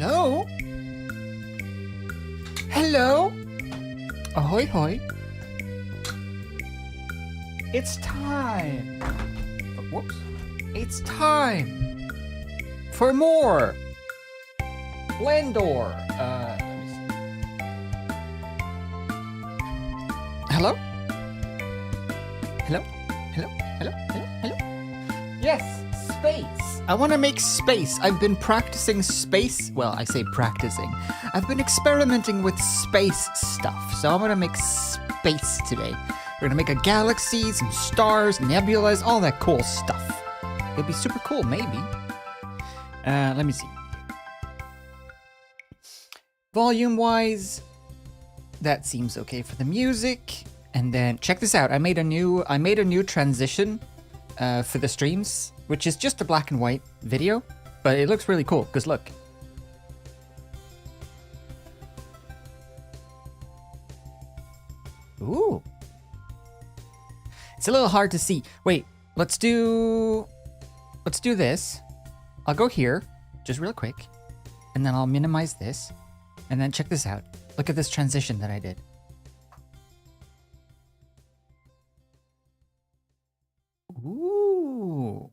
Hello? Hello? Ahoy hoy. It's time. Oh, whoops. It's time for more Blendor. Let me see. Hello? Hello? Hello? Hello? Hello? Hello? Yes, space. I want to make space. I've been practicing space. Well, I say practicing. I've been experimenting with space stuff. So I'm going to make space today. We're going to make a galaxy, some stars, nebulas, all that cool stuff. It'd be super cool, maybe. Let me see. Volume-wise, that seems okay for the music. And then check this out. I made a new transition for the streams, which is just a black and white video, but it looks really cool because look. Ooh. It's a little hard to see. Wait, let's do this. I'll go here just real quick and then I'll minimize this and then check this out. Look at this transition that I did. Ooh.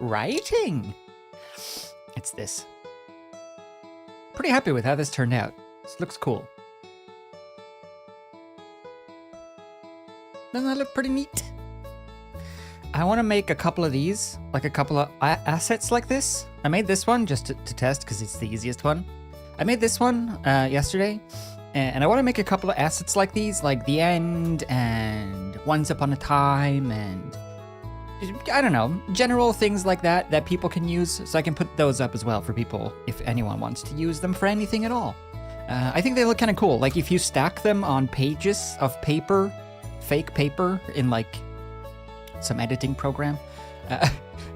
Writing. It's this. Pretty happy with how this turned out. This looks cool. Doesn't that look pretty neat? I want to make a couple of these, like a couple of assets like this. I made this one just to test because it's the easiest one. I made this one yesterday, and I want to make a couple of assets like these, like the end and once upon a time, and I don't know, general things like that that people can use. So I can put those up as well for people if anyone wants to use them for anything at all. I think they look kind of cool. Like if you stack them on pages of paper, fake paper in like some editing program,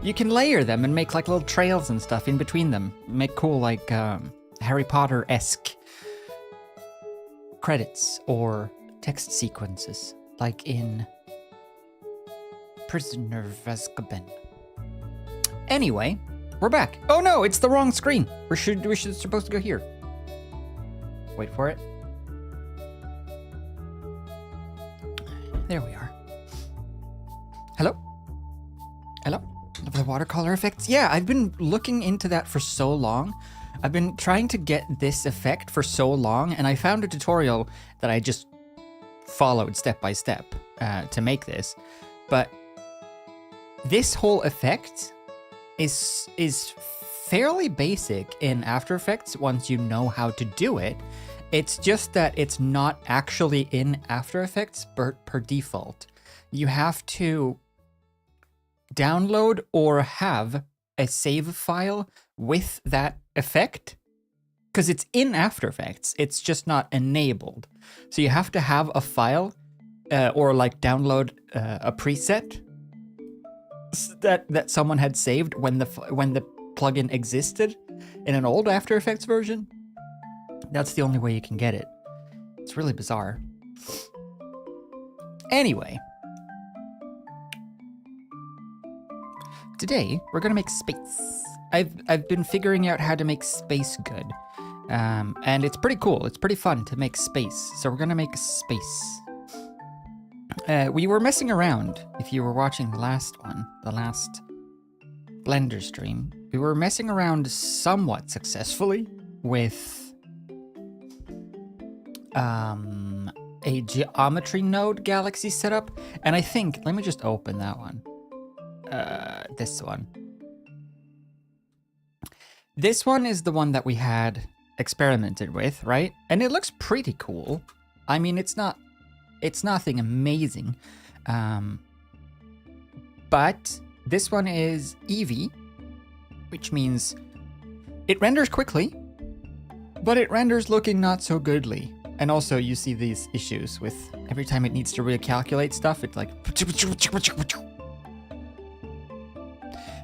you can layer them and make like little trails and stuff in between them. Make cool like Harry Potter-esque credits or text sequences, like in Prisoner of Azkaban. Anyway, we're back. Oh no, it's the wrong screen. We should supposed to go here. Wait for it. There we are. Hello? Hello? Love the watercolor effects. Yeah, I've been looking into that for so long. I've been trying to get this effect for so long, and I found a tutorial that I just followed step by step to make this. But this whole effect is fairly basic in After Effects once you know how to do it. It's just that it's not actually in After Effects per default. You have to download or have a save file with that effect because it's in After Effects. It's just not enabled. So you have to have a file or like download a preset that someone had saved when the plugin existed in an old After Effects version. That's the only way you can get it. It's really bizarre. Anyway, today we're gonna make space. I've been figuring out how to make space good, and it's pretty cool. It's pretty fun to make space. So we're gonna make space. We were messing around. If you were watching the last one, the last Blender stream, we were messing around somewhat successfully with a geometry node galaxy setup, and I think, let me just open that one. This one. This one is the one that we had experimented with, right? And it looks pretty cool. I mean, it's nothing amazing. But this one is Eevee, which means it renders quickly, but it renders looking not so goodly. And also you see these issues with every time it needs to recalculate stuff, it's like...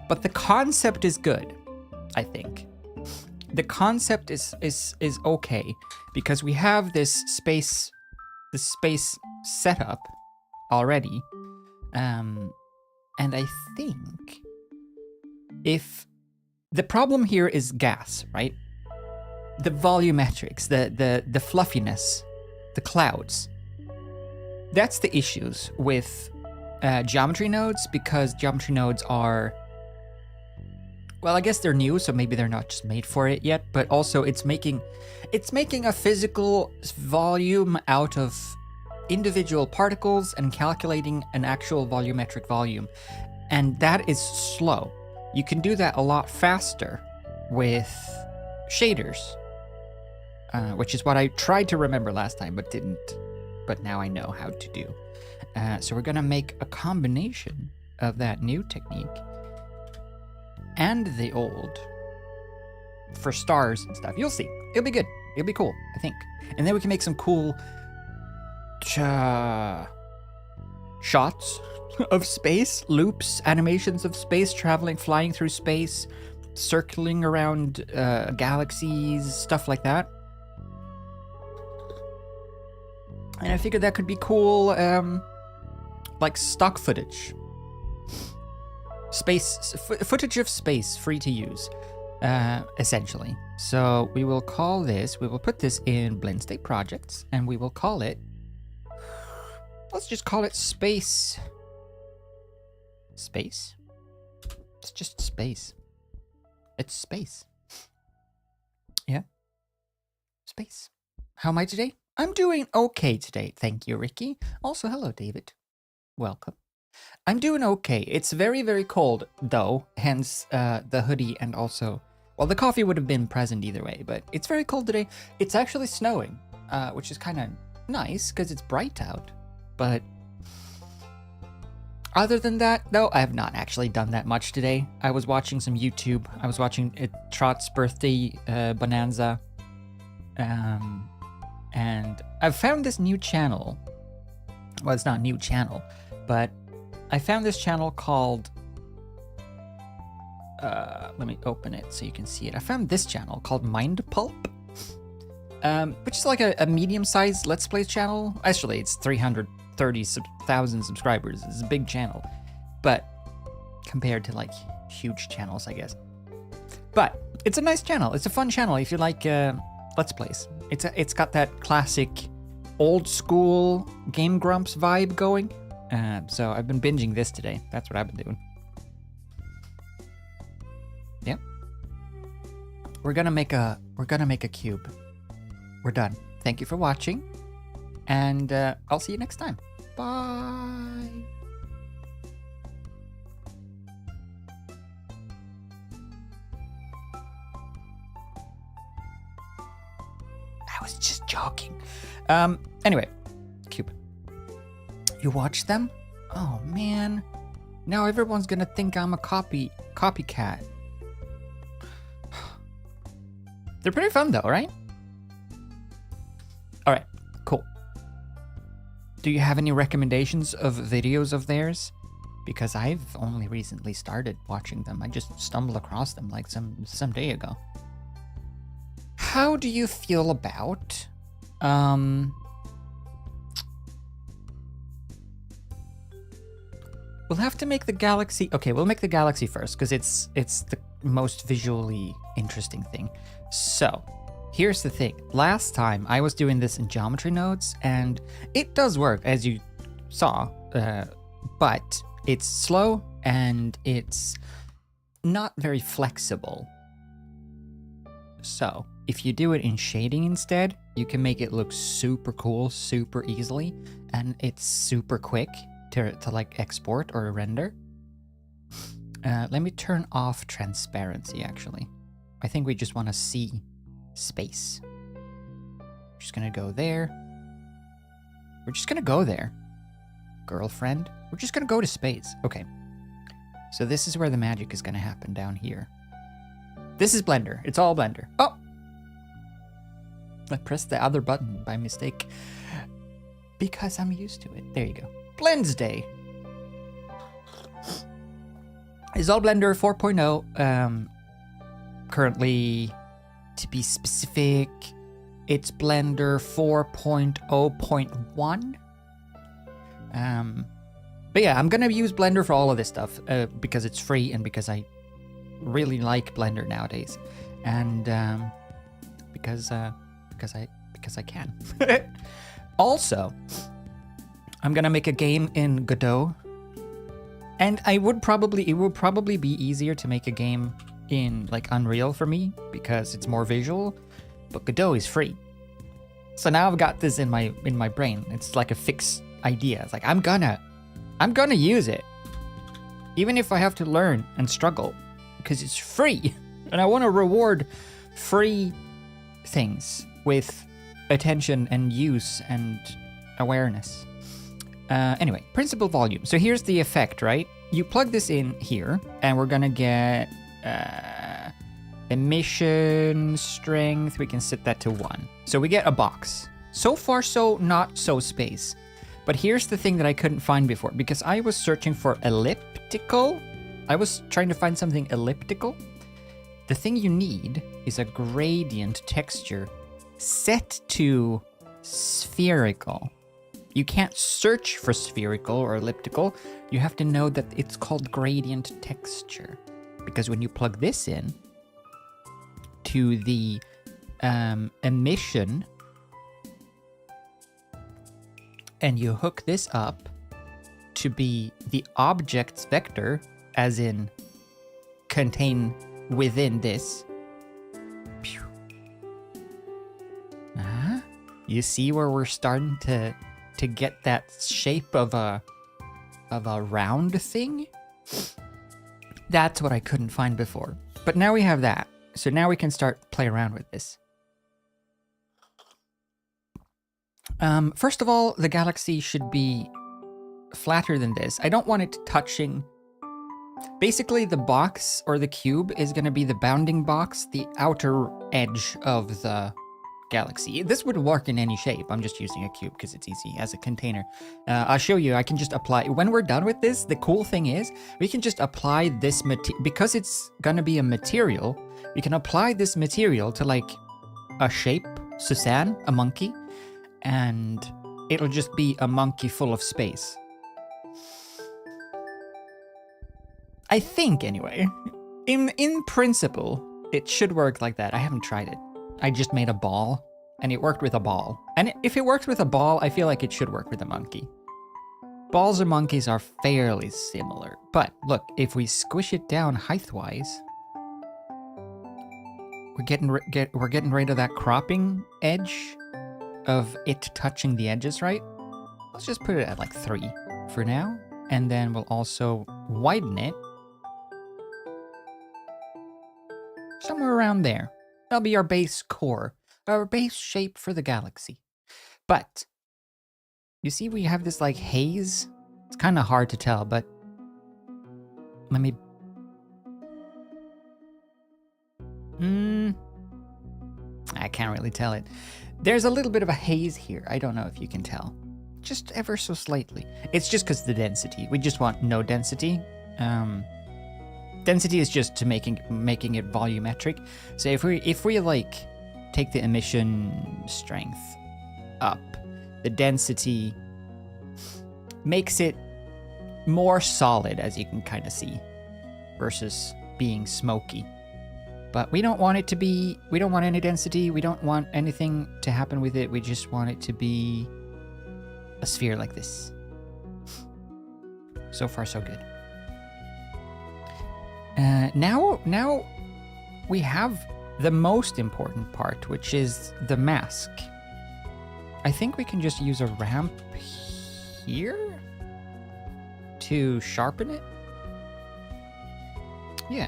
But the concept is good, I think. The concept is okay because we have this space setup already. And I think if The problem here is gas, right? The volumetrics, the fluffiness, the clouds. That's the issues with geometry nodes, because geometry nodes are, well, I guess they're new, so maybe they're not just made for it yet, but also it's making a physical volume out of individual particles and calculating an actual volumetric volume. And that is slow. You can do that a lot faster with shaders, which is what I tried to remember last time, but didn't. But now I know how to do. So we're gonna make a combination of that new technique and the old for stars and stuff. You'll see. It'll be good. It'll be cool, I think. And then we can make some cool shots of space, loops, animations of space, traveling, flying through space, circling around galaxies, stuff like that. And I figured that could be cool, like stock footage. Footage of space, free to use, essentially. So we will call this, we will put this in Blendsday projects, and we will call it, let's just call it space. Space? It's just space. It's space. Yeah. Space. How am I today? I'm doing okay today. Thank you, Ricky. Also, hello, David. Welcome. I'm doing okay. It's very, very cold, though, hence the hoodie, and also, well, the coffee would have been present either way, but it's very cold today. It's actually snowing, which is kind of nice because it's bright out. But other than that, though, I have not actually done that much today. I was watching some YouTube. I was watching Trot's birthday bonanza. And I've found this new channel. Well, it's not a new channel, but I found this channel called, let me open it so you can see it. I found this channel called Mind Pulp, which is like a medium-sized Let's Play channel. Actually, it's 330,000 subscribers. It's a big channel, but compared to like huge channels, I guess. But it's a nice channel. It's a fun channel if you like Let's Plays. It's got that classic old school Game Grumps vibe going. So I've been binging this today. That's what I've been doing. Yep. We're gonna make a cube. We're done. Thank you for watching, and I'll see you next time. Bye. I was just joking. Anyway, cube. You watch them? Oh man. Now everyone's gonna think I'm a copycat. They're pretty fun though, right? Alright, cool. Do you have any recommendations of videos of theirs? Because I've only recently started watching them. I just stumbled across them like some day ago. How do you feel about we'll have to make the galaxy. Okay, we'll make the galaxy first because it's the most visually interesting thing. So, here's the thing. Last time I was doing this in geometry nodes, and it does work as you saw, but it's slow and it's not very flexible. So, if you do it in shading instead, you can make it look super cool, super easily, and it's super quick to like export or render. Let me turn off transparency, actually. I think we just want to see space. Just gonna go there. We're just gonna go there. Girlfriend. We're just gonna go to space. Okay. So this is where the magic is gonna happen down here. This is Blender. It's all Blender. Oh! I pressed the other button by mistake because I'm used to it. There you go. Blendsday is all Blender 4.0. Currently, to be specific, it's Blender 4.0.1. But yeah, I'm gonna use Blender for all of this stuff because it's free and because I really like Blender nowadays, and because I can. Also, I'm gonna make a game in Godot, and it would probably be easier to make a game in like Unreal for me because it's more visual, but Godot is free. So now I've got this in my brain. It's like a fixed idea. It's like I'm gonna use it, even if I have to learn and struggle, because it's free, and I want to reward free things with attention and use and awareness. Anyway, principal volume. So here's the effect, right? You plug this in here, and we're gonna get emission strength. We can set that to 1. So we get a box. So far, so not so space. But here's the thing that I couldn't find before, because I was searching for elliptical. I was trying to find something elliptical. The thing you need is a gradient texture set to spherical. You can't search for spherical or elliptical. You have to know that it's called gradient texture. Because when you plug this in to the emission, and you hook this up to be the object's vector, as in contain within this. You see where we're starting to get that shape of a round thing? That's what I couldn't find before. But now we have that. So now we can start play around with this. First of all, the galaxy should be flatter than this. I don't want it touching. Basically, the box or the cube is going to be the bounding box, the outer edge of the galaxy. This would work in any shape. I'm just using a cube because it's easy as a container. I'll show you. I can just apply. When we're done with this, the cool thing is we can just apply this material. Because it's going to be a material, we can apply this material to like a shape, Susan, a monkey, and it'll just be a monkey full of space. I think, anyway. In principle, it should work like that. I haven't tried it. I just made a ball, and it worked with a ball. And if it works with a ball, I feel like it should work with a monkey. Balls and monkeys are fairly similar. But look, if we squish it down height-wise, we're getting rid of that cropping edge of it touching the edges, right? Let's just put it at like 3 for now, and then we'll also widen it somewhere around there. That'll be our base core, our base shape for the galaxy. But you see we have this like haze. It's kind of hard to tell, but let me... I can't really tell it. There's a little bit of a haze here. I don't know if you can tell. Just ever so slightly. It's just because the density. We just want no density. Density is just to making it volumetric. So if we like take the emission strength up, the density makes it more solid, as you can kind of see, versus being smoky. But we don't want it to be, we don't want any density, we don't want anything to happen with it, we just want it to be a sphere like this. So far, so good. Now we have the most important part, which is the mask. I think we can just use a ramp here to sharpen it. Yeah.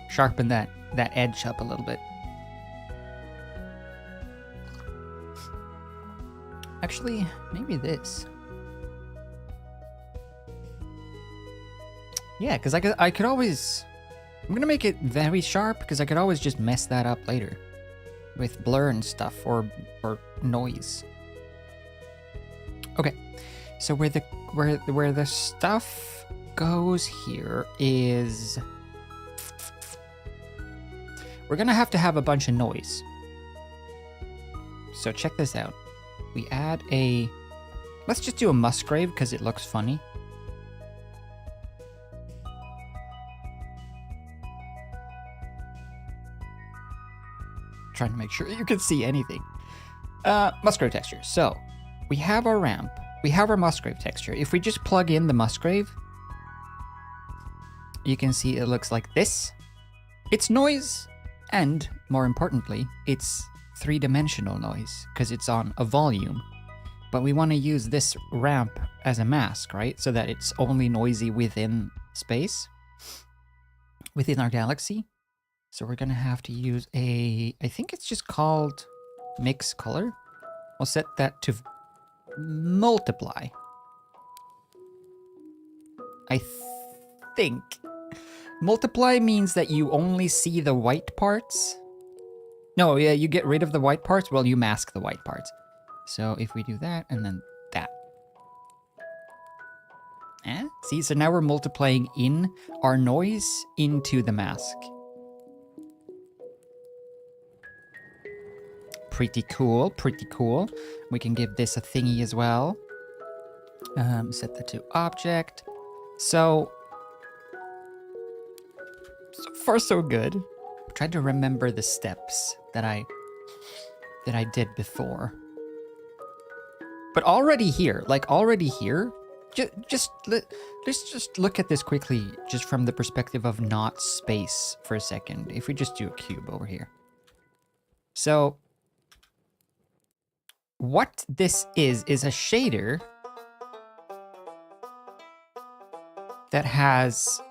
Sharpen that edge up a little bit. Actually, maybe this. Yeah, because I could always... I'm gonna make it very sharp because I could always just mess that up later with blur and stuff or noise. Okay, so where the stuff goes here is we're gonna have to have a bunch of noise. So check this out. We add a... Let's just do a Musgrave because it looks funny. trying to make sure you can see anything. Musgrave texture. So we have our ramp. We have our Musgrave texture. If we just plug in the Musgrave, you can see it looks like this. It's noise, and more importantly, it's three-dimensional noise because it's on a volume. But we want to use this ramp as a mask, right? So that it's only noisy within space, within our galaxy. So we're going to have to use I think it's just called mix color. We'll set that to multiply. I think. Multiply means that you only see the white parts. No, yeah, you get rid of the white parts. Well, you mask the white parts. So if we do that and then that. See, so now we're multiplying in our noise into the mask. Pretty cool, pretty cool. We can give this a thingy as well. Set that to object. So far so good. Tried to remember the steps that I did before. But already here, let's just look at this quickly, just from the perspective of not space for a second. If we just do a cube over here. So what this is a shader that has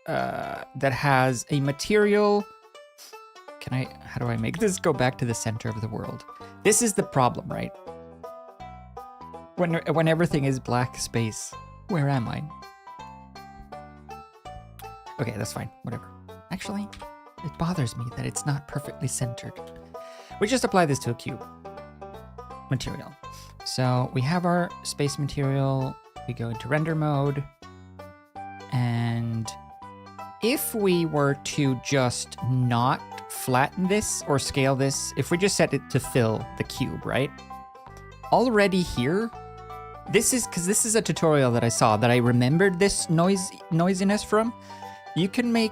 a material. How do I make this go back to the center of the world? This is the problem, right? When everything is black space, where am I? Okay, that's fine, whatever. Actually, it bothers me that it's not perfectly centered. We just apply this to a cube material. So we have our space material, we go into render mode, and if we were to just not flatten this or scale this, if we just set it to fill the cube, right? Already here, this is a tutorial that I saw that I remembered this noisiness from. You can make,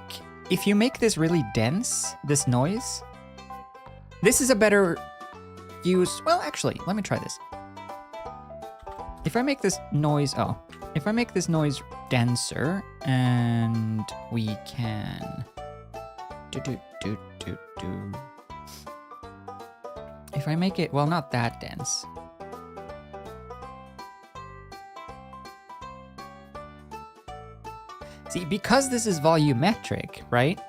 if you make this really dense, this noise, this is a better use. Well, actually, let me try this. If I make this noise, if I make this noise denser, and we can if I make it, well, not that dense. See, because this is volumetric, right?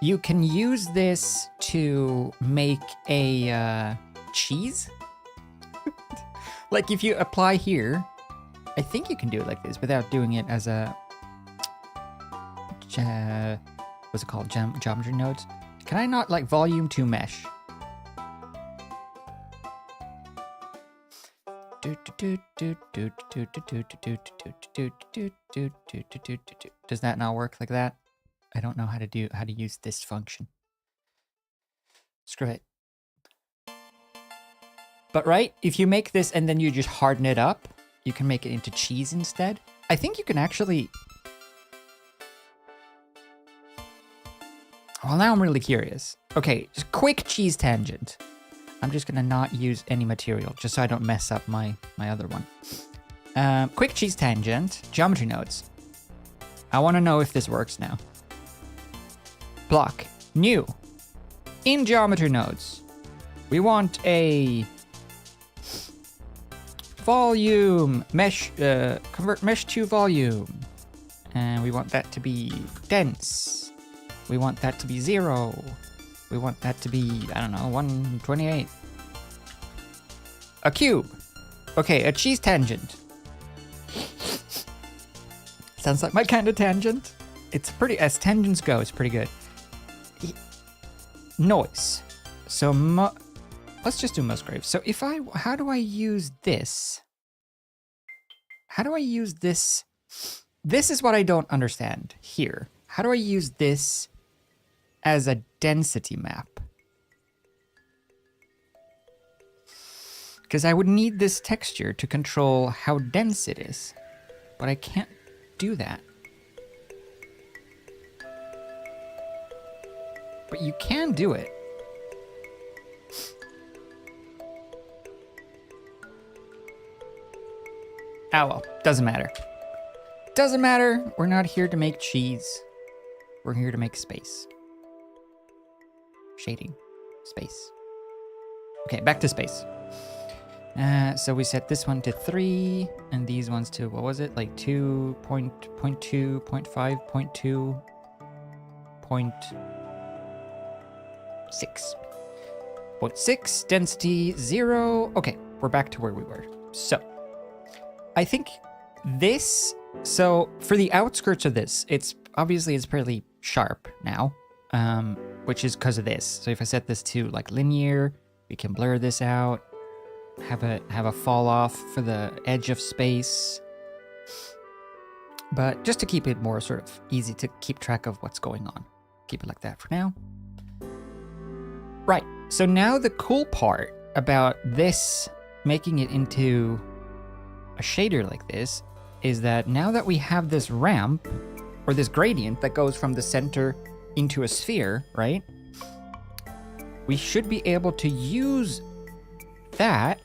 You can use this to make a cheese. Like if you apply here, I think you can do it like this without doing it as a what's it called? Geometry nodes. Can I not like volume to mesh? Does that not work like that? I don't know how to use this function. Screw it. But right, if you make this and then you just harden it up, you can make it into cheese instead. I think you can actually... Well, now I'm really curious. Okay, just quick cheese tangent. I'm just gonna not use any material, just so I don't mess up my other one. Quick cheese tangent, geometry nodes. I wanna know if this works now. Block, new. In geometry nodes, we want a volume, mesh, convert mesh to volume. And we want that to be dense. We want that to be 0. We want that to be, I don't know, 128. A cube. Okay, a cheese tangent. Sounds like my kind of tangent. It's pretty, as tangents go, it's pretty good. Noise. So, let's just do Musgrave. So how do I use this? How do I use this? This is what I don't understand here. How do I use this as a density map? Because I would need this texture to control how dense it is, but I can't do that. But you can do it. Ah, well, doesn't matter. Doesn't matter. We're not here to make cheese. We're here to make space. Shading. Space. Okay, back to space. So we set this one to 3, and these ones to, what was it? Like 2, 0.2, 0.5, 0.2, 0.6. 0.6, density 0. Okay, we're back to where we were. So, I think this, so for the outskirts of this, it's pretty sharp now, which is because of this. So if I set this to like linear, we can blur this out, have a fall off for the edge of space. But just to keep it more sort of easy to keep track of what's going on. Keep it like that for now. Right, so now the cool part about this, making it into a shader like this, is that now that we have this ramp, or this gradient that goes from the center into a sphere, right? We should be able to use that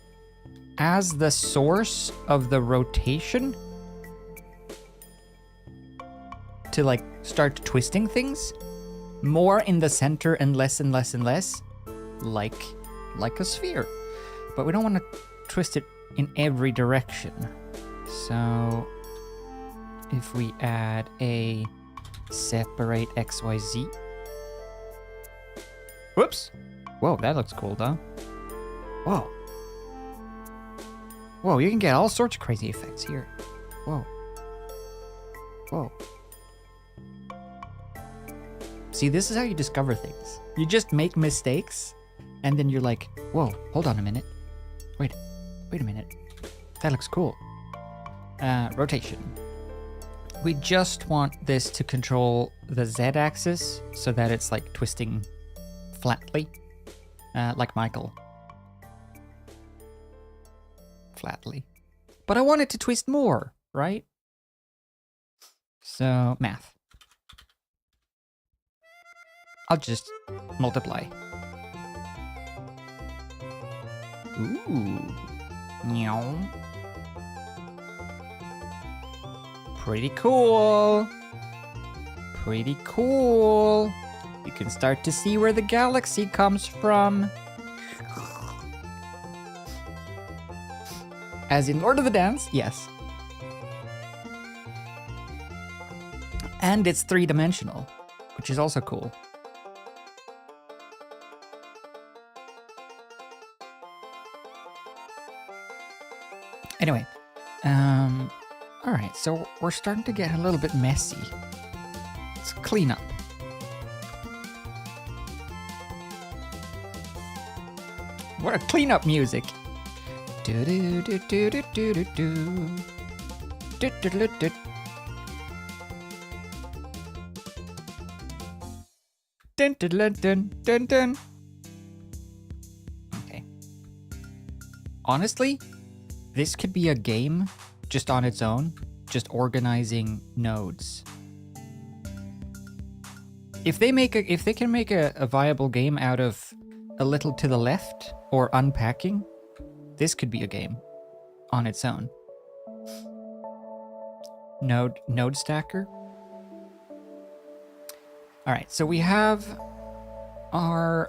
as the source of the rotation to like start twisting things more in the center and less and less and less like a sphere. But we don't want to twist it in every direction. So if we add a separate XYZ. Whoops. Whoa, that looks cool, though. Whoa. Whoa, you can get all sorts of crazy effects here. Whoa. Whoa. See, this is how you discover things. You just make mistakes, and then you're like, whoa, hold on a minute. Wait a minute. That looks cool. Rotation. We just want this to control the Z-axis so that it's like twisting flatly, like Michael. Flatly. But I want it to twist more, right? So, math. I'll just multiply. Ooh. Meow. Pretty cool. Pretty cool. You can start to see where the galaxy comes from. As in Lord of the Dance, yes. And it's 3-dimensional, which is also cool. Anyway, all right, so we're starting to get a little bit messy. Let's clean up. What a cleanup music. Do do do do do do do do. Do do do do. Dun dun dun dun dun dun. Okay. Honestly, this could be a game just on its own, just organizing nodes. If they can make a viable game out of a little to the left or unpacking, this could be a game on its own. Node stacker. All right, so we have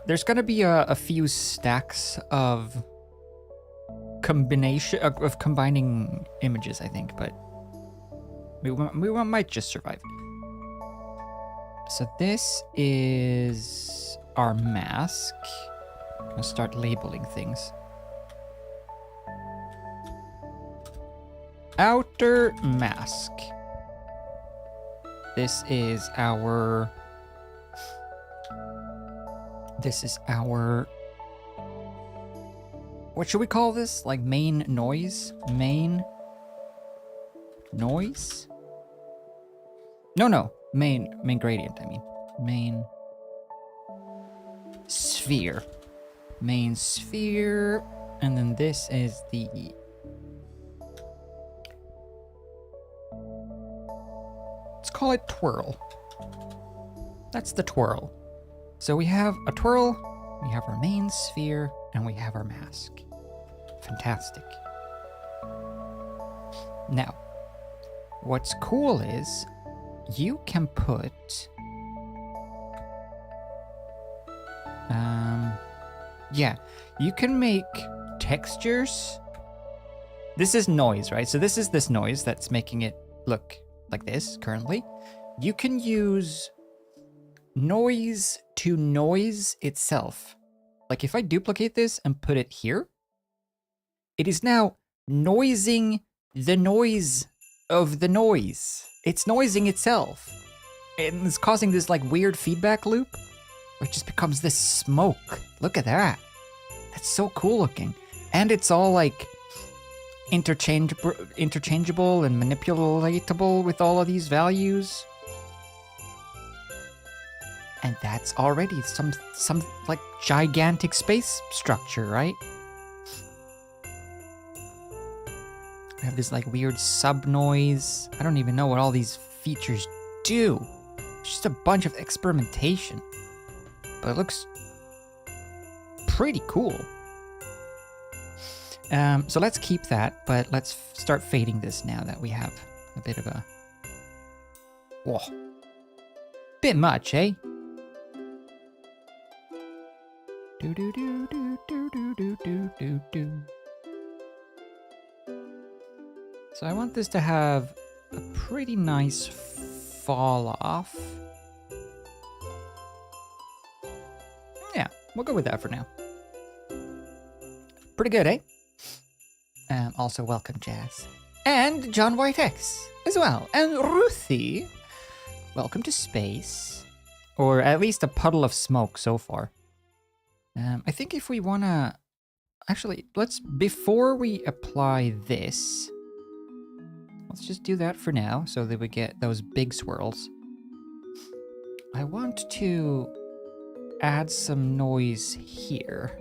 there's gonna be a few stacks of combination of combining images, I think, but we might just survive. So this is our mask. I'm gonna start labeling things. Outer mask. This is our what should we call this? Like main noise? Main noise? No. Main gradient, I mean. Main sphere. Main sphere. And then this is the... Let's call it twirl. That's the twirl. So we have a twirl, we have our main sphere, and we have our mask. Fantastic. Now, what's cool is you can put... yeah, you can make textures. This is noise, right? So this is this noise that's making it look like this currently. You can use noise to noise itself. Like if I duplicate this and put it here, it is now noising the noise of the noise. It's noising itself. And it's causing this like weird feedback loop where it just becomes this smoke. Look at that. That's so cool looking. And it's all like interchangeable and manipulatable with all of these values. And that's already some like gigantic space structure, right? We have this like weird sub noise. I don't even know what all these features do. It's just a bunch of experimentation. But it looks pretty cool. So let's keep that, but let's start fading this now that we have a bit of a... Whoa. Bit much, eh? Do do do do do do do do do do. So I want this to have a pretty nice fall off. Yeah, we'll go with that for now. Pretty good, eh? Also, welcome, Jazz. And John White X as well. And Ruthie. Welcome to space. Or at least a puddle of smoke so far. I think if we want to... Actually, let's... Before we apply this... Let's just do that for now so that we get those big swirls. I want to add some noise here.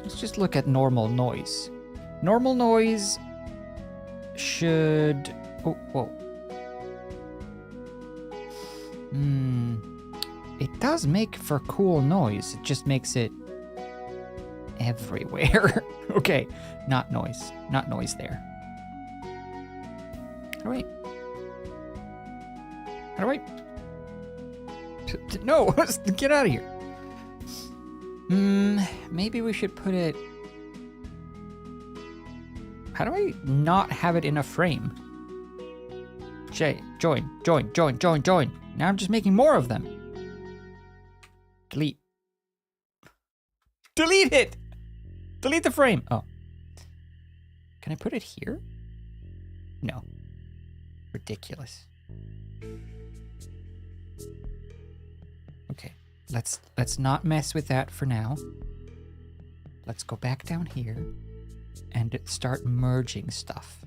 Let's just look at normal noise. Normal noise should... Oh, whoa. It does make for cool noise. It just makes it everywhere. Okay, not noise. Not noise there. How do I... No, get out of here. Maybe we should put it... How do I not have it in a frame? Join. Now I'm just making more of them. Delete. Delete it! Delete the frame. Oh. Can I put it here? No. Ridiculous. Okay. Let's not mess with that for now. Let's go back down here and start merging stuff.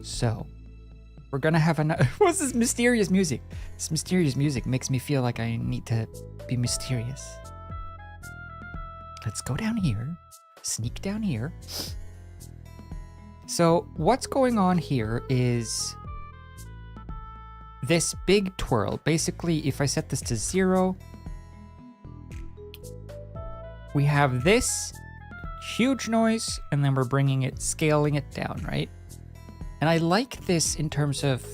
So, we're gonna have another... What's this mysterious music? This mysterious music makes me feel like I need to be mysterious. Let's go down here. Sneak down here. So, what's going on here is... this big twirl. Basically, if I set this to 0, we have this huge noise, and then we're bringing it, scaling it down, right? And I like this in terms of...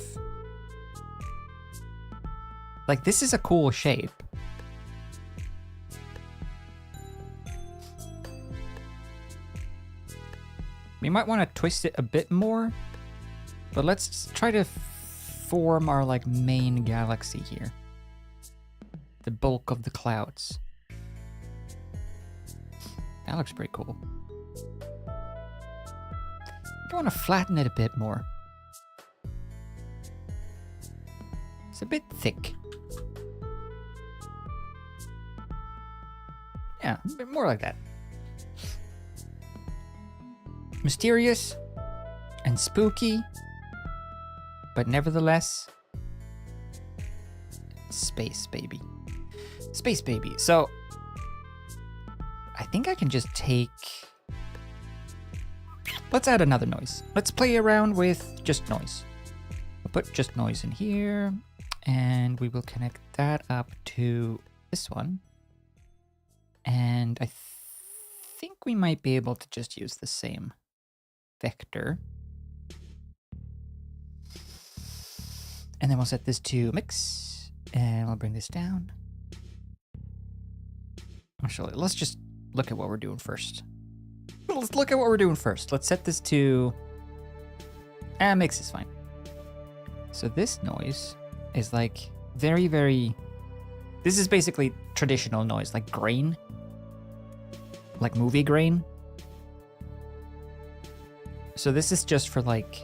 like, this is a cool shape. We might want to twist it a bit more, but let's try to form our like main galaxy here. The bulk of the clouds. That looks pretty cool. I want to flatten it a bit more. It's a bit thick. Yeah, a bit more like that. Mysterious and spooky, but nevertheless, space baby. Space baby. So, I think I can just take... Let's add another noise. Let's play around with just noise. We'll put just noise in here, and we will connect that up to this one. And I think we might be able to just use the same vector. And then we'll set this to mix, and we'll bring this down. Actually, let's just look at what we're doing first. Let's set this to... mix is fine. So this noise is like very, very... This is basically traditional noise, like grain. Like movie grain. So this is just for like...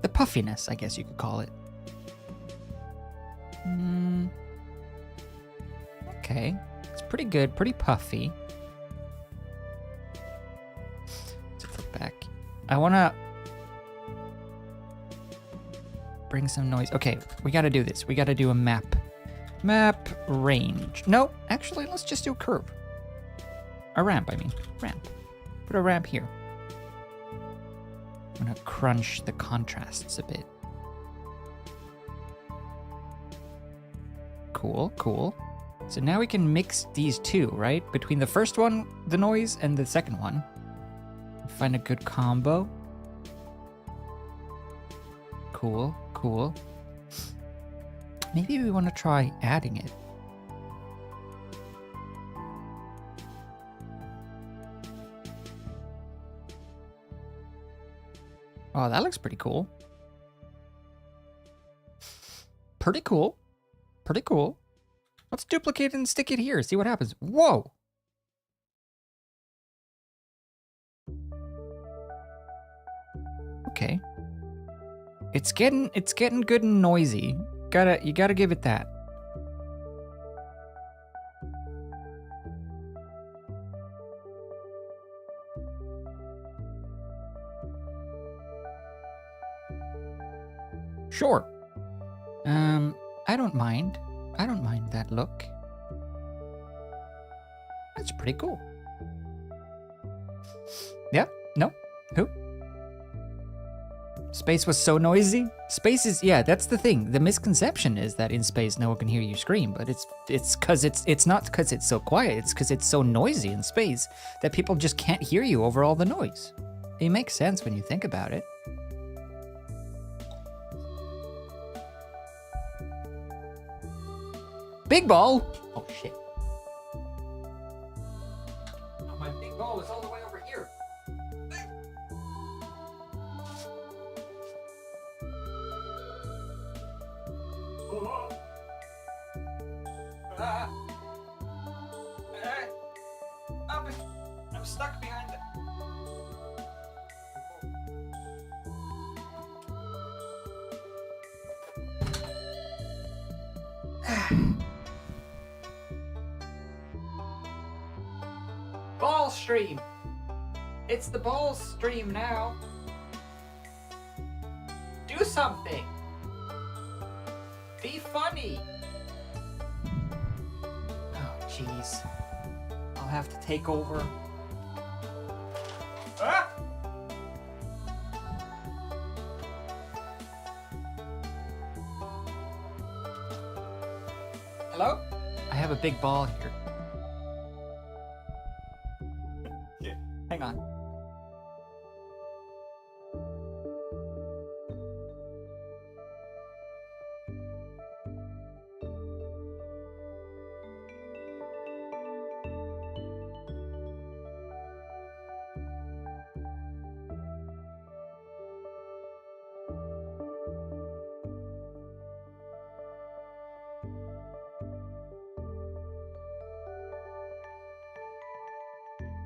the puffiness, I guess you could call it. Okay, it's pretty good, pretty puffy. Let's flip back. I wanna bring some noise. Okay, we gotta do this. We gotta do a map. Map range. No, actually, let's just do a curve. A ramp, I mean. Ramp. Put a ramp here. I'm gonna crunch the contrasts a bit. Cool, cool. So now we can mix these two, right? Between the first one, the noise, and the second one. Find a good combo. Cool, cool. Maybe we want to try adding it. Oh, that looks pretty cool. Pretty cool. Pretty cool. Let's duplicate it and stick it here. See what happens. Whoa! Okay. It's getting good and noisy. You gotta give it that. Sure. I don't mind. I don't mind that look. That's pretty cool. Yep. No. Who? Space was so noisy. Space is, yeah, that's the thing. The misconception is that in space no one can hear you scream, but it's not because it's so quiet. It's because it's so noisy in space that people just can't hear you over all the noise. It makes sense when you think about it. Big ball! Oh shit. Oh, my big ball is all the way over here. I'm stuck behind it. Ball stream. It's the ball stream now. Do something. Be funny. Oh, jeez. I'll have to take over. Ah! Hello? I have a big ball here. Hang on.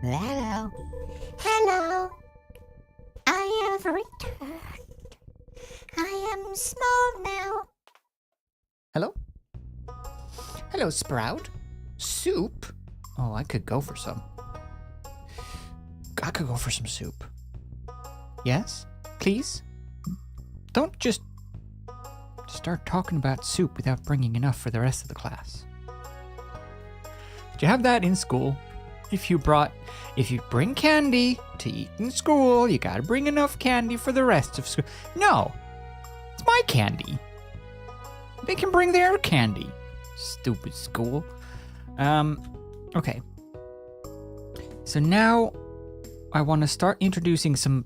Hello. Hello. I have returned. I am small now. Hello? Hello, Sprout. Soup? Oh, I could go for some. I could go for some soup. Yes? Please? Don't just start talking about soup without bringing enough for the rest of the class. Did you have that in school? If you bring candy to eat in school, you gotta bring enough candy for the rest of school. No, it's my candy. They can bring their candy. Stupid school. Okay. So now I want to start introducing some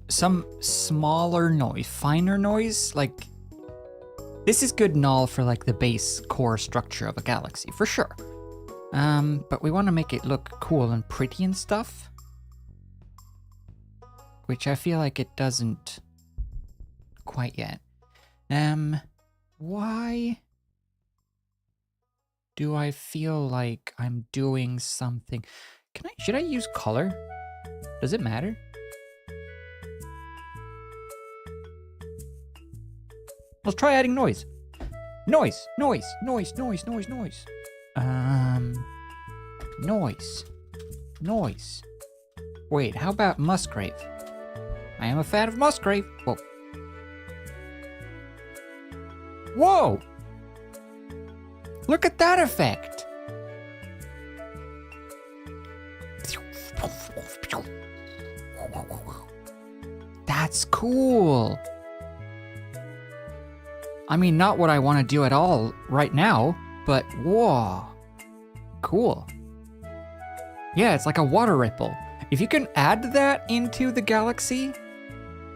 smaller noise, finer noise. Like, this is good and all for like the base core structure of a galaxy, for sure. But we want to make it look cool and pretty and stuff, which I feel like it doesn't quite yet. Why do I feel like I'm doing something? Should I use color? Does it matter? Let's try adding noise. Noise. Noise. Wait, how about Musgrave? I am a fan of Musgrave. Whoa. Whoa! Look at that effect! That's cool. I mean, not what I want to do at all right now, but whoa. Cool. Yeah, it's like a water ripple. If you can add that into the galaxy,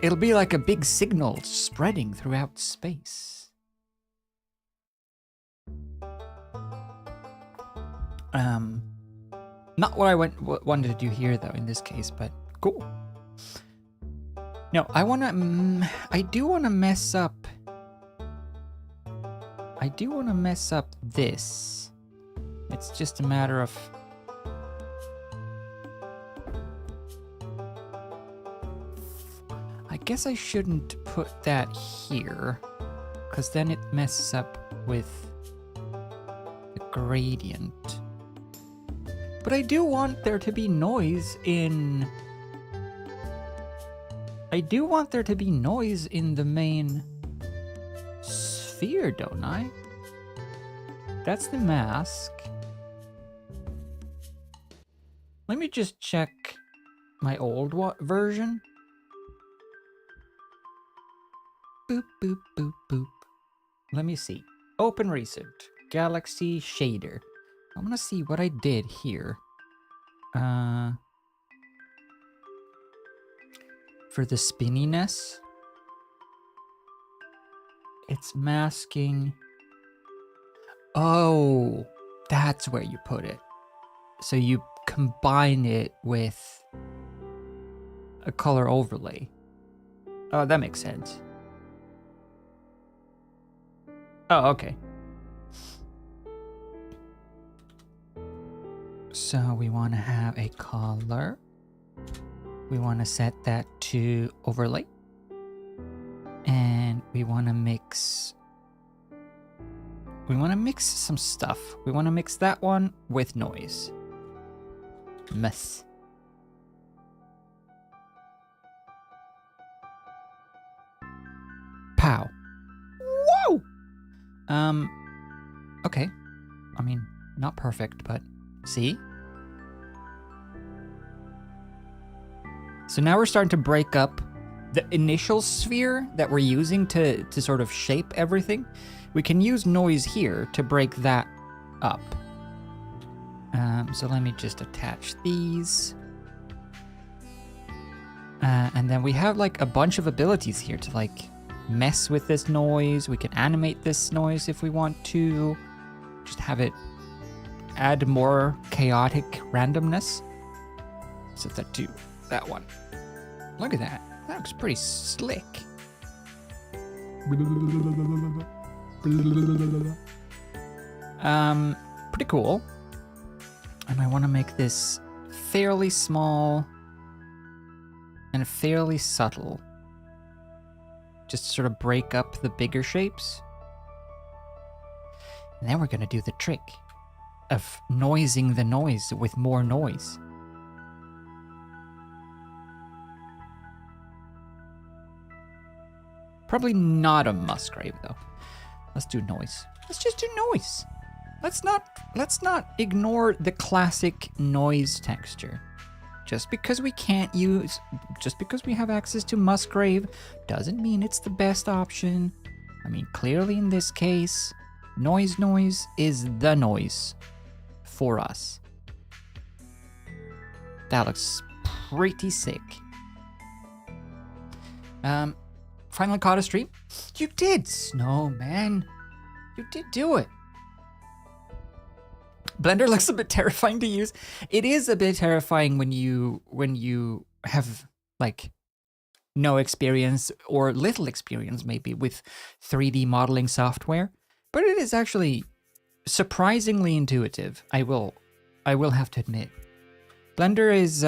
it'll be like a big signal spreading throughout space. Not what I wanted to do here though in this case, but cool. No, I do want to mess up this. It's just a matter of I guess I shouldn't put that here, because then it messes up with the gradient. But I do want there to be noise in... the main sphere, don't I? That's the mask. Let me just check my old version. Boop, boop, boop, boop. Let me see. Open recent. Galaxy shader. I'm gonna see what I did here. For the spinniness, it's masking. Oh, that's where you put it. So you combine it with a color overlay. Oh, that makes sense. Oh, okay. So we want to have a color. We want to set that to overlay. And we want to mix some stuff. We want to mix that one with noise. Mess. Pow. Whoa! Okay. I mean, not perfect, but see? So now we're starting to break up the initial sphere that we're using to sort of shape everything. We can use noise here to break that up. So let me just attach these. And then we have like a bunch of abilities here to like mess with this noise. We can animate this noise if we want to. Just have it add more chaotic randomness. Set that to that one. Look at that. That looks pretty slick. Pretty cool. And I want to make this fairly small and fairly subtle. Just to sort of break up the bigger shapes. And then we're going to do the trick of noising the noise with more noise. Probably not a Musgrave though. Let's do noise. Let's just do noise. Let's not ignore the classic noise texture. Just because we have access to Musgrave doesn't mean it's the best option. I mean, clearly in this case, Noise is the noise for us. That looks pretty sick. Finally caught a stream. You did, Snowman. You did do it. Blender looks a bit terrifying to use. It is a bit terrifying when you have like no experience or little experience maybe with 3D modeling software, but it is actually surprisingly intuitive. I will have to admit. Blender is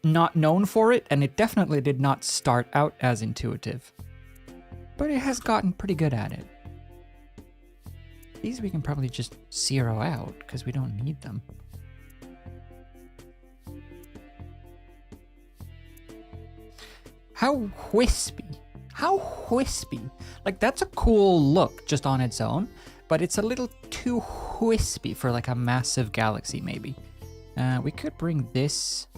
not known for it, and it definitely did not start out as intuitive, but it has gotten pretty good at it. These we can probably just zero out because we don't need them. How wispy. How wispy. Like, that's a cool look just on its own, but it's a little too wispy for like a massive galaxy maybe. We could bring this.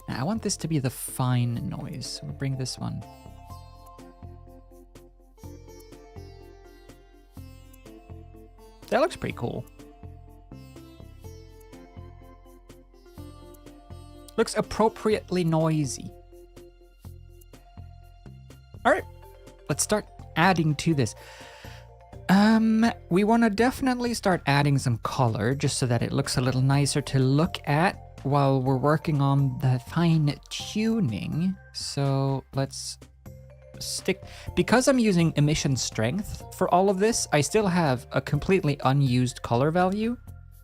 Now, I want this to be the fine noise. We'll bring this one. That looks pretty cool. Looks appropriately noisy. All right, let's start adding to this. We want to definitely start adding some color just so that it looks a little nicer to look at while we're working on the fine tuning. So let's stick, because I'm using emission strength for all of this, I still have a completely unused color value,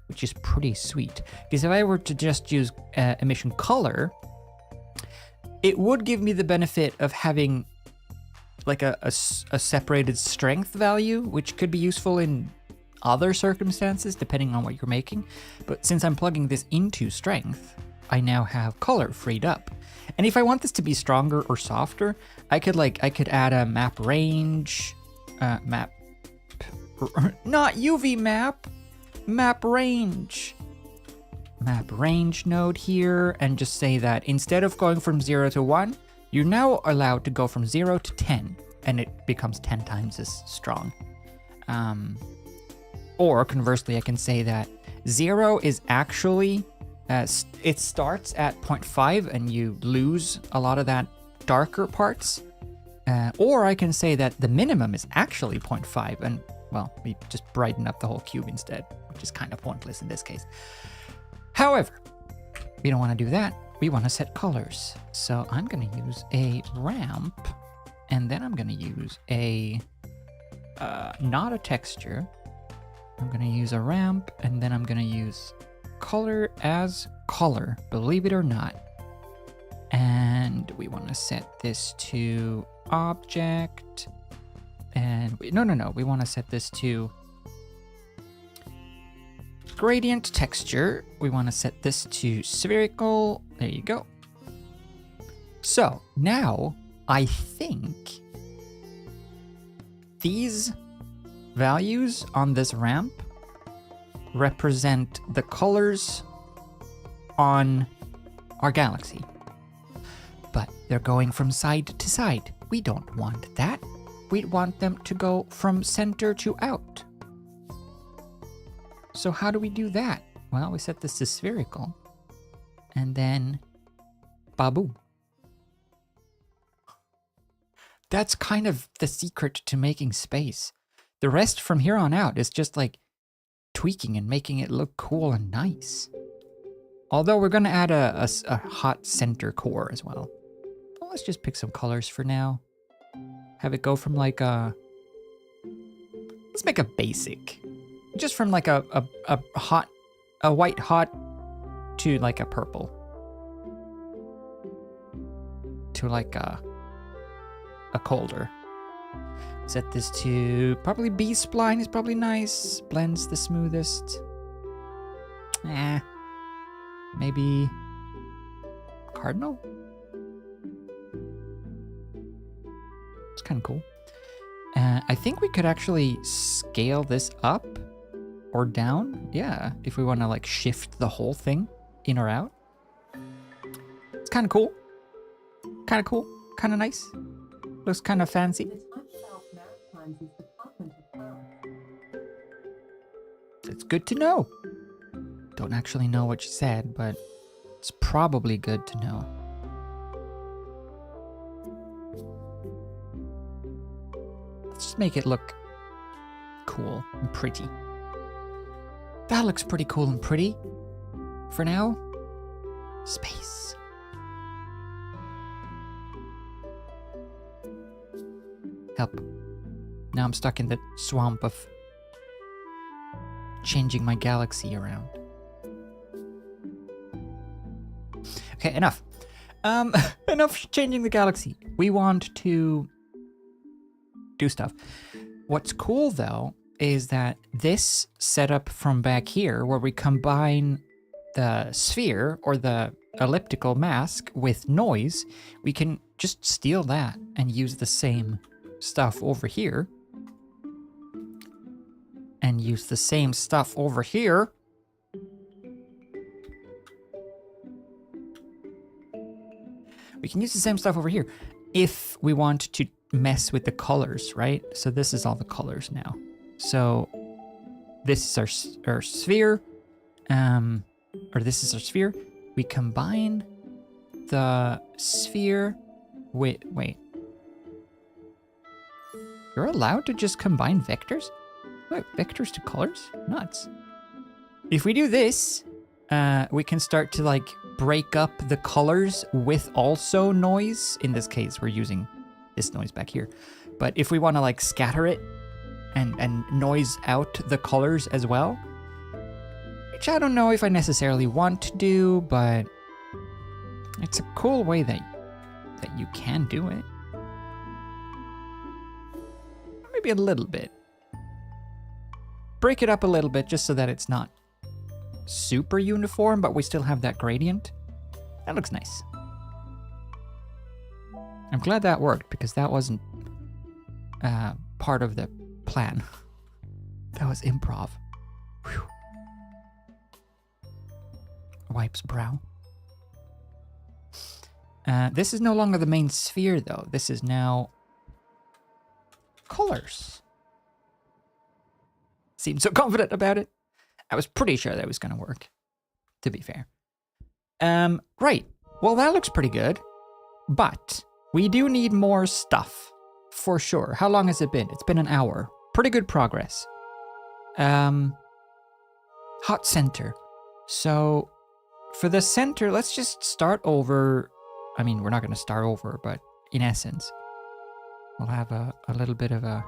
which is pretty sweet. Because if I were to just use emission color, it would give me the benefit of having like a separated strength value, which could be useful in other circumstances depending on what you're making. But since I'm plugging this into strength, I now have color freed up. And if I want this to be stronger or softer, I could add a map range, not UV map range node here, and just say that instead of going from 0 to 1, you're now allowed to go from 0 to 10, and it becomes 10 times as strong. Or conversely, I can say that 0 is actually, it starts at 0.5 and you lose a lot of that darker parts. Or I can say that the minimum is actually 0.5 and, well, we just brighten up the whole cube instead, which is kind of pointless in this case. However, we don't want to do that. We want to set colors. So I'm going to use a ramp, and then I'm going to use a, not a texture. I'm going to use a ramp, and then I'm going to use color as color, believe it or not. And we want to set this to object, and no, we want to set this to gradient texture. We want to set this to spherical. There you go. So now I think these values on this ramp represent the colors on our galaxy. But they're going from side to side. We don't want that. We want them to go from center to out. So how do we do that? Well, we set this to spherical, and then ba-boom. That's kind of the secret to making space. The rest from here on out is just like tweaking and making it look cool and nice. Although we're gonna add a hot center core as well. Well, let's just pick some colors for now. Have it go from like a, let's make a basic. Just from like a white hot to like a purple. To like a colder. Set this to probably B-spline is probably nice. Blends the smoothest. Maybe cardinal? It's kind of cool. I think we could actually scale this up or down. Yeah, if we want to like shift the whole thing in or out. It's kind of cool. Kind of cool. Kind of nice. Looks kind of fancy. It's good to know. Don't actually know what she said, but it's probably good to know. Let's just make it look cool and pretty. That looks pretty cool and pretty. For now, space. Help. Now I'm stuck in the swamp of changing my galaxy around. Okay, enough. Enough changing the galaxy. We want to do stuff. What's cool though is that this setup from back here, where we combine the sphere or the elliptical mask with noise, we can just steal that and use the same stuff over here. And use the same stuff over here. We can use the same stuff over here if we want to mess with the colors, right? So this is all the colors now. So this is our sphere, or this is our sphere. We combine the sphere with, wait. You're allowed to just combine vectors? Wait, vectors to colors? Nuts. If we do this, we can start to like break up the colors with also noise. In this case, we're using this noise back here. But if we want to like scatter it and noise out the colors as well, which I don't know if I necessarily want to do, but it's a cool way that you can do it. Maybe a little bit. Break it up a little bit just so that it's not super uniform, but we still have that gradient. That looks nice. I'm glad that worked because that wasn't part of the plan. That was improv. Whew. Wipes brow. This is no longer the main sphere though. This is now colors. Seemed so confident about it. I was pretty sure that was going to work, to be fair. Right. Well, that looks pretty good. But we do need more stuff, for sure. How long has it been? It's been an hour. Pretty good progress. Hot center. So, for the center, let's just start over. I mean, we're not going to start over, but in essence, we'll have a little bit of a...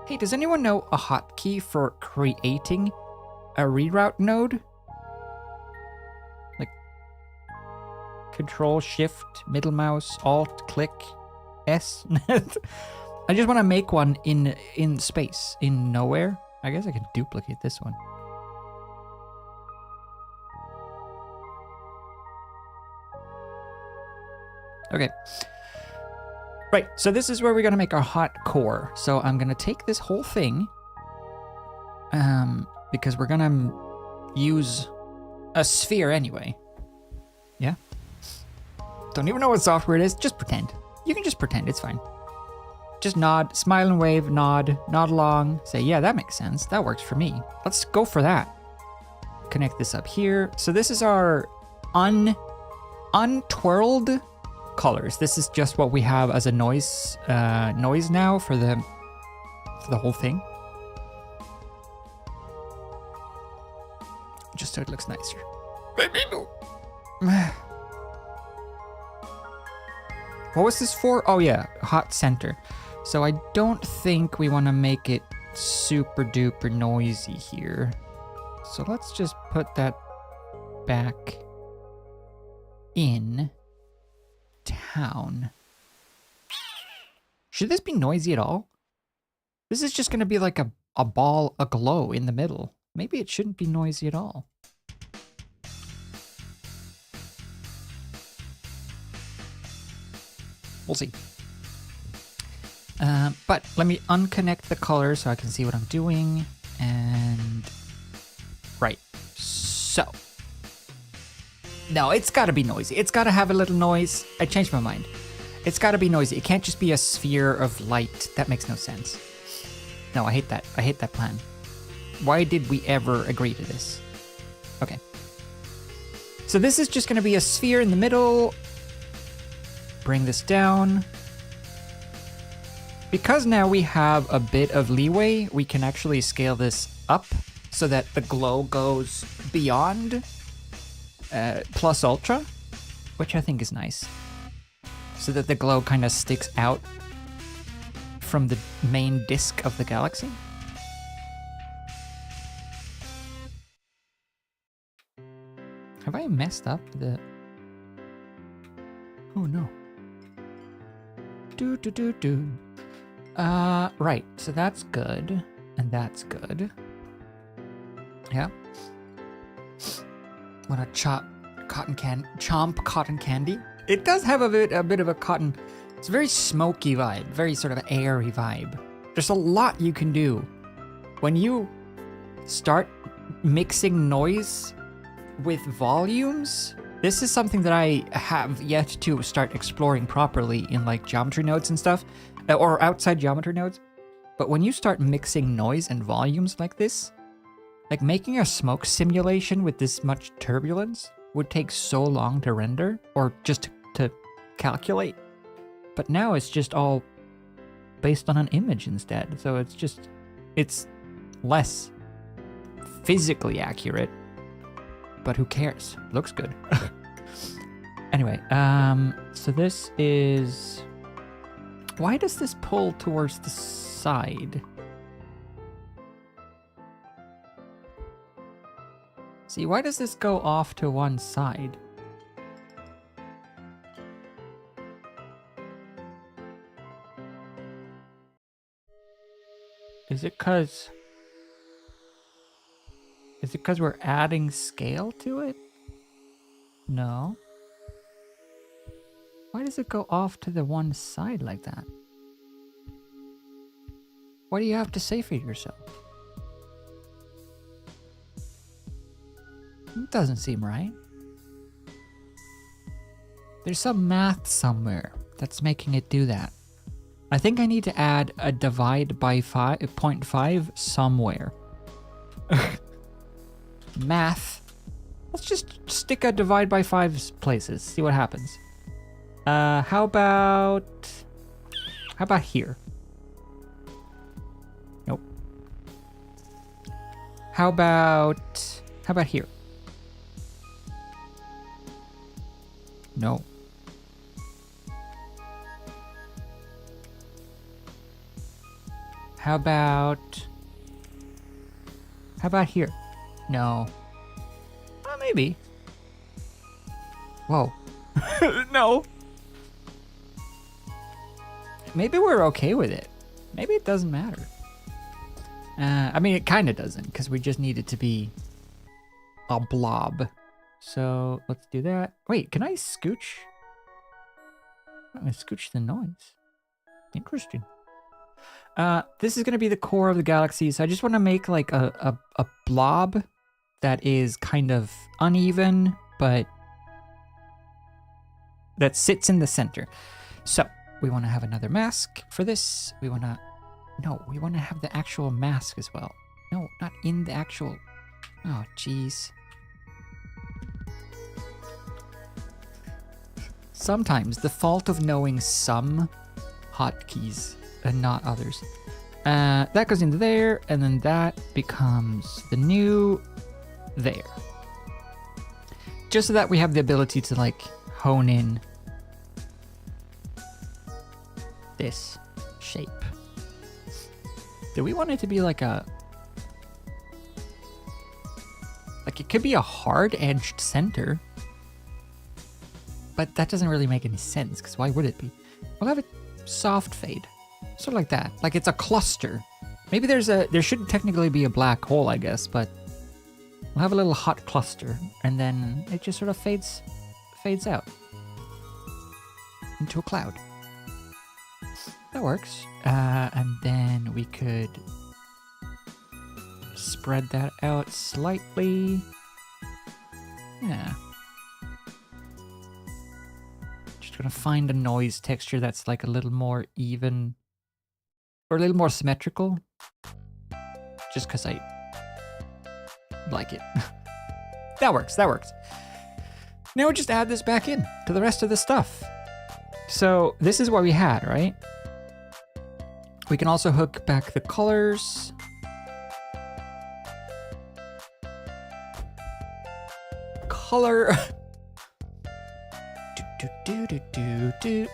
Hey, does anyone know a hotkey for creating a reroute node? Like Control Shift, middle mouse, Alt, click, S. I just want to make one in space, in nowhere. I guess I could duplicate this one. Okay. Right, so this is where we're gonna make our hot core. So I'm gonna take this whole thing, because we're gonna use a sphere anyway. Yeah? Don't even know what software it is, just pretend. You can just pretend, it's fine. Just nod, smile and wave, nod along, say, yeah, that makes sense, that works for me. Let's go for that. Connect this up here. So this is our untwirled colors. This is just what we have as a noise now for the whole thing. Just so it looks nicer. What was this for? Oh yeah, hot center. So I don't think we want to make it super duper noisy here. So let's just put that back in town. Should this be noisy at all? This is just going to be like a ball aglow in the middle. Maybe it shouldn't be noisy at all. We'll see. But let me unconnect the color so I can see what I'm doing. And right. So. No, it's got to be noisy. It's got to have a little noise. I changed my mind. It's got to be noisy. It can't just be a sphere of light. That makes no sense. No, I hate that. I hate that plan. Why did we ever agree to this? Okay. So this is just going to be a sphere in the middle. Bring this down. Because now we have a bit of leeway, we can actually scale this up so that the glow goes beyond plus ultra, which I think is nice. So that the glow kind of sticks out from the main disk of the galaxy. Have I messed up the... Oh no. Right, so that's good. And that's good. Yeah. Wanna chomp cotton candy? It does have a bit of a cotton... It's a very smoky vibe, very sort of airy vibe. There's a lot you can do. When you start mixing noise with volumes, this is something that I have yet to start exploring properly in like geometry nodes and stuff, or outside geometry nodes. But when you start mixing noise and volumes like this, like making a smoke simulation with this much turbulence would take so long to render, or just to calculate. But now it's just all based on an image instead. So it's less physically accurate, but who cares? Looks good. Anyway, so this is... Why does this pull towards the side? See, why does this go off to one side? Is it cause we're adding scale to it? No. Why does it go off to the one side like that? What do you have to say for yourself? It doesn't seem right. There's some math somewhere that's making it do that. I think I need to add a divide by 0.5 somewhere. Math. Let's just stick a divide by 5 places, see what happens. How about here? Nope. How about here? No. How about here? No. Well, maybe. Whoa. No. Maybe we're okay with it. Maybe it doesn't matter. I mean, it kind of doesn't, because we just need it to be a blob. So let's do that. Wait, can I scooch? I'm gonna scooch the noise. Interesting. This is gonna be the core of the galaxy, so I just want to make like a blob that is kind of uneven, but that sits in the center. So we want to have another mask for this. We want to have the actual mask as well. No, not in the actual. Oh, jeez. Sometimes the fault of knowing some hotkeys and not others. That goes into there, and then that becomes the new there. Just so that we have the ability to like hone in this shape. Do we want it to be like a... Like it could be a hard-edged center. But that doesn't really make any sense, because why would it be? We'll have a soft fade. Sort of like that. Like it's a cluster. Maybe there should technically be a black hole, I guess, but we'll have a little hot cluster, and then it just sort of fades out into a cloud. That works. And then we could spread that out slightly. Yeah. Just Trying to find a noise texture that's like a little more even or a little more symmetrical. Just because I like it. That works, that works. Now we just add this back in to the rest of the stuff. So this is what we had, right? We can also hook back the colors. Color.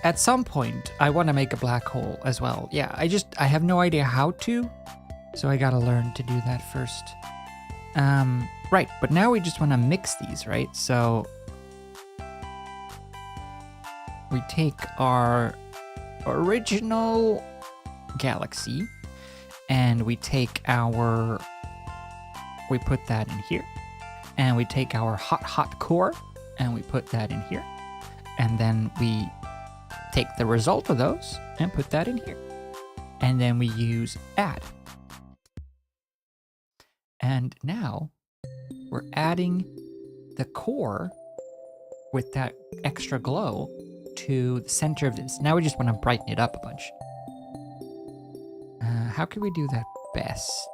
At some point, I want to make a black hole as well. Yeah, I have no idea how to, so I gotta learn to do that first. Right, but now we just want to mix these, right? So we take our original galaxy and we put that in here, and we take our hot core and we put that in here. And then we take the result of those and put that in here. And then we use add. And now we're adding the core with that extra glow to the center of this. Now we just want to brighten it up a bunch. How can we do that best?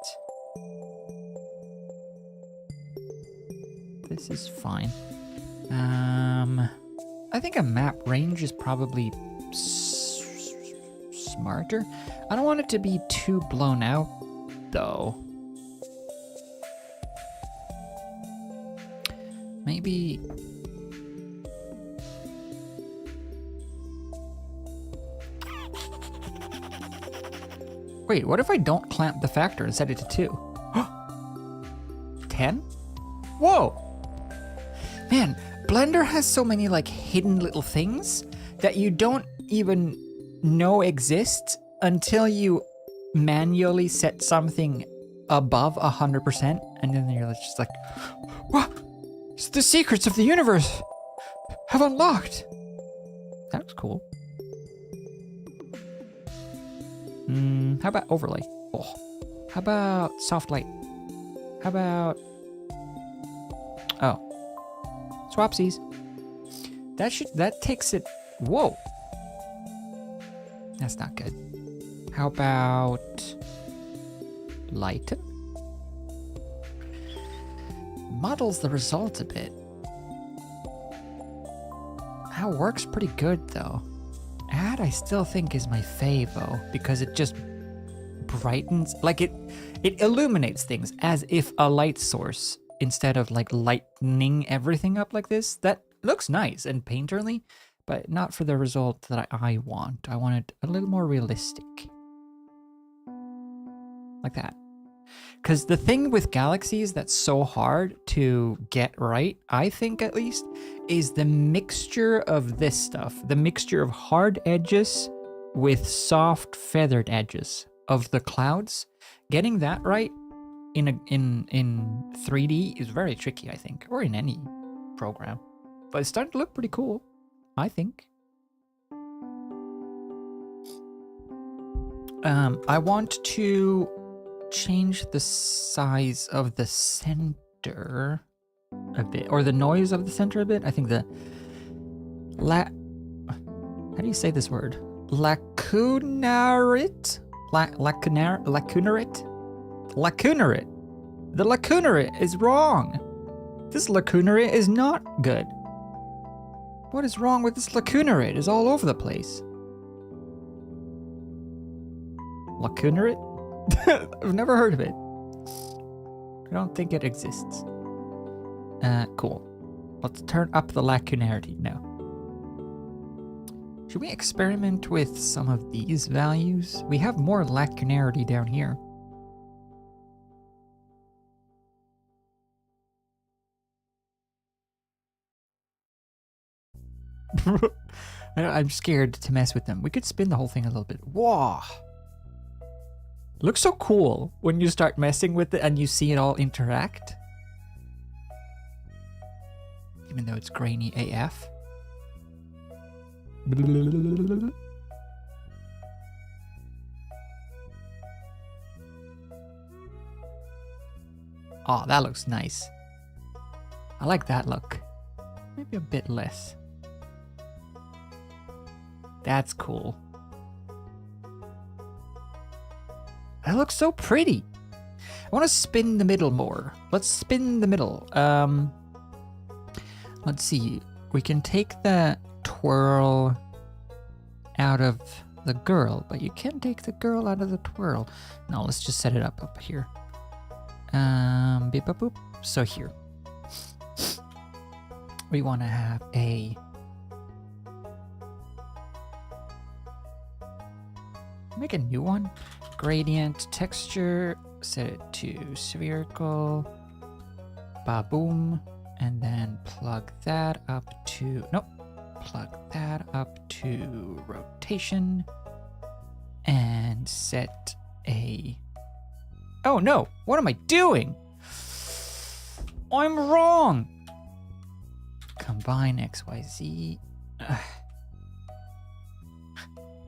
This is fine. I think a map range is probably smarter. I don't want it to be too blown out, though. Maybe... Wait, what if I don't clamp the factor and set it to 2? 10? Whoa! Man, Blender has so many like hidden little things that you don't even know exist until you manually set something above 100%, and then you're just like, what? The secrets of the universe have unlocked. That looks cool. How about overlay? Oh. How about soft light? How about... Oh. Swapsies. That takes it... Whoa. That's not good. How about... lighten? Models the result a bit. That works pretty good though. Add I still think is my favo because it just brightens, like it illuminates things as if a light source instead of like lightening everything up like this. That looks nice and painterly, but not for the result that I want. I want it a little more realistic. Like that. Because the thing with galaxies that's so hard to get right, I think at least, is the mixture of this stuff. The mixture of hard edges with soft feathered edges of the clouds. Getting that right in 3D is very tricky, I think, or in any program. But it's starting to look pretty cool, I think. I want to change the size of the center a bit, or the noise of the center a bit. I think the how do you say this word? Lacunarit? Lacunarit? The lacunarit is wrong. This lacunarit is not good. What is wrong with this lacunarit? It's all over the place. Lacunarit? I've never heard of it. I don't think it exists. Cool. Let's turn up the lacunarity now. Should we experiment with some of these values? We have more lacunarity down here. I'm scared to mess with them. We could spin the whole thing a little bit. Whoa! Looks so cool when you start messing with it and you see it all interact. Even though it's grainy AF. Oh, that looks nice. I like that look. Maybe a bit less. That's cool. That looks so pretty. I want to spin the middle more. Let's spin the middle. Let's see. We can take the twirl out of the girl, but you can't take the girl out of the twirl. No, let's just set it up here. Beep, boop, boop. So here. We want to have a... Make a new one. Gradient texture. Set it to spherical. Ba-boom. And then plug that up to... Nope. Plug that up to rotation. And set a... Oh no! What am I doing? I'm wrong! Combine XYZ.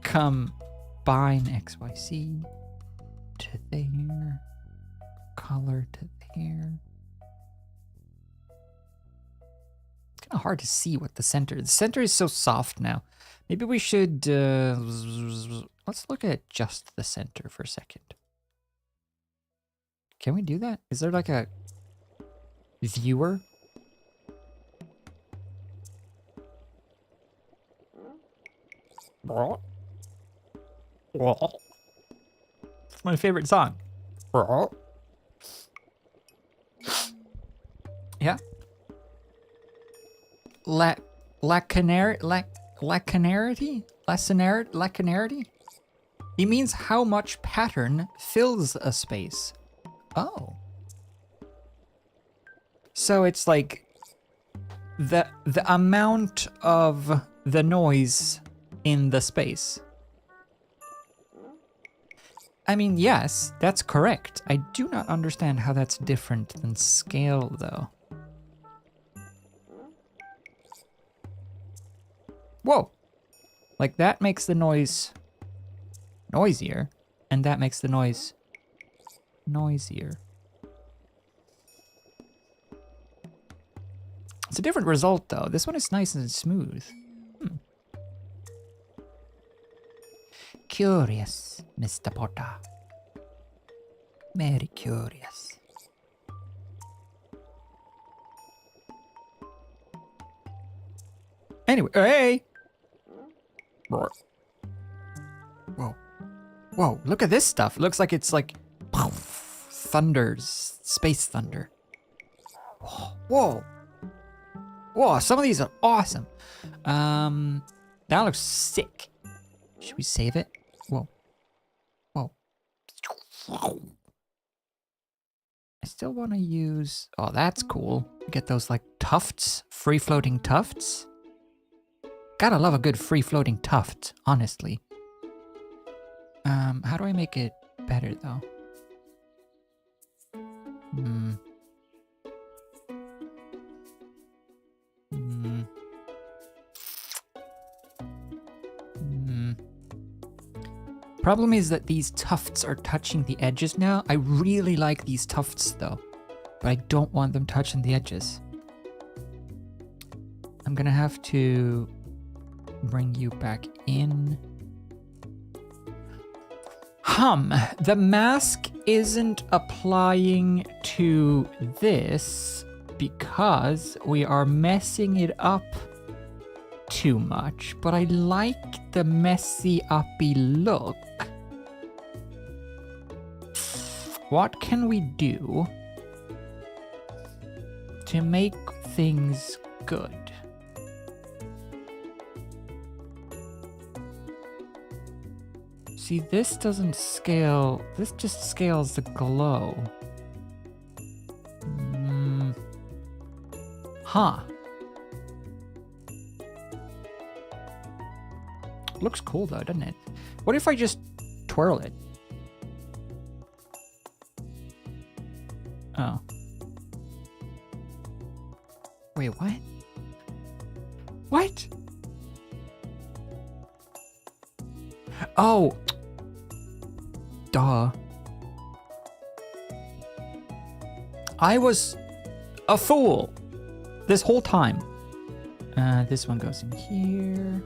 Combine XYZ to there. Color to there. It's kind of hard to see what the center is so soft now. Maybe we should let's look at just the center for a second. Can we do that? Is there like a viewer? It's my favorite song. Yeah. Lacanarity? It means how much pattern fills a space. Oh. So it's like the amount of the noise in the space. I mean, yes, that's correct. I do not understand how that's different than scale, though. Whoa! Like, that makes the noise noisier, and that makes the noise noisier. It's a different result, though. This one is nice and smooth. Curious, Mr. Potter. Very curious. Anyway, hey! Whoa. Whoa, look at this stuff. It looks like it's like thunders, space thunder. Whoa. Whoa, some of these are awesome. That looks sick. Should we save it? Whoa. I still want to use... Oh, that's cool. Get those like tufts, free-floating tufts. Gotta love a good free-floating tuft, honestly. How do I make it better, though? Problem is that these tufts are touching the edges now. I really like these tufts, though. But I don't want them touching the edges. I'm gonna have to bring you back in. The mask isn't applying to this because we are messing it up too much, but I like the messy uppy look. What can we do to make things good? See, this doesn't scale. This just scales the glow. Looks cool though, doesn't it? What if I just twirl it? Oh. Wait, what? What? Oh. Duh. I was a fool this whole time. This one goes in here.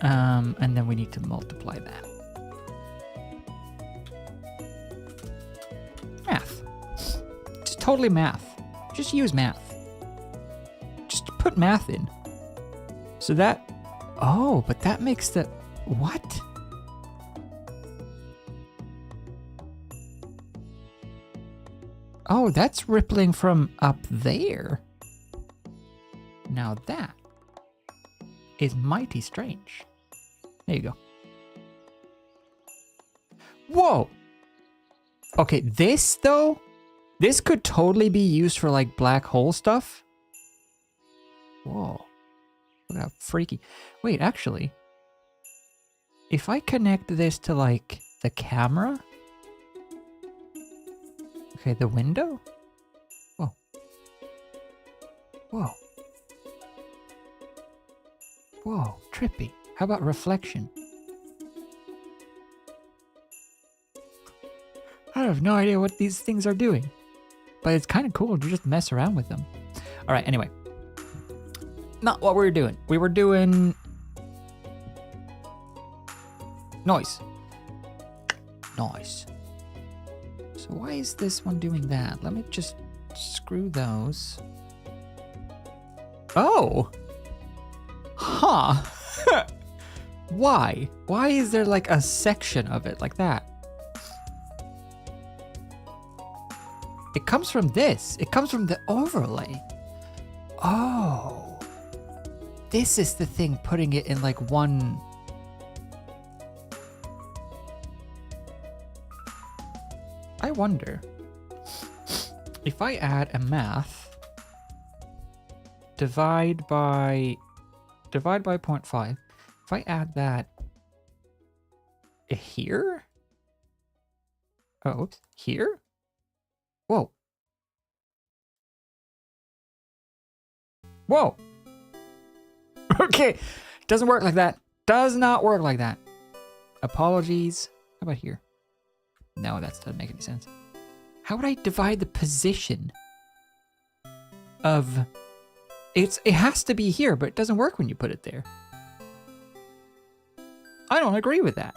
And then we need to multiply that. Math. Just totally math. Just use math. Just put math in. So that... Oh, but that makes the... What? Oh, that's rippling from up there. Now that is mighty strange. There you go. Whoa! Okay, this though, this could totally be used for like black hole stuff. Whoa. Look how freaky. Wait, actually, if I connect this to like the camera. Okay, the window? Whoa. Whoa. Whoa, trippy. How about reflection? I have no idea what these things are doing. But it's kind of cool to just mess around with them. Alright, anyway. Not what we were doing. We were doing... noise. Noise. So why is this one doing that? Let me just screw those. Oh! Huh. Why? Why is there like a section of it like that? It comes from this. It comes from the overlay. Oh. This is the thing putting it in like one... I wonder if I add a math, divide by 0.5. If I add that here, oh, oops, here. Whoa. Whoa. Okay, doesn't work like that. Does not work like that. Apologies. How about here? No, that doesn't make any sense. How would I divide the position of... It has to be here, but it doesn't work when you put it there. I don't agree with that.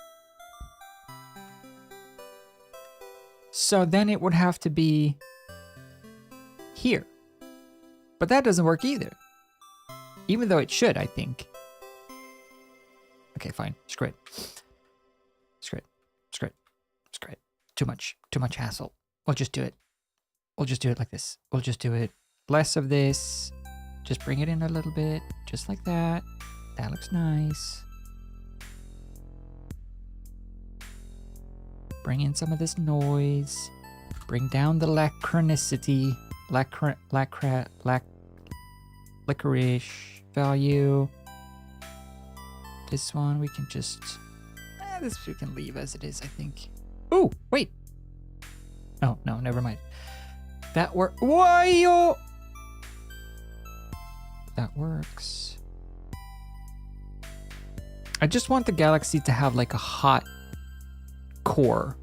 So then it would have to be here. But that doesn't work either. Even though it should, I think. Okay, fine. Screw it. Screw it. Screw it. Screw it. Too much hassle. We'll just do it. We'll just do it like this. We'll just do it. Less of this. Just bring it in a little bit. Just like that. That looks nice. Bring in some of this noise. Bring down the lacrinicity. Licorice value. This one we can just... this we can leave as it is, I think. Ooh, wait. Oh, no, never mind. That works. Why? That works. I just want the galaxy to have like a hot core.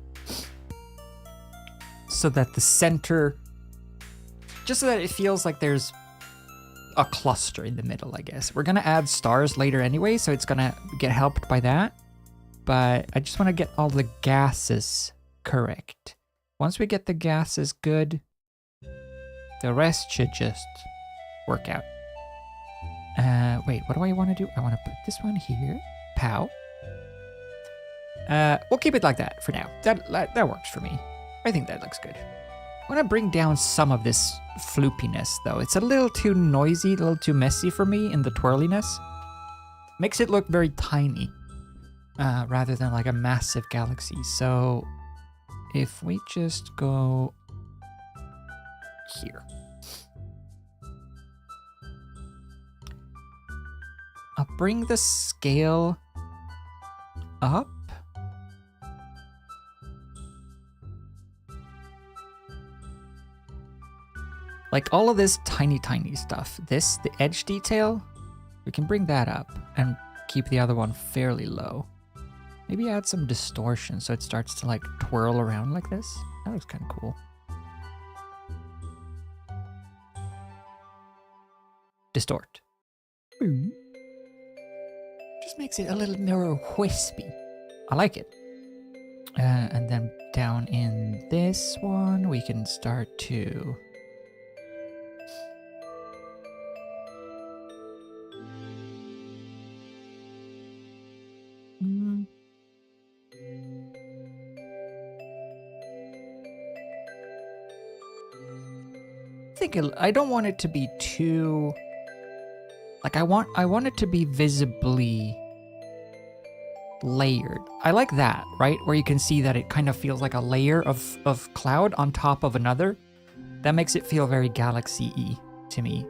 So that the center... just so that it feels like there's a cluster in the middle, I guess. We're going to add stars later anyway, so it's going to get helped by that. But I just want to get all the gases correct. Once we get the gases good, the rest should just work out. Wait, what do I want to do? I want to put this one here. Pow. We'll keep it like that for now. That works for me. I think that looks good. I want to bring down some of this floopiness, though. It's a little too noisy, a little too messy for me in the twirliness. Makes it look very tiny. Rather than like a massive galaxy. So if we just go here. I'll bring the scale up. Like all of this tiny stuff. This, the edge detail, we can bring that up and keep the other one fairly low. Maybe add some distortion so it starts to like twirl around like this. That looks kind of cool. Distort. Just makes it a little more wispy. I like it. And then down in this one, we can start to... I don't want it to be too... Like, I want it to be visibly layered. I like that, right? Where you can see that it kind of feels like a layer of cloud on top of another. That makes it feel very galaxy-y to me.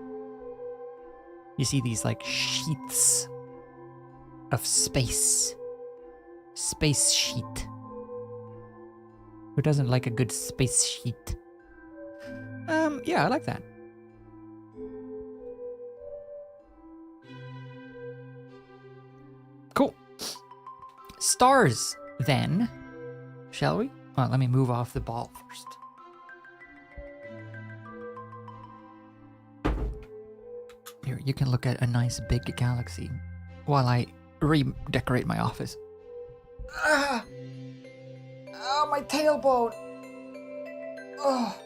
You see these, like, sheets of space. Space sheet. Who doesn't like a good space sheet? Yeah, I like that. Cool. Stars, then. Shall we? Well, let me move off the ball first. Here, you can look at a nice big galaxy while I redecorate my office. Ah! Oh, my tailbone! Oh!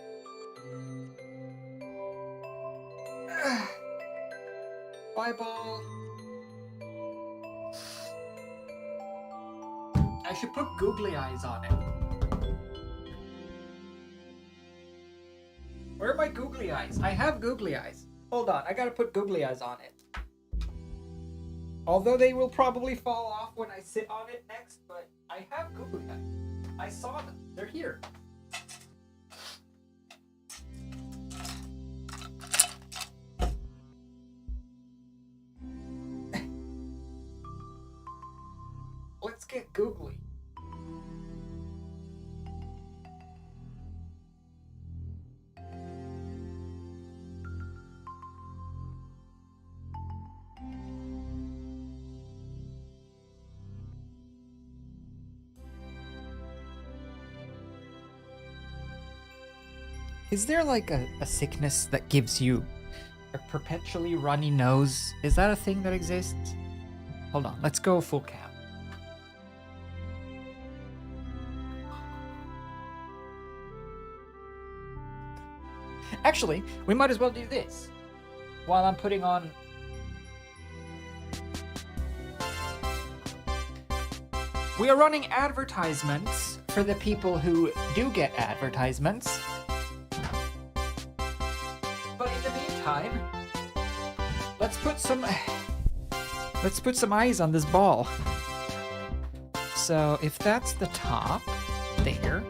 Ah. Bye, ball. I should put googly eyes on it. Where are my googly eyes? I have googly eyes. Hold on, I gotta put googly eyes on it. Although they will probably fall off when I sit on it next, but I have googly eyes. I saw them. They're here. Let's get googly. Is there like a sickness that gives you a perpetually runny nose? Is that a thing that exists? Hold on, let's go full cap. Actually, we might as well do this while I'm putting on... We are running advertisements for the people who do get advertisements. But in the meantime, let's put some eyes on this ball. So if that's the top, there.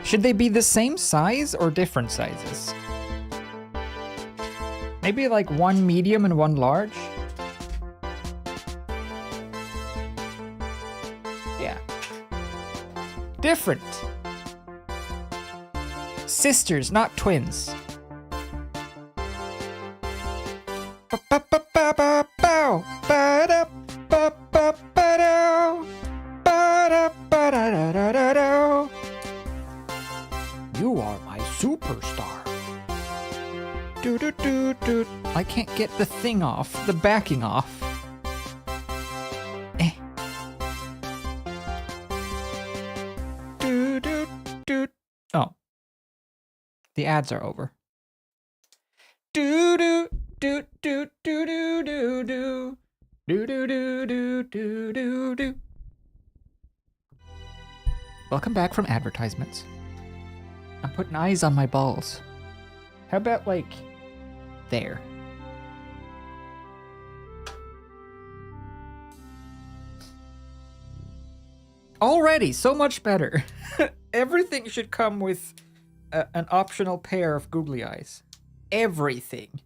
Should they be the same size or different sizes? Maybe like one medium and one large? Yeah. Different. Sisters, not twins. You are my superstar. Do. I can't get the thing off, the backing off. Do. Oh. The ads are over. Do. Welcome back from advertisements. I'm putting eyes on my balls. How about, like, there? Already, so much better. Everything should come with an optional pair of googly eyes. Everything.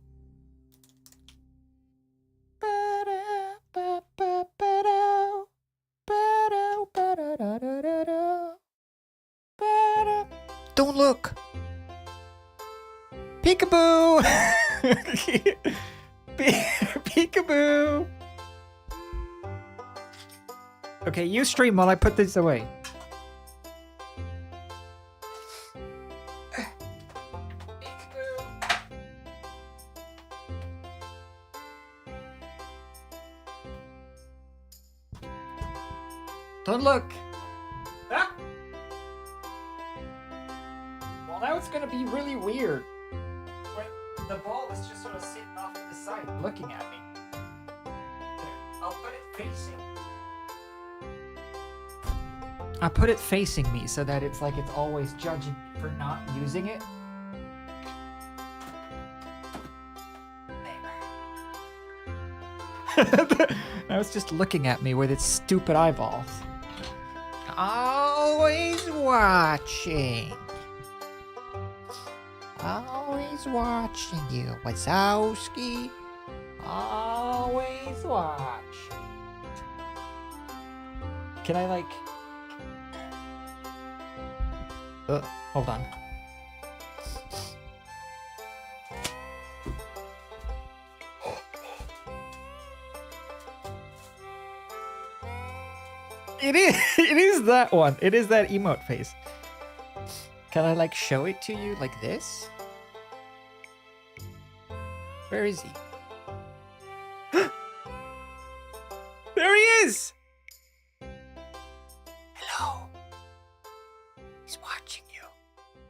Don't look. Peekaboo. Peekaboo. Okay, you stream while I put this away. Don't look. Ah! Well, now it's gonna be really weird. When the ball is just sort of sitting off to the side, looking at me. There, I'll put it facing. I put it facing me so that it's like it's always judging me for not using it. There. Now it's just looking at me with its stupid eyeballs. Always watching. Always watching you, Wazowski. Always watching. Can I like... hold on. It is that one. It is that emote face. Can I like show it to you like this? Where is he? There he is! Hello. He's watching you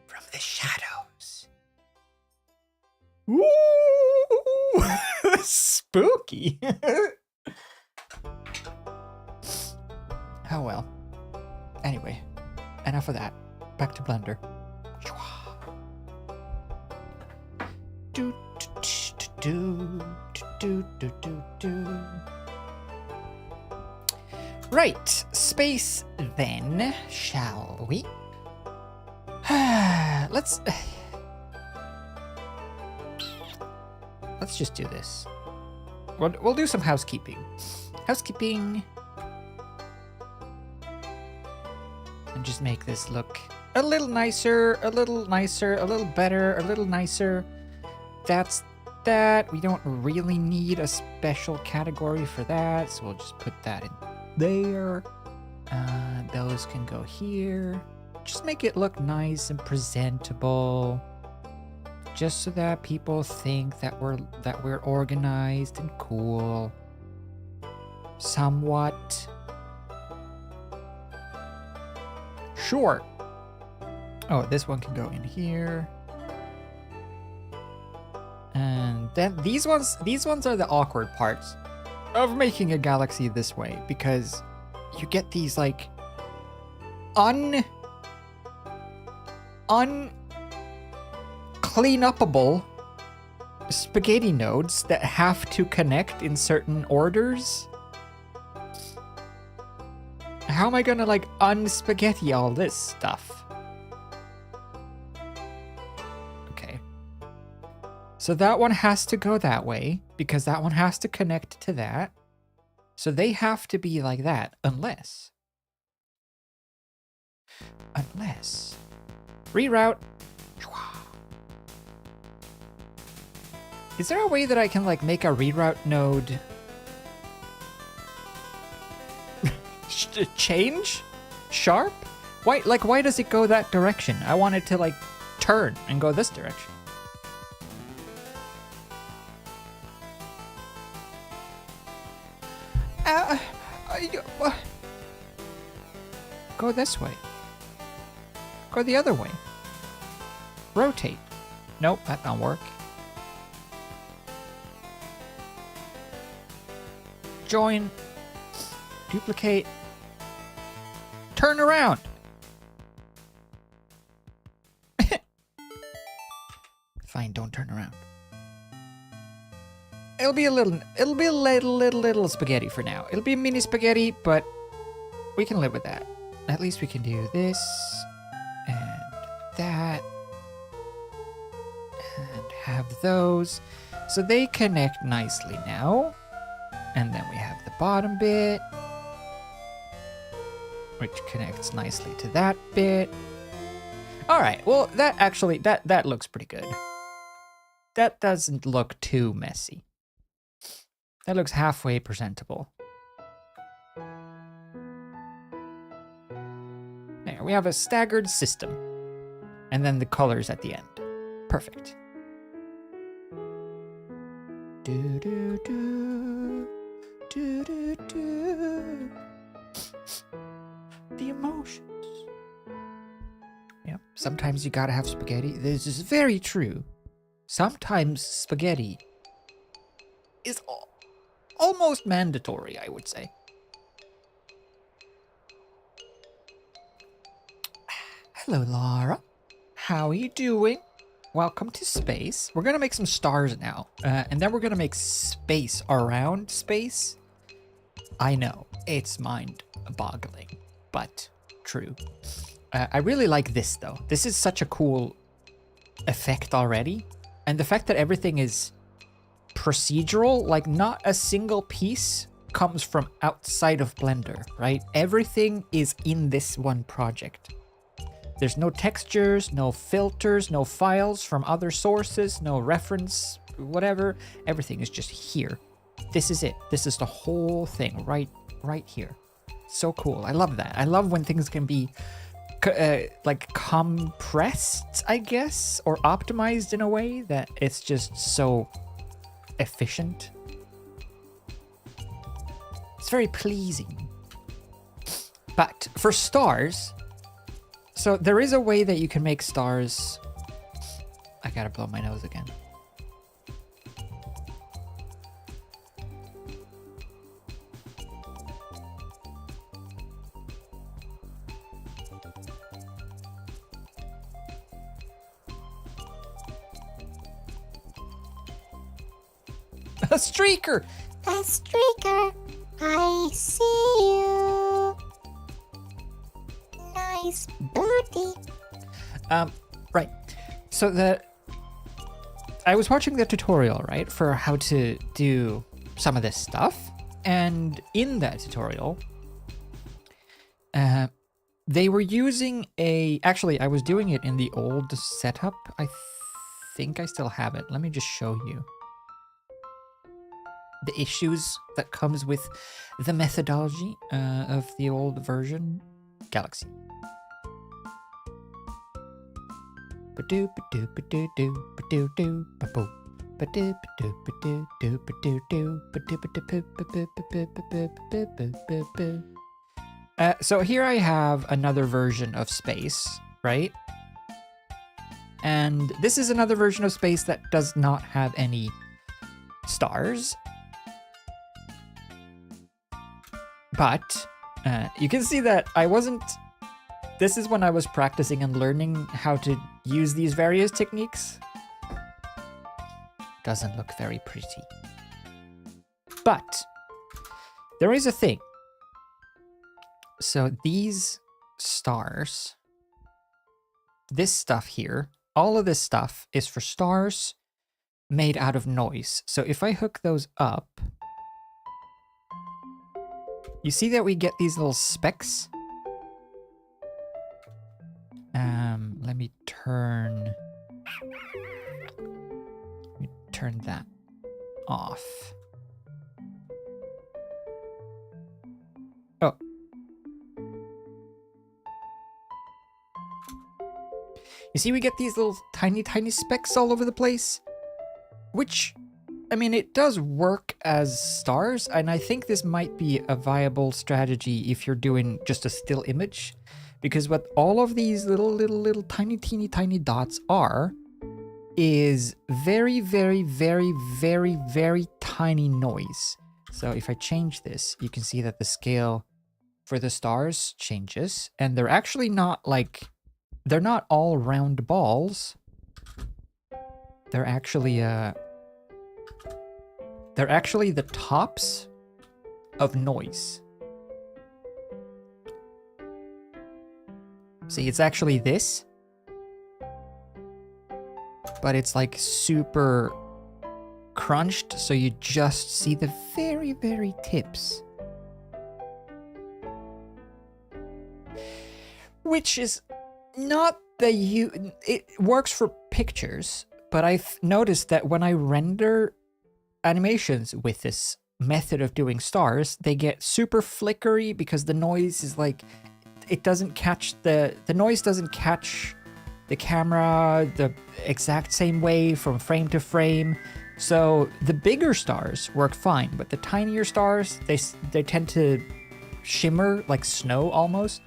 from the shadows. Ooh! Spooky. Oh well. Anyway, enough of that. Back to Blender. Right, space then, shall we? Let's just do this. We'll do some housekeeping. Housekeeping. And just make this look a little nicer, a little nicer, a little better, a little nicer. That's that. We don't really need a special category for that, so we'll just put that in there. Those can go here. Just make it look nice and presentable. Just so that people think that we're organized and cool. Somewhat. Sure. Oh, this one can go in here. And then these ones are the awkward parts of making a galaxy this way, because you get these like unclean-upable spaghetti nodes that have to connect in certain orders. How am I gonna like unspaghetti all this stuff? Okay. So that one has to go that way because that one has to connect to that. So they have to be like that unless reroute. Is there a way that I can like make a reroute node change sharp? Why does it go that direction? I want it to like turn and go this direction. Go this way. Go the other way. Rotate. Nope, that don't work. Join. Duplicate. Turn around. Fine, don't turn around. It'll be a little spaghetti for now. It'll be mini spaghetti, but we can live with that. At least we can do this and that and have those. So they connect nicely now. And then we have the bottom bit, which connects nicely to that bit. All right, well, that actually, that looks pretty good. That doesn't look too messy. That looks halfway presentable. There, we have a staggered system. And then the colors at the end. Perfect. Do do do. Do do do. the emotions. Yep, sometimes you gotta have spaghetti. This is very true. Sometimes spaghetti is almost mandatory, I would say. Hello, Lara. How are you doing? Welcome to space. We're gonna make some stars now, and then we're gonna make space around space. I know, it's mind-boggling, but true. I really like this, though. This is such a cool effect already. And the fact that everything is procedural, like not a single piece comes from outside of Blender, right? Everything is in this one project. There's no textures, no filters, no files from other sources, no reference, whatever. Everything is just here. This is it. This is the whole thing right here. So cool. I love that. I love when things can be like compressed, I guess, or optimized in a way that it's just so efficient. It's very pleasing. But for stars, so there is a way that you can make stars. I gotta blow my nose again. A streaker! A streaker, I see you. Nice booty. Right. So I was watching the tutorial, right, for how to do some of this stuff. And in that tutorial, they were using actually, I was doing it in the old setup. I think I still have it. Let me just show you the issues that comes with the methodology of the old version. Galaxy. So here I have another version of space, right? And this is another version of space that does not have any stars. But you can see that this is when I was practicing and learning how to use these various techniques. Doesn't look very pretty. But there is a thing. So these stars, this stuff here, all of this stuff is for stars made out of noise. So if I hook those up, you see that we get these little specks? Let me turn that off. Oh. You see we get these little tiny specks all over the place? Which, I mean, it does work as stars, and I think this might be a viable strategy if you're doing just a still image, because what all of these little tiny dots are is very tiny noise. So if I change this, you can see that the scale for the stars changes, and they're actually not they're not all round balls. They're actually the tops of noise. See, it's actually this, but it's like super crunched, so you just see the very tips. Which is not it works for pictures, but I've noticed that when I render animations with this method of doing stars, they get super flickery because the noise is like, it doesn't catch the noise doesn't catch the camera the exact same way from frame to frame. So the bigger stars work fine, but the tinier stars, they tend to shimmer like snow almost.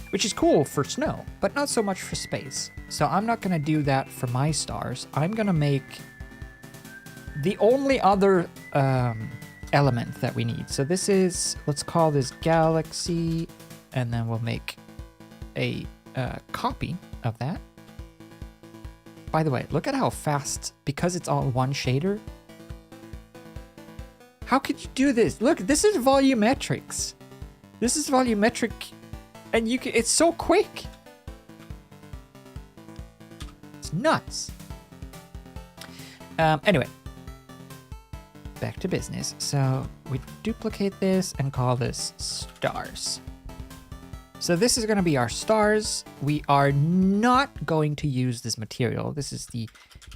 which is cool for snow, but not so much for space. So I'm not going to do that for my stars. I'm going to make the only other element that we need. So this is, let's call this galaxy, and then we'll make a copy of that. By the way, look at how fast, because it's all one shader. How could you do this? Look, this is volumetrics. This is volumetric, and you can, it's so quick. It's nuts. Anyway, back to business. So we duplicate this and call this stars. So this is going to be our stars. We are not going to use this material. This is the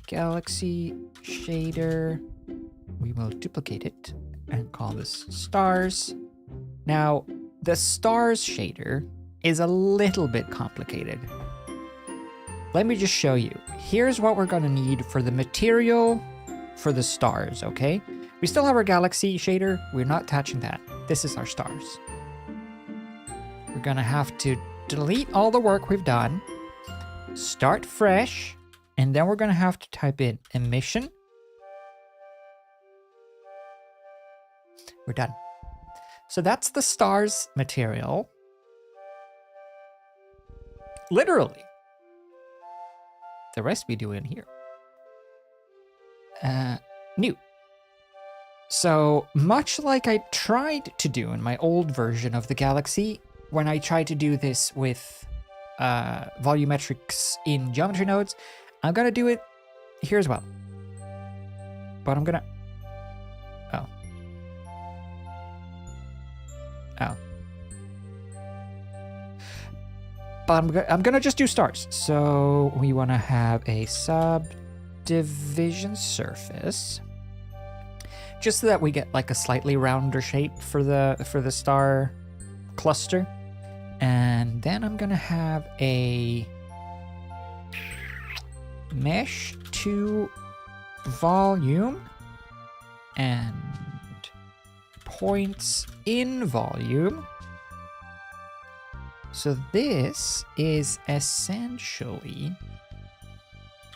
galaxy shader. We will duplicate it and call this stars. Now, the stars shader is a little bit complicated. Let me just show you. Here's what we're going to need for the material for the stars, okay? We still have our galaxy shader. We're not touching that. This is our stars. We're going to have to delete all the work we've done, start fresh, and then we're going to have to type in emission. We're done. So that's the stars material. Literally. The rest we do in here. New. So much like I tried to do in my old version of the Galaxy, when I tried to do this with volumetrics in geometry nodes, I'm gonna do it here as well. But I'm gonna... Oh. Oh. But I'm gonna just do stars. So we want to have a subdivision surface, just so that we get like a slightly rounder shape for the star cluster. And then I'm gonna have a mesh to volume and points in volume. So this is essentially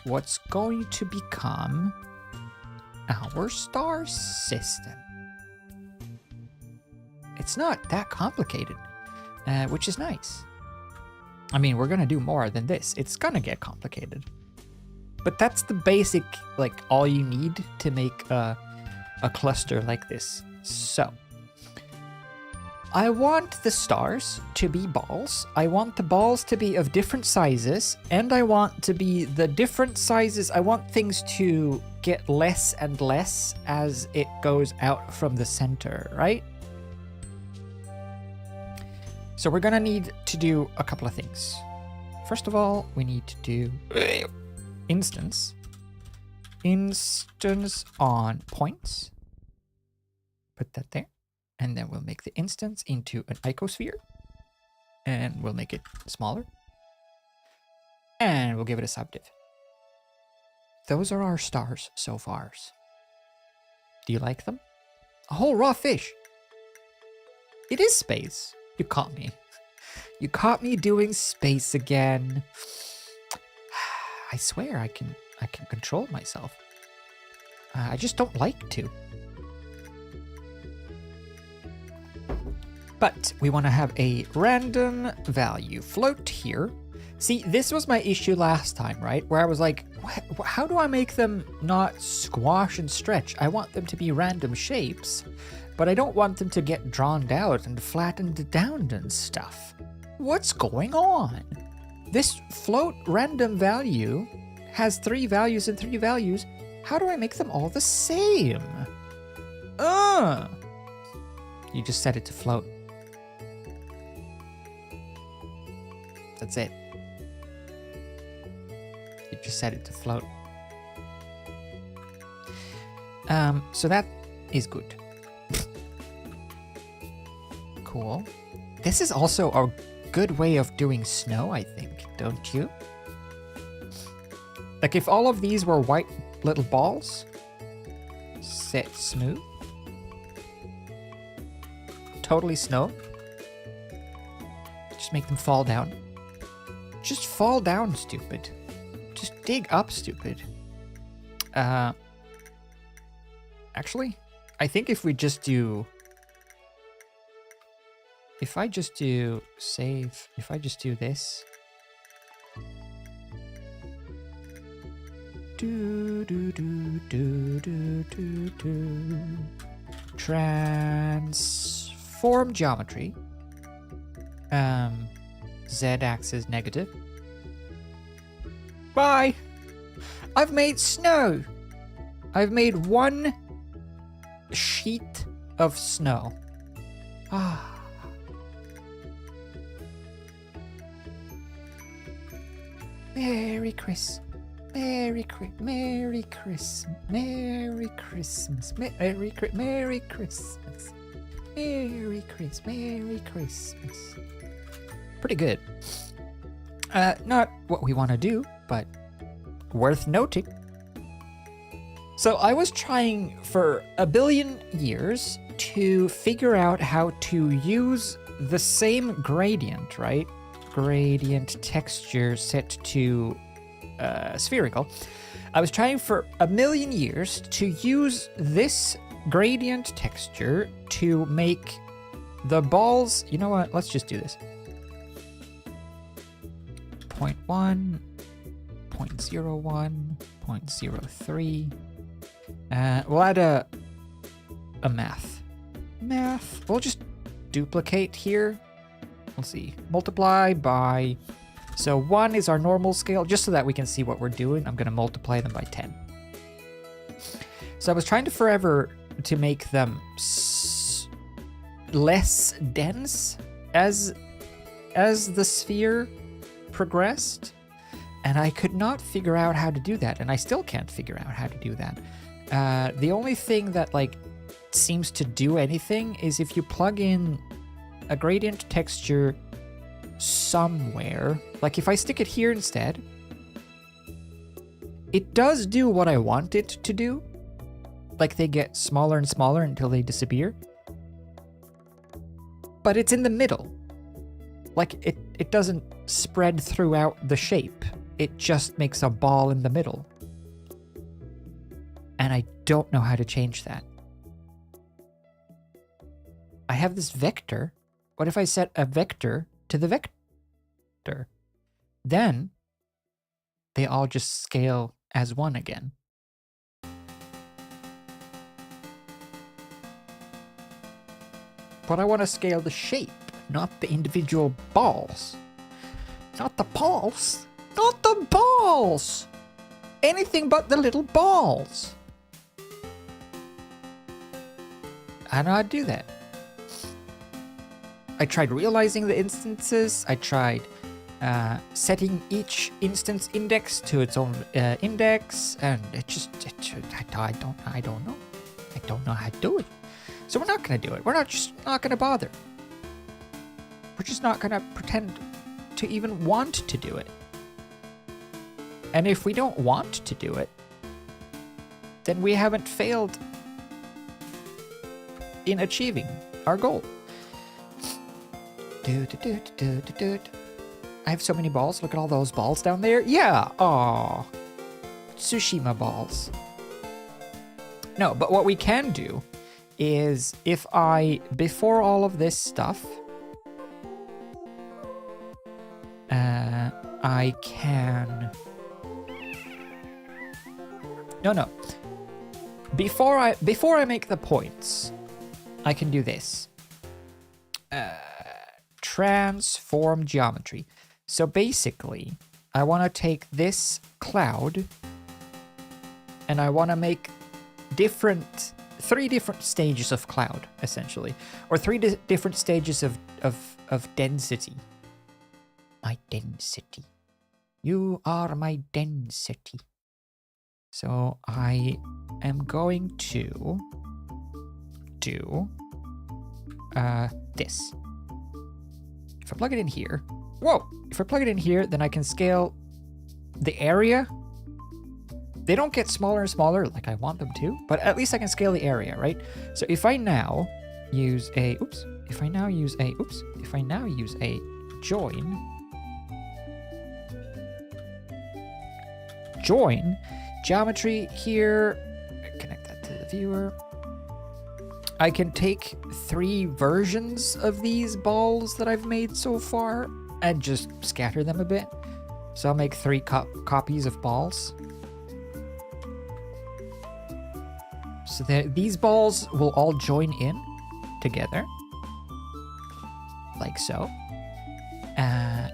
what's going to become our star system. It's not that complicated, which is nice. I mean, we're gonna do more than this. It's gonna get complicated. But that's the basic, like, all you need to make a cluster like this. So, I want the stars to be balls. I want the balls to be of different sizes, and I want to be the different sizes. I want things to get less and less as it goes out from the center, right? So we're gonna need to do a couple of things. First of all, we need to do instance on points. Put that there. And then we'll make the instance into an icosphere. And we'll make it smaller. And we'll give it a subdiv. Those are our stars so far. Do you like them? A whole raw fish. It is space. You caught me. You caught me doing space again. I swear I can control myself. I just don't like to. But we want to have a random value float here. See, this was my issue last time, right? Where I was like, how do I make them not squash and stretch? I want them to be random shapes, but I don't want them to get drawn out and flattened down and stuff. What's going on? This float random value has 3 values and 3 values. How do I make them all the same? You just set it to float. That's it. You just set it to float. So that is good. Cool. This is also a good way of doing snow, I think, don't you? Like if all of these were white little balls, set smooth. Totally snow. Just make them fall down. Just fall down, stupid. Just dig up, stupid. Actually, I think if we just do... If I just do save, if I just do this. Transform geometry. Z-axis negative. Bye! I've made snow! I've made one sheet of snow. Ah. Merry Christmas. Merry Christmas. Merry Christmas. Merry Christmas. Merry Christmas. Merry Christmas. Merry Christmas. Merry Christmas. Pretty good. Not what we want to do, but worth noting. So I was trying for a billion years to figure out how to use the same gradient, right? Gradient texture set to spherical. I was trying for a million years to use this gradient texture to make the balls. You know what? Let's just do this. 0.1, 0.01, 0.03. We'll add a math. We'll just duplicate here. Let's see. Multiply by... So 1 is our normal scale, just so that we can see what we're doing. I'm going to multiply them by 10. So I was trying to forever to make them less dense as the sphere progressed, and I could not figure out how to do that, and I still can't figure out how to do that. The only thing that like seems to do anything is if you plug in a gradient texture somewhere, like if I stick it here instead, it does do what I want it to do. Like they get smaller and smaller until they disappear. But it's in the middle. Like it doesn't spread throughout the shape. It just makes a ball in the middle. And I don't know how to change that. I have this vector. What if I set a vector to the vector? Then they all just scale as one again. But I want to scale the shape, not the individual balls. Not the balls. Not the balls. Anything but the little balls. How do I do that? I tried realizing the instances. I tried setting each instance index to its own index, and I don't know. I don't know how to do it. So we're not going to do it. We're just not going to bother. We're just not going to pretend to even want to do it. And if we don't want to do it, then we haven't failed in achieving our goal. I have so many balls. Look at all those balls down there. Yeah. Aw. Tsushima balls. No, but what we can do is if before all of this stuff, I can... No. Before I make the points, I can do this. Transform geometry. So basically, I want to take this cloud and I want to make three different stages of cloud, essentially, or three different stages of density. My density. You are my density. So I am going to do this. If I plug it in here, if I plug it in here, then I can scale the area. They don't get smaller and smaller like I want them to, but at least I can scale the area, right? So if I now use a join geometry here, connect that to the viewer. I can take 3 versions of these balls that I've made so far and just scatter them a bit. So I'll make 3 copies of balls. So these balls will all join in together, like so.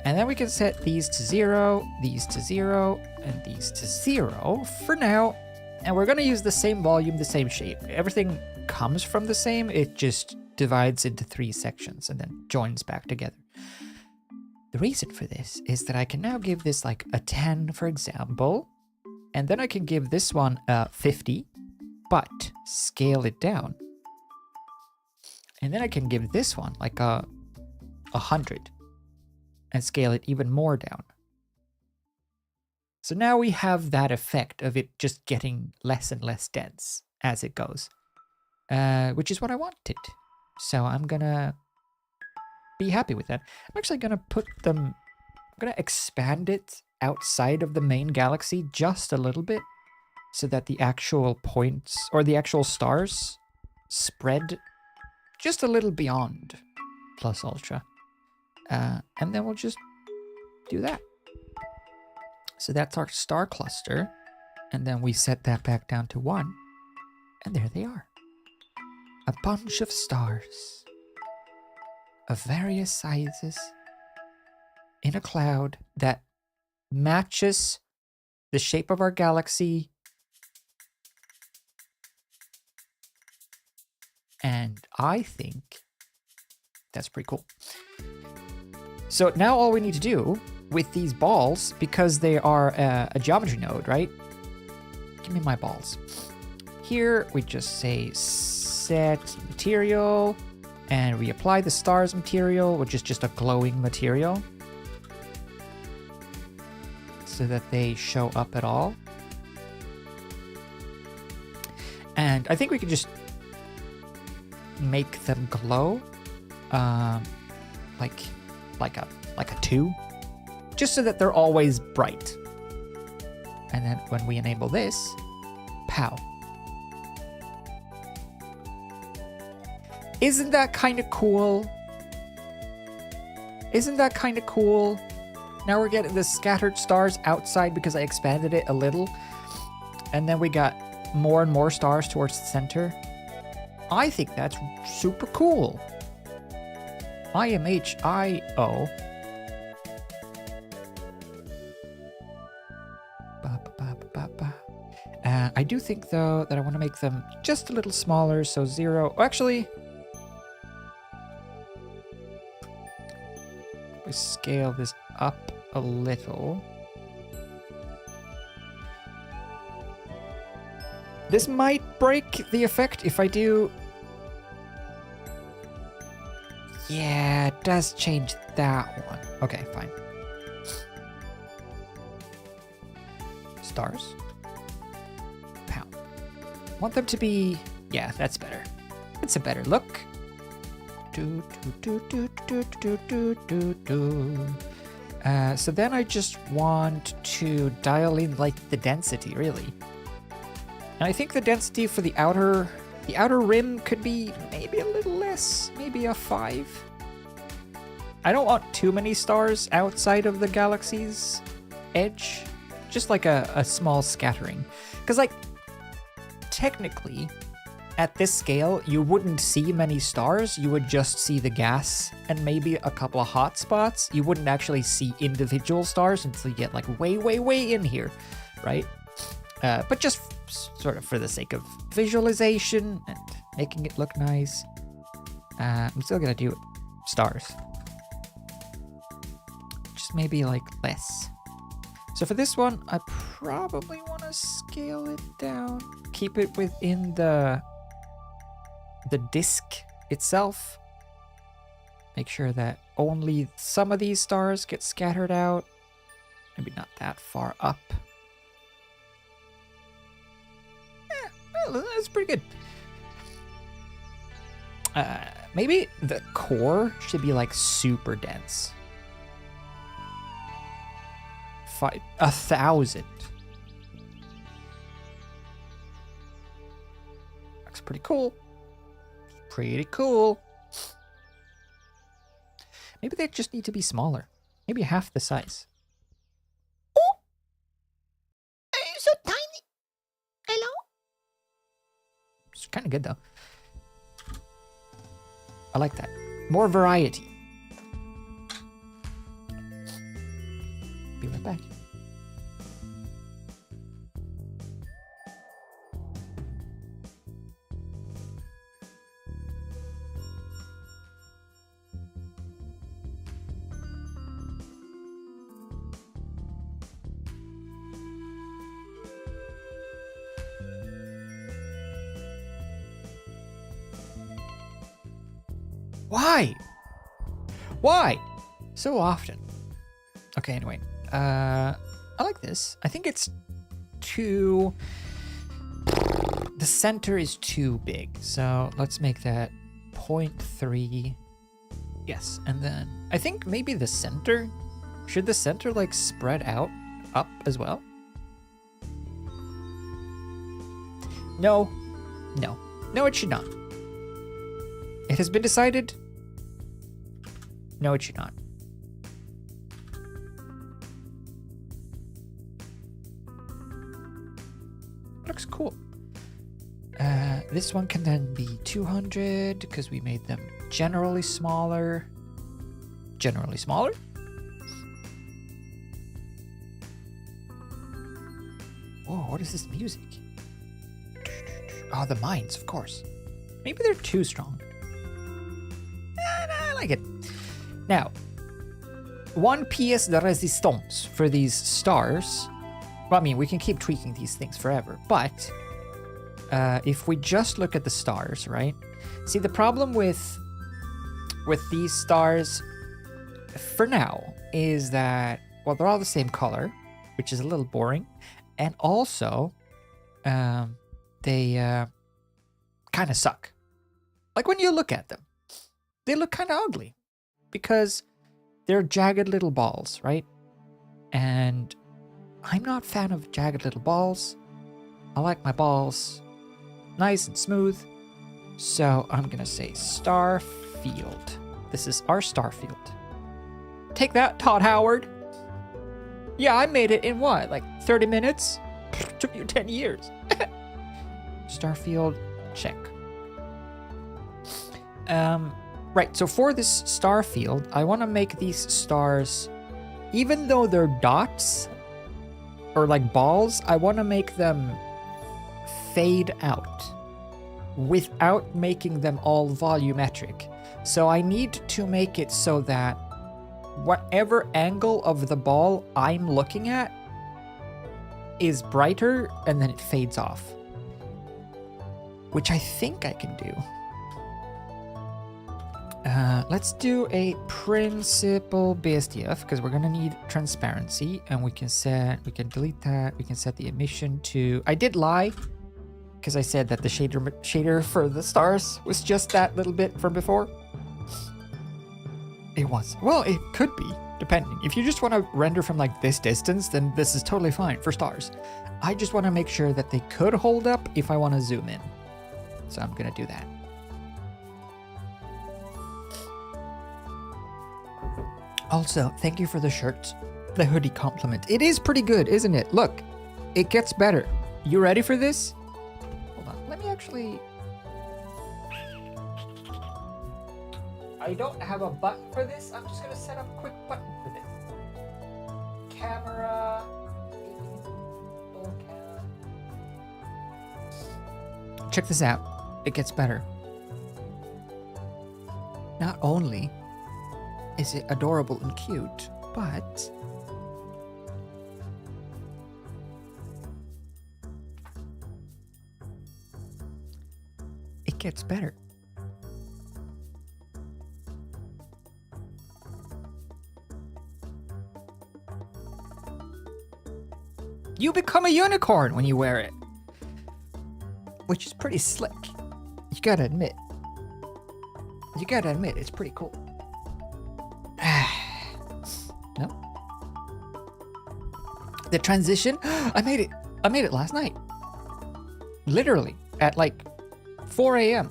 And then we can set these to 0, these to 0, and these to 0 for now. And we're going to use the same volume, the same shape. Everything comes from the same, it just divides into 3 sections and then joins back together. The reason for this is that I can now give this like a 10, for example, and then I can give this one a 50, but scale it down. And then I can give this one like a 100 and scale it even more down. So now we have that effect of it just getting less and less dense as it goes, which is what I wanted. So I'm gonna be happy with that. I'm actually gonna put them, I'm gonna expand it outside of the main galaxy just a little bit so that the actual points or the actual stars spread just a little beyond plus ultra. And then we'll just do that. So that's our star cluster. And then we set that back down to 1. And there they are. A bunch of stars of various sizes in a cloud that matches the shape of our galaxy. And I think that's pretty cool. So now all we need to do with these balls, because they are a geometry node, right? Give me my balls. Here we just say set material, and we apply the stars material, which is just a glowing material, so that they show up at all. And I think we can just make them glow, like a 2, just so that they're always bright. And then when we enable this, pow. Isn't that kind of cool? Isn't that kind of cool? Now we're getting the scattered stars outside because I expanded it a little. And then we got more and more stars towards the center. I think that's super cool. IMHIO. I do think, though, that I want to make them just a little smaller, so 0. Oh, actually, we scale this up a little. This might break the effect if I do. Yeah, it does change that one. Okay, fine. Stars. Pow. Want them to be... Yeah, that's better. It's a better look. So then I just want to dial in, like, the density, really. And I think the density for the outer rim could be maybe a little less, maybe a 5. I don't want too many stars outside of the galaxy's edge, just like a small scattering. Because, like, technically, at this scale, you wouldn't see many stars, you would just see the gas and maybe a couple of hot spots. You wouldn't actually see individual stars until you get, like, way, way, way in here, right? But just sort of for the sake of visualization and making it look nice, I'm still gonna do stars. Just maybe like less. So for this one, I probably want to scale it down, keep it within the disk itself. Make sure that only some of these stars get scattered out. Maybe not that far up. Well, that's pretty good. Maybe the core should be like super dense. 1,000. Looks pretty cool. Pretty cool. Maybe they just need to be smaller. Maybe half the size. Oh, I'm so tiny. Hello? It's kind of good though. I like that. More variety. Be right back. Why? Why? So often. Okay, anyway. I like this. I think it's too... The center is too big. So let's make that 0.3. Yes, and then I think maybe the center... Should the center like spread out up as well? No. No. No, it should not. It has been decided. No, it should not. Looks cool. This one can then be 200 because we made them generally smaller. Generally smaller? Whoa, what is this music? Oh, the mines, of course. Maybe they're too strong. I like it. Now, 1 pièce de résistance for these stars. Well, I mean, we can keep tweaking these things forever, but if we just look at the stars, right? See, the problem with these stars for now is that, well, they're all the same color, which is a little boring, and also they kind of suck. Like when you look at them, they look kind of ugly because they're jagged little balls, right? And I'm not a fan of jagged little balls. I like my balls nice and smooth. So I'm going to say star field. This is our star field. Take that, Todd Howard. Yeah, I made it in what? Like 30 minutes? Took you 10 years. Star field, check. Right, so for this star field, I want to make these stars, even though they're dots or like balls, I want to make them fade out without making them all volumetric. So I need to make it so that whatever angle of the ball I'm looking at is brighter and then it fades off, which I think I can do. Let's do a principal BSDF because we're gonna need transparency, and we can delete that. We can set the emission to. I did lie because I said that the shader for the stars was just that little bit from before. It was. Well, it could be depending. If you just want to render from like this distance, then this is totally fine for stars. I just want to make sure that they could hold up if I want to zoom in. So I'm gonna do that. Also, thank you for the shirt, the hoodie compliment. It is pretty good, isn't it? Look, it gets better. You ready for this? Hold on, let me actually... I don't have a button for this. I'm just gonna set up a quick button for this. Camera... Check this out. It gets better. Not only is it adorable and cute, but it gets better. You become a unicorn when you wear it, which is pretty slick. You gotta admit, it's pretty cool. No? The transition, I made it last night. Literally at like 4 a.m.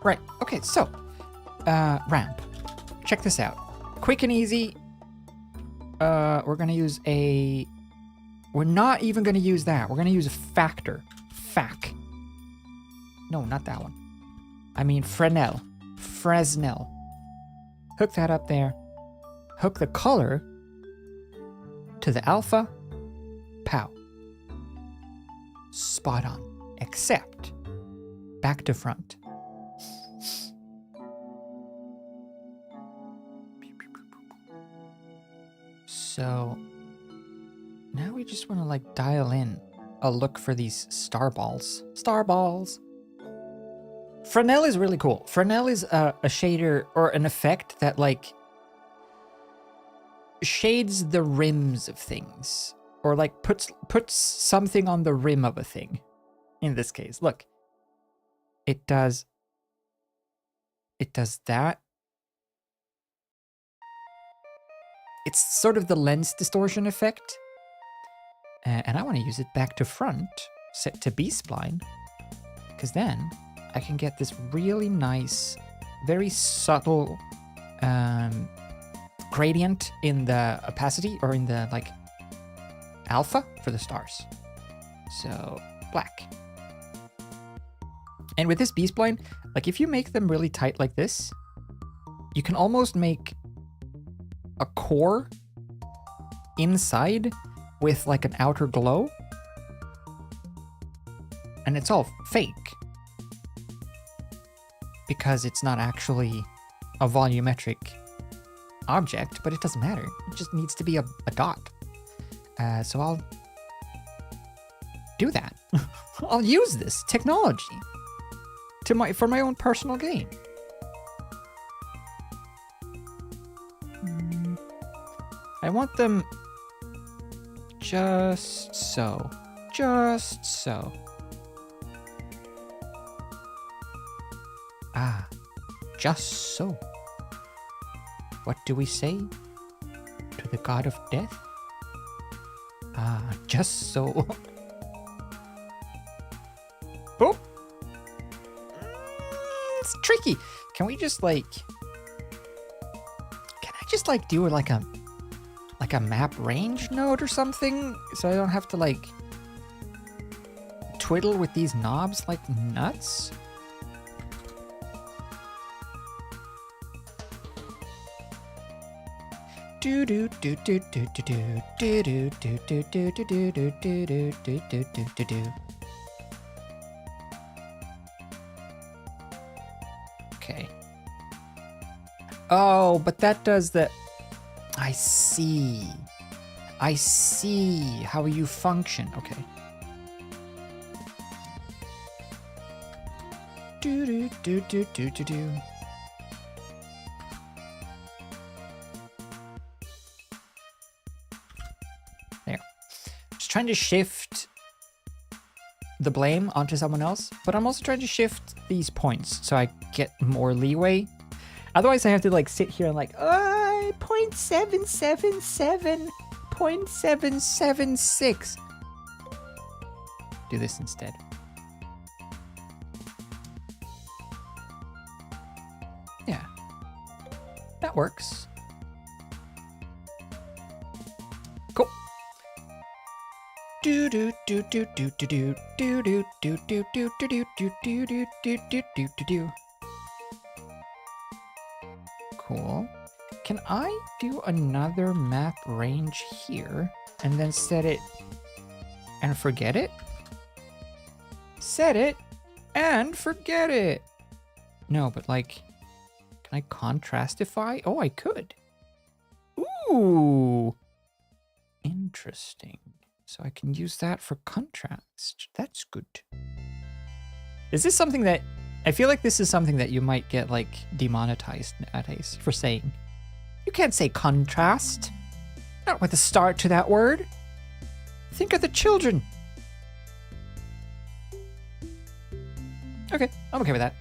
Right, okay, so, ramp. Check this out. Quick and easy. We're gonna use we're not even gonna use that. We're gonna use a factor. Fac. No, not that one. I mean Fresnel. Hook that up there. Hook the color to the alpha. Pow. Spot on. Except back to front. So now we just want to like dial in a look for these star balls. Star balls. Fresnel is really cool. Fresnel is a shader or an effect that like shades the rims of things, or like puts something on the rim of a thing. In this case, look, it does that. It's sort of the lens distortion effect. And I want to use it back to front, set to B-spline, because then I can get this really nice, very subtle gradient in the opacity, or in the like alpha for the stars. So black. And with this B-spline, like if you make them really tight like this, you can almost make a core inside with like an outer glow, and it's all fake because it's not actually a volumetric object, but it doesn't matter. It just needs to be a dot. So I'll do that. I'll use this technology for my own personal gain. I want them just so. Just so. Ah, just so. What do we say to the god of death? Ah, just so. Oh! It's tricky. Can we just like... Can I just like do like a map range node or something, so I don't have to like twiddle with these knobs like nuts? Do do do do do do do do do do do do do do do do do do do. Okay. Oh, but that does the... I see. I see how you function. Okay. Do do do do do do do. There. Just trying to shift the blame onto someone else, but I'm also trying to shift these points so I get more leeway. Otherwise, I have to like sit here and like, 0.777, 0.776. Do this instead. Yeah, that works. Cool. Do do do do do do do do do do do do do do do do do do do do. Cool. Can I do another map range here and then set it and forget it? Set it and forget it. No, but like, can I contrastify? Oh, I could. Ooh. Interesting. So I can use that for contrast. That's good. Is this something that... I feel like this is something that you might get like demonetized nowadays for saying. You can't say contrast. Not with a start to that word. Think of the children. Okay, I'm okay with that.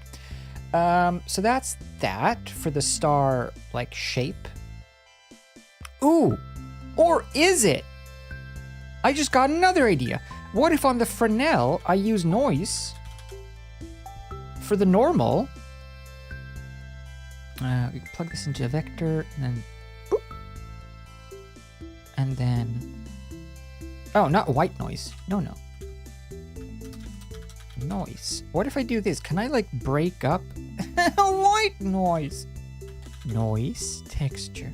So that's that for the star, like, shape. Ooh, or is it? I just got another idea. What if on the Fresnel, I use noise for the normal? We can plug this into a vector, and then boop. And then, oh, not white noise. No. Noise. What if I do this? Can I, like, break up white noise? Noise texture.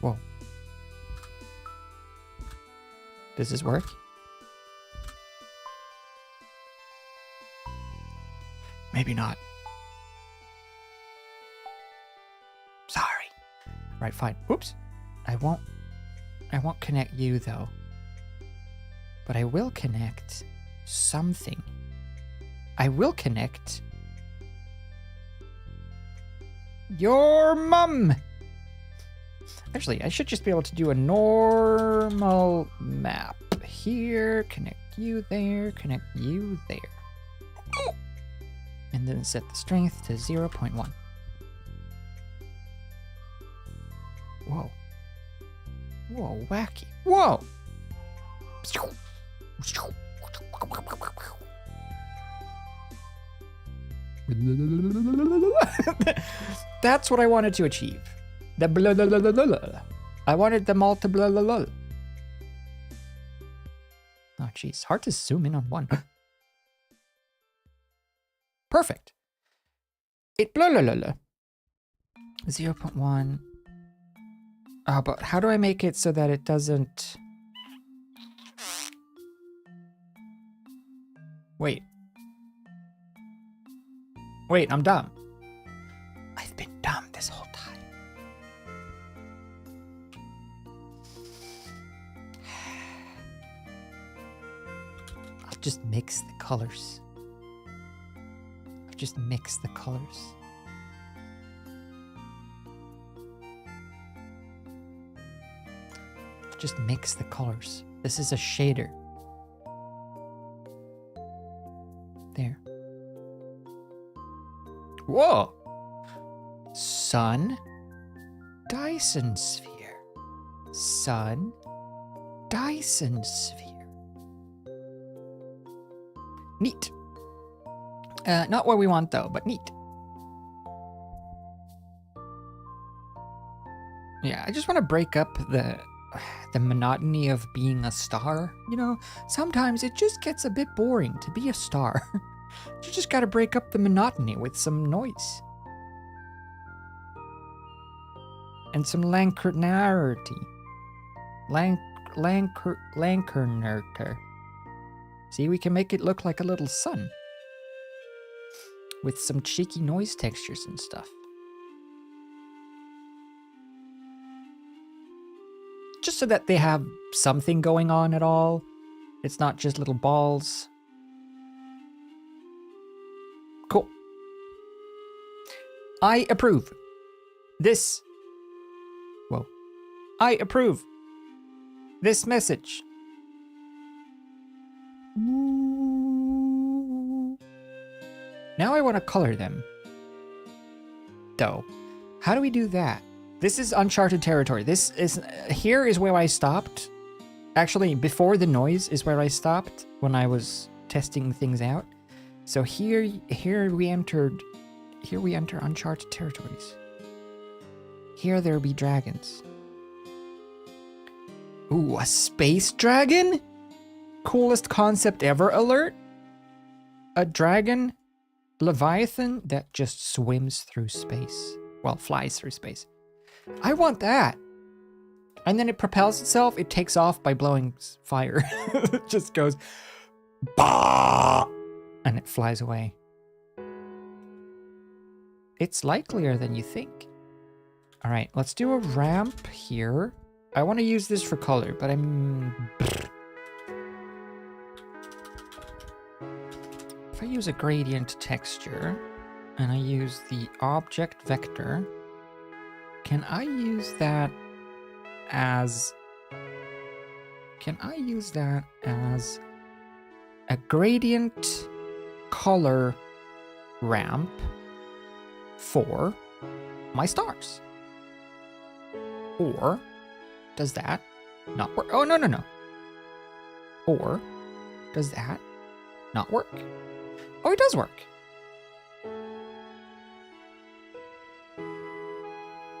Whoa. Does this work? Maybe not. Sorry. Right, fine. Oops. I won't connect you though. But I will connect something. I will connect your mum. Actually, I should just be able to do a normal map. Here, connect you there, connect you there. And then set the strength to 0.1. Whoa. Whoa, wacky. Whoa! That's what I wanted to achieve. The blah blah blah blah blah. I wanted them all to blah blah blah. Oh jeez, hard to zoom in on one. Perfect. It blah blah blah blah. 0.1. Oh, but how do I make it so that it doesn't... Wait, I'm dumb. I've been dumb this whole time. I'll just mix the colors. Just mix the colors. Just mix the colors. This is a shader. There. Whoa! Sun, Dyson sphere. Sun, Dyson sphere. Neat. Not what we want though, but neat. Yeah, I just want to break up the monotony of being a star. You know, sometimes it just gets a bit boring to be a star. You just gotta break up the monotony with some noise. And some lanternarity. Lankernerter. See, we can make it look like a little sun. With some cheeky noise textures and stuff. Just so that they have something going on at all. It's not just little balls. Cool. I approve. This. Whoa. I approve. This message. Now I want to color them. Though. How do we do that? This is uncharted territory. This is... Here is where I stopped. Actually, before the noise is where I stopped when I was testing things out. So here we enter uncharted territories. Here there be dragons. Ooh, a space dragon? Coolest concept ever alert? A dragon Leviathan that just swims through space. Well, flies through space. I want that. And then it propels itself. It takes off by blowing fire. It just goes, bah! And it flies away. It's likelier than you think. All right, let's do a ramp here. I want to use this for color, but if I use a gradient texture and I use the object vector, can I use that as a gradient color ramp for my stars. Or does that not work? Oh, no, no, no. Or does that not work? Oh, it does work.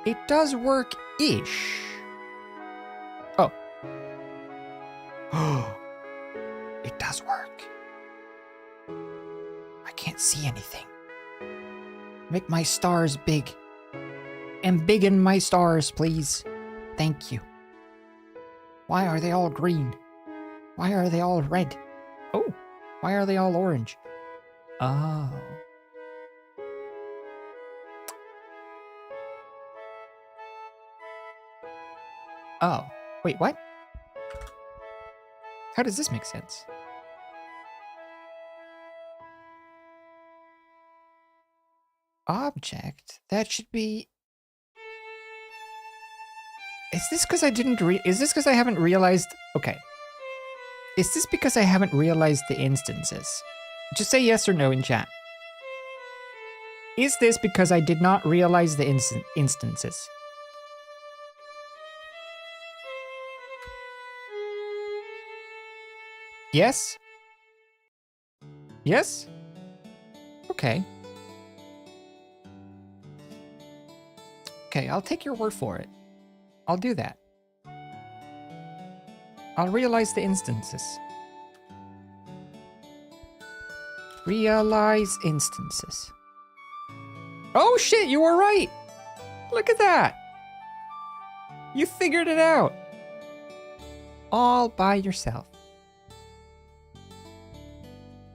It does work-ish. Oh. Oh. It does work. I can't see anything. Make my stars big. Embiggen my stars, please. Thank you. Why are they all green? Why are they all red? Oh, why are they all orange? Oh. Oh, wait, what? How does this make sense? Object? That should be... Is this because I didn't is this because I haven't realized... Okay. Is this because I haven't realized the instances? Just say yes or no in chat. Is this because I did not realize the instances? Yes? Yes? Okay. Okay, I'll take your word for it. I'll do that. I'll realize the instances. Realize instances. Oh shit, you were right! Look at that! You figured it out! All by yourself.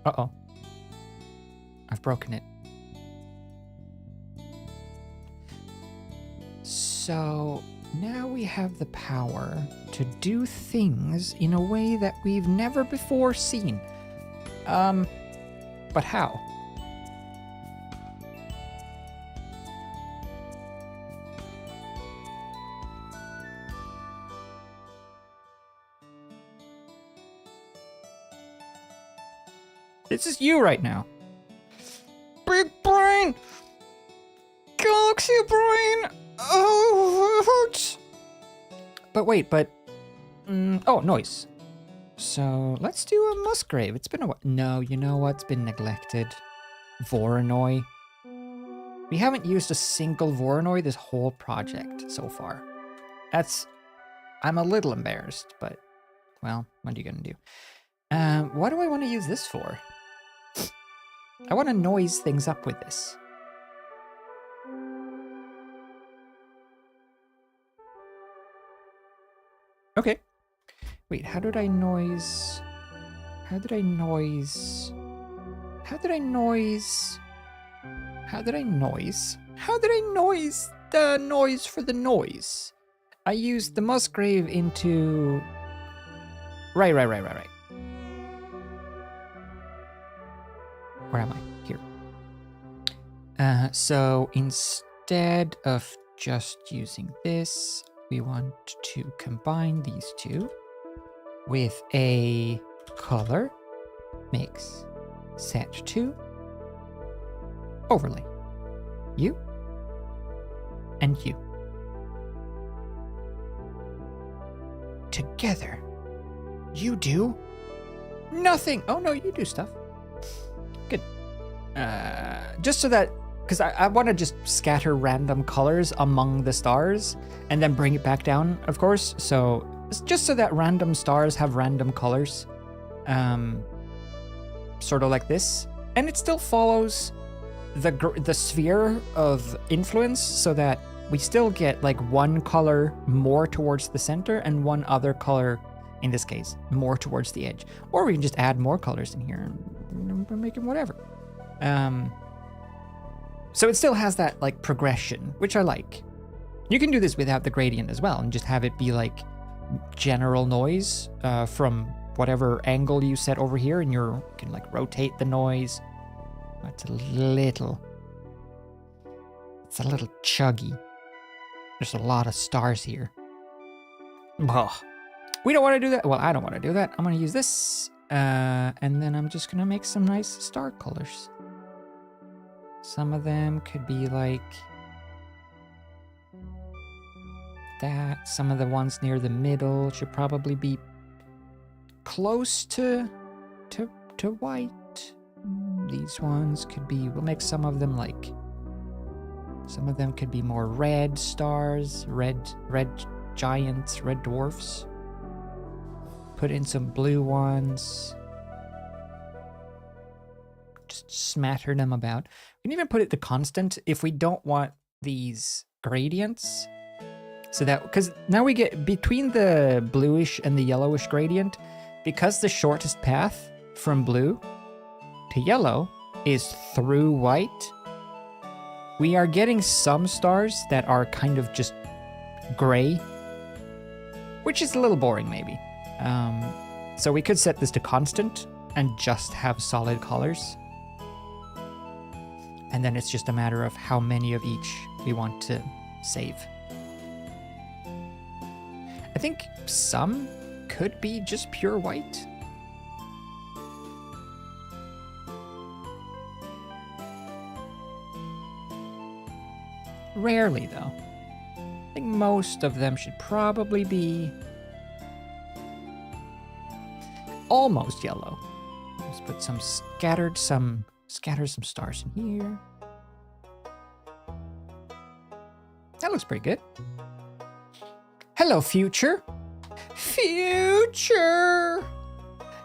Uh-oh. I've broken it. So now we have the power to do things in a way that we've never before seen. But how? This is you right now. Big brain! Galaxy brain! Oh, it hurts! But wait, oh, noise. So, let's do a Musgrave. It's been a while. No, you know what's been neglected? Voronoi. We haven't used a single Voronoi this whole project so far. I'm a little embarrassed, but, well, what are you gonna do? What do I want to use this for? I want to noise things up with this. Okay. Wait, how did I noise? How did I noise? How did I noise? How did I noise? How did I noise the noise for the noise? I used the Musgrave into... Right. Where am I? Here. So instead of just using this, we want to combine these two with a color mix set to overlay. You and you. Together, you do nothing. Oh no, you do stuff. Good. Just so that, because I want to just scatter random colors among the stars and then bring it back down, of course. So just so that random stars have random colors, sort of like this, and it still follows the sphere of influence, so that we still get like one color more towards the center and one other color, in this case, more towards the edge. Or we can just add more colors in here and make it whatever. So it still has that like progression, which I like. You can do this without the gradient as well and just have it be like general noise from whatever angle you set over here, and you can like rotate the noise. It's a little chuggy. There's a lot of stars here. Oh, we don't want to do that. Well, I don't want to do that. I'm going to use this. And then I'm just gonna make some nice star colors. Some of them could be like that. Some of the ones near the middle should probably be close to white. These ones could be, we'll make some of them like, some of them could be more red stars, red giants, red dwarfs. Put in some blue ones. Just smatter them about. We can even put it to constant if we don't want these gradients. So that, because now we get between the bluish and the yellowish gradient, because the shortest path from blue to yellow is through white, we are getting some stars that are kind of just gray, which is a little boring maybe. So we could set this to constant and just have solid colors. And then it's just a matter of how many of each we want to save. I think some could be just pure white. Rarely, though. I think most of them should probably be almost yellow. Let's put some scatter some stars in here. That looks pretty good. Hello, future. Future.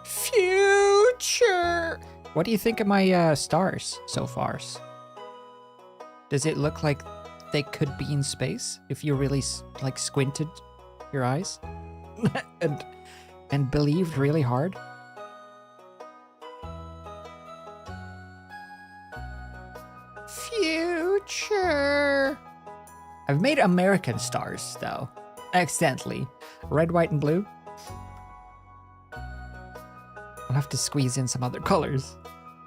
Future. What do you think of my stars so far? Does it look like they could be in space if you really like squinted your eyes and believed really hard? Future. I've made American stars though, accidentally. Red, white, and blue. I'll have to squeeze in some other colors.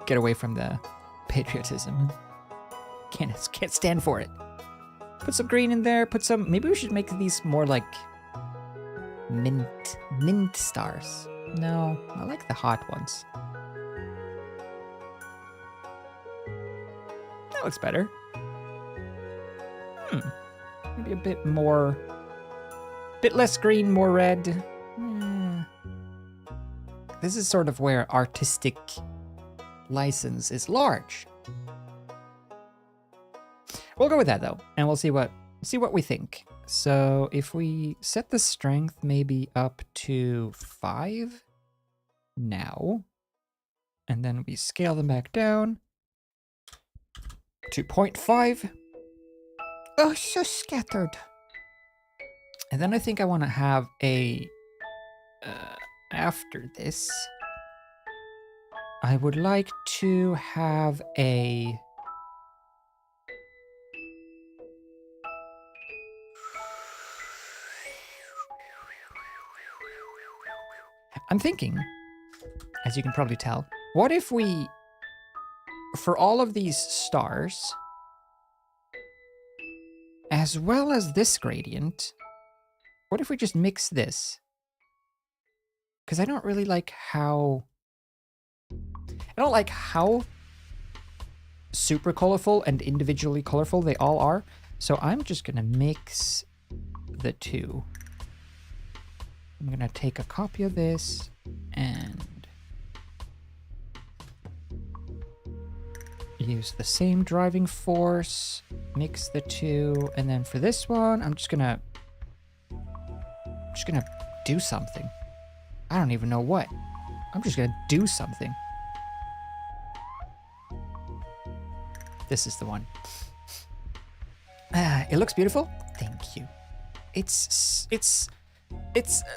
Get away from the patriotism. Can't stand for it. Put some green in there, put some, maybe we should make these more like mint stars. No, I like the hot ones. That looks better. Maybe a bit more, bit less green, more red. This is sort of where artistic license is large. We'll go with that though, and we'll see what we think. So if we set the strength maybe up to 5 now, and then we scale them back down to 0.5. Oh, so scattered. And then I think I want to have a, after this, I would like to have a, I'm thinking, as you can probably tell, what if we, for all of these stars, as well as this gradient, what if we just mix this? Because I don't really like how, super colorful and individually colorful they all are. So I'm just gonna mix the two. I'm gonna take a copy of this and use the same driving force, mix the two, and then for this one, I'm just gonna do something. I don't even know what. I'm just gonna do something. This is the one. It looks beautiful. Thank you. It's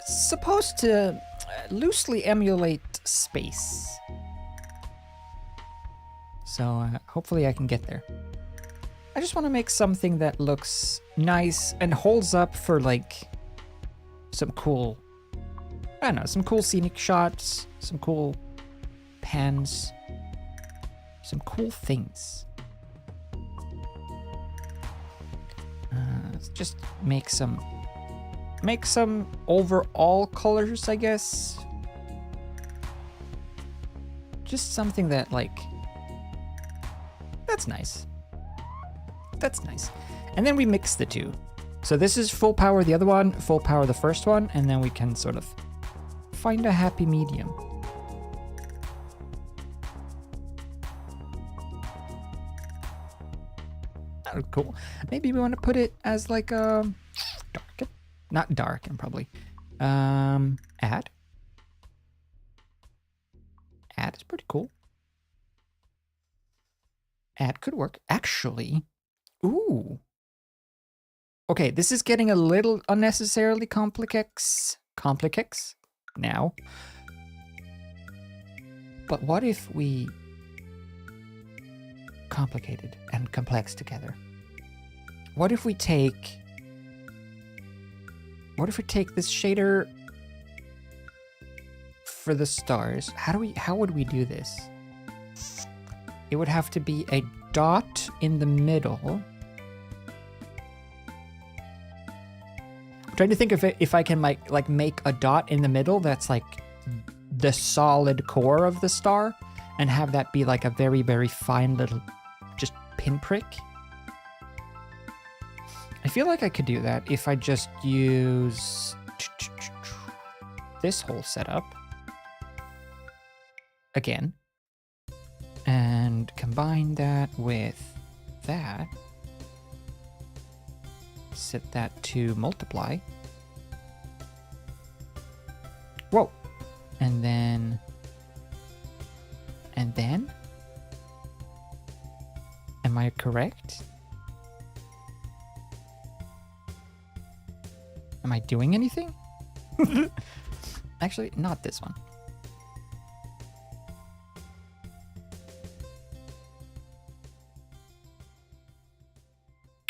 supposed to loosely emulate space. So hopefully I can get there. I just want to make something that looks nice and holds up for like some cool, I don't know, some cool scenic shots, some cool pans, some cool things. Let's just make some overall colors, I guess. Just something that, like, that's nice. That's nice. And then we mix the two. So this is full power the other one, full power the first one, and then we can sort of find a happy medium. That was cool. Maybe we want to put it as like a darken, not darken probably. Add. Add is pretty cool. Add could work. Actually, ooh. Okay, this is getting a little unnecessarily complex now. But what if we complicated and complex together? What if we take this shader for the stars? How would we do this? It would have to be a dot in the middle. I'm trying to think if I can like make a dot in the middle that's like the solid core of the star, and have that be like a very, very fine little just pinprick. I feel like I could do that if I just use this whole setup again and combine that with that. Set that to multiply. Whoa. And then am I correct? Am I doing anything? Actually, not this one.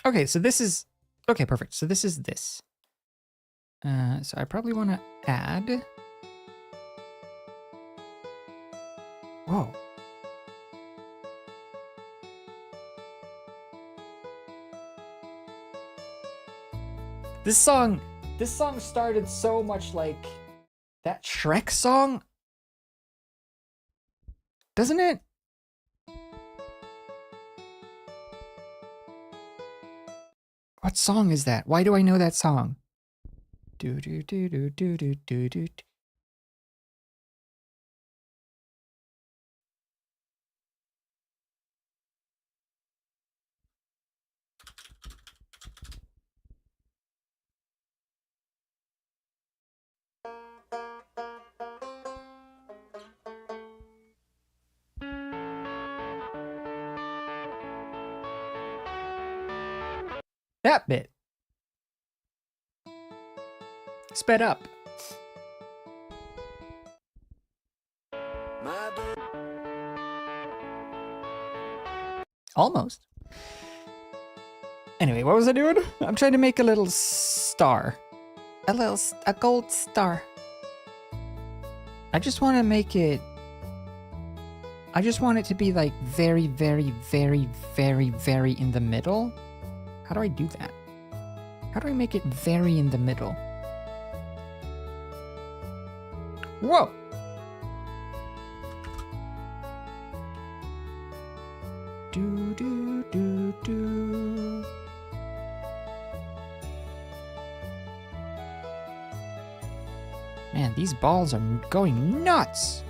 Okay, so this is okay, perfect. So this is this. So I probably want to add. Whoa. This song started so much like that Shrek song, doesn't it? What song is that? Why do I know that song? Do do do do do do do do. That bit. Sped up. Almost. Anyway, what was I doing? I'm trying to make a little star. A gold star. I just want to make it... I just want it to be like very, very, very, very, very in the middle. How do I do that? How do I make it very in the middle? Whoa! Do do do do. Man, these balls are going nuts!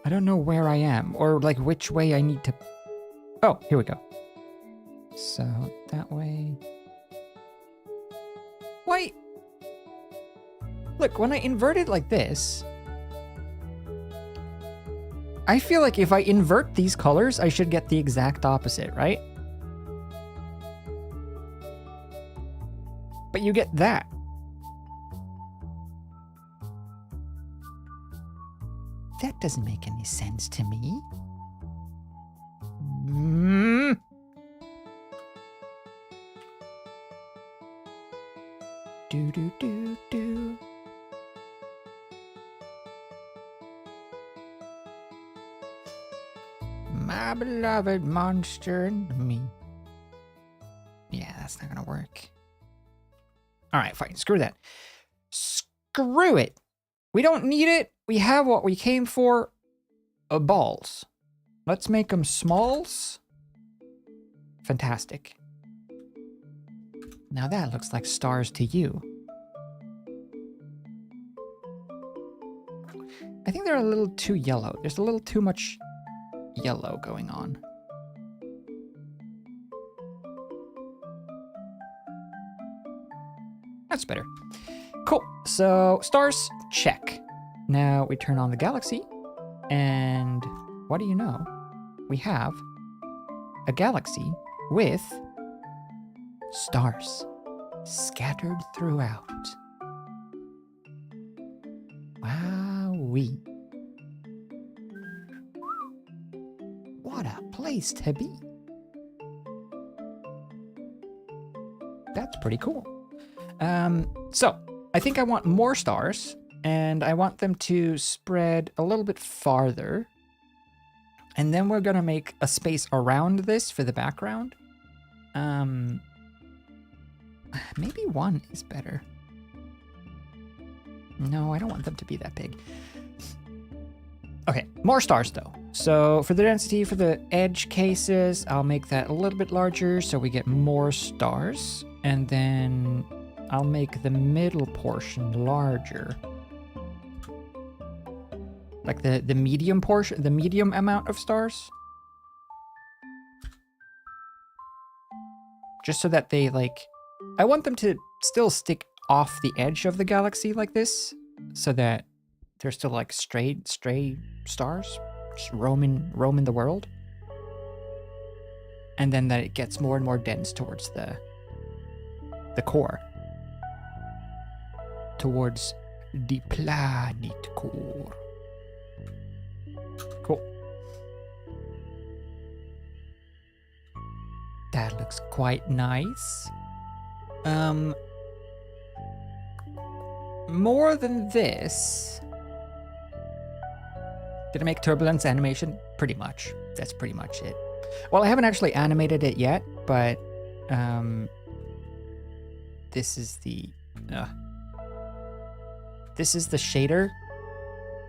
I don't know where I am, or like which way I need to... Oh, here we go. So, that way... Why? Look, when I invert it like this... I feel like if I invert these colors, I should get the exact opposite, right? But you get that. That doesn't make any sense to me. Do do do do. My beloved monster and me. Yeah, that's not gonna work. All right, fine. Screw that. Screw it. We don't need it. We have what we came for. Balls. Let's make them smalls. Fantastic. Now that looks like stars to you. I think they're a little too yellow. There's a little too much yellow going on. That's better. Cool. So stars, check. Now we turn on the galaxy, and what do you know? We have a galaxy with stars scattered throughout. Wowee. What a place to be. That's pretty cool. So I think I want more stars, and I want them to spread a little bit farther. And then we're gonna make a space around this for the background. Maybe one is better. No, I don't want them to be that big. Okay, more stars though. So for the density for the edge cases, I'll make that a little bit larger so we get more stars. And then I'll make the middle portion larger. Like the medium portion, the medium amount of stars. Just so that they I want them to still stick off the edge of the galaxy like this, so that they're still like stray stars just roaming the world. And then that it gets more and more dense towards the core. Towards the planet core. Cool. That looks quite nice. More than this. Did I make turbulence animation? Pretty much. That's pretty much it. Well, I haven't actually animated it yet, but this is the shader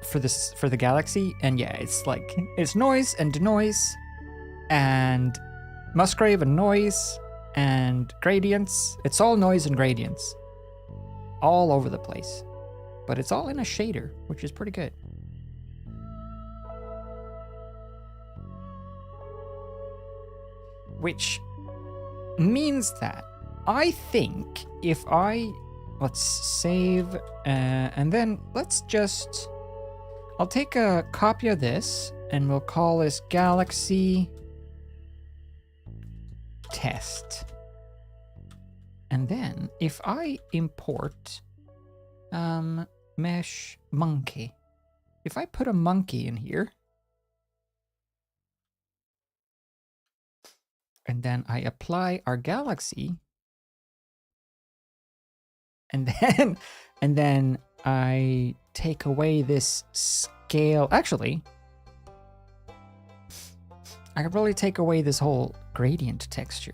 for the galaxy, and yeah, it's noise and denoise and Musgrave and noise and gradients. It's all noise and gradients all over the place, but it's all in a shader, which is pretty good. Which means that I think if let's save, and then I'll take a copy of this and we'll call this Galaxy Test. And then if I import mesh monkey, if I put a monkey in here, and then I apply our galaxy, and then I take away this scale. Actually, I could probably take away this whole gradient texture,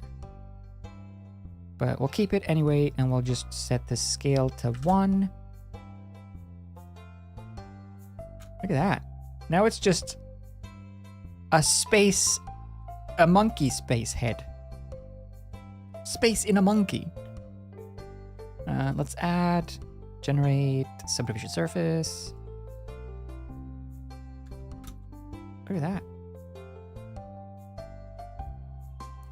but we'll keep it anyway, and we'll just set the scale to 1. Look at that. Now it's just a monkey space head. Space in a monkey. Let's generate subdivision surface. Look at that.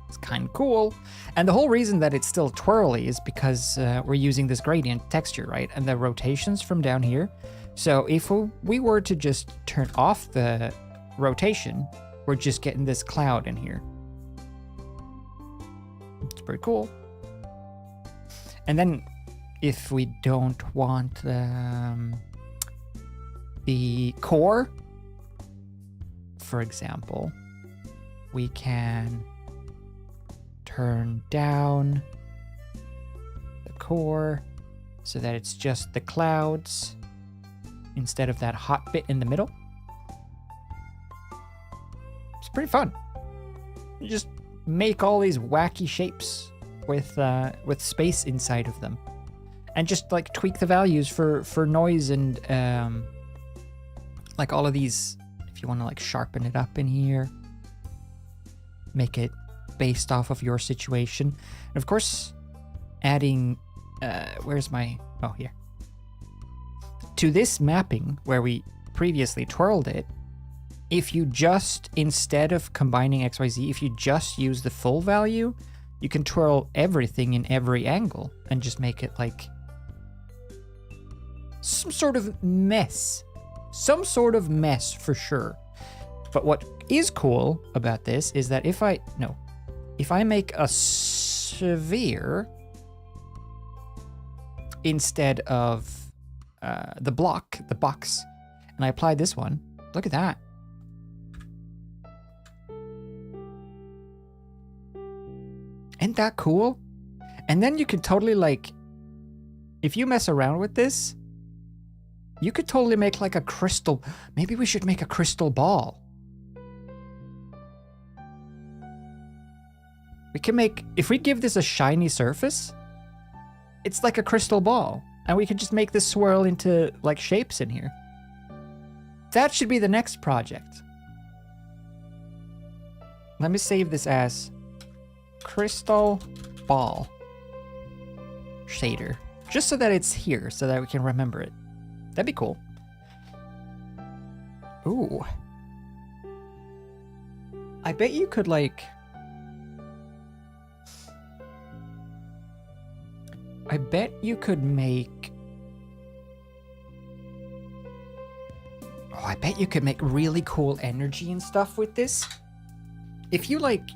It's kind of cool. And the whole reason that it's still twirly is because we're using this gradient texture, right? And the rotations from down here. So if we were to just turn off the rotation, we're just getting this cloud in here. It's pretty cool. And then if we don't want the core, for example, we can turn down the core so that it's just the clouds instead of that hot bit in the middle. It's pretty fun. You just make all these wacky shapes with space inside of them. and just like tweak the values for noise and like all of these. If you want to like sharpen it up in here, make it based off of your situation. And of course, adding, where's my, oh, here. To this mapping where we previously twirled it, if you just, instead of combining XYZ, if you just use the full value, you can twirl everything in every angle and just make it like some sort of mess. Some sort of mess for sure. But what is cool about this is that if I make a sphere instead of the box, and I apply this one, look at that. Isn't that cool? And then you could totally like, if you mess around with this, you could totally make like a crystal. Maybe we should make a crystal ball. We can make, if we give this a shiny surface, it's like a crystal ball. And we could just make this swirl into like shapes in here. That should be the next project. Let me save this as crystal ball shader, just so that it's here, so that we can remember it. That'd be cool. Ooh. I bet you could like... I bet you could make... Oh, I bet you could make really cool energy and stuff with this. If you like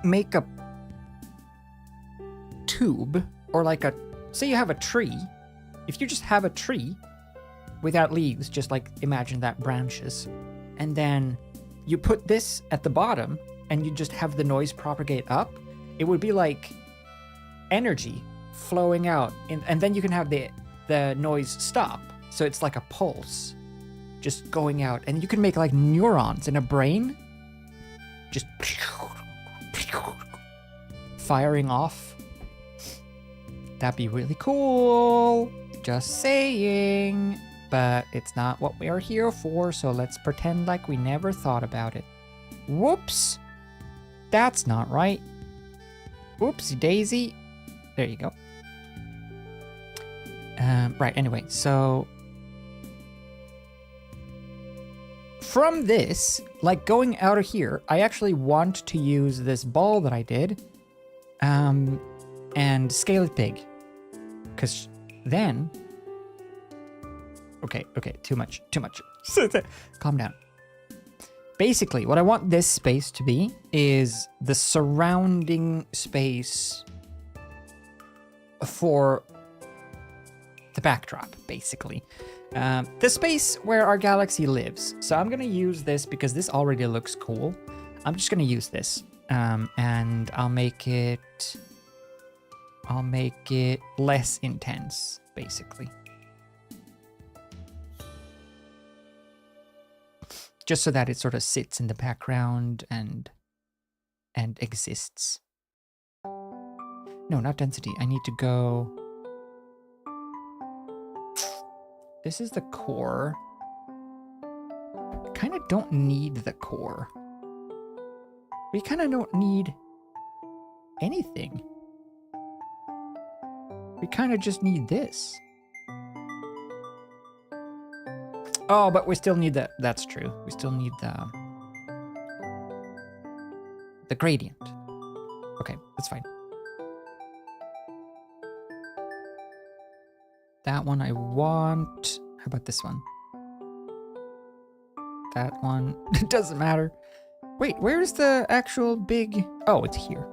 make a tube, or like a, say you have a tree, if you just have a tree without leaves, just like imagine that branches, and then you put this at the bottom and you just have the noise propagate up, it would be like energy flowing out, and then you can have the noise stop, so it's like a pulse just going out, and you can make like neurons in a brain just firing off. That'd be really cool. Just saying. But it's not what we are here for, so let's pretend like we never thought about it. Whoops. That's not right. Oopsie daisy. There you go. Right, anyway, so... From this, like going out of here, I actually want to use this ball that I did and scale it big. Because then... Okay, too much. Calm down. Basically, what I want this space to be is the surrounding space for the backdrop, basically. The space where our galaxy lives. So I'm going to use this because this already looks cool. I'm just going to use this. And I'll make it less intense, basically. Just so that it sort of sits in the background and exists. No, not density. I need to go... This is the core. I kind of don't need the core. We kind of don't need anything. We kind of just need this. Oh, but we still need that. That's true. We still need the gradient. Okay, that's fine. That one I want. How about this one? That one. It doesn't matter. Wait, where's the actual big... Oh, it's here.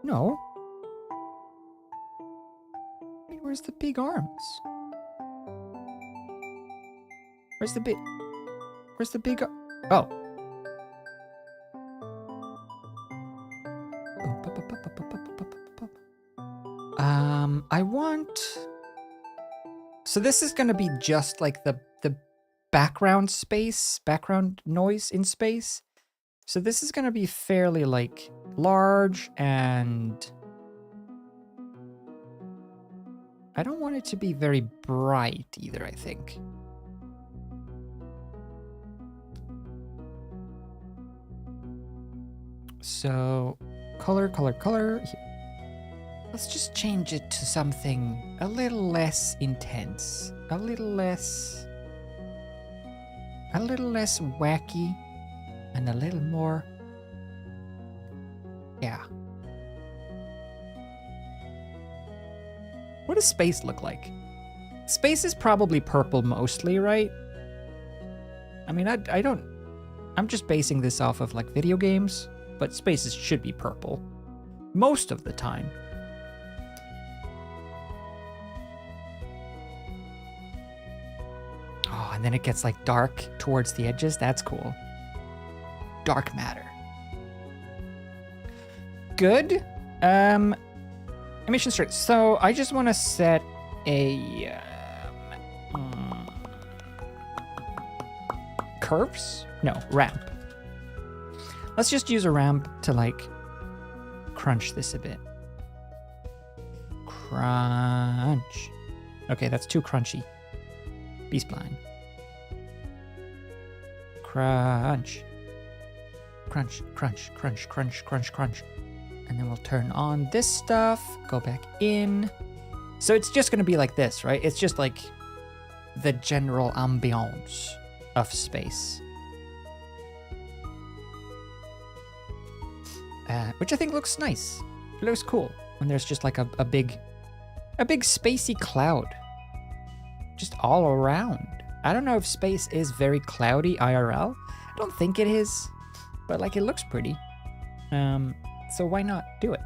No. Wait, where's the big arms? Where's the big... Oh. I want... So this is going to be just like the background space, background noise in space. So this is going to be fairly like large and I don't want it to be very bright either, I think. So, color, color, color. Here. Let's just change it to something a little less intense. A little less wacky. And a little more... Yeah. What does space look like? Space is probably purple mostly, right? I mean, I don't... I'm just basing this off of, like, video games, but spaces should be purple. Most of the time. Oh, and then it gets, like, dark towards the edges. That's cool. Dark matter. Good. Emission straight. So I just want to set a curves? No, ramp. Let's just use a ramp to like crunch this a bit. Crunch. Okay, that's too crunchy. Be spline. Crunch. Crunch, crunch, crunch, crunch, crunch, crunch. And then we'll turn on this stuff, go back in. So it's just gonna be like this, right? It's just like the general ambiance of space. Which I think looks nice. It looks cool when there's just like a big spacey cloud. Just all around. I don't know if space is very cloudy IRL. I don't think it is, but like it looks pretty. So why not do it?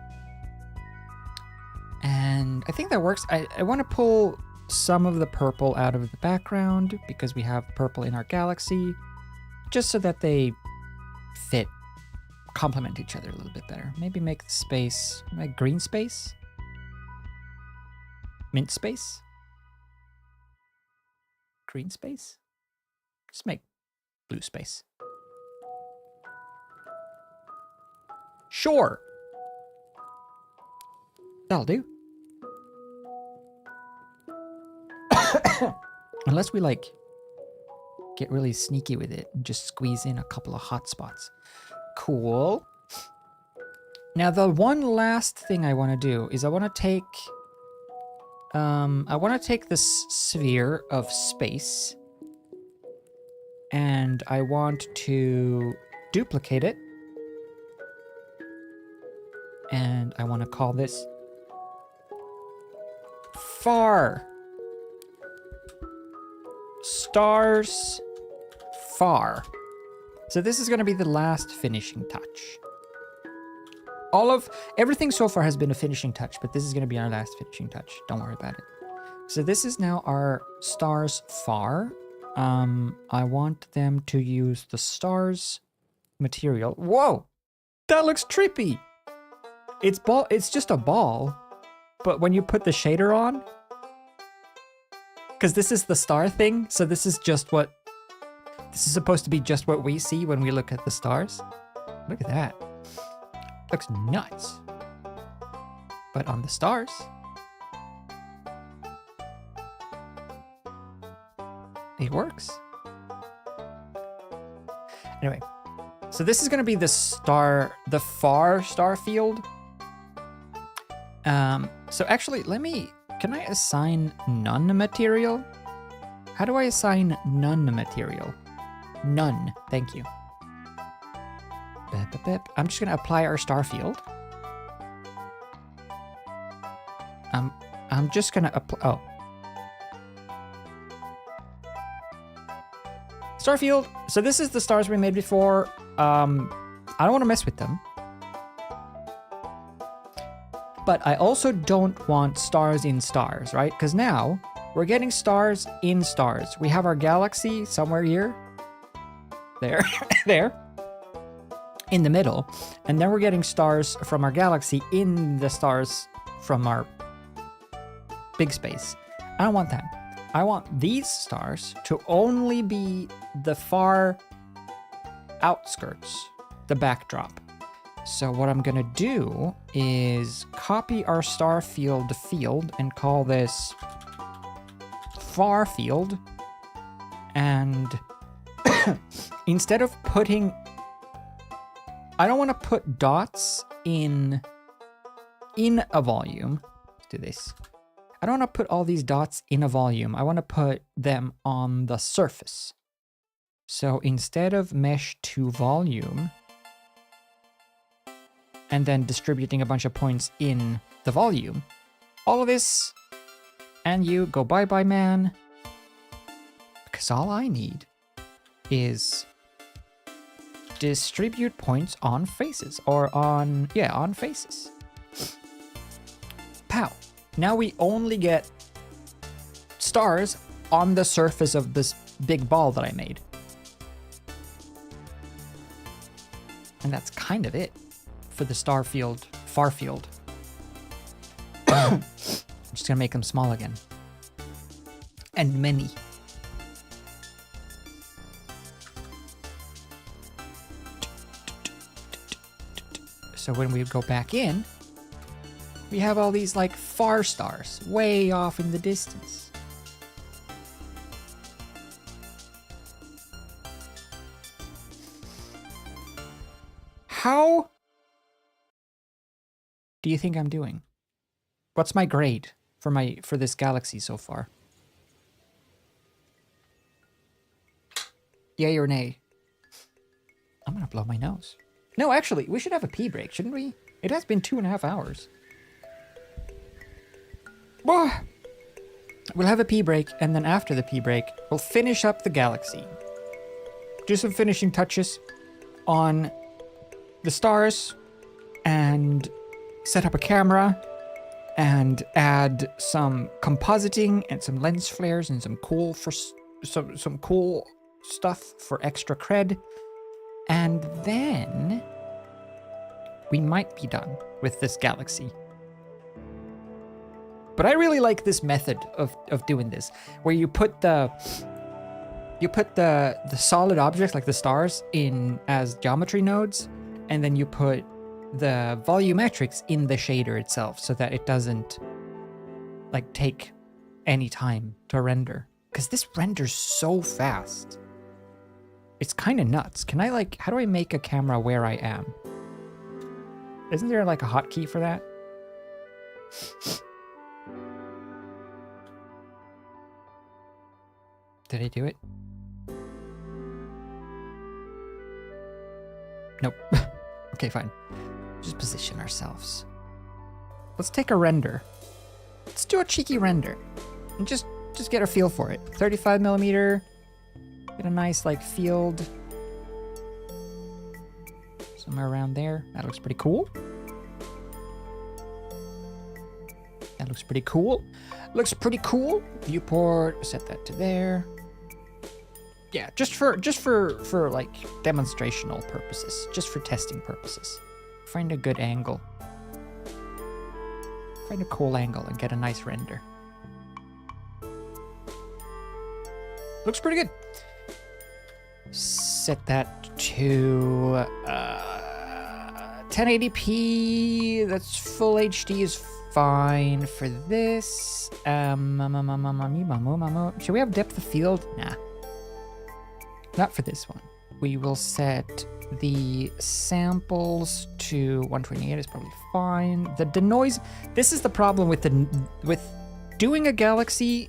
And I think that works. I want to pull some of the purple out of the background because we have purple in our galaxy, just so that they fit, complement each other a little bit better. Maybe make the space like green space, mint space, green space. Just make blue space. Sure. That'll do. Unless we like get really sneaky with it and just squeeze in a couple of hot spots. Cool. Now the one last thing I want to do is I want to take this sphere of space and I want to duplicate it. And I want to call this far. Stars far. So this is going to be the last finishing touch. Everything so far has been a finishing touch, but this is going to be our last finishing touch. Don't worry about it. So this is now our stars far. I want them to use the stars material. Whoa, that looks trippy. It's just a ball, but when you put the shader on, because this is the star thing, so this is supposed to be just what we see when we look at the stars. Look at that. Looks nuts. But on the stars, it works. Anyway, so this is going to be the far star field. So actually, can I assign none material? How do I assign none material? None, thank you. I'm just gonna apply our star field. I'm just gonna apply, Star field, so this is the stars we made before. I don't wanna mess with them. But I also don't want stars in stars, right? Because now we're getting stars in stars. We have our galaxy somewhere here. There, there. In the middle. And then we're getting stars from our galaxy in the stars from our big space. I don't want that. I want these stars to only be the far outskirts, the backdrop. So what I'm gonna do is copy our star field and call this far field. And instead of putting, I don't want to put dots in a volume. Let's do this. I don't want to put all these dots in a volume. I want to put them on the surface. So instead of mesh to volume and then distributing a bunch of points in the volume, all of this and you go bye-bye, man. Because all I need is distribute points on faces or on faces. Pow. Now we only get stars on the surface of this big ball that I made. And that's kind of it for the star field, far field. I'm just gonna make them small again. And many. So when we go back in, we have all these like far stars way off in the distance. How do you think I'm doing? What's my grade for this galaxy so far? Yay or nay? I'm gonna blow my nose. No, actually, we should have a pee break, shouldn't we? It has been 2.5 hours. We'll have a pee break, and then after the pee break, we'll finish up the galaxy. Do some finishing touches on the stars, and set up a camera, and add some compositing and some lens flares and some cool some cool stuff for extra cred. And then we might be done with this galaxy. But I really like this method of doing this, where you put the solid objects like the stars in as geometry nodes, and then you put the volumetrics in the shader itself so that it doesn't like take any time to render. Because this renders so fast. It's kind of nuts. Can I like, how do I make a camera where I am? Isn't there like a hotkey for that? Did I do it? Nope. Okay, fine. Just position ourselves. Let's take a render. Let's do a cheeky render. And just get a feel for it. 35 millimeter. Get a nice like field. Somewhere around there. That looks pretty cool. That looks pretty cool. Looks pretty cool. Viewport, set that to there. Yeah, just for like demonstrational purposes, just for testing purposes. Find a good angle. Find a cool angle and get a nice render. Looks pretty good. Set that to 1080p. That's full HD is fine for this. Should we have depth of field? Nah. Not for this one. We will set the samples to 128 is probably fine. The denoise, this is the problem with doing a galaxy.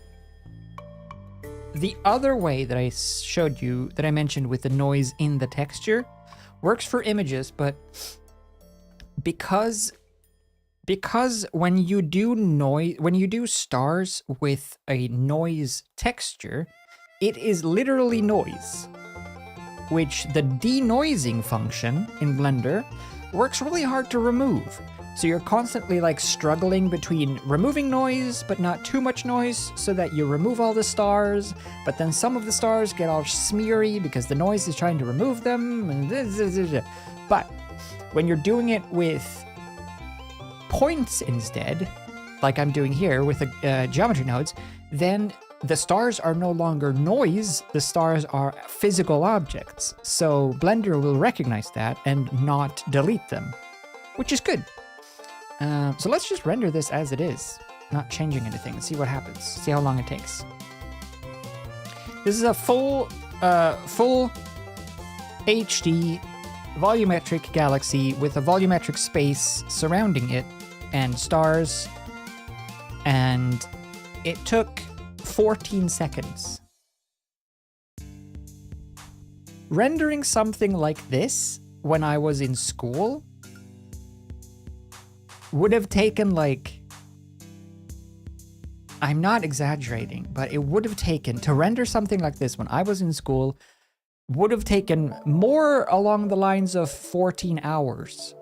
The other way that I showed you, that I mentioned with the noise in the texture, works for images, but because when you do stars with a noise texture, it is literally noise, which the denoising function in Blender works really hard to remove. So you're constantly like struggling between removing noise, but not too much noise, so that you remove all the stars, but then some of the stars get all smeary because the noise is trying to remove them. But when you're doing it with points instead, like I'm doing here with the geometry nodes, then the stars are no longer noise, the stars are physical objects. So Blender will recognize that and not delete them. which is good. So let's just render this as it is, not changing anything, and see what happens. See how long it takes. This is a full HD volumetric galaxy with a volumetric space surrounding it and stars, and it took 14 seconds. Rendering something like this when I was in school would have taken like, I'm not exaggerating, but it would have taken, to render something like this when I was in school, would have taken more along the lines of 14 hours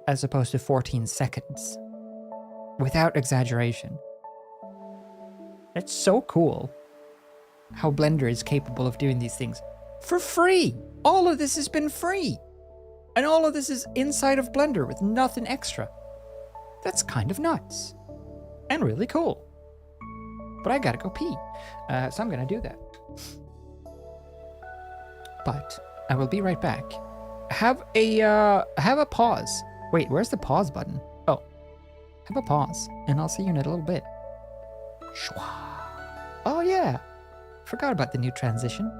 as opposed to 14 seconds. Without exaggeration. It's so cool how Blender is capable of doing these things for free. All of this has been free. And all of this is inside of Blender with nothing extra. That's kind of nuts. And really cool. But I gotta go pee. So I'm gonna do that. But I will be right back. Have a pause. Wait, where's the pause button? Oh, have a pause, and I'll see you in a little bit. Shwa. Oh yeah, forgot about the new transition.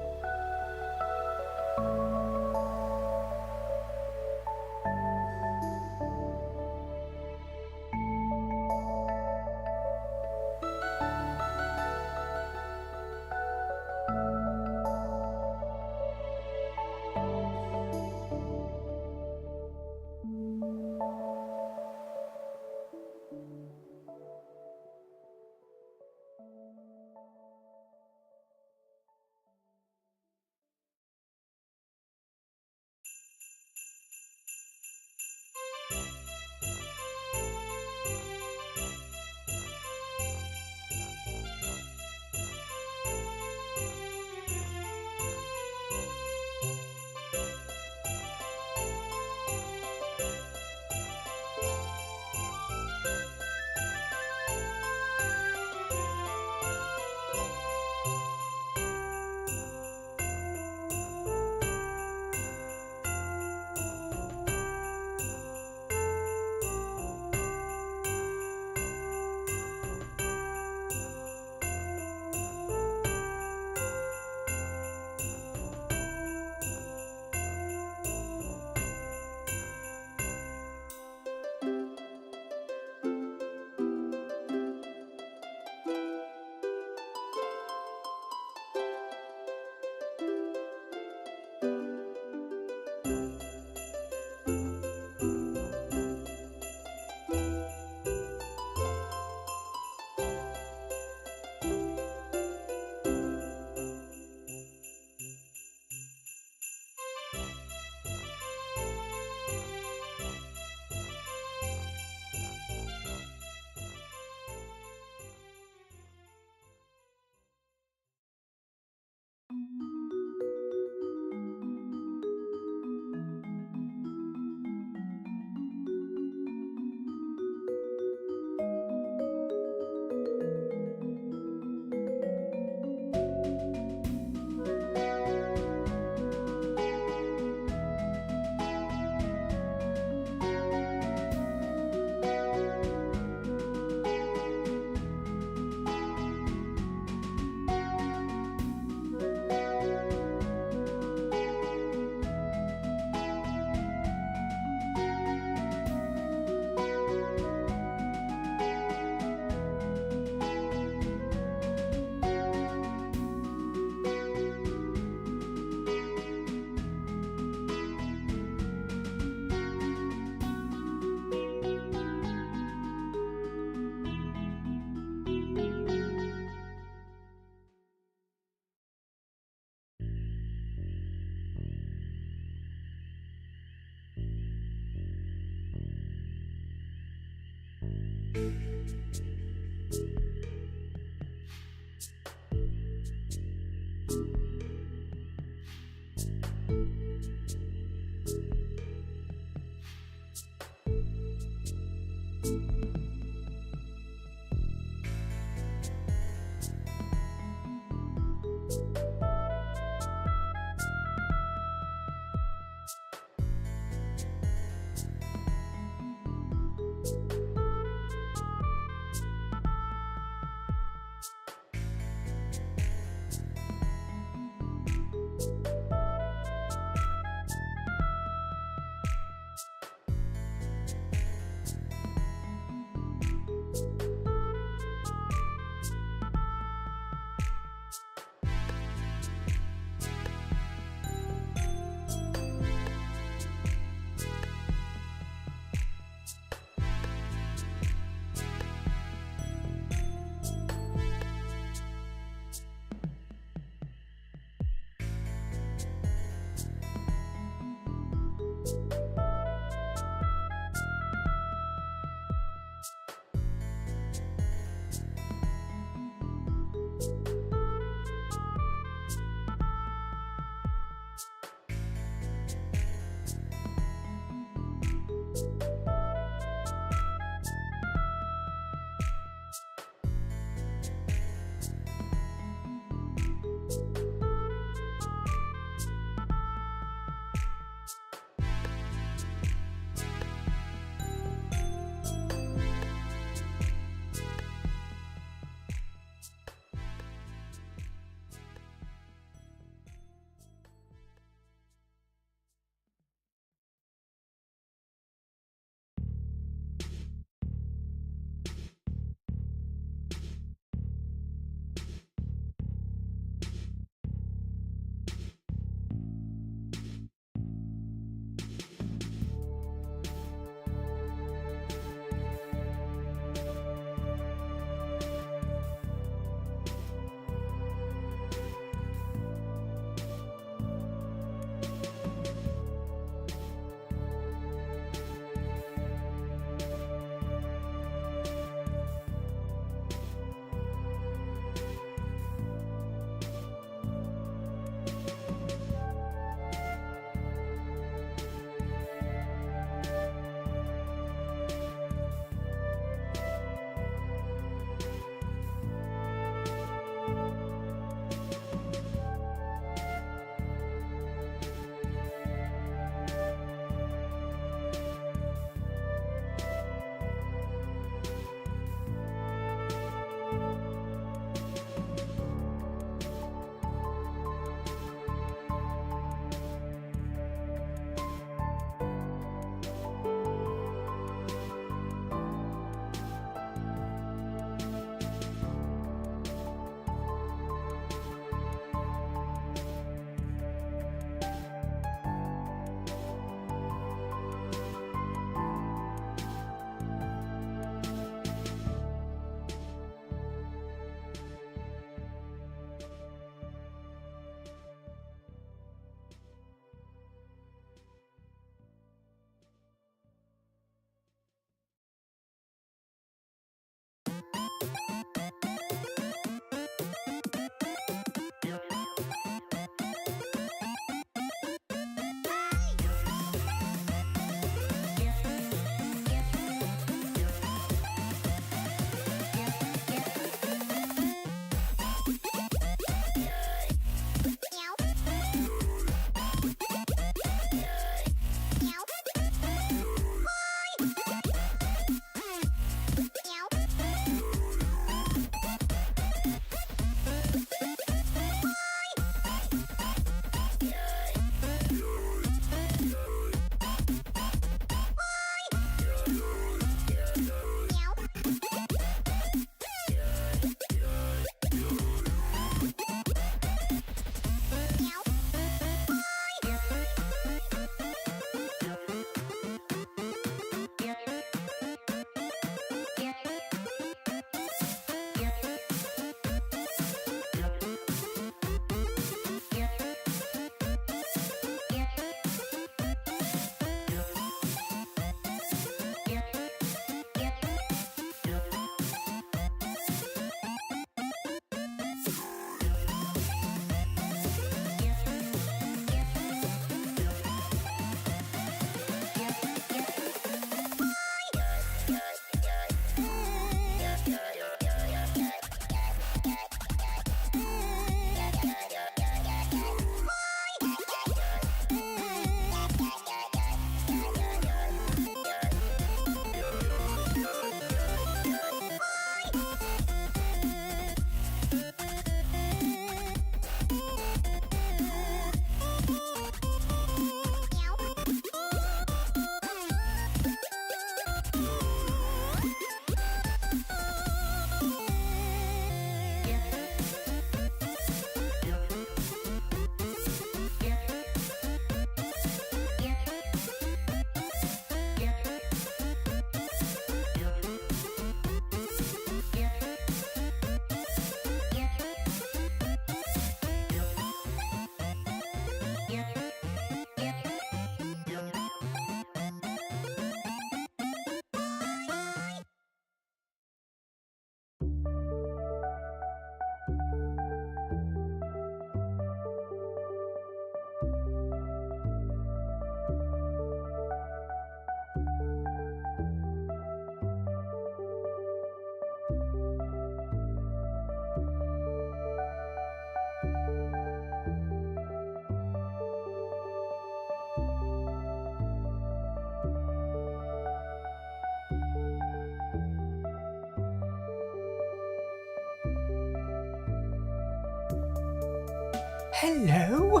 Hello?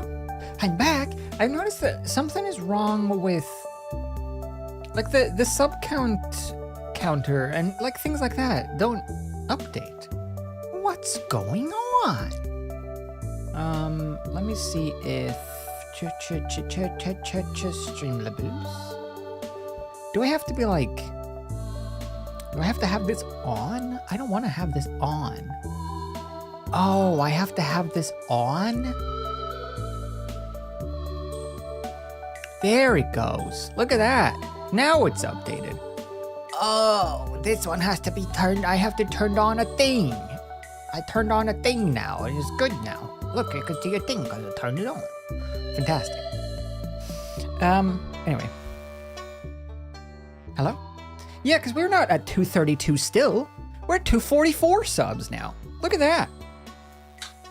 I'm back. I noticed that something is wrong with like the sub counter and like things like that don't update. What's going on? Let me see if Streamlabs. Do I have to be like, do I have to have this on? I don't want to have this on. Oh, I have to have this on? There it goes. Look at that. Now it's updated. Oh, this one has to be turned. I have to turn on a thing. I turned on a thing now. It is good now. Look, I can see a thing because I turned it on. Fantastic. Anyway. Hello? Yeah, because we're not at 232 still. We're at 244 subs now. Look at that.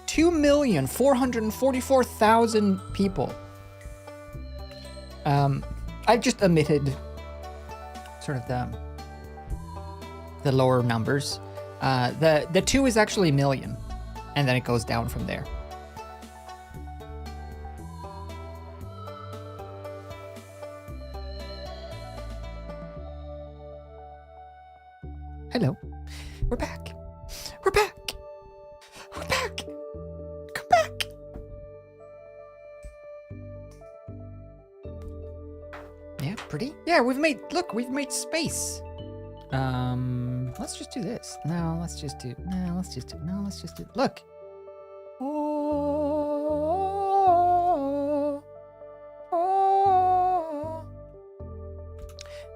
2,444,000 people. I've just omitted sort of the lower numbers. The 2 is actually a million, and then it goes down from there. Hello. We're back. We're back. We're back. Come back. Yeah, pretty. Yeah, we've made space. Let's just do this. Let's just do. Look. Oh.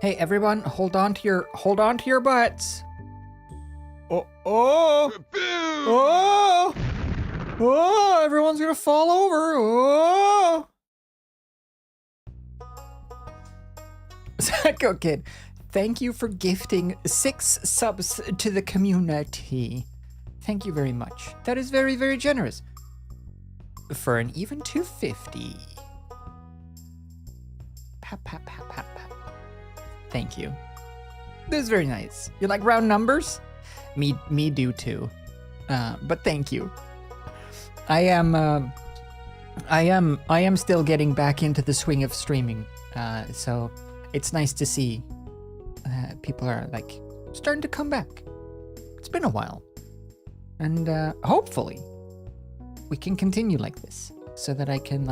Hey everyone, hold on to your butts. Oh, everyone's gonna fall over. Oh. Psycho Kid, thank you for gifting 6 subs to the community. Thank you very much. That is very, very generous. For an even 250. Pat, pat, pat, pat, pat. Thank you. This is very nice. You like round numbers? Me do too. But thank you. I am still getting back into the swing of streaming. So it's nice to see people are like starting to come back. It's been a while. And hopefully we can continue like this so that I can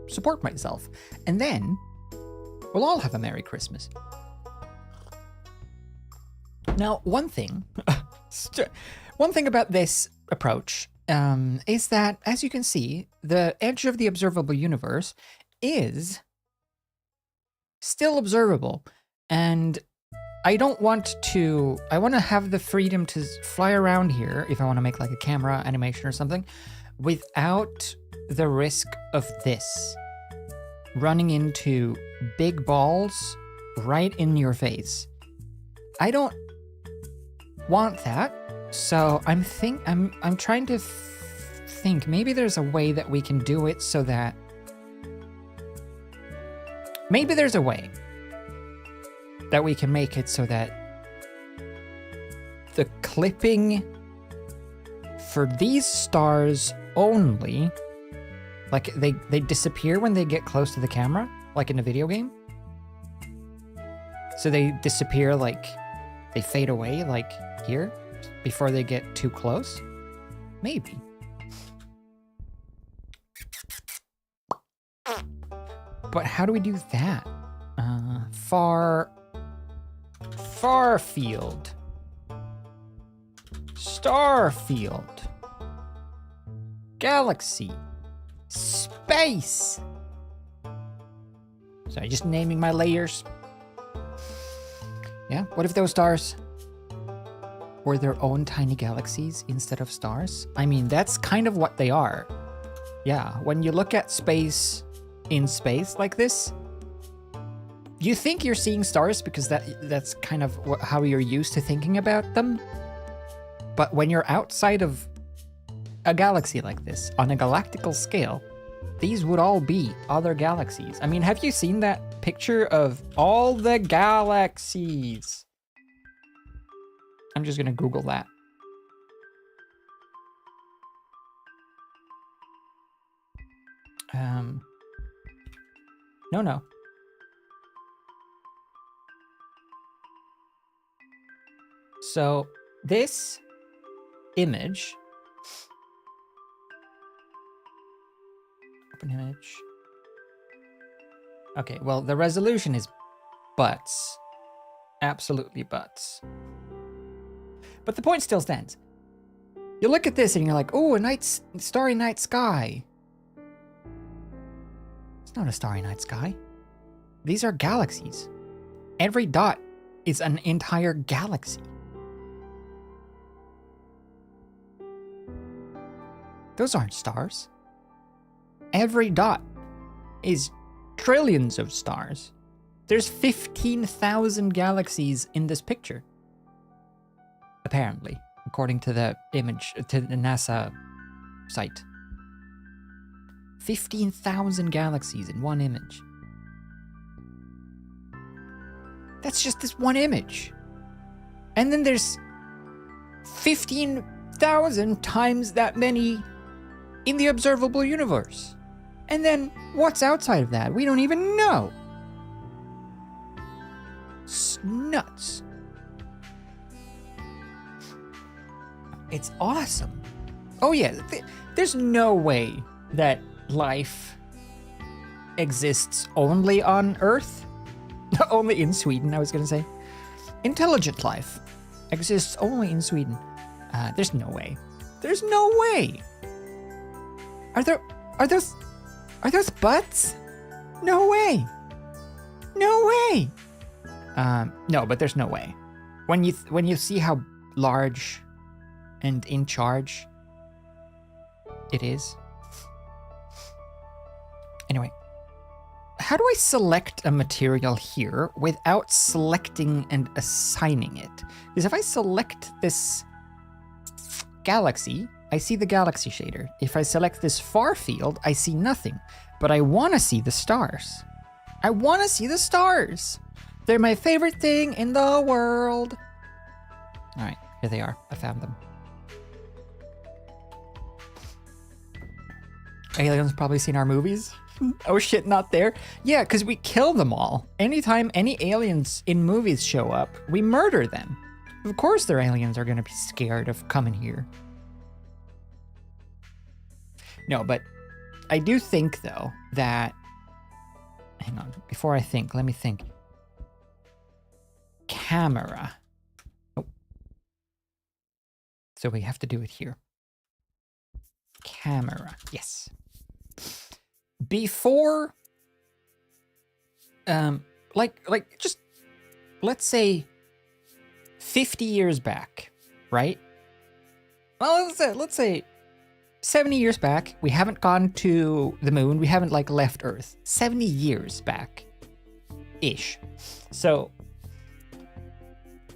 support myself. And then we'll all have a Merry Christmas. Now, one thing about this approach is that, as you can see, the edge of the observable universe is still observable. And I want to have the freedom to fly around here if I want to make like a camera animation or something without the risk of this running into big balls right in your face. I don't want that. So I'm trying to think maybe there's a way that we can do it so that maybe there's a way that we can make it so that the clipping for these stars only, like they disappear when they get close to the camera, like in a video game. So they disappear, like they fade away, like here, before they get too close. Maybe. But how do we do that? Far field. Star field. Galaxy. Space. Sorry, just naming my layers. Yeah, what if those stars were their own tiny galaxies instead of stars? I mean, that's kind of what they are. Yeah, when you look at space in space like this, you think you're seeing stars because that's kind of how you're used to thinking about them. But when you're outside of a galaxy like this, on a galactical scale, these would all be other galaxies. I mean, have you seen that picture of all the galaxies? I'm just gonna Google that. No. So this image, open image. Okay, well, the resolution is butts. Absolutely butts. But the point still stands. You look at this and you're like, oh, a starry night sky. It's not a starry night sky. These are galaxies. Every dot is an entire galaxy. Those aren't stars. Every dot is trillions of stars. There's 15,000 galaxies in this picture. Apparently, according to the image, to the NASA site. 15,000 galaxies in one image. That's just this one image. And then there's 15,000 times that many in the observable universe. And then what's outside of that? We don't even know. It's nuts. It's awesome. Oh yeah, there's no way that life exists only on Earth. Only in Sweden, I was gonna say. Intelligent life exists only in Sweden. There's no way. There's no way. Are those butts? No way. No way. No, but there's no way. When you see how large and in charge it is. Anyway, how do I select a material here without selecting and assigning it? Because if I select this galaxy, I see the galaxy shader. If I select this far field, I see nothing. But I want to see the stars. I want to see the stars. They're my favorite thing in the world. All right, here they are. I found them. Aliens probably seen our movies. Oh shit, not there. Yeah, because we kill them all. Anytime any aliens in movies show up, we murder them. Of course their aliens are going to be scared of coming here. No, but I do think, though, that... Hang on, before I think, let me think. Camera. Oh. So we have to do it here. Camera, yes. Before, just, let's say 50 years back, right? Well, let's say 70 years back, we haven't gone to the moon, we haven't, left Earth. 70 years back-ish. So,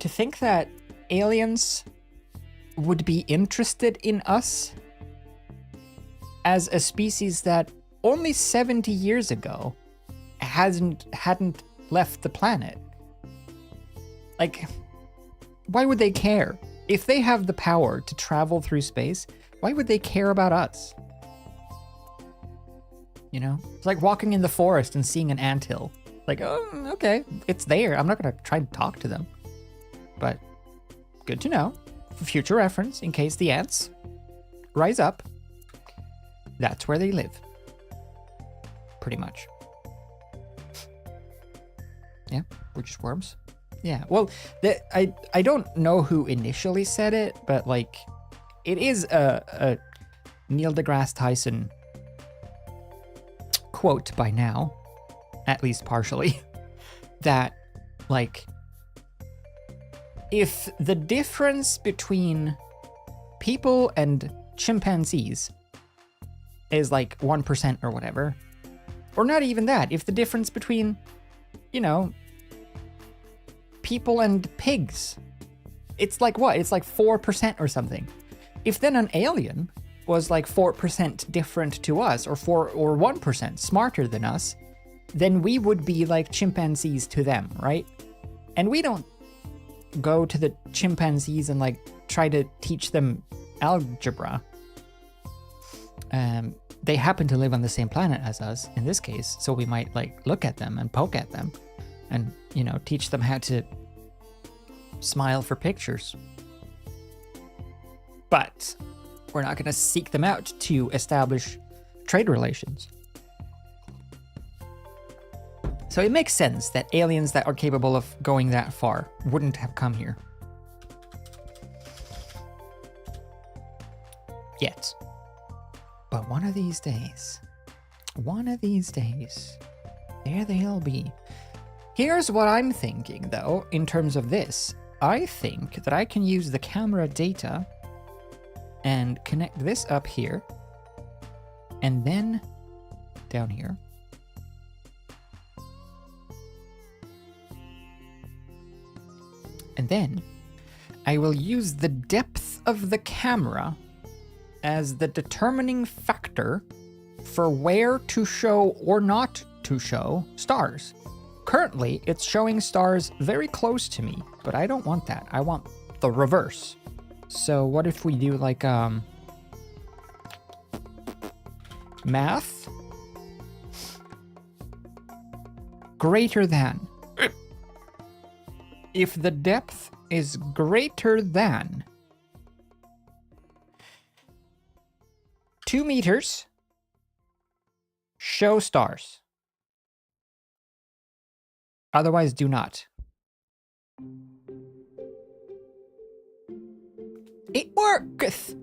to think that aliens would be interested in us as a species that only 70 years ago hadn't left the planet. Why would they care? If they have the power to travel through space, why would they care about us? You know? It's like walking in the forest and seeing an anthill. Oh, okay, it's there. I'm not gonna try to talk to them. But good to know. For future reference, in case the ants rise up. That's where they live. Pretty much. Yeah, we're just worms. Yeah, well, I don't know who initially said it, but it is a Neil deGrasse Tyson quote by now, at least partially, that if the difference between people and chimpanzees is 1% or whatever, or not even that, if the difference between, people and pigs, it's what? It's 4% or something. If then an alien was 4% different to us, or 1% smarter than us, then we would be like chimpanzees to them, right? And we don't go to the chimpanzees and try to teach them algebra. they happen to live on the same planet as us in this case, so we might like look at them and poke at them and, you know, teach them how to smile for pictures. But we're not going to seek them out to establish trade relations. So it makes sense that aliens that are capable of going that far wouldn't have come here. Yet. But one of these days, there they'll be. Here's what I'm thinking, though, in terms of this. I think that I can use the camera data and connect this up here, and then down here. And then I will use the depth of the camera as the determining factor for where to show or not to show stars. Currently, it's showing stars very close to me, but I don't want that. I want the reverse. So what if we do like math greater than. If the depth is greater than 2 meters, show stars. Otherwise, do not. It worketh!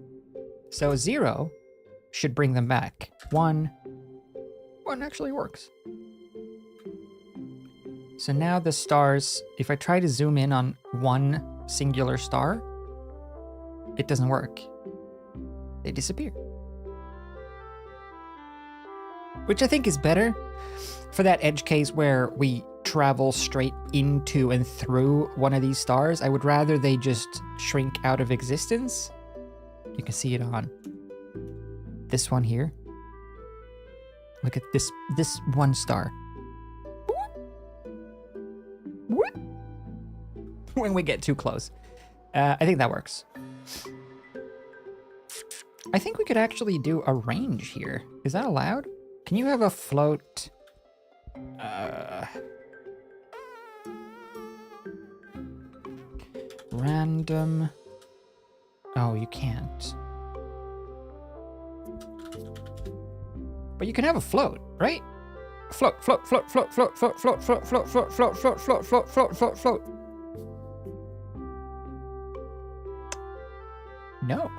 So 0 should bring them back. 1 actually works. So now the stars, if I try to zoom in on one singular star, it doesn't work. They disappear. Which I think is better for that edge case where we travel straight into and through one of these stars. I would rather they just shrink out of existence. You can see it on this one here. Look at this one star. When we get too close. I think that works. I think we could actually do a range here. Is that allowed? Can you have a float? Random. Oh, you can't. But you can have a float, right? Float, float, float, float, float, float, float, float, float, float, float, float, float, float, float, float, float. No.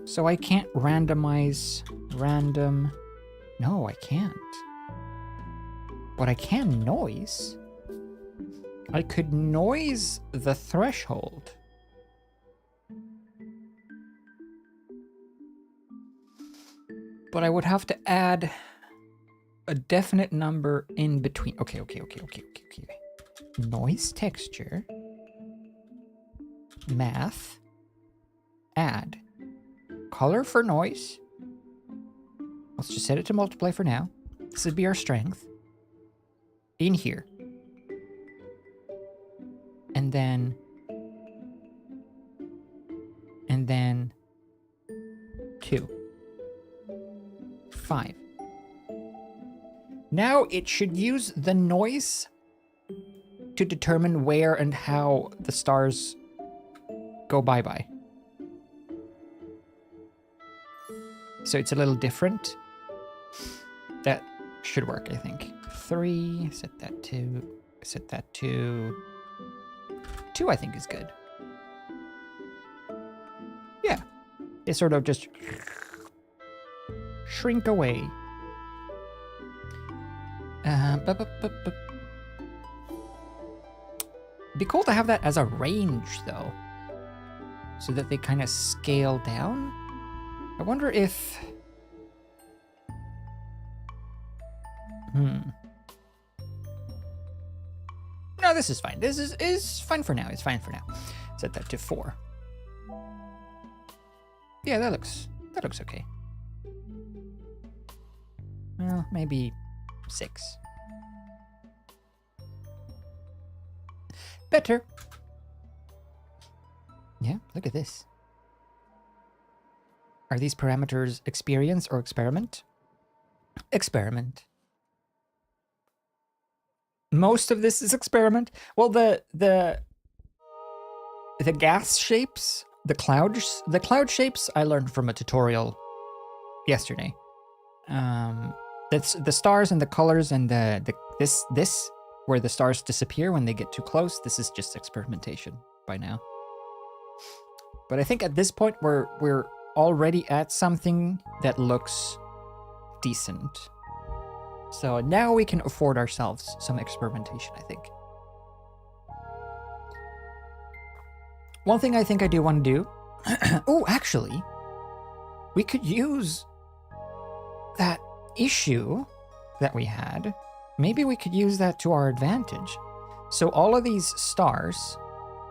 So I can't randomize random. No, I can't. But I can noise. I could noise the threshold. But I would have to add a definite number in between. Okay. Noise texture. Math. Add. Color for noise. Let's just set it to multiply for now. This would be our strength. In here. And then 2. 5. Now it should use the noise to determine where and how the stars go bye-bye. So it's a little different. That should work, I think. 3, set that to, set that to 2, I think is good. Yeah. It sort of just shrink away. Be cool to have that as a range, though. So that they kind of scale down. I wonder if... No, this is fine. This is fine for now. It's fine for now. Set that to 4. Yeah, that looks okay. Well, maybe 6. Better. Yeah, look at this. Are these parameters experience or experiment? Experiment. Most of this is experiment. Well, the gas shapes, the cloud shapes I learned from a tutorial yesterday. That's the stars and the colors and this where the stars disappear when they get too close. This is just experimentation by now. But I think at this point we're already at something that looks decent. So now we can afford ourselves some experimentation, I think. One thing I think I do want to do... oh, actually, we could use that issue that we had. Maybe we could use that to our advantage. So all of these stars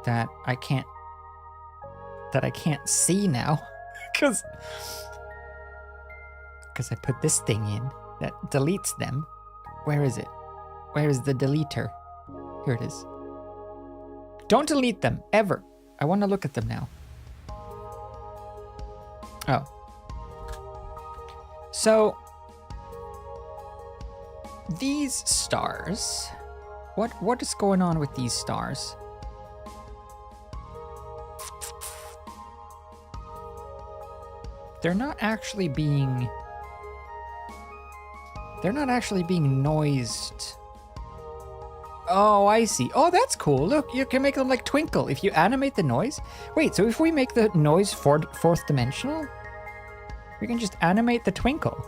that I can't see now, because I put this thing in that deletes them. Where is it? Where is the deleter? Here it is. Don't delete them, ever. I want to look at them now. Oh. So, these stars, what is going on with these stars? They're not actually being noised. Oh, I see. Oh, that's cool. Look, you can make them like twinkle if you animate the noise. Wait, so if we make the noise fourth dimensional, we can just animate the twinkle.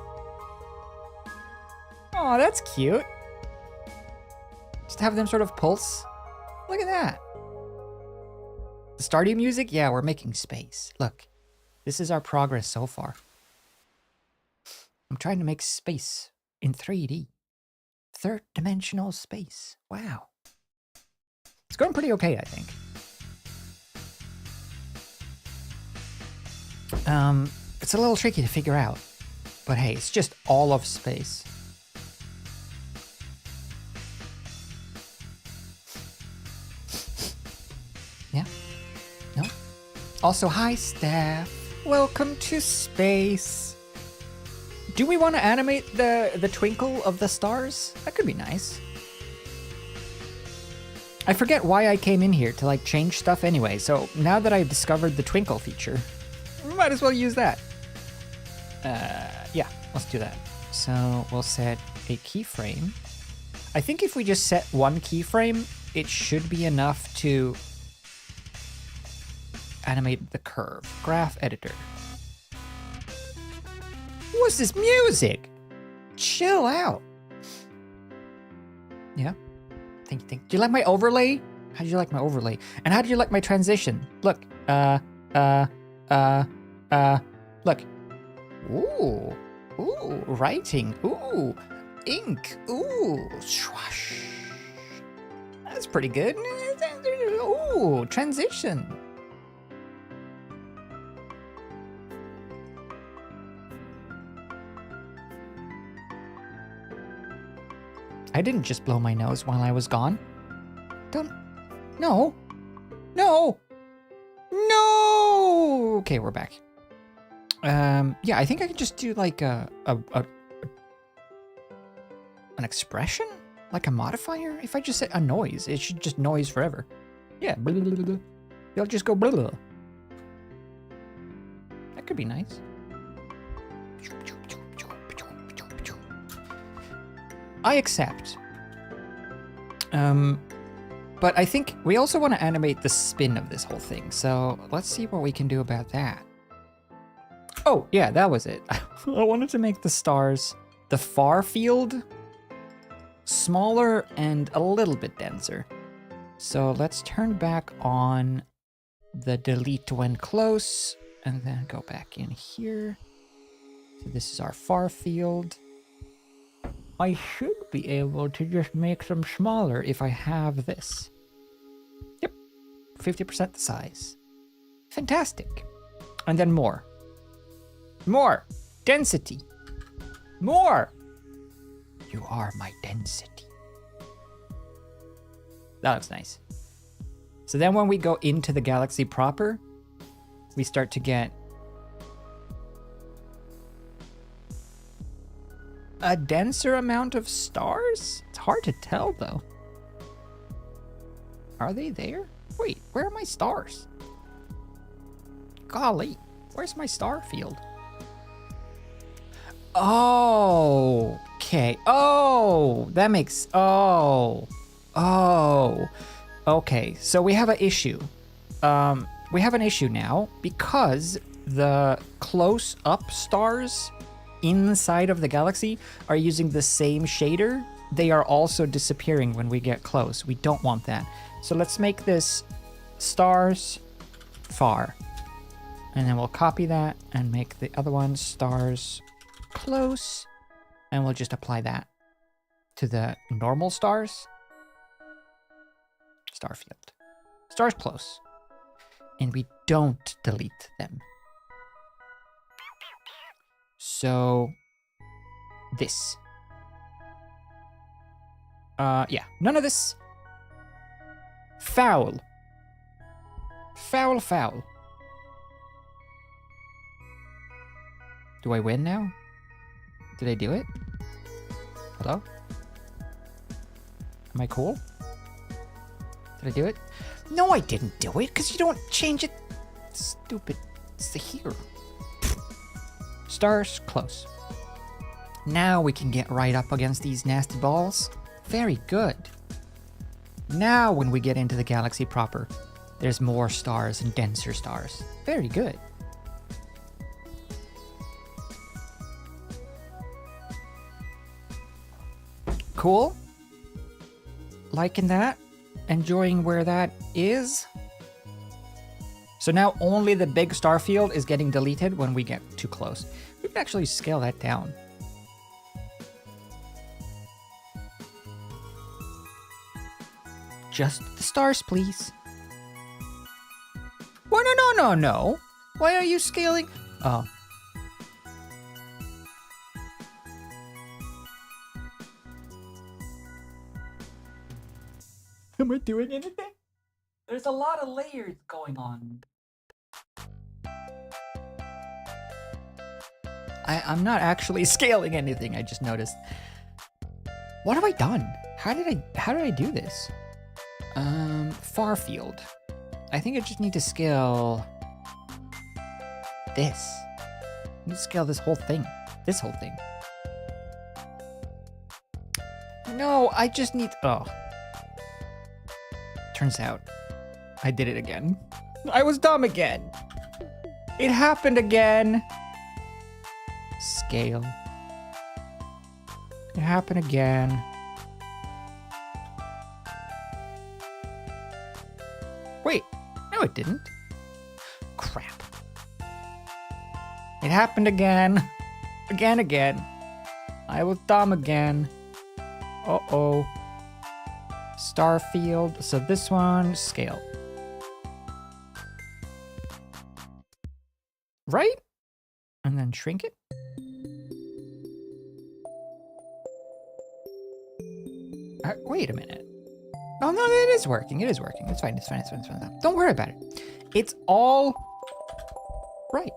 Oh, that's cute. Just have them sort of pulse. Look at that. The Stardew music? Yeah, we're making space. Look, this is our progress so far. I'm trying to make space in 3D. Third dimensional space. Wow. It's going pretty okay, I think. It's a little tricky to figure out, but hey, it's just all of space. Yeah? No? Also, hi, Steph. Welcome to space. Do we want to animate the twinkle of the stars? That could be nice. I forget why I came in here to like change stuff anyway, so now that I've discovered the twinkle feature, we might as well use that. Yeah, let's do that. So we'll set a keyframe. I think if we just set one keyframe, it should be enough to animate the curve. Graph editor. What's this music? Chill out. Yeah. Thank you. Do you like my overlay? How do you like my overlay? And how do you like my transition? Look. Look. Ooh. Ooh. Writing. Ooh. Ink. Ooh. Swash. That's pretty good. Ooh. Transition. I didn't just blow my nose while I was gone. No. Okay, we're back. Yeah, I think I can just do like an expression, like a modifier. If I just say a noise, it should just noise forever. Yeah, blah, blah, blah, blah. It'll just go blah, blah. That could be nice. I accept. But I think we also want to animate the spin of this whole thing. So let's see what we can do about that. Oh, yeah, that was it. I wanted to make the stars, the far field, smaller and a little bit denser. So let's turn back on the delete when close and then go back in here. So this is our far field. I should be able to just make them smaller if I have this. Yep, 50% the size. Fantastic. And then more. More. Density. More. You are my density. That looks nice. So then when we go into the galaxy proper, we start to get a denser amount of stars? It's hard to tell, though. Are they there? Wait, where are my stars? Golly, where's my star field? Oh, okay. Oh, that makes... Oh. Okay, so we have an issue. We have an issue now because the close-up stars inside of the galaxy are using the same shader. They are also disappearing when we get close. We don't want that. So let's make this stars far. And then we'll copy that and make the other one stars close. And we'll just apply that to the normal stars. Star field. Stars close. And we don't delete them. So this. Yeah, none of this. Foul. Foul. Do I win now? Did I do it? Hello? Am I cool? Did I do it? No, I didn't do it, because you don't change it. Stupid. It's the hero. Stars close. Now we can get right up against these nasty balls. Very good. Now when we get into the galaxy proper, there's more stars and denser stars. Very good. Cool. Liking that. Enjoying where that is. So now only the big star field is getting deleted when we get too close. We can actually scale that down. Just the stars, please. Well, no. Why are you scaling? Oh. Am I doing anything? There's a lot of layers going on. I'm not actually scaling anything, I just noticed. What have I done? How did I do this? Far field. I think I just need to scale this. I need to scale this whole thing. This whole thing. No, I just need... Oh. Turns out, I did it again. I was dumb again. It happened again. Scale. It happened again. Wait, no it didn't. Crap. It happened again. Again. I was dumb again. Uh-oh. Star field. So this one, scale. Right? And then shrink it. Wait a minute. Oh no, it is working. It is working. It's fine. Don't worry about it. It's all right.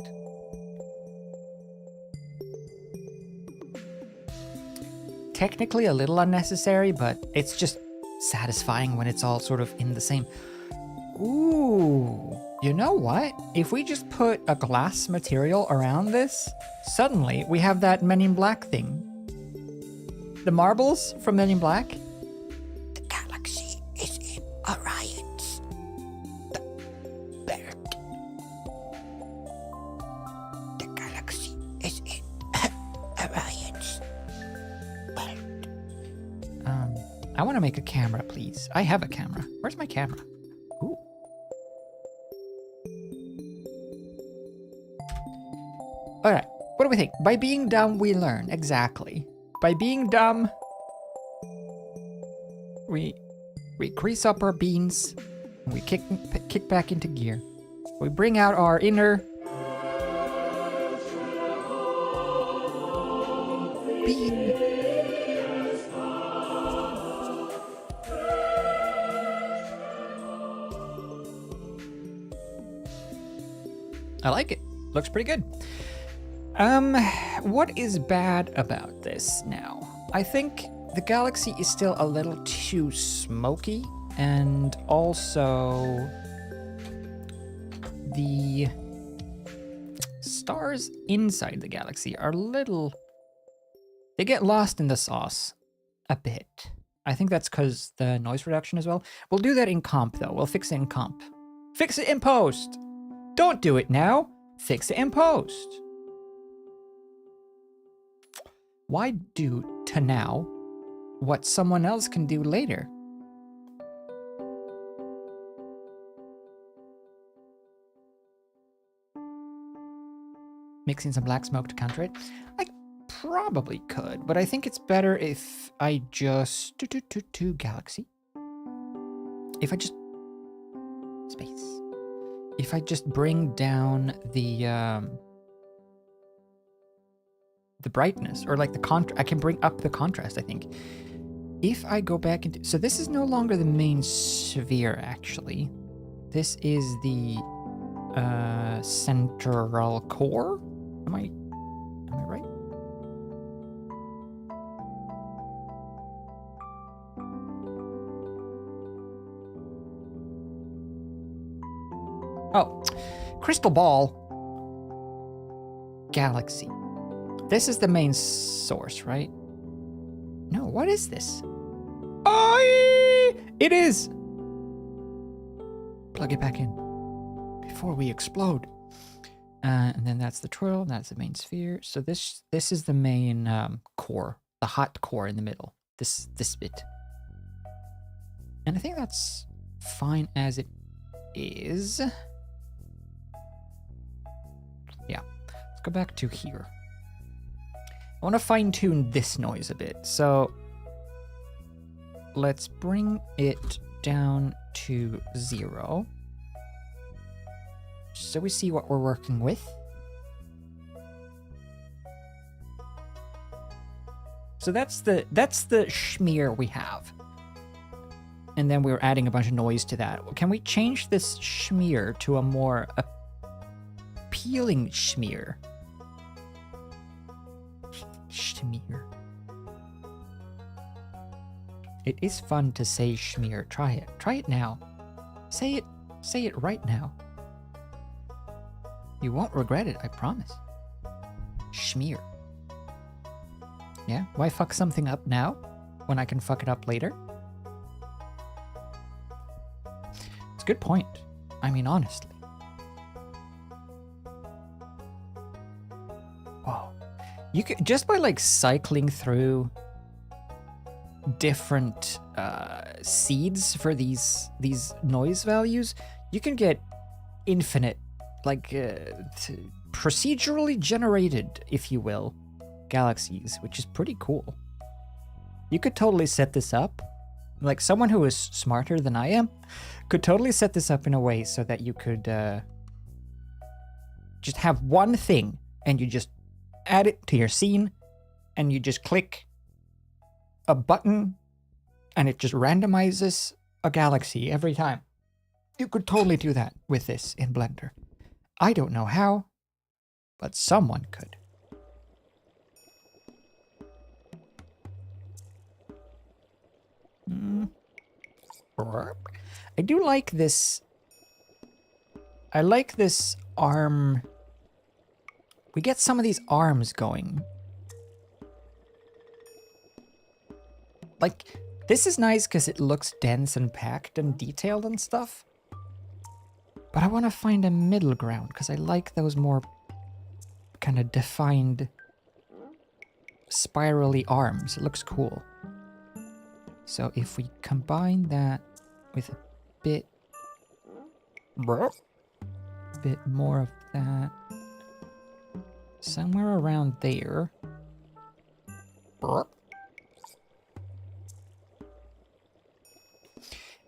Technically a little unnecessary, but it's just satisfying when it's all sort of in the same. Ooh, you know what? If we just put a glass material around this, suddenly we have that Men in Black thing. The marbles from Men in Black. The galaxy is in Orion's belt. The galaxy is in Orion's belt. I want to make a camera, please. I have a camera. Where's my camera? Ooh. All right. What do we think? By being dumb, we learn. Exactly. By being dumb, we grease up our beans, and we kick back into gear. We bring out our inner bean. I like it. Looks pretty good. What is bad about this now? I think the galaxy is still a little too smoky, and also the stars inside the galaxy are little... They get lost in the sauce a bit. I think that's because the noise reduction as well. We'll do that in comp, though. We'll fix it in comp. Fix it in post! Don't do it now! Fix it in post! Why do to now what someone else can do later? Mixing some black smoke to counter it? I probably could, but I think it's better if I just... Galaxy. If I just... Space. If I just bring down the brightness, or like the contrast. I can bring up the contrast, I think. If I go back into... So this is no longer the main sphere, actually. This is the central core? Am I right? Oh, crystal ball. Galaxy. This is the main source, right? No, what is this? Oh, it is! Plug it back in before we explode. And then that's the twirl, and that's the main sphere. So this is the main core, the hot core in the middle. This bit. And I think that's fine as it is. Yeah. Let's go back to here. I want to fine-tune this noise a bit. So let's bring it down to 0. So we see what we're working with. So that's the schmear we have. And then we're adding a bunch of noise to that. Can we change this schmear to a more appealing schmear? Schmear. It is fun to say schmear. Try it. Try it now. Say it right now. You won't regret it, I promise. Schmear. Yeah? Why fuck something up now when I can fuck it up later? It's a good point. I mean, honestly. Whoa. You could, just by like cycling through different seeds for these noise values, you can get infinite, like procedurally generated, if you will, galaxies, which is pretty cool. You could totally set this up, like someone who is smarter than I am could totally set this up in a way so that you could just have one thing and you just add it to your scene and you just click a button and it just randomizes a galaxy every time. You could totally do that with this in Blender. I don't know how, but someone could. I do like this. I like this arm. We get some of these arms going. Like, this is nice because it looks dense and packed and detailed and stuff. But I want to find a middle ground because I like those more kind of defined spirally arms. It looks cool. So if we combine that with a bit more of that, somewhere around there.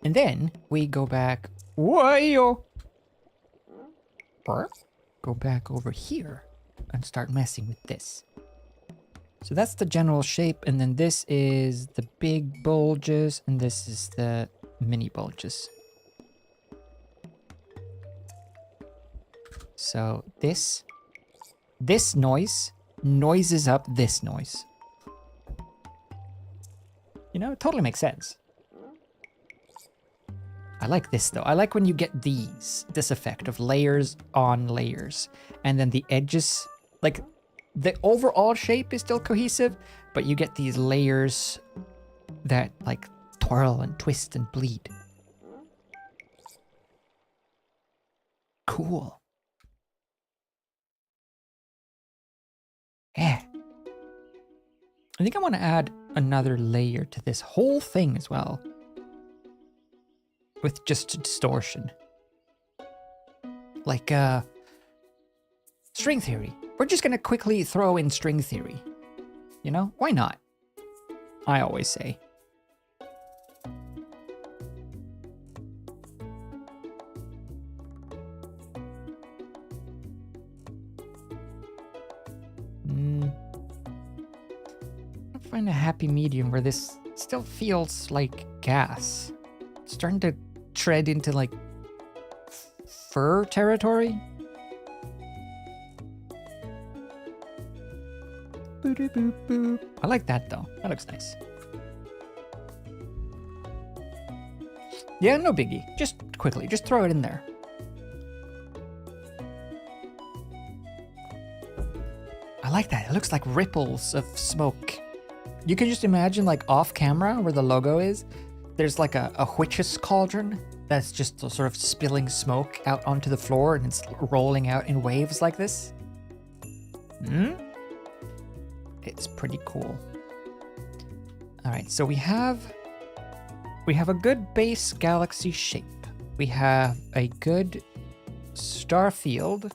And then we go back. Whoa! Go back over here and start messing with this. So that's the general shape, and then this is the big bulges, and this is the mini bulges. So this this noise noises up this noise. You know, it totally makes sense. I like this though. I like when you get this effect of layers on layers. And then the edges, like the overall shape is still cohesive, but you get these layers that like twirl and twist and bleed. Cool. Yeah. I think I want to add another layer to this whole thing as well. With just distortion. Like, string theory. We're just gonna quickly throw in string theory. You know? Why not? I always say. Find a happy medium where this still feels like gas. It's starting to tread into like fur territory. Boop, boop, boop. I like that though. That looks nice. Yeah, no biggie. Just quickly, just throw it in there. I like that. It looks like ripples of smoke. You can just imagine like off camera where the logo is, there's like a witch's cauldron that's just sort of spilling smoke out onto the floor and it's rolling out in waves like this. It's pretty cool. All right, so we have a good base galaxy shape. We have a good star field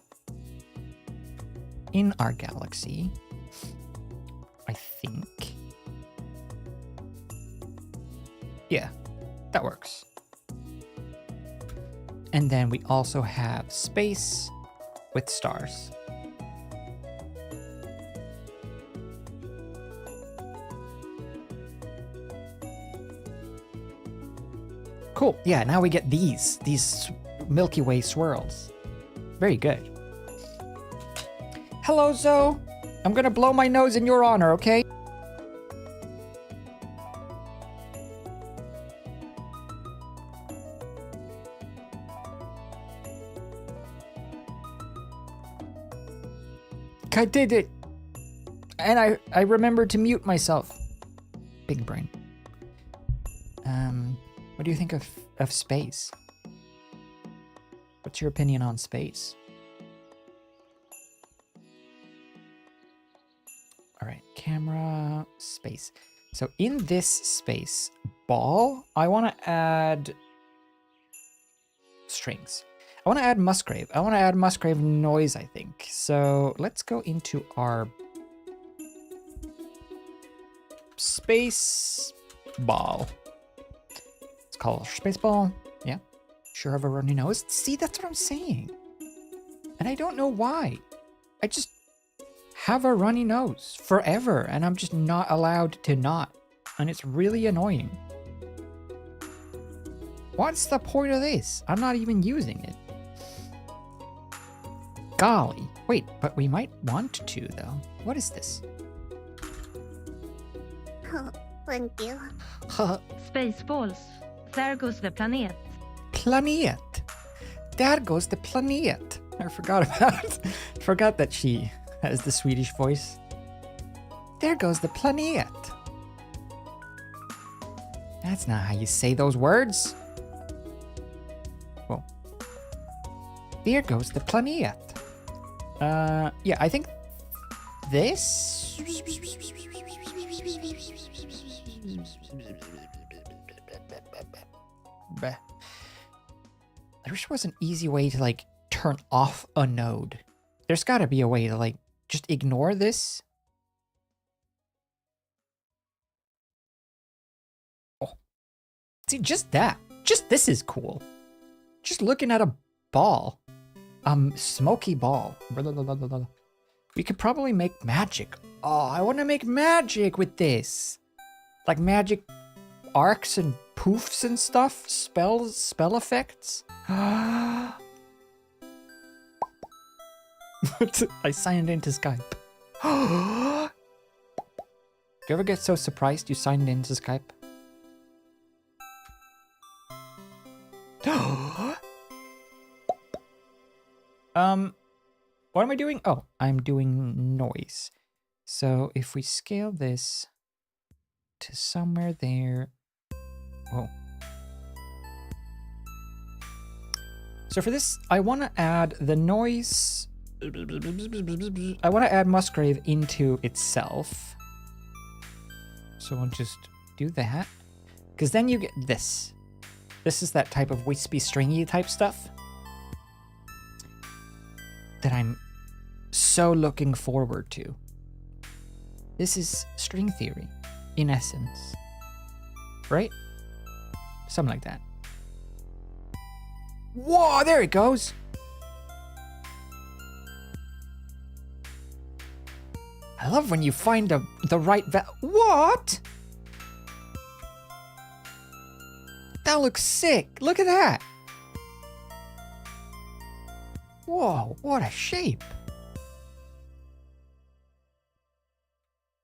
in our galaxy, I think. Yeah, that works. And then we also have space with stars. Cool. Yeah, now we get these Milky Way swirls. Very good. Hello, Zoe. I'm gonna blow my nose in your honor, okay? I did it. And I remembered to mute myself. Big brain. What do you think of space? What's your opinion on space? All right, camera, space. So in this space ball, I want to add strings. I want to add Musgrave. I want to add Musgrave noise, I think. So let's go into our space ball. Let's call it space ball. Yeah, sure have a runny nose. See, that's what I'm saying. And I don't know why. I just have a runny nose forever, and I'm just not allowed to not. And it's really annoying. What's the point of this? I'm not even using it. Golly. Wait, but we might want to, though. What is this? Thank you. Spaceballs. There goes the planet. Planet. There goes the planet. I forgot about forgot that she has the Swedish voice. There goes the planet. That's not how you say those words. Well, there goes the planet. Yeah, I think this. I wish there was an easy way to like turn off a node. There's got to be a way to like just ignore this. Oh, see, just that. Just this is cool. Just looking at a ball, smoky ball. We could probably make magic. Oh, I want to make magic with this, like magic arcs and poofs and stuff, spell effects. I signed into Skype. Do you ever get so surprised you signed into Skype? What am I doing? Oh, I'm doing noise. So if we scale this to somewhere there. Whoa. So for this, I want to add the noise. I want to add Musgrave into itself. So we'll just do that. Because then you get this. This is that type of wispy, stringy type stuff that I'm so looking forward to. This is string theory, in essence. Right? Something like that. Whoa, there it goes! I love when you find the right What? That looks sick. Look at that. Whoa, what a shape.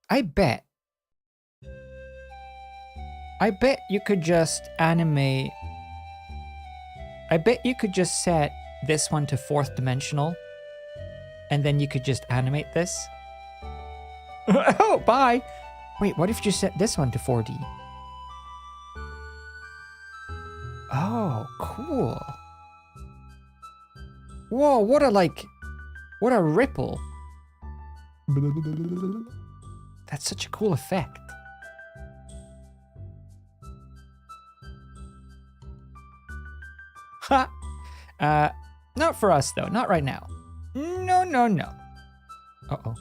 I bet you could just animate. I bet you could just set this one to 4th dimensional and then you could just animate this. Oh, bye. Wait, what if you set this one to 4D? Oh, cool. Whoa, what a ripple. That's such a cool effect. Ha! Not for us though, not right now. No, no, no. Uh-oh.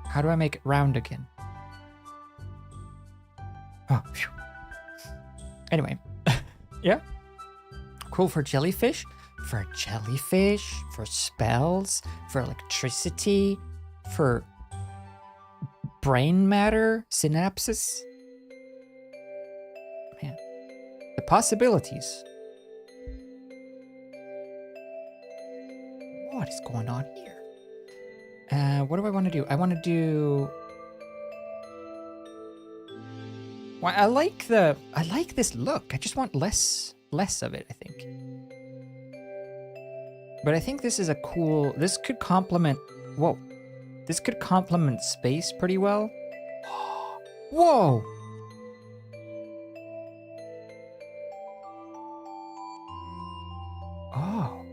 How do I make it round again? Oh, phew. Anyway. Yeah. Cool for jellyfish. For jellyfish. For spells. For electricity. For brain matter. Synapses. Man. The possibilities. What is going on here? What do I want to do? I want to do... Well, I like this look. I just want less of it, I think. But I think this is a cool... This could complement... Whoa. This could complement space pretty well. Whoa! Oh.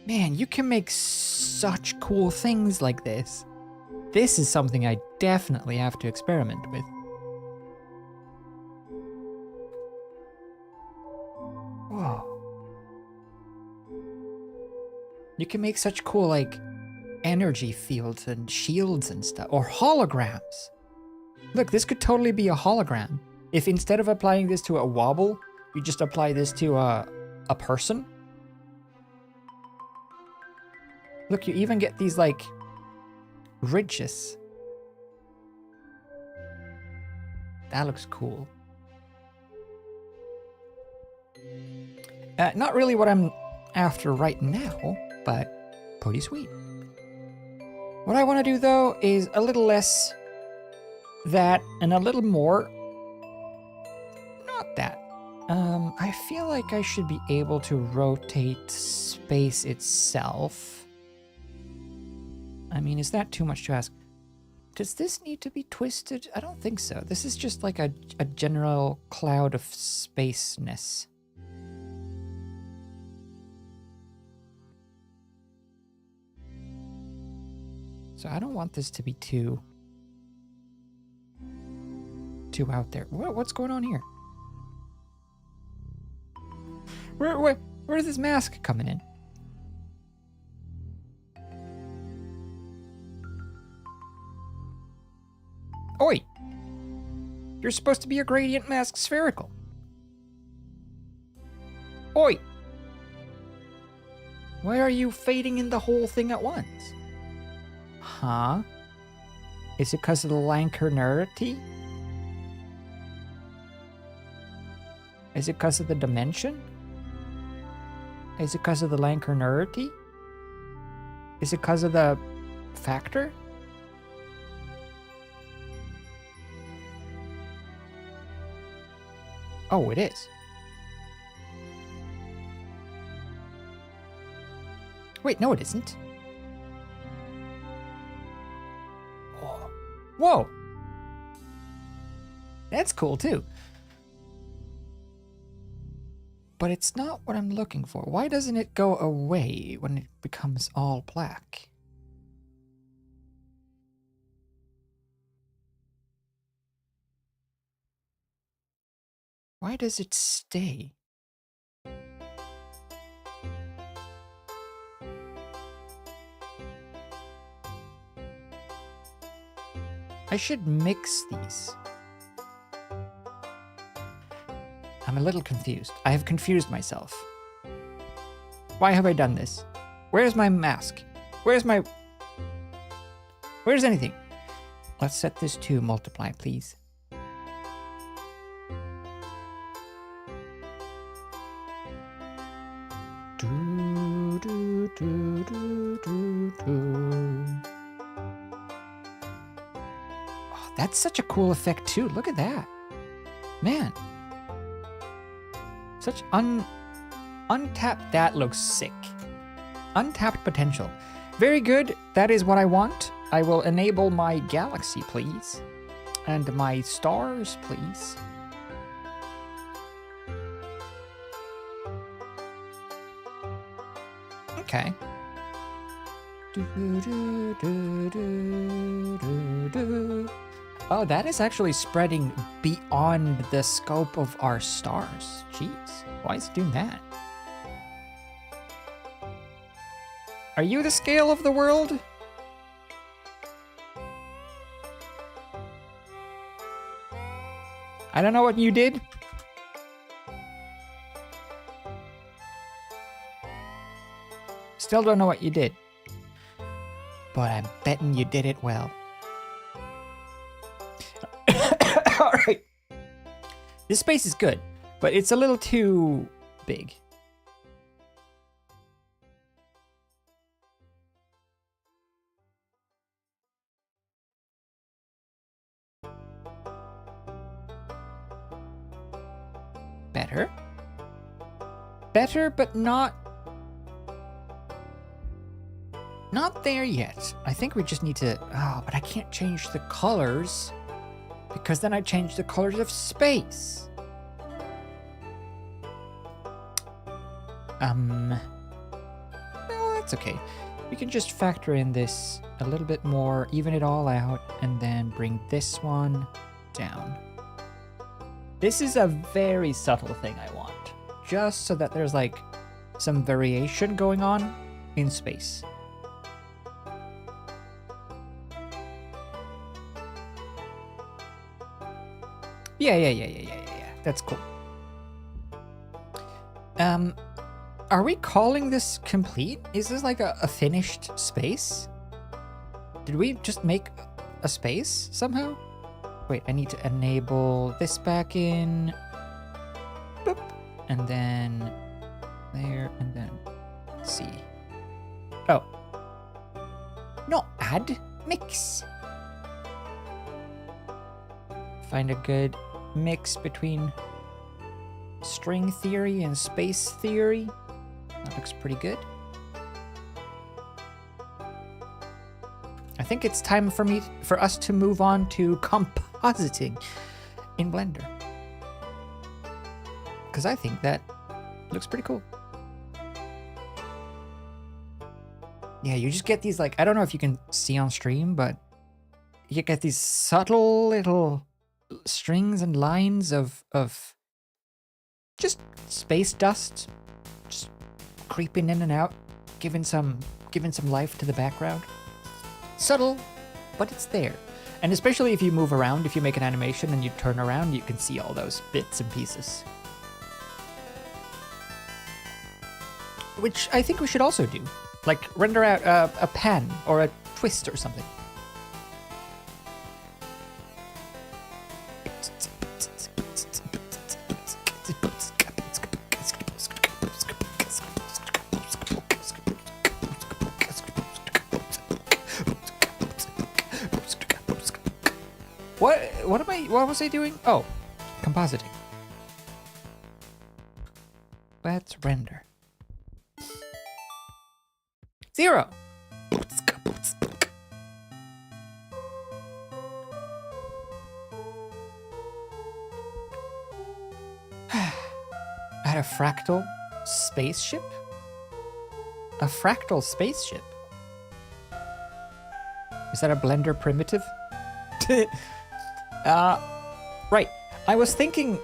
Man, you can make such cool things like this. This is something I definitely have to experiment with. Whoa. You can make such cool, like, energy fields and shields and stuff. Or holograms. Look, this could totally be a hologram. If instead of applying this to a wobble, you just apply this to a person. Look, you even get these, like, ridges. That looks cool. Not really what I'm after right now, but pretty sweet. What I want to do, though, is a little less that and a little more not that. I feel like I should be able to rotate space itself. I mean, is that too much to ask? Does this need to be twisted? I don't think so. This is just like a general cloud of spaceness. So I don't want this to be too out there. What's going on here? Where's this mask coming in? Oi! You're supposed to be a gradient mask spherical. Oi! Why are you fading in the whole thing at once? Huh? Is it because of the Lankernarity? Is it because of the dimension? Is it because of the Lancernurity? Is it because of the factor? Oh, it is. Wait, no, it isn't. Oh. Whoa! That's cool, too. But it's not what I'm looking for. Why doesn't it go away when it becomes all black? Why does it stay? I should mix these. I'm a little confused. I have confused myself. Why have I done this? Where's my mask? Where's anything? Let's set this to multiply, please. Do, do, do, do, do, do. Oh, that's such a cool effect too. Look at that. Man. Such untapped. That looks sick. Untapped potential. Very good. That is what I want. I will enable my galaxy, please. And my stars, please. Okay. Oh, that is actually spreading beyond the scope of our stars. Jeez, why is it doing that? Are you the scale of the world? I don't know what you did. Still don't know what you did. But I'm betting you did it well. Alright. This space is good, but it's a little too big. Better. Better, but not there yet. I think we just need to... Oh, but I can't change the colors because then I change the colors of space. No, that's okay. We can just factor in this a little bit more, even it all out, and then bring this one down. This is a very subtle thing I want, just so that there's like some variation going on in space. Yeah. That's cool. Are we calling this complete? Is this like a finished space? Did we just make a space somehow? Wait, I need to enable this back in. Boop. And then there, and then let's see. Oh. Not add, mix. Find a good mix between string theory and space theory. That looks pretty good. I think it's time for us to move on to compositing in Blender. Because I think that looks pretty cool. Yeah, you just get these, like, I don't know if you can see on stream, but you get these subtle little strings and lines of just space dust just creeping in and out, giving some life to the background. Subtle, but it's there. And especially if you move around, if you make an animation and you turn around, you can see all those bits and pieces. Which I think we should also do. Like render out a pan or a twist or something. what was I doing? Oh, compositing. Let's render. 0. I had a fractal spaceship? A fractal spaceship? Is that a Blender primitive? Right. I was thinking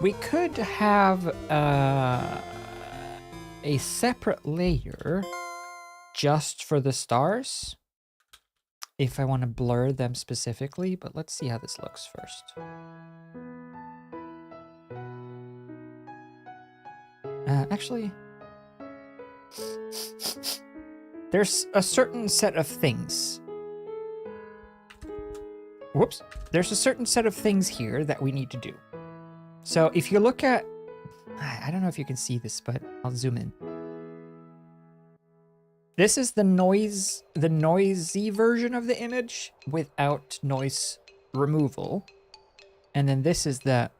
we could have a separate layer just for the stars if I want to blur them specifically, but let's see how this looks first. Actually, there's a certain set of things. Whoops. There's a certain set of things here that we need to do. So if you look at, I don't know if you can see this, but I'll zoom in. This is the noisy version of the image without noise removal. And then this is the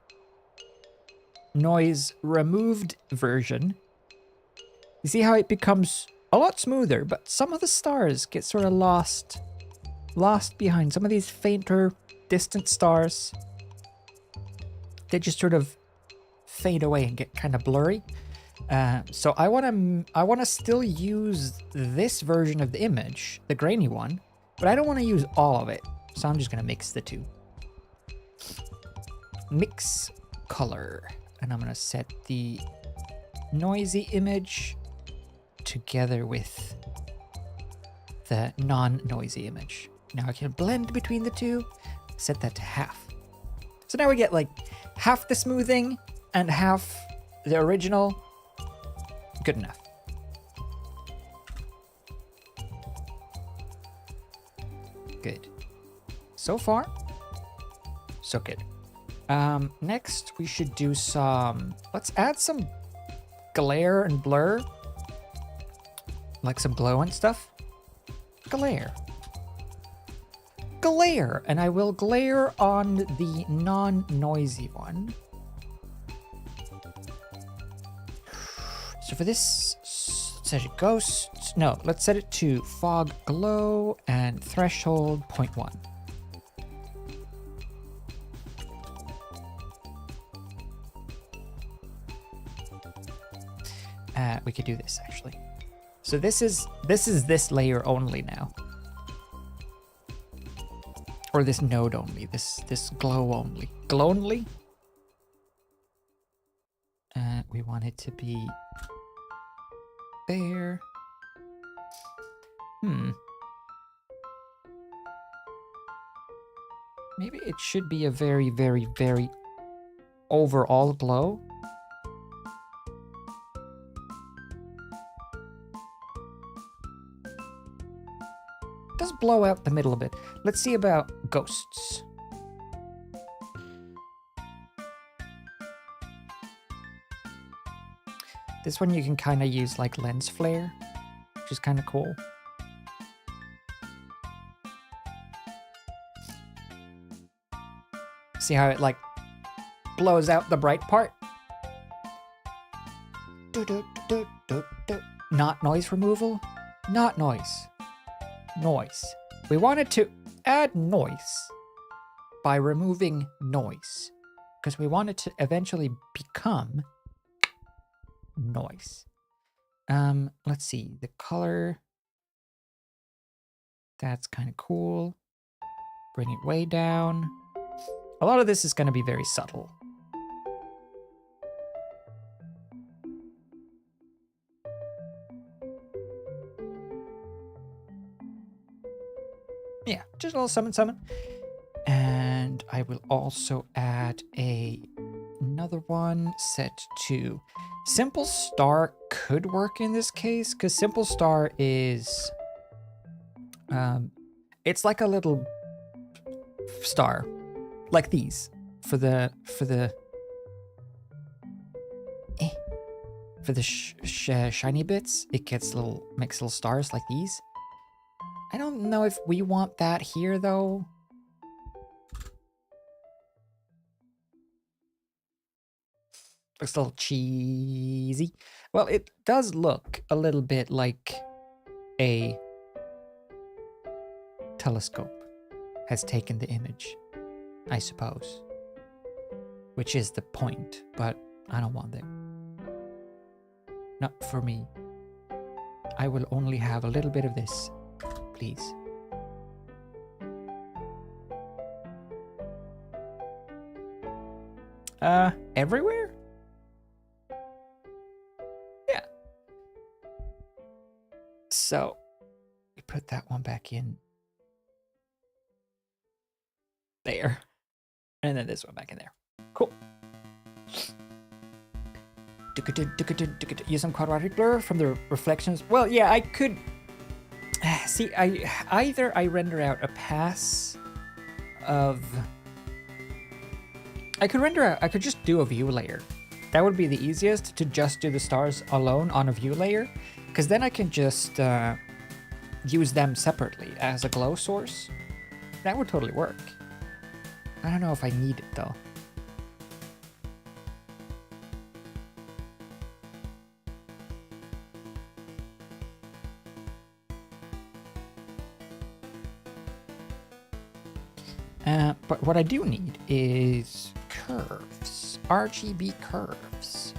noise removed version. You see how it becomes a lot smoother, but some of the stars get sort of lost behind. Some of these fainter, distant stars, they just sort of fade away and get kind of blurry. So I want to still use this version of the image, the grainy one, but I don't want to use all of it. So I'm just going to mix the two. Mix color. And I'm going to set the noisy image together with the non-noisy image. Now I can blend between the two, set that to half. So now we get like half the smoothing and half the original. Good enough. Good. So far, so good. Next we should do let's add some glare and blur. Like some glow and stuff. Glare. Glare. And I will glare on the non-noisy one. So for this, set it ghost. No, let's set it to fog glow and threshold 0.1. We could do this actually. So this is this layer only now. Or this node only, this glow only. Glow only? We want it to be there. Maybe it should be a very, very, very overall glow. Does blow out the middle a bit. Let's see about ghosts. This one you can kind of use like lens flare, which is kind of cool. See how it like blows out the bright part? Not noise removal, not noise. Noise. We wanted to add noise by removing noise because we want it to eventually become noise. Let's see, the color. That's kind of cool. Bring it way down. A lot of this is going to be very subtle. Yeah, just a little summon. And I will also add another one set to Simple Star could work in this case because Simple Star is it's like a little star like these for the shiny bits. It gets makes little stars like these. I don't know if we want that here, though. Looks a little cheesy. Well, it does look a little bit like a telescope has taken the image, I suppose. Which is the point, but I don't want it. Not for me. I will only have a little bit of this, please. Everywhere? Yeah. So, we put that one back in there. And then this one back in there. Cool. Use some quadratic blur from the reflections. Well, yeah, I could... See, either I render out a pass of... I could just do a view layer. That would be the easiest, to just do the stars alone on a view layer. Because then I can just use them separately as a glow source. That would totally work. I don't know if I need it though. But what I do need is curves, RGB curves.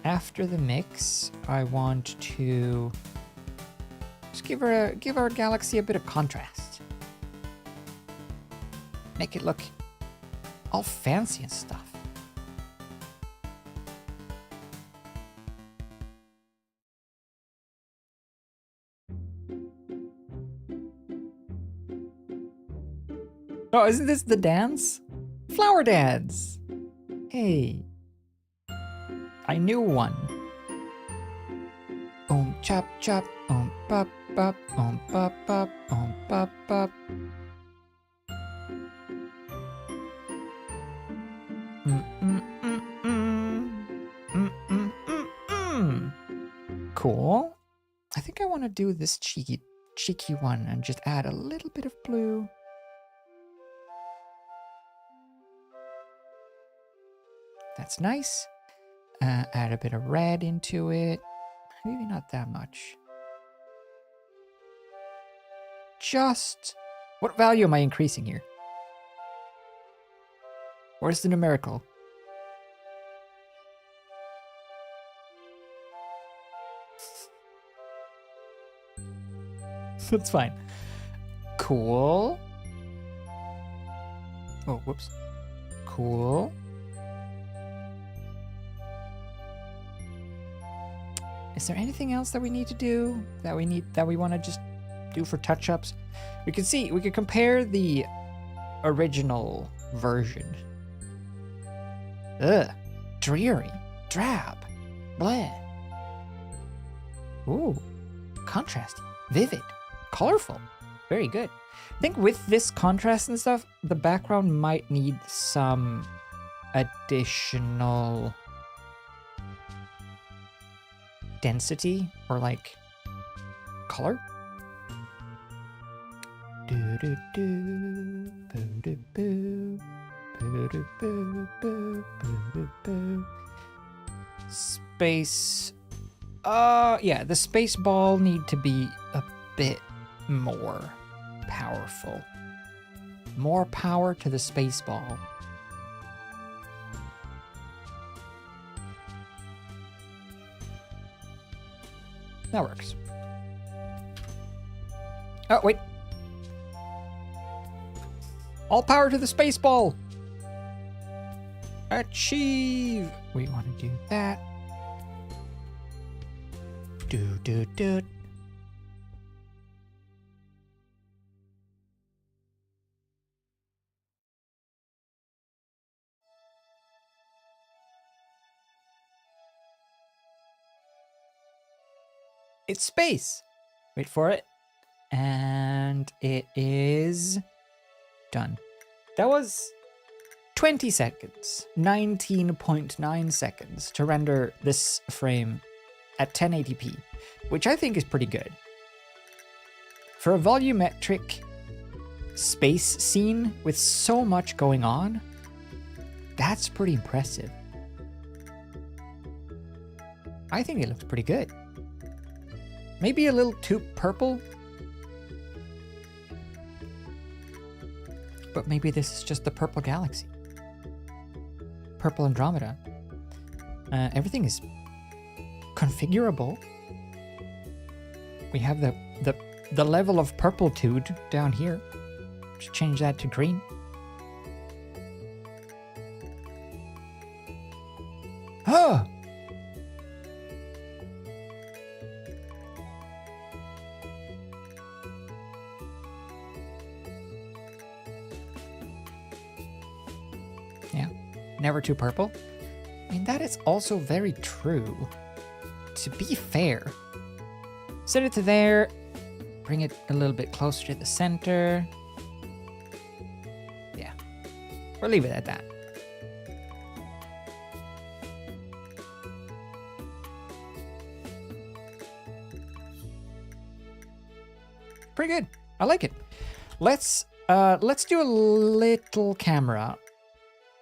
After the mix, I want to just give our galaxy a bit of contrast. Make it look all fancy and stuff. Oh, isn't this the dance? Flower dance! Hey. I knew one. Chop chop, pop pop, pop pop, pop pop. Cool. I think I want to do this cheeky one and just add a little bit of blue. That's nice. Add a bit of red into it. Maybe not that much. Just... What value am I increasing here? Where's the numerical? That's fine. Cool. Oh, whoops. Cool. Is there anything else that we need to do? That we want to just do for touch-ups? We could compare the original version. Ugh. Dreary. Drab. Bleh. Ooh. Contrasty. Vivid. Colorful. Very good. I think with this contrast and stuff, the background might need some additional density or like color. Space. Yeah, the space ball need to be a bit more powerful. More power to the space ball. That works. Oh, wait. All power to the space ball. Achieve. We want to do that. Do. It's space. Wait for it. And it is done. That was 20 seconds, 19.9 seconds to render this frame at 1080p, which I think is pretty good. For a volumetric space scene with so much going on, that's pretty impressive. I think it looks pretty good. Maybe a little too purple. But maybe this is just the purple galaxy. Purple Andromeda. Everything is configurable. We have the level of purplitude down here. Just change that to green. Oh! Yeah, never too purple. I mean, that is also very true. To be fair, set it to there, bring it a little bit closer to the center. Yeah, we'll leave it at that. Pretty good. I like it. Let's do a little camera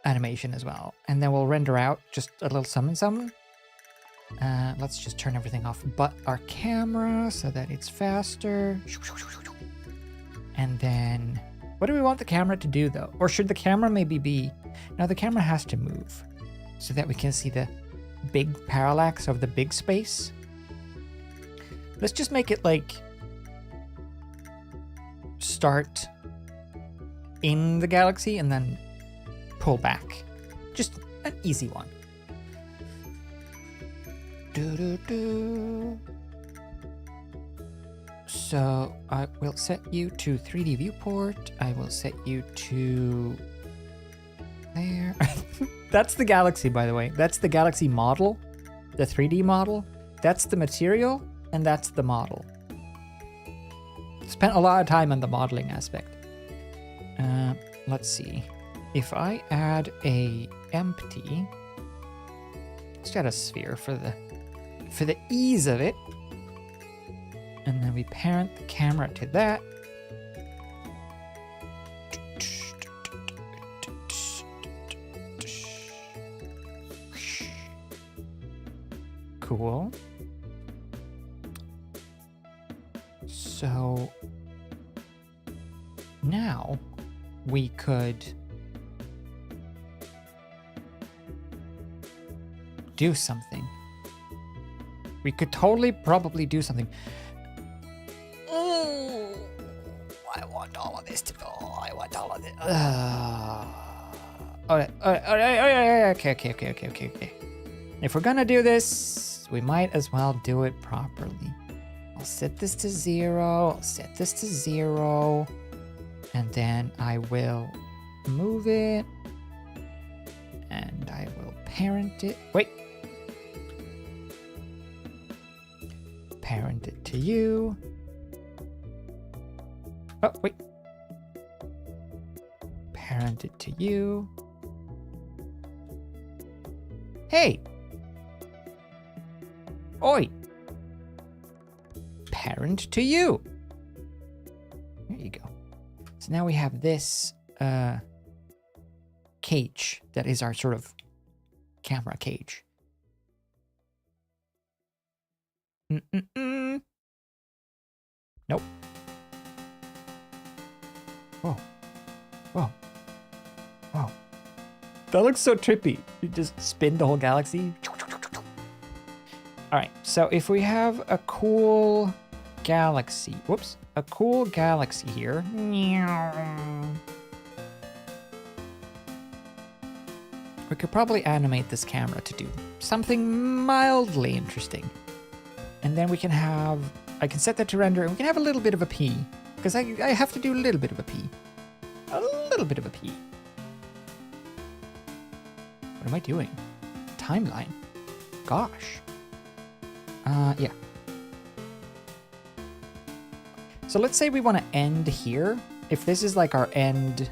animation as well, and then we'll render out just a little summon. Let's just turn everything off but our camera so that it's faster. And then, what do we want the camera to do though? Or should the camera maybe be... No, the camera has to move so that we can see the big parallax of the big space. Let's just make it like... start in the galaxy and then pull back. Just an easy one. So I will set you to 3D viewport. I will set you to there. That's the galaxy, by the way. That's the galaxy model, the 3D model. That's the material, and that's the model. Spent a lot of time on the modeling aspect. Let's see. If I add a empty, let's add a sphere for the ease of it. And then we parent the camera to that. Cool. So now we could do something. We could totally probably do something. Oh, I want all of this to go. I want all of it. Okay. If we're gonna do this, we might as well do it properly. I'll set this to 0. I'll set this to 0. And then I will move it. And I will parent it. Wait. Parent it to you. Oh, wait. Parent it to you. Hey. Oi. Parent to you. There you go. So now we have this cage that is our sort of camera cage. Nope. Whoa. That looks so trippy. You just spin the whole galaxy. All right, so if we have a cool galaxy, a cool galaxy here. We could probably animate this camera to do something mildly interesting. And then we can have, I can set that to render, and we can have a little bit of a P, because I have to do a little bit of a P. A little bit of a P. What am I doing? Timeline. Gosh. Yeah. So let's say we want to end here. If this is like our ending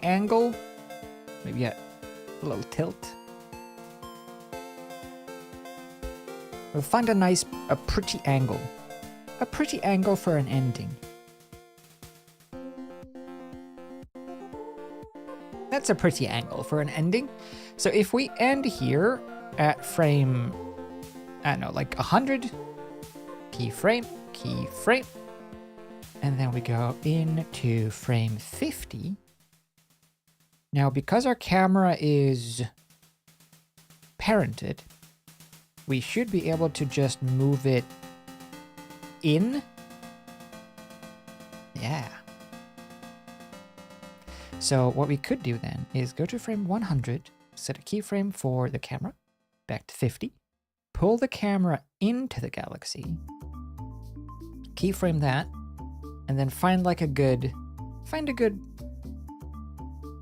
angle, maybe a little tilt. We'll find a pretty angle. A pretty angle for an ending. That's a pretty angle for an ending. So if we end here, at frame, I don't know, like 100. Keyframe, keyframe. And then we go into frame 50. Now, because our camera is parented, we should be able to just move it in. Yeah. So what we could do then is go to frame 100, set a keyframe for the camera, back to 50, pull the camera into the galaxy, keyframe that, and then find a good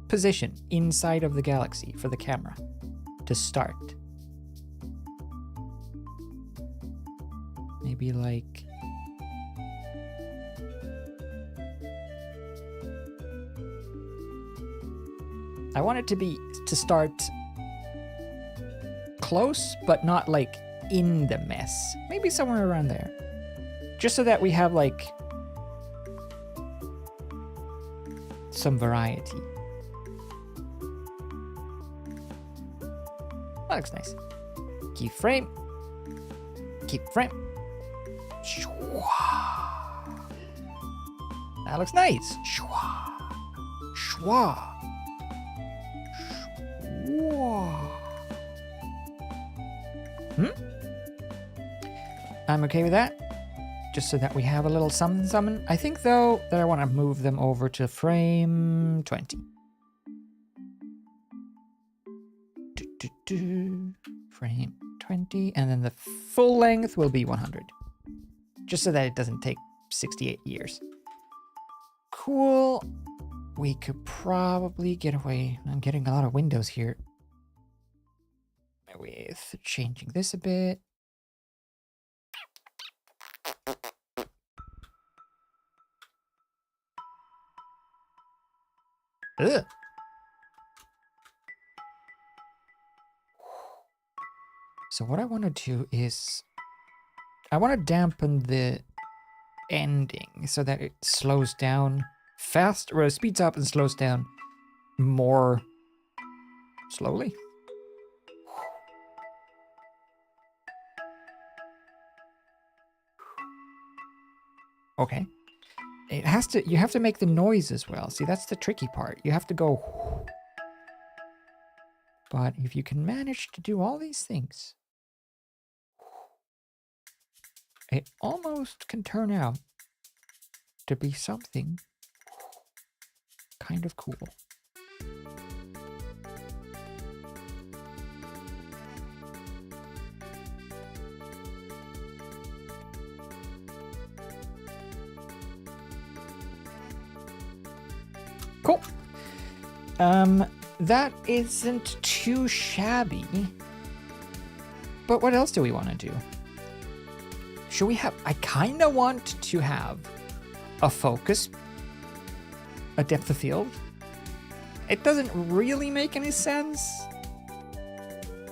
position inside of the galaxy for the camera to start. Maybe like I want it to start close, but not like in the mess. Maybe somewhere around there. Just so that we have like some variety. That looks nice. Keyframe. Keyframe. That looks nice. Shwa. Shwa. I'm okay with that. Just so that we have a little something. I think though that I want to move them over to frame 20. Frame 20, and then the full length will be 100. Just so that it doesn't take 68 years. Cool. We could probably get away. I'm getting a lot of windows here. With changing this a bit. Ugh. So what I want to do is I want to dampen the ending so that it slows down fast, or it speeds up and slows down more slowly. Okay. It has to, you have to make the noise as well. See, that's the tricky part. You have to go. But if you can manage to do all these things, it almost can turn out to be something kind of cool. Cool. That isn't too shabby. But what else do we want to do? Should we have... I kind of want to have a focus, a depth of field. It doesn't really make any sense.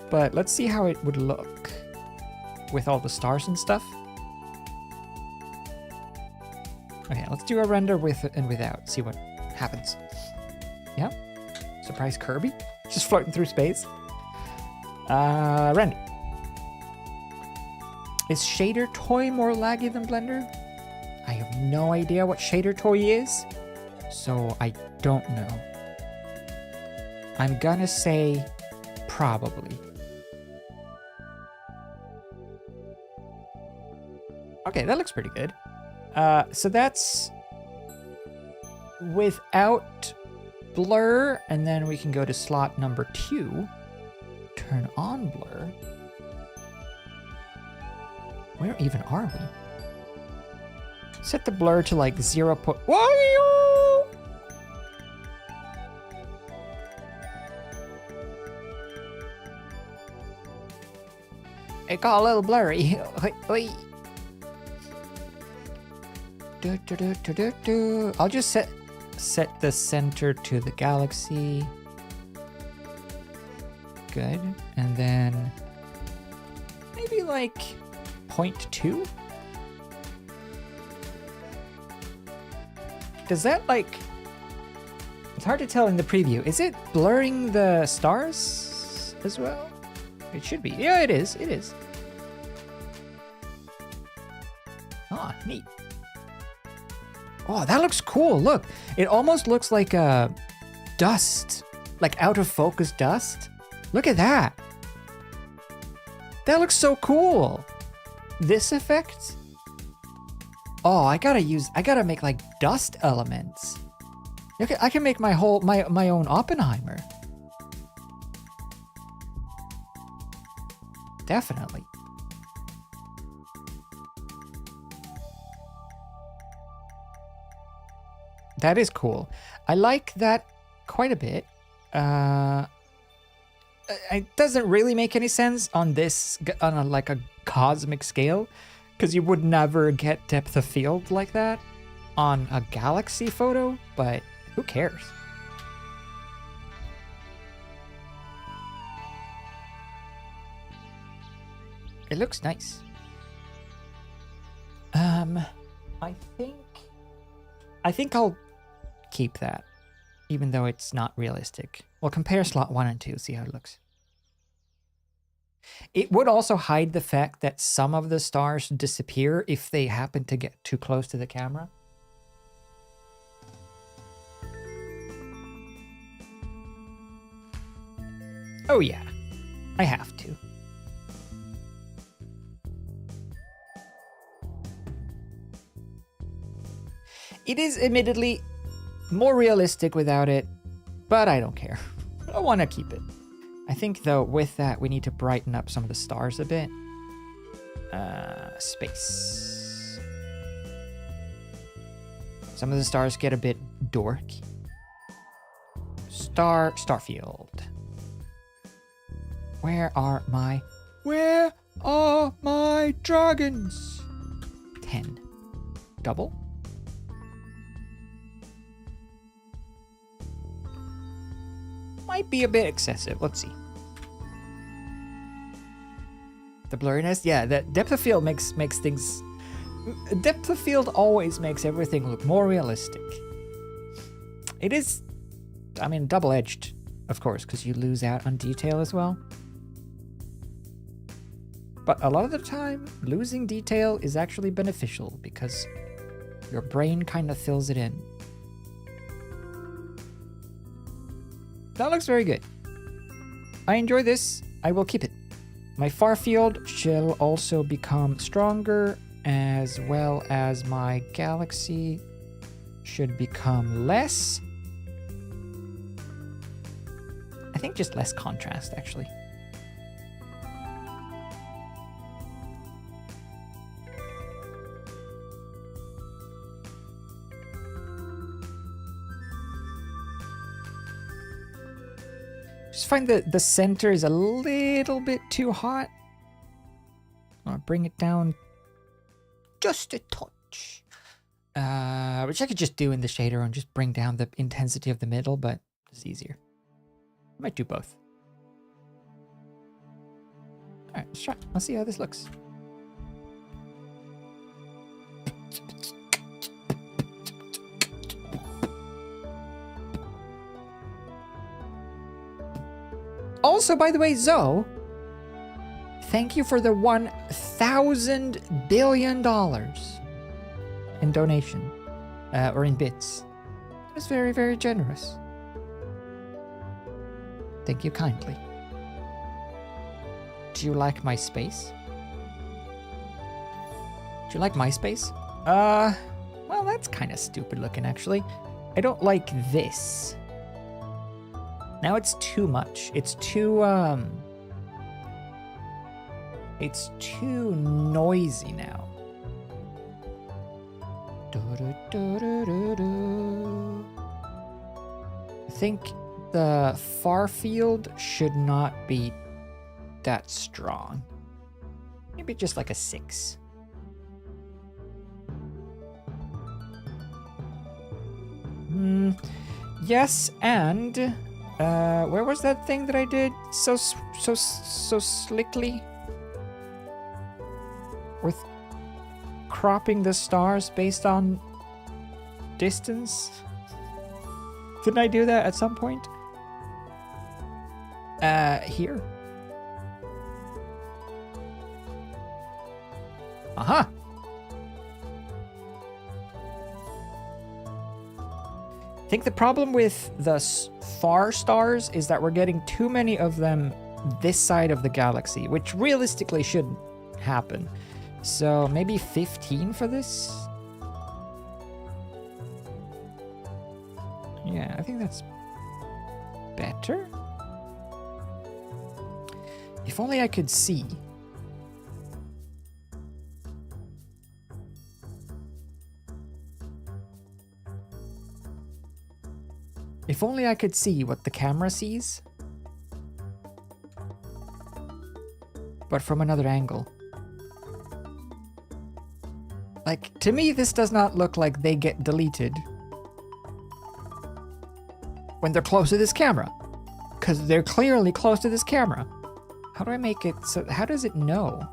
But let's see how it would look with all the stars and stuff. Okay, let's do a render with and without. See what happens. Yeah. Surprise Kirby. Just floating through space. Render. Is Shader Toy more laggy than Blender? I have no idea what Shader Toy is, so I don't know. I'm gonna say probably. Okay, that looks pretty good. So that's without blur, and then we can go to slot number 2, turn on blur. Where even are we? Set the blur to like 0. Whoa! It got a little blurry. I'll just set the center to the galaxy. Good. And then maybe like 0.2? Does that like... It's hard to tell in the preview. Is it blurring the stars as well? It should be. Yeah, it is. It is. Ah, neat. Oh, that looks cool. Look, it almost looks like dust, like out of focus dust. Look at that. That looks so cool. This effect. Oh, I gotta make like dust elements. Okay, I can make my own Oppenheimer. Definitely. That is cool. I like that quite a bit. It doesn't really make any sense on like a cosmic scale, because you would never get depth of field like that on a galaxy photo, but who cares? It looks nice. I think I'll keep that, even though it's not realistic. We'll compare slot 1 and 2, see how it looks. It would also hide the fact that some of the stars disappear if they happen to get too close to the camera. Oh yeah, I have to. It is admittedly more realistic without it, but I don't care. I want to keep it. I think, though, with that, we need to brighten up some of the stars a bit. Space. Some of the stars get a bit dorky. Starfield. Where are my dragons? 10. Double? Might be a bit excessive. Let's see. The blurriness, yeah, the depth of field makes things. Depth of field always makes everything look more realistic. It is, I mean, double-edged, of course, because you lose out on detail as well. But a lot of the time, losing detail is actually beneficial because your brain kind of fills it in. That looks very good. I enjoy this. I will keep it. My far field shall also become stronger, as well as my galaxy should become less. I think just less contrast, actually. Just find that the center is a little bit too hot. I'll bring it down just a touch. Which I could just do in the shader and just bring down the intensity of the middle, but it's easier. I might do both. Alright, let's try. Let's see how this looks. Also, by the way, Zoe, thank you for the $1,000 billion in donation, or in bits. It was very, very generous. Thank you kindly. Do you like my space? Do you like my space? Well, that's kind of stupid looking, actually. I don't like this. Now it's too much. It's too noisy now. I think the far field should not be that strong. Maybe just like a 6. Yes, and where was that thing that I did so slickly? With cropping the stars based on distance? Didn't I do that at some point? Here. Aha! I think the problem with the far stars is that we're getting too many of them this side of the galaxy, which realistically shouldn't happen. So maybe 15 for this? Yeah, I think that's better. If only I could see. If only I could see what the camera sees. But from another angle. Like, to me, this does not look like they get deleted when they're close to this camera. Because they're clearly close to this camera. How do I make it so... How does it know?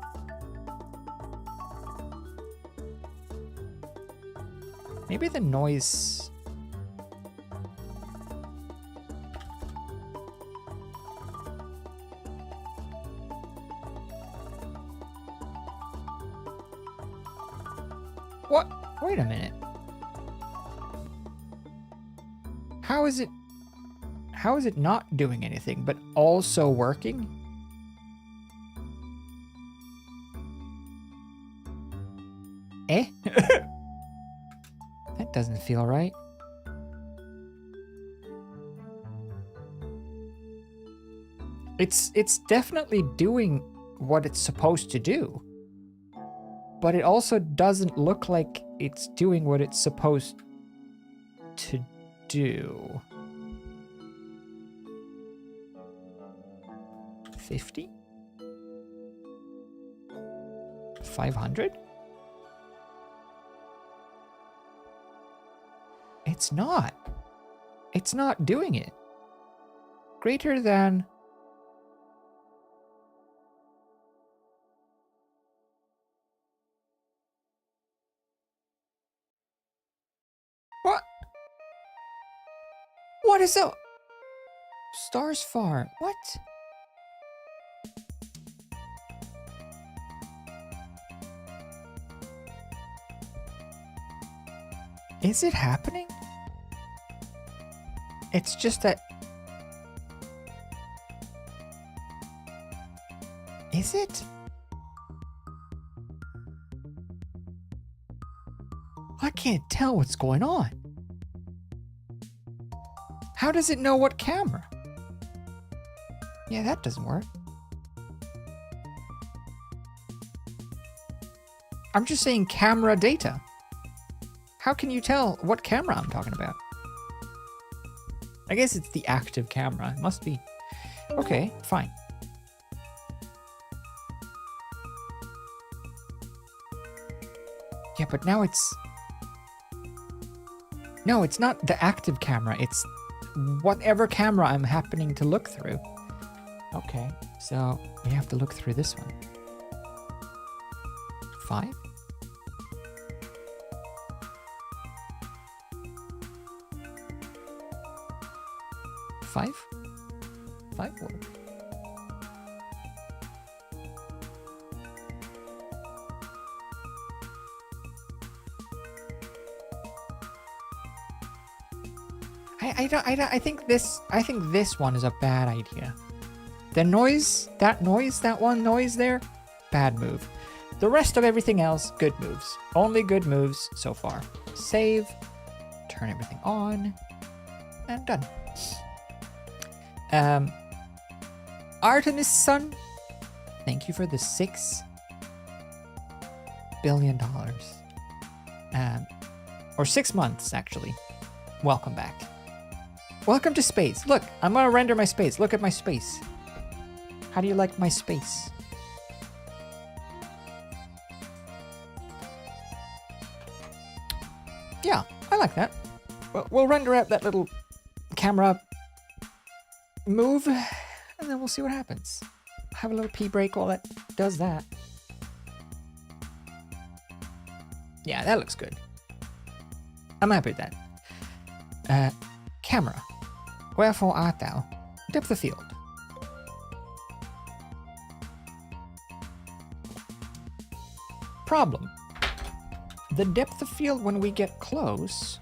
Maybe the noise... What? Wait a minute. How is it not doing anything, but also working? Eh? That doesn't feel right. It's definitely doing what it's supposed to do. But it also doesn't look like it's doing what it's supposed to do. 50? 500? It's not. It's not doing it. Greater than... What? What is that? Stars far. What? Is it happening? It's just that... Is it? I can't tell what's going on. How does it know what camera? Yeah, that doesn't work. I'm just saying camera data. How can you tell what camera I'm talking about? I guess it's the active camera. It must be. Okay, fine. Yeah, but now it's... No, it's not the active camera. It's whatever camera I'm happening to look through. Okay, so we have to look through this one. 5? Five? 5 or... I think this one is a bad idea. The noise, that one noise there, bad move. The rest of everything else, good moves. Only good moves so far. Save, turn everything on, and done. Artemis Sun, thank you for the $6 billion. Or 6 months, actually. Welcome back. Welcome to space. Look, I'm gonna render my space. Look at my space. How do you like my space? Yeah, I like that. We'll render out that little camera move, and then we'll see what happens. Have a little pee break while that does that. Yeah, that looks good. I'm happy with that. Camera. Wherefore art thou? Depth of field. Problem. The depth of field when we get close...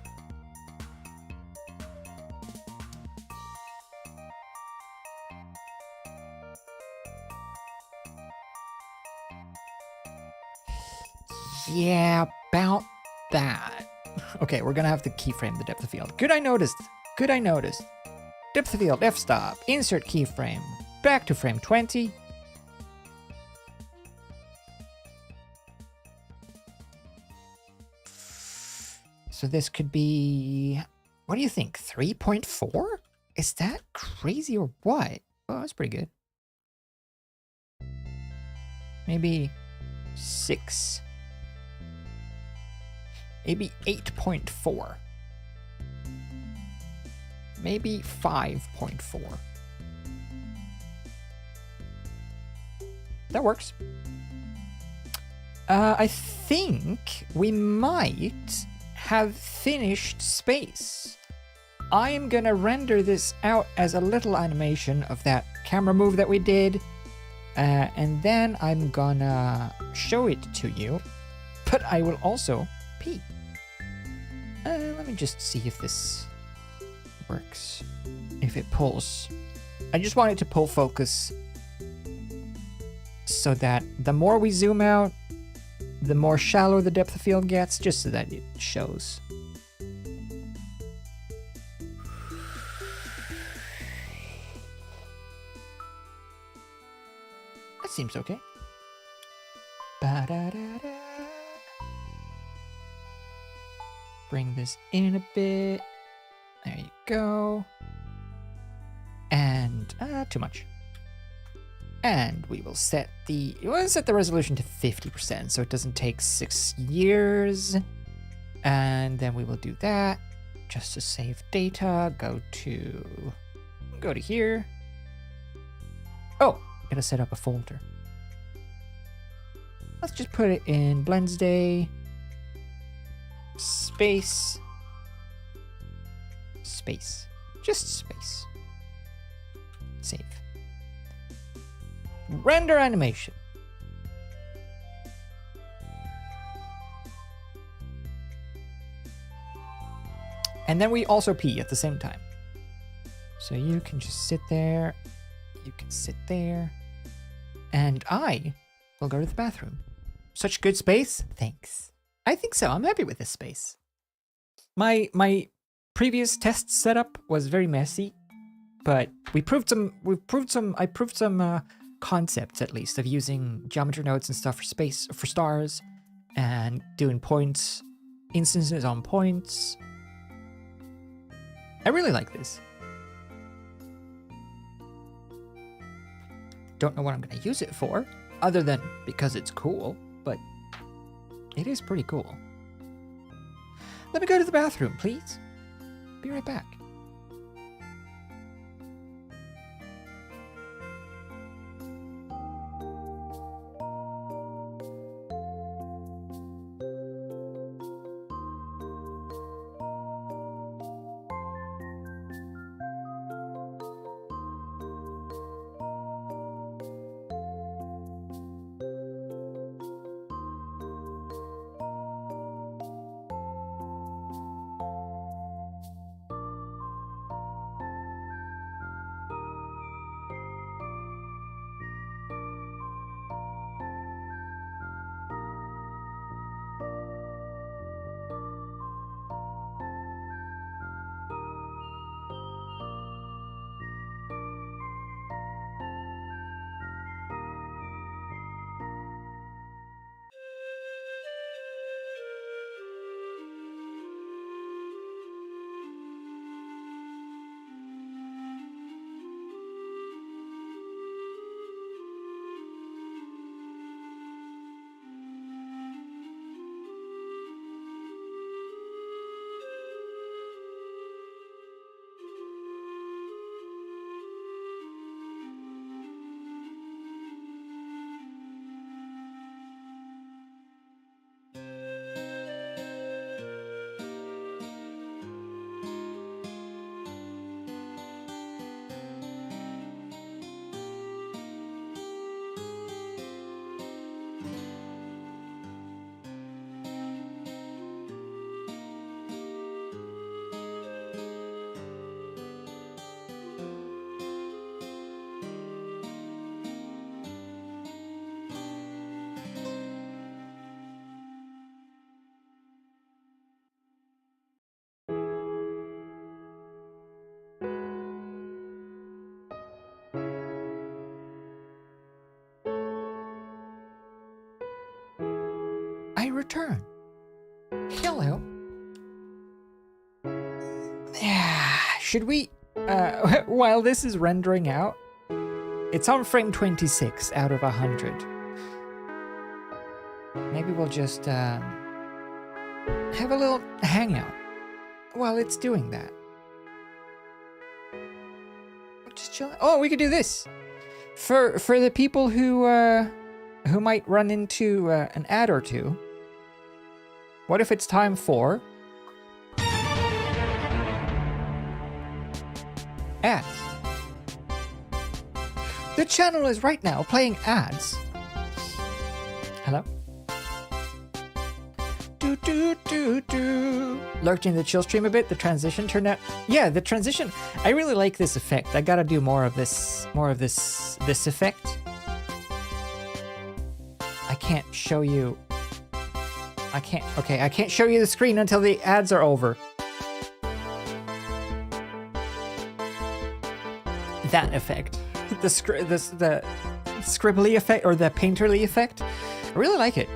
Yeah, about that. Okay, we're gonna have to keyframe the depth of field. Good, I noticed. Good, I noticed. Depth of field, f-stop, insert keyframe. Back to frame 20. So this could be... What do you think? 3.4? Is that crazy or what? Oh, that's pretty good. Maybe 6. Maybe 8.4. Maybe 5.4. That works. I think we might have finished space. I am gonna render this out as a little animation of that camera move that we did. And then I'm gonna show it to you. But I will also pee. Let me just see if this works. If it pulls. I just want it to pull focus so that the more we zoom out, the more shallow the depth of field gets, just so that it shows. That seems okay. Ba-da-da-da. Bring this in a bit. There you go. And too much. And we will set the resolution to 50% so it doesn't take 6 years. And then we will do that just to save data. Go to here. Oh, gotta set up a folder. Let's just put it in Blendsday. Space. Space. Just space. Save. Render animation. And then we also pee at the same time. So you can just sit there. You can sit there. And I will go to the bathroom. Such good space. Thanks. I think so. I'm happy with this space. My previous test setup was very messy, but I proved some concepts at least of using geometry nodes and stuff for space, for stars, and doing points, instances on points. I really like this. Don't know what I'm going to use it for, other than because it's cool, but it is pretty cool. Let me go to the bathroom, please. Be right back. I return. Hello. Should we, while this is rendering out, it's on frame 26 out of 100. Maybe we'll just have a little hangout while it's doing that. We'll just chill. Oh, we could do this for the people who might run into an ad or two. What if it's time for ads? The channel is right now playing ads. Hello? Lurked in the chill stream a bit. The transition turned out. Yeah, the transition. I really like this effect. I gotta do more of this effect. I can't show you. I can't show you the screen until the ads are over. That effect. The scribbly effect, or the painterly effect. I really like it.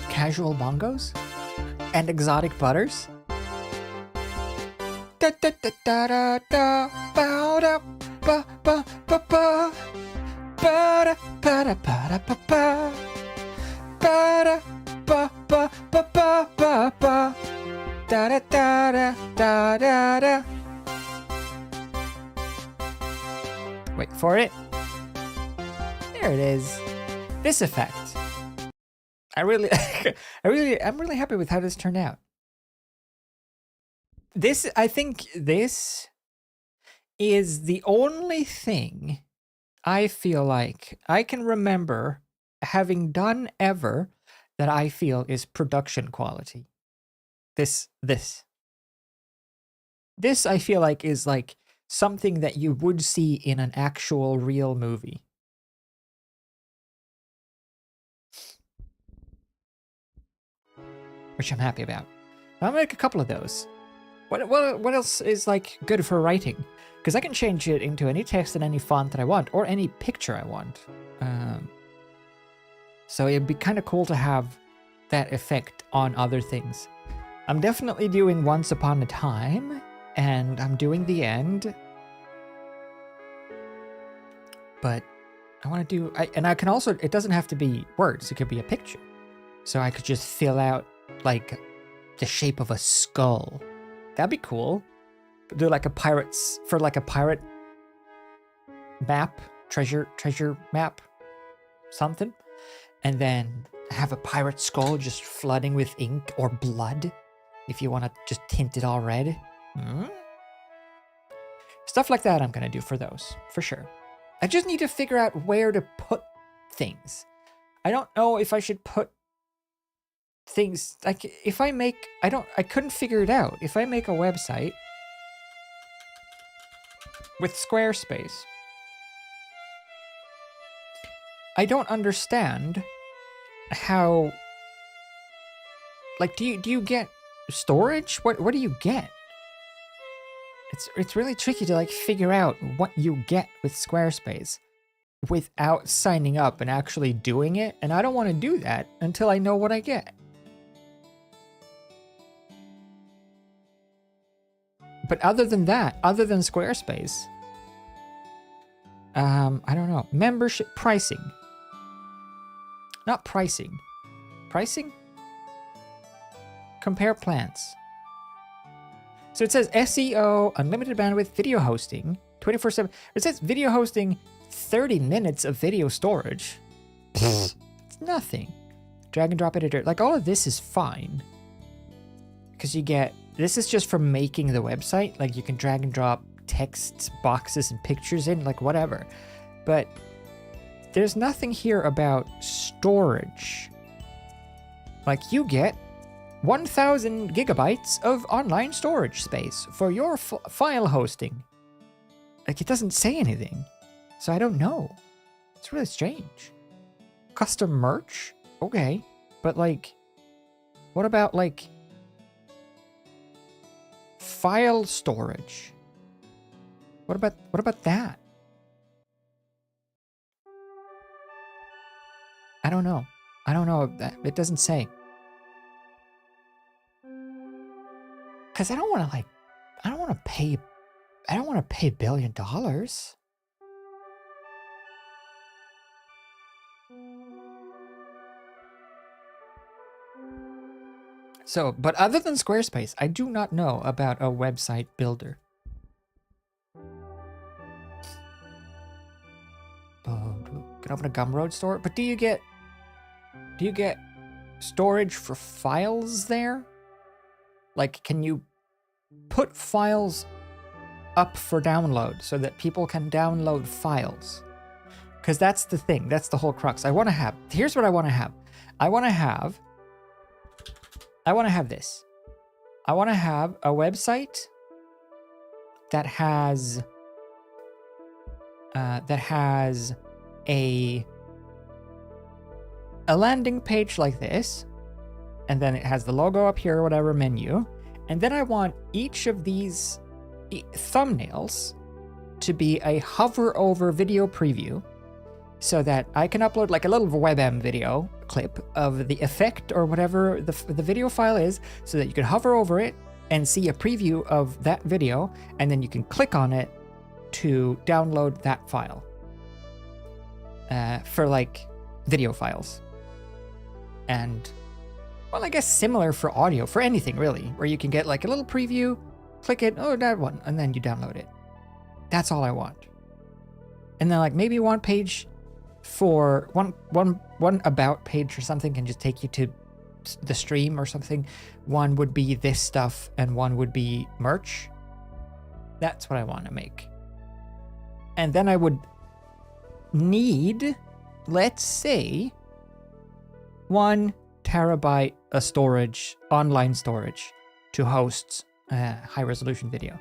Casual bongos and exotic butters. Da da da da da da ba da ba ba ba ba ba da ba da ba da ba ba ba da ba ba ba ba ba ba da da da da da da. Wait for it. There it is. This effect. I'm really happy with how this turned out. I think this is the only thing I feel like I can remember having done ever that I feel is production quality. This I feel like is like something that you would see in an actual real movie. Which I'm happy about. I'll make a couple of those. What else is like good for writing? Because I can change it into any text and any font that I want, or any picture I want. So it'd be kind of cool to have that effect on other things. I'm definitely doing Once Upon a Time, and I'm doing The End. But I want to do, and I can also, it doesn't have to be words, it could be a picture. So I could just fill out like the shape of a skull. That'd be cool. Do like a pirate map, treasure map, something. And then have a pirate skull just flooding with ink or blood, if you want to just tint it all red. Stuff like that I'm going to do for those, for sure. I just need to figure out where to put things. I don't know if I should put things, like if I make, I couldn't figure it out. If I make a website with Squarespace, I don't understand how, like, do you get storage? What do you get? It's really tricky to like figure out what you get with Squarespace without signing up and actually doing it, and I don't want to do that until I know what I get. But other than that, other than Squarespace, I don't know. Membership pricing. Not pricing. Pricing? Compare plans. So it says SEO, unlimited bandwidth, video hosting, 24/7. It says video hosting, 30 minutes of video storage. It's nothing. Drag and drop editor. Like, all of this is fine. Because you get, this is just for making the website. Like, you can drag and drop text boxes and pictures in, like whatever. But there's nothing here about storage. Like, you get 1,000 gigabytes of online storage space for your file hosting. Like, it doesn't say anything. So I don't know. It's really strange. Custom merch? Okay. But like, what about like file storage. What about that? I don't know. I don't know. It doesn't say. Because I don't want to pay $1 billion. So, but other than Squarespace, I do not know about a website builder. Can open a Gumroad store, but do you get storage for files there? Like, can you put files up for download so that people can download files? Because that's the thing. That's the whole crux. Here's what I want to have. I want to have this. I want to have a website that has a landing page like this, and then it has the logo up here or whatever menu, and then I want each of these thumbnails to be a hover over video preview, so that I can upload like a little WebM video clip of the effect or whatever the video file is, so that you can hover over it and see a preview of that video, and then you can click on it to download that file for like video files. And well, I guess similar for audio, for anything really, where you can get like a little preview, click it, oh, that one, and then you download it. That's all I want. And then like maybe one page for one about page or something can just take you to the stream or something. One would be this stuff and one would be merch. That's what I want to make. And then I would need, let's say, 1 terabyte of storage, online storage, to host high resolution video.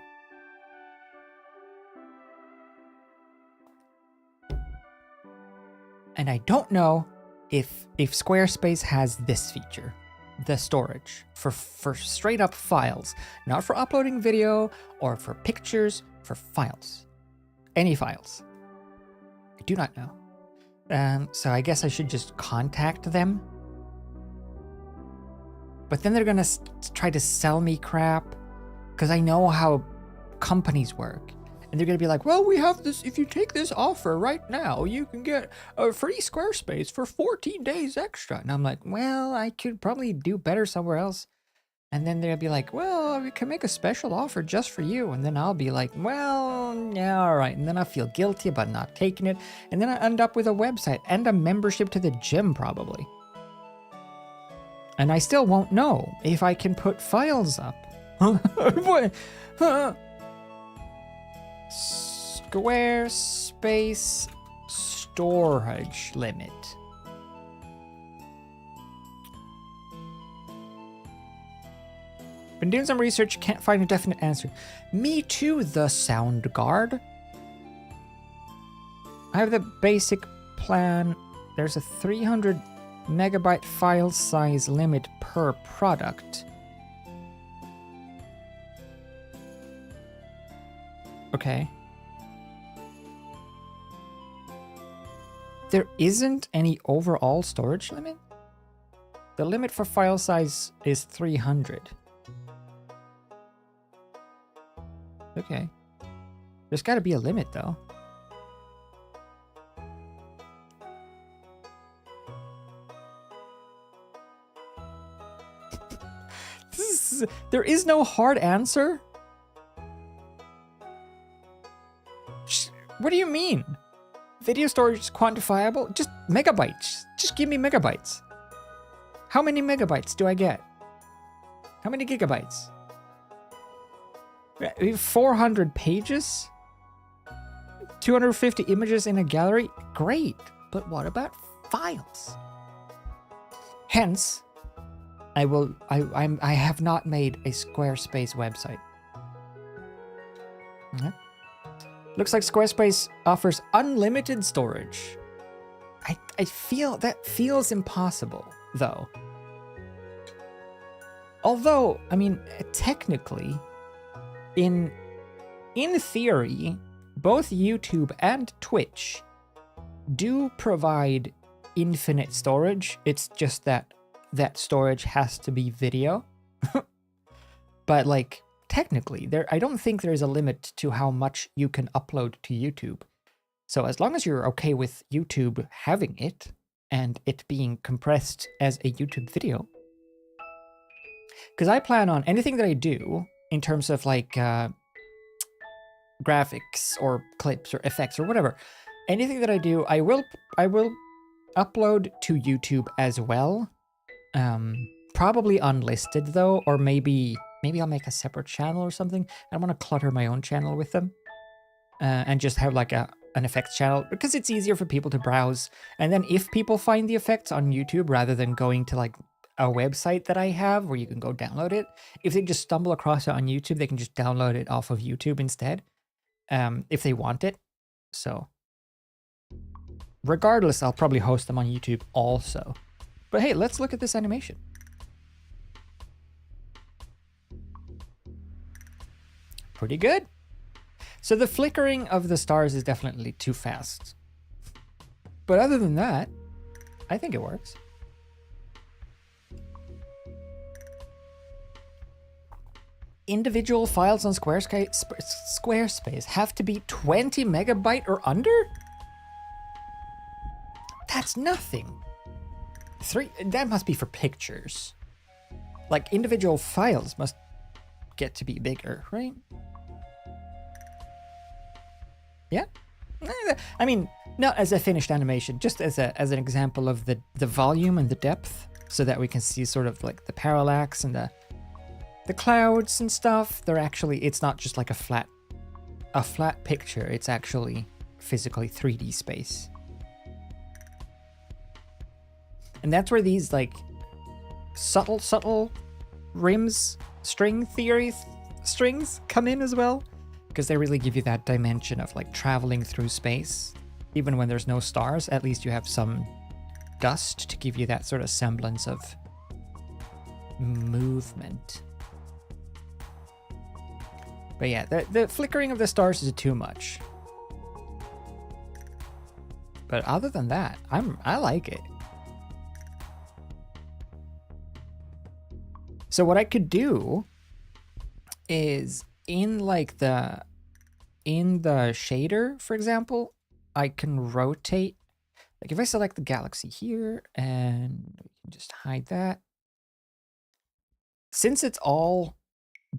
And I don't know if Squarespace has this feature, the storage for straight up files, not for uploading video or for pictures, for files, any files. I do not know. So I guess I should just contact them. But then they're gonna try to sell me crap, because I know how companies work. And they're gonna be like, well, we have this, if you take this offer right now, you can get a free Squarespace for 14 days extra. And I'm like, well, I could probably do better somewhere else. And then they'll be like, well, we can make a special offer just for you. And then I'll be like, well, yeah, all right. And then I feel guilty about not taking it. And then I end up with a website and a membership to the gym probably. And I still won't know if I can put files up. Squarespace storage limit. Been doing some research, can't find a definite answer. Me too, the sound guard. I have the basic plan. There's a 300 megabyte file size limit per product. Okay. There isn't any overall storage limit? The limit for file size is 300. Okay. There's gotta be a limit though. There is no hard answer? What do you mean? Video storage is quantifiable? Just megabytes. Just give me megabytes. How many megabytes do I get? How many gigabytes? 400 pages? 250 images in a gallery? Great. But what about files? Hence, I have not made a Squarespace website. Okay. Looks like Squarespace offers unlimited storage. I feel that feels impossible, though. Although, I mean, technically, in theory, both YouTube and Twitch do provide infinite storage. It's just that storage has to be video. But like technically, I don't think there's a limit to how much you can upload to YouTube. So as long as you're okay with YouTube having it and it being compressed as a YouTube video, because I plan on anything that I do in terms of like graphics or clips or effects or whatever, anything that I do, I will upload to YouTube as well. Probably unlisted though, or maybe I'll make a separate channel or something. I don't want to clutter my own channel with them, and just have like an effects channel, because it's easier for people to browse. And then if people find the effects on YouTube rather than going to like a website that I have where you can go download it, if they just stumble across it on YouTube, they can just download it off of YouTube instead, if they want it. So regardless, I'll probably host them on YouTube also. But hey, let's look at this animation. Pretty good. So the flickering of the stars is definitely too fast. But other than that, I think it works. Individual files on Squarespace have to be 20 megabyte or under? That's nothing. That must be for pictures. Like individual files must get to be bigger, right? Yeah. I mean, not as a finished animation, just as an example of the volume and the depth, so that we can see sort of like the parallax and the clouds and stuff. It's not just like a flat picture. It's actually physically 3D space. And that's where these like subtle rims, string theory strings come in as well, because they really give you that dimension of like traveling through space. Even when there's no stars, at least you have some dust to give you that sort of semblance of movement. But yeah, the flickering of the stars is too much. But other than that, I like it. So what I could do is in the shader, for example, I can rotate. Like if I select the galaxy here and we can just hide that. Since it's all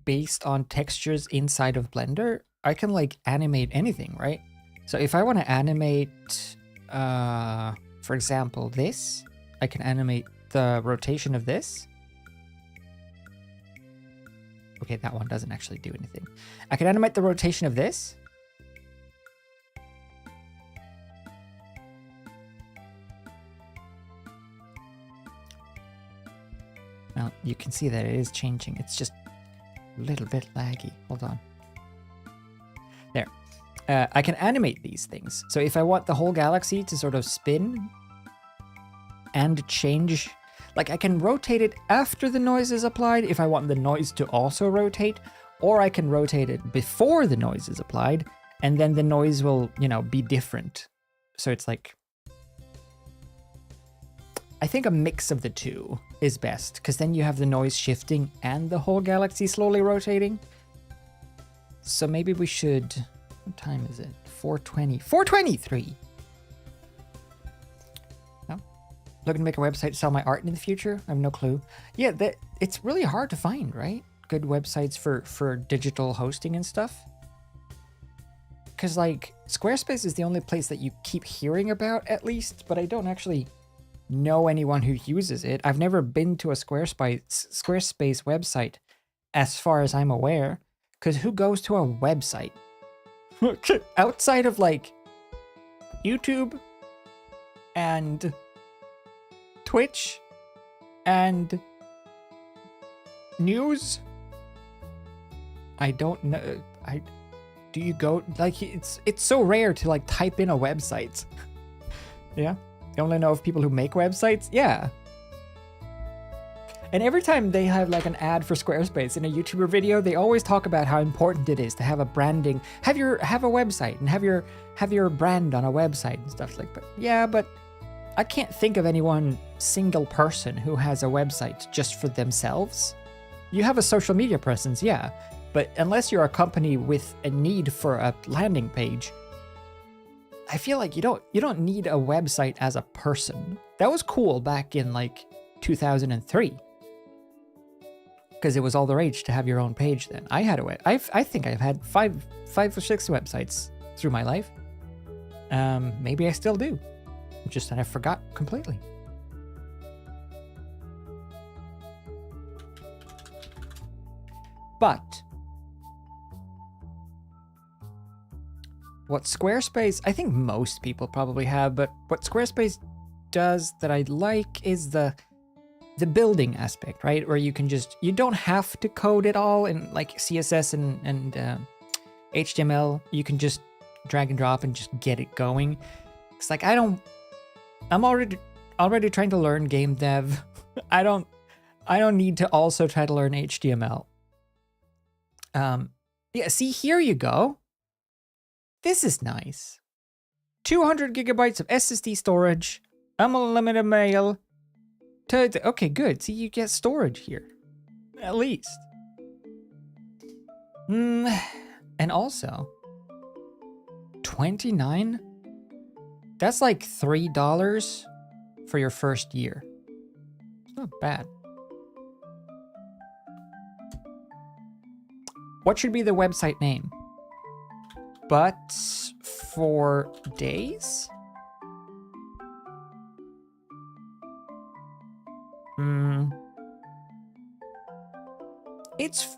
based on textures inside of Blender, I can like animate anything, right? So if I want to animate, for example, this, I can animate the rotation of this. Okay, that one doesn't actually do anything. I can animate the rotation of this. Now, you can see that it is changing. It's just a little bit laggy. Hold on. There. I can animate these things. So if I want the whole galaxy to sort of spin and change, like I can rotate it after the noise is applied if I want the noise to also rotate, or I can rotate it before the noise is applied, and then the noise will, be different. So it's like, I think a mix of the two is best, because then you have the noise shifting and the whole galaxy slowly rotating. So maybe we should, what time is it? 4:20, 4:23. Looking to make a website to sell my art in the future? I have no clue. Yeah, it's really hard to find, right? Good websites for digital hosting and stuff. Because like Squarespace is the only place that you keep hearing about, at least, but I don't actually know anyone who uses it. I've never been to a Squarespace website as far as I'm aware. Because who goes to a website? Outside of like YouTube and Twitch and news? I don't know. Do you go, like, it's so rare to like type in a website. Yeah, you only know of people who make websites. Yeah, And every time they have like an ad for Squarespace in a YouTuber video, they always talk about how important it is to have a branding, have a website and have your brand on a website and stuff like that. Yeah, but I can't think of any one single person who has a website just for themselves. You have a social media presence, yeah, but unless you're a company with a need for a landing page, I feel like you don't need a website as a person. That was cool back in like 2003. Because it was all the rage to have your own page then. I had I think I've had five or six websites through my life. Maybe I still do. Just that I forgot completely. But what Squarespace, I think most people probably have, but what Squarespace does that I like is the building aspect, right? Where you can you don't have to code it all in like CSS and HTML. You can just drag and drop and just get it going. It's like I'm already trying to learn game dev. I don't need to also try to learn HTML. Yeah, see, here you go. This is nice. 200 gigabytes of SSD storage, unlimited mail. Okay, good. See, you get storage here. At least. And also, 29? That's like $3 for your first year. It's not bad. What should be the website name? But for days?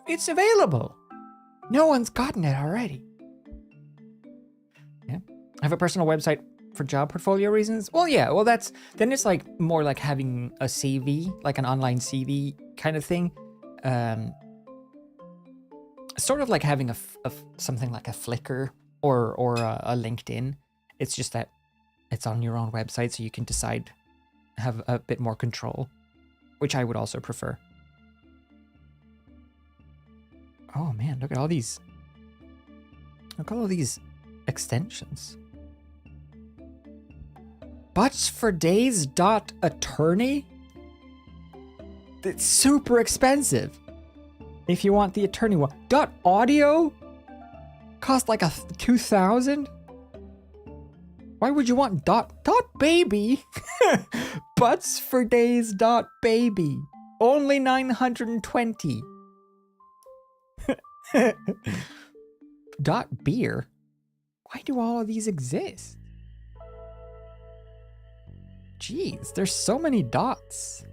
It's available. No one's gotten it already. Yeah. I have a personal website for job portfolio reasons. Well, yeah. Well, then it's like more like having a CV, like an online CV kind of thing. Sort of like having a something like a Flickr or a LinkedIn. It's just that it's on your own website, so you can have a bit more control, which I would also prefer. Oh man, look at all these extensions. Butsfordays.attorney? It's super expensive. If you want the attorney one. .audio? Cost like $2,000? Why would you want .baby? Butsfordays.baby. Only 920. .beer? Why do all of these exist? Jeez, there's so many dots.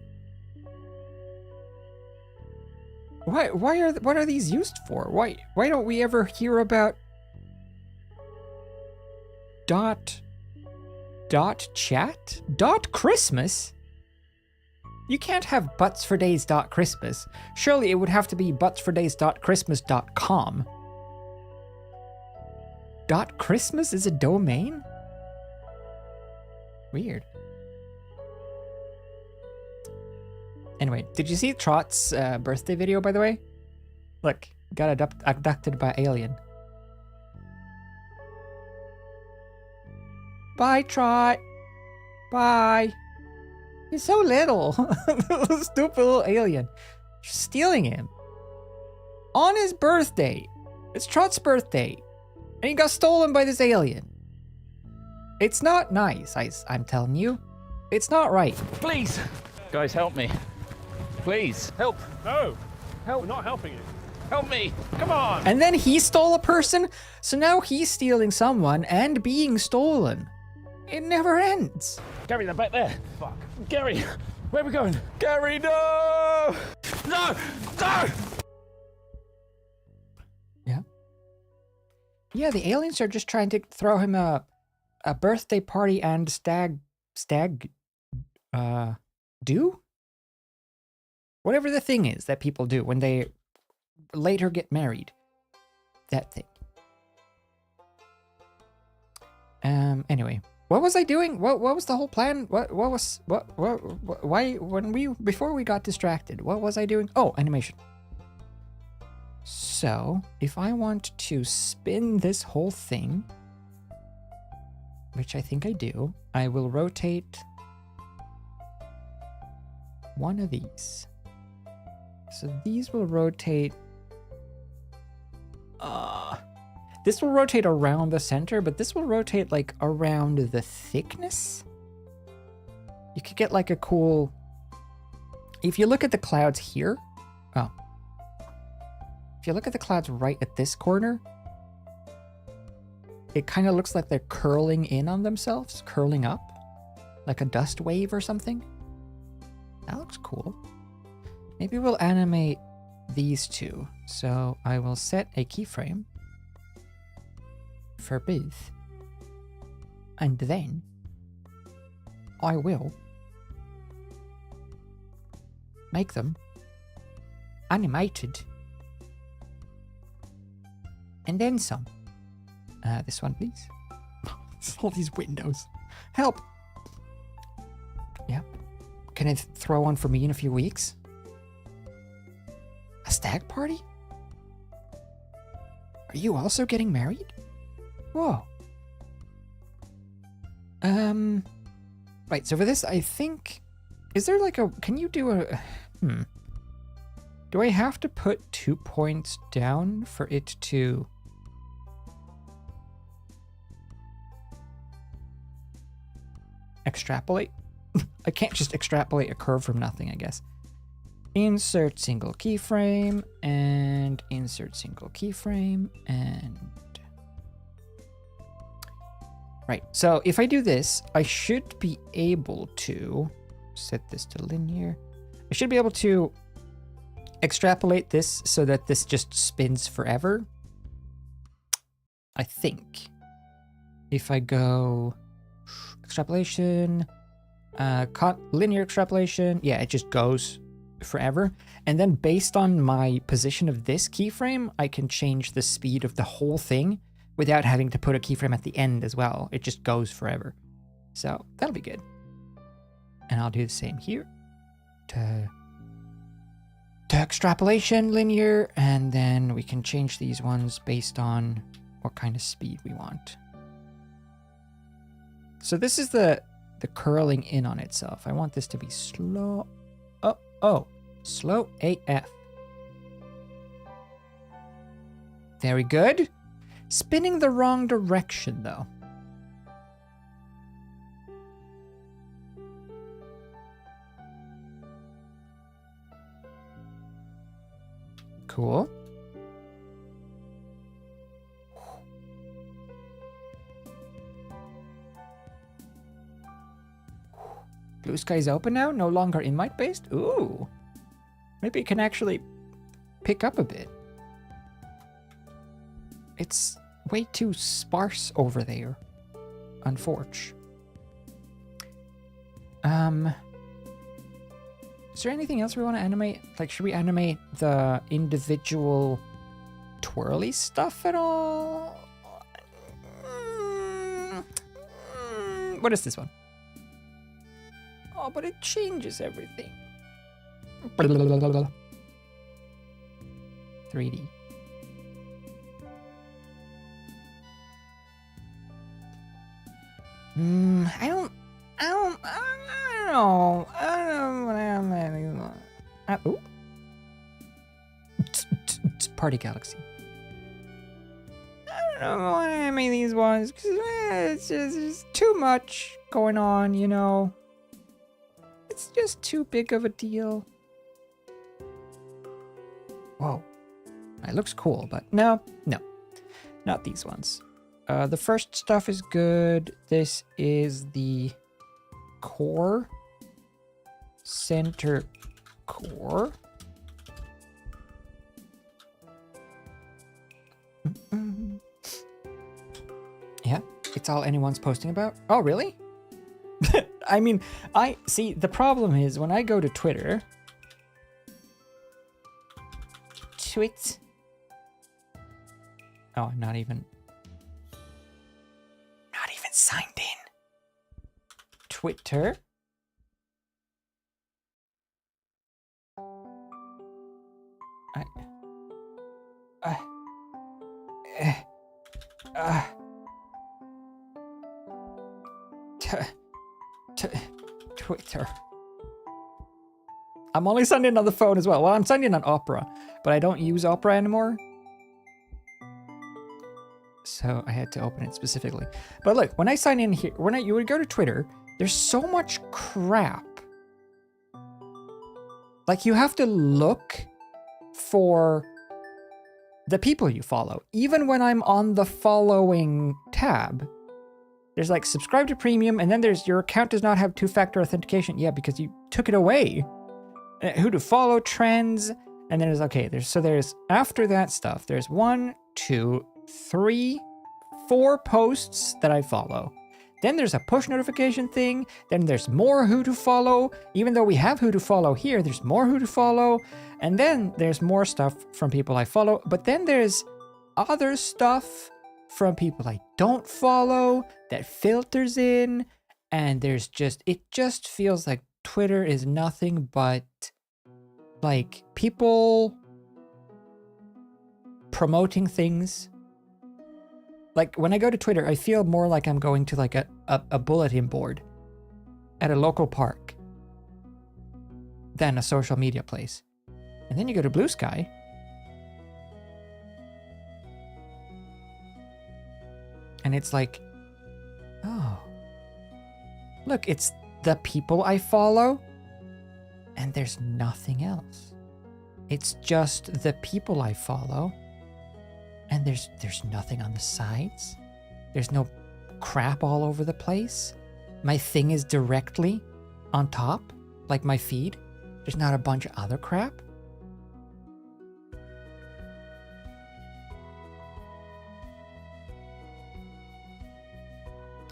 What are these used for? Why don't we ever hear about .chat? .christmas? You can't have butsfordays.christmas. Surely it would have to be butsfordays.christmas.com. .christmas is a domain? Weird. Anyway, did you see Trot's birthday video, by the way? Look, got abducted by alien. Bye, Trot. Bye. He's so little. Stupid little alien. You're stealing him. On his birthday. It's Trot's birthday. And he got stolen by this alien. It's not nice, I'm telling you. It's not right. Please. Guys, help me. Please, help. No. Help. We're not helping you. Help me. Come on. And then he stole a person, so now he's stealing someone and being stolen. It never ends. Gary, they're back there. Fuck. Gary, where are we going? Gary, no! No! No! Yeah. Yeah, the aliens are just trying to throw him a birthday party and do? Whatever the thing is that people do when they later get married. That thing. Anyway, What was I doing? What was the whole plan? What why before we got distracted, what was I doing? Oh, animation. So, if I want to spin this whole thing, which I think I do, I will rotate one of these. So these will rotate this will rotate around the center, but this will rotate like around the thickness. You could get like a cool... If you look at the clouds here... Oh. If you look at the clouds right at this corner, it kind of looks like they're curling in on themselves, curling up. Like a dust wave or something. That looks cool. Maybe we'll animate these two. So I will set a keyframe for both. And then I will make them animated. And then some. This one, please. All these windows. Help! Yeah. Can I throw one for me in a few weeks? A stag party? Are you also getting married? Whoa. Right, so for this, I think... Is there like a... Can you do a... Do I have to put 2 points down for it to... extrapolate? I can't just extrapolate a curve from nothing, I guess. Insert single keyframe, and insert single keyframe, and... Right, so if I do this, I should be able to set this to linear. I should be able to extrapolate this so that this just spins forever. I think. If I go extrapolation, linear extrapolation, yeah, it just goes forever. And then based on my position of this keyframe, I can change the speed of the whole thing without having to put a keyframe at the end as well. It just goes forever. So that'll be good. And I'll do the same here. To extrapolation, linear, and then we can change these ones based on what kind of speed we want. So this is the curling in on itself. I want this to be slow. Oh, slow AF. Very good. Spinning the wrong direction, though. Cool. Blue sky's open now, no longer invite based. Ooh. Maybe it can actually pick up a bit. It's way too sparse over there, unfortunately. Is there anything else we want to animate? Like, should we animate the individual twirly stuff at all? What is this one? Oh, but it changes everything. 3D. I don't know. Ooh. Party Galaxy. I don't know what to animate these ones, because it's just too much going on, you know. It's just too big of a deal. Whoa. It looks cool, but no. Not these ones. The first stuff is good. This is the core. Center core. Yeah, it's all anyone's posting about. Oh, really? I mean, see, the problem is when I go to Twitter. Oh, I'm not even signed in. Twitter. Twitter. I'm only signed in on the phone as well. Well, I'm signed in on Opera, but I don't use Opera anymore. So I had to open it specifically. But look, when I sign in here, you would go to Twitter, there's so much crap. Like, you have to look for the people you follow. Even when I'm on the following tab, there's like subscribe to premium, and then there's your account does not have two-factor authentication. Yeah, because you took it away. Who to follow, trends, and then there's after that stuff, there's 1, 2, 3, 4 posts that I follow. Then there's a push notification thing. Then there's more who to follow. Even though we have who to follow here, there's more who to follow. And then there's more stuff from people I follow. But then there's other stuff from people I don't follow that filters in. And it just feels like Twitter is nothing but like people promoting things. Like when I go to Twitter, I feel more like I'm going to like a bulletin board at a local park than a social media place. And then you go to Blue Sky. And it's like, oh, look, it's the people I follow. And there's nothing else. It's just the people I follow. And there's nothing on the sides. There's no crap all over the place. My thing is directly on top, like my feed. There's not a bunch of other crap.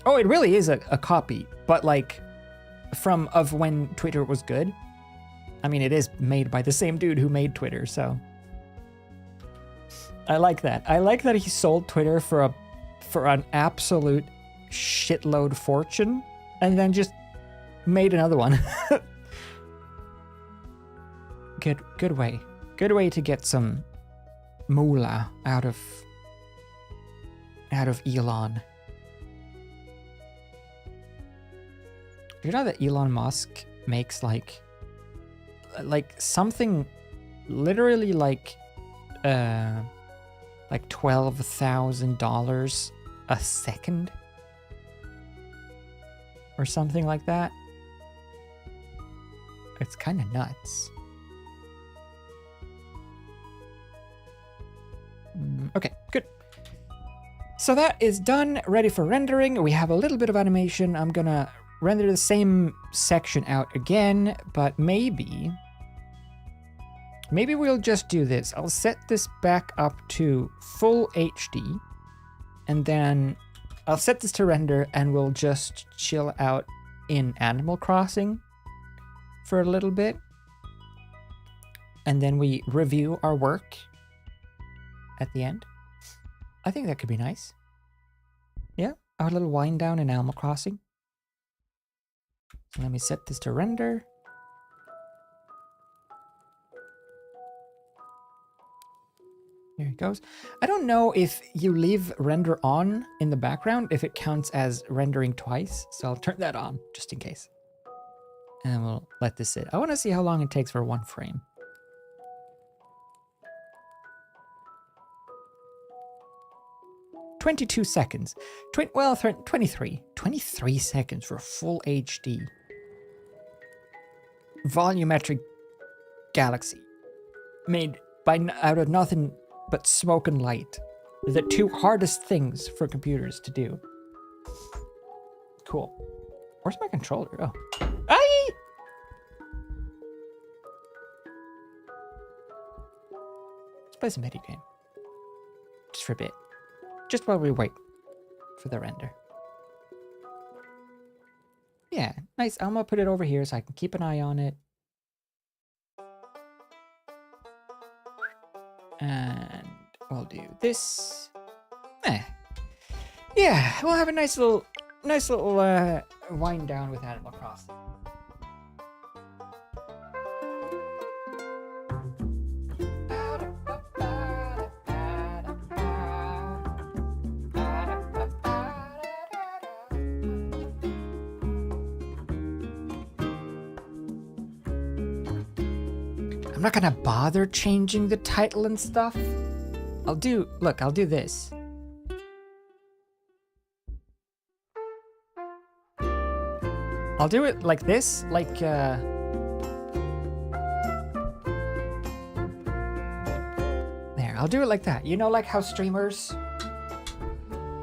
Oh, it really is a copy, but like of when Twitter was good. I mean, it is made by the same dude who made Twitter, so I like that. I like that he sold Twitter for an absolute shitload fortune and then just made another one. Good way. Good way to get some moolah out of Elon. You know that Elon Musk makes like something literally like $12,000 a second or something like that. It's kind of nuts. Okay, good. So that is done, ready for rendering. We have a little bit of animation. I'm gonna render the same section out again, but maybe we'll just do this. I'll set this back up to full HD, and then I'll set this to render, and we'll just chill out in Animal Crossing for a little bit. And then we review our work at the end. I think that could be nice. Yeah, our little wind down in Animal Crossing. So let me set this to render. Here it goes. I don't know if you leave render on in the background, if it counts as rendering twice. So I'll turn that on just in case. And we'll let this sit. I want to see how long it takes for one frame. "22 seconds. 23. 23 seconds for full HD. Volumetric galaxy. Made out of nothing but smoke and light. They're the two hardest things for computers to do. Cool. Where's my controller? Oh. Aye! Let's play some video game. Just for a bit. Just while we wait for the render. Yeah, nice. I'm gonna put it over here so I can keep an eye on it. And we'll do this. Yeah, we'll have a nice little wind down with Animal Crossing. I'm not gonna bother changing the title and stuff. I'll do this. I'll do it like this, like, there, I'll do it like that. You know, like how streamers,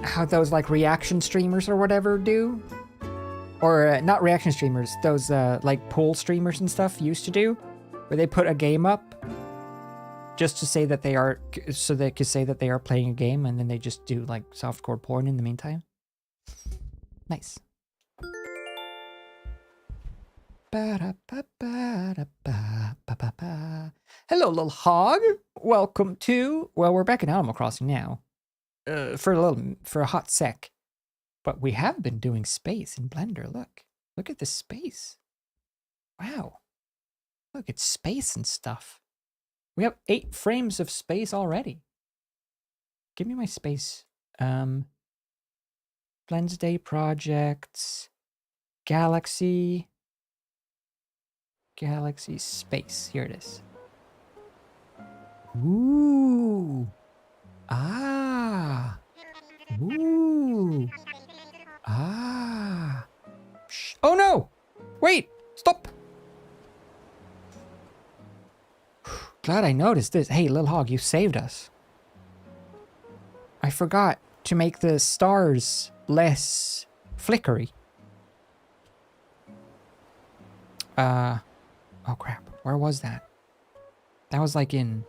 how those, like, reaction streamers or whatever do? Or, not reaction streamers, those, like, pool streamers and stuff used to do? Where they put a game up just to say that they are, so they could say that they are playing a game, and then they just do, like, softcore porn in the meantime. Nice. Hello, little hog. Welcome to, well, we're back in Animal Crossing now. For a hot sec. But we have been doing space in Blender. Look at this space. Wow. Look, it's space and stuff. We have 8 frames of space already. Give me my space. Blendsday projects. Galaxy space. Here it is. Ooh. Ah. Ooh. Ah. Shh. Oh no! Wait! Stop! Glad I noticed this. Hey, little hog, you saved us. I forgot to make the stars less flickery. Oh crap, where was that? That was like in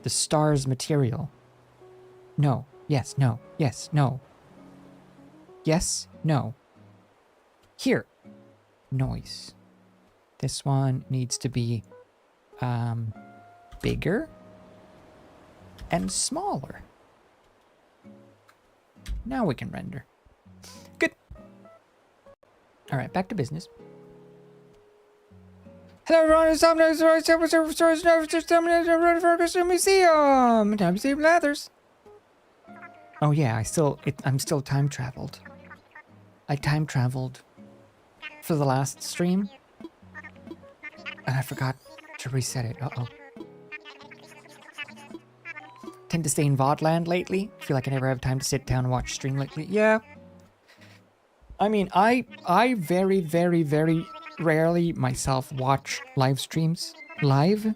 the stars material. No, yes, no, yes, no. Yes, no. Here. Noise. This one needs to be, bigger and smaller. Now we can render. Good. All right, back to business. Hello everyone, it's time to museum. Time to see Blathers. Oh yeah, I'm still time traveled. I time traveled for the last stream, and I forgot to reset it. Uh-oh. Tend to stay in VOD land lately. Feel like I never have time to sit down and watch stream lately. Yeah. I mean, I very, very, very rarely myself watch live streams live.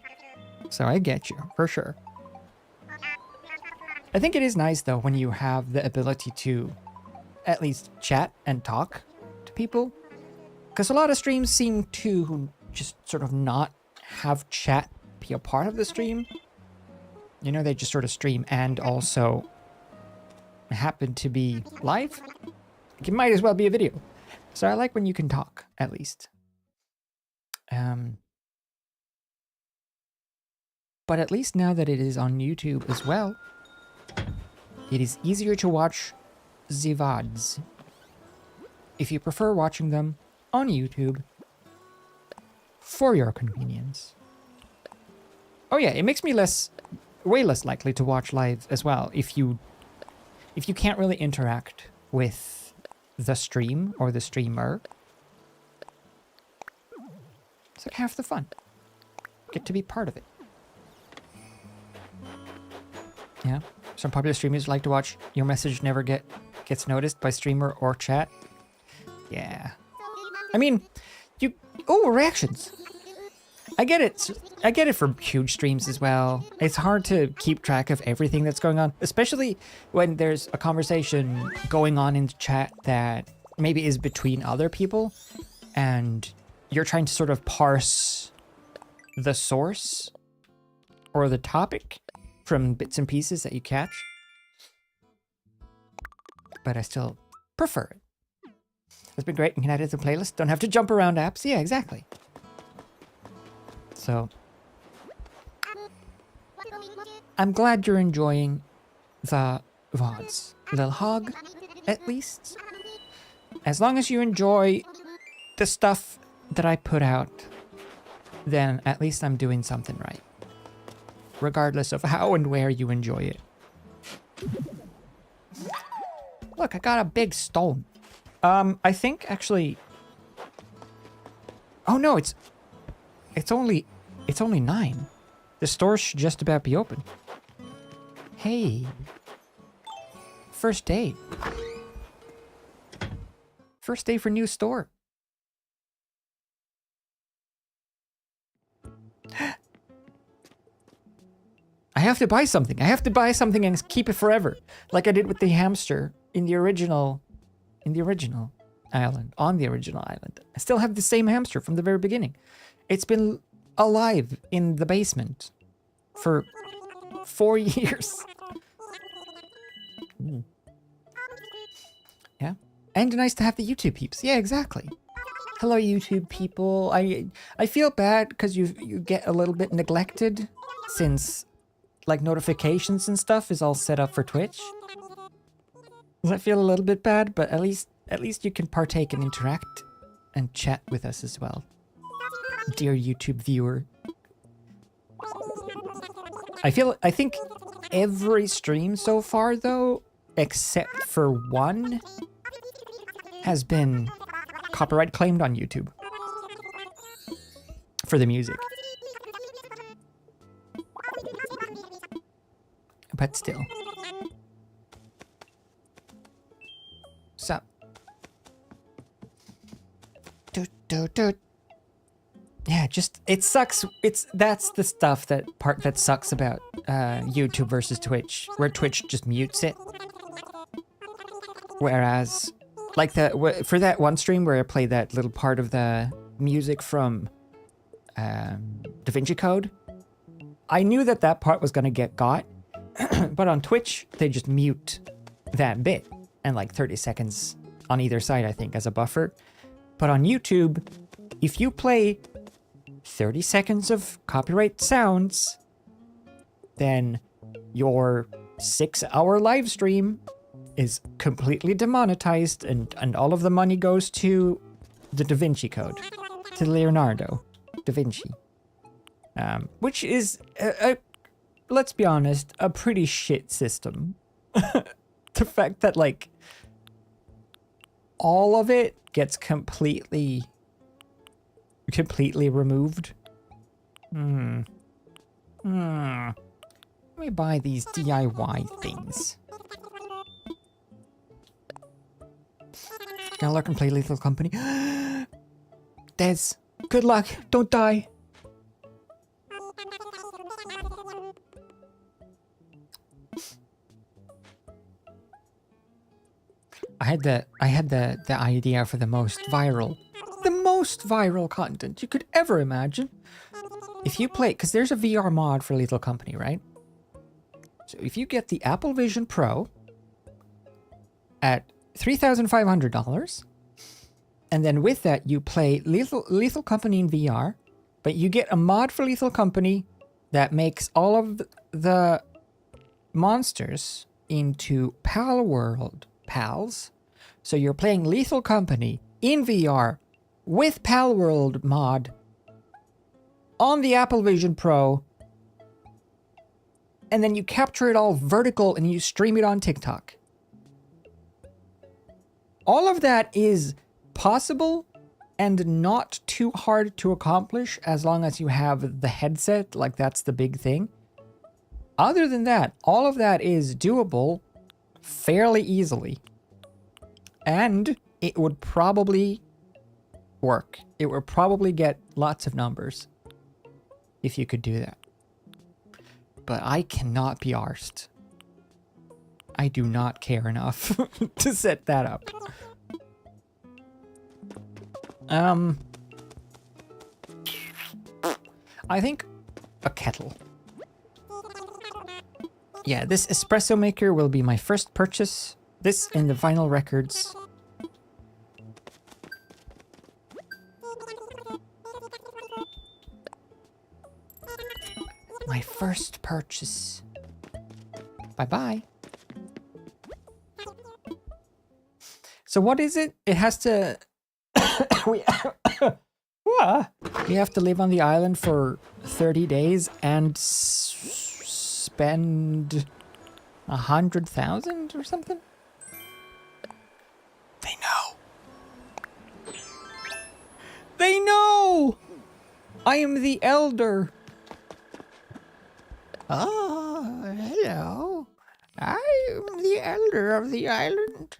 So I get you, for sure. I think it is nice, though, when you have the ability to at least chat and talk to people. Because a lot of streams seem to just sort of not have chat be a part of the stream. You know, they just sort of stream and also happen to be live. It might as well be a video. So I like when you can talk, at least. But at least now that it is on YouTube as well, it is easier to watch the VODs. If you prefer watching them on YouTube for your convenience. Oh yeah, it makes me way less likely to watch live as well if you can't really interact with the stream or the streamer. It's like half the fun. Get to be part of it. Yeah. Some popular streamers like to watch your message never gets noticed by streamer or chat. Yeah. I mean, reactions. I get it. I get it for huge streams as well. It's hard to keep track of everything that's going on, especially when there's a conversation going on in the chat that maybe is between other people and you're trying to sort of parse the source or the topic from bits and pieces that you catch. But I still prefer it. It's been great and can add it to the playlist. Don't have to jump around apps. Yeah, exactly. So I'm glad you're enjoying the VODs. Little hog, at least. As long as you enjoy the stuff that I put out, then at least I'm doing something right. Regardless of how and where you enjoy it. Look, I got a big stone. I think actually... Oh no, it's only 9. The store should just about be open. Hey. First day. First day for new store. I have to buy something. I have to buy something and keep it forever. Like I did with the hamster in the original island, on the original island. I still have the same hamster from the very beginning. It's been alive in the basement for 4 years. Yeah. And nice to have the YouTube peeps. Yeah, exactly. Hello, YouTube people. I feel bad because you get a little bit neglected since like notifications and stuff is all set up for Twitch. Does that feel a little bit bad? But at least you can partake and interact and chat with us as well. Dear YouTube viewer. I think every stream so far though, except for one, has been copyright claimed on YouTube for the music. But still. So. Yeah, just it sucks. That's the stuff that sucks about YouTube versus Twitch, where Twitch just mutes it. Whereas, like for that one stream where I played that little part of the music from DaVinci Code, I knew that part was gonna get got, but on Twitch they just mute that bit and like 30 seconds on either side, I think, as a buffer. But on YouTube, if you play 30 seconds of copyright sounds, then your 6-hour live stream is completely demonetized and all of the money goes to the DaVinci Code, to Leonardo da Vinci. Which is, let's be honest, a pretty shit system. The fact that, like, all of it gets completely removed. Let me buy these DIY things. Gonna lurk and play Lethal Company. Des, good luck. Don't die. I had the idea for the most viral content you could ever imagine. If you play, because there's a VR mod for Lethal Company, right? So if you get the Apple Vision Pro at $3,500, and then with that you play Lethal Company in VR, but you get a mod for Lethal Company that makes all of the monsters into Pal World pals. So you're playing Lethal Company in VR with Pal World mod on the Apple Vision Pro, and then you capture it all vertical and you stream it on TikTok. All of that is possible and not too hard to accomplish as long as you have the headset. Like, that's the big thing. Other than that, all of that is doable fairly easily. And it would probably work. It would probably get lots of numbers if you could do that. But I cannot be arsed. I do not care enough to set that up. I think a kettle. Yeah, this espresso maker will be my first purchase. This in the vinyl records. My first purchase. Bye-bye. So what is it? It has to... we... What? We have to live on the island for 30 days and spend 100,000 or something? They know. They know! I am the elder. Oh, hello. I am the elder of the island,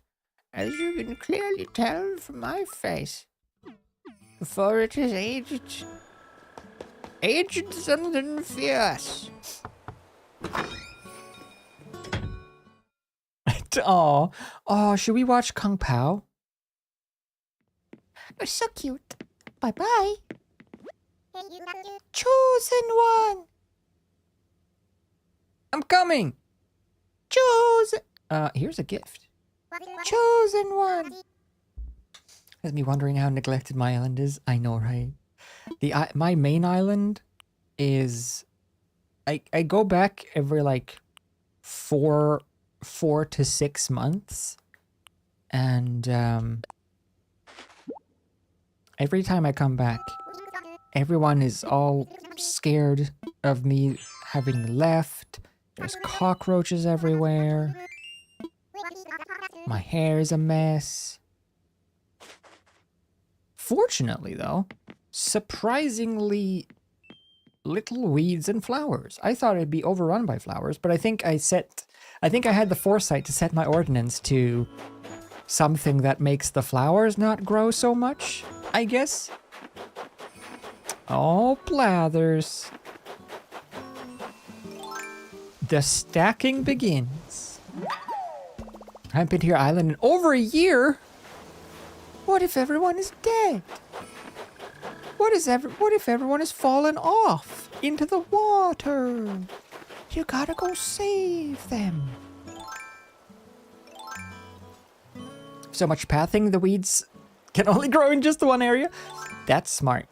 as you can clearly tell from my face. For it is aged something fierce. Oh, should we watch Kung Pao? You're so cute. Bye-bye. Chosen one. I'm coming. Chosen. Here's a gift. Chosen one. Has me wondering how neglected my island is. I know, right? My main island is... I go back every, like, 4 to 6 months. And, every time I come back, everyone is all scared of me having left. There's cockroaches everywhere. My hair is a mess. Fortunately, though, surprisingly little weeds and flowers. I thought it'd be overrun by flowers, but I think I had the foresight to set my ordinance to something that makes the flowers not grow so much, I guess. Oh, blathers. The stacking begins. I haven't been to your island in over a year. What if everyone is dead? What if everyone has fallen off into the water? You gotta go save them. So much pathing, the weeds can only grow in just one area? That's smart.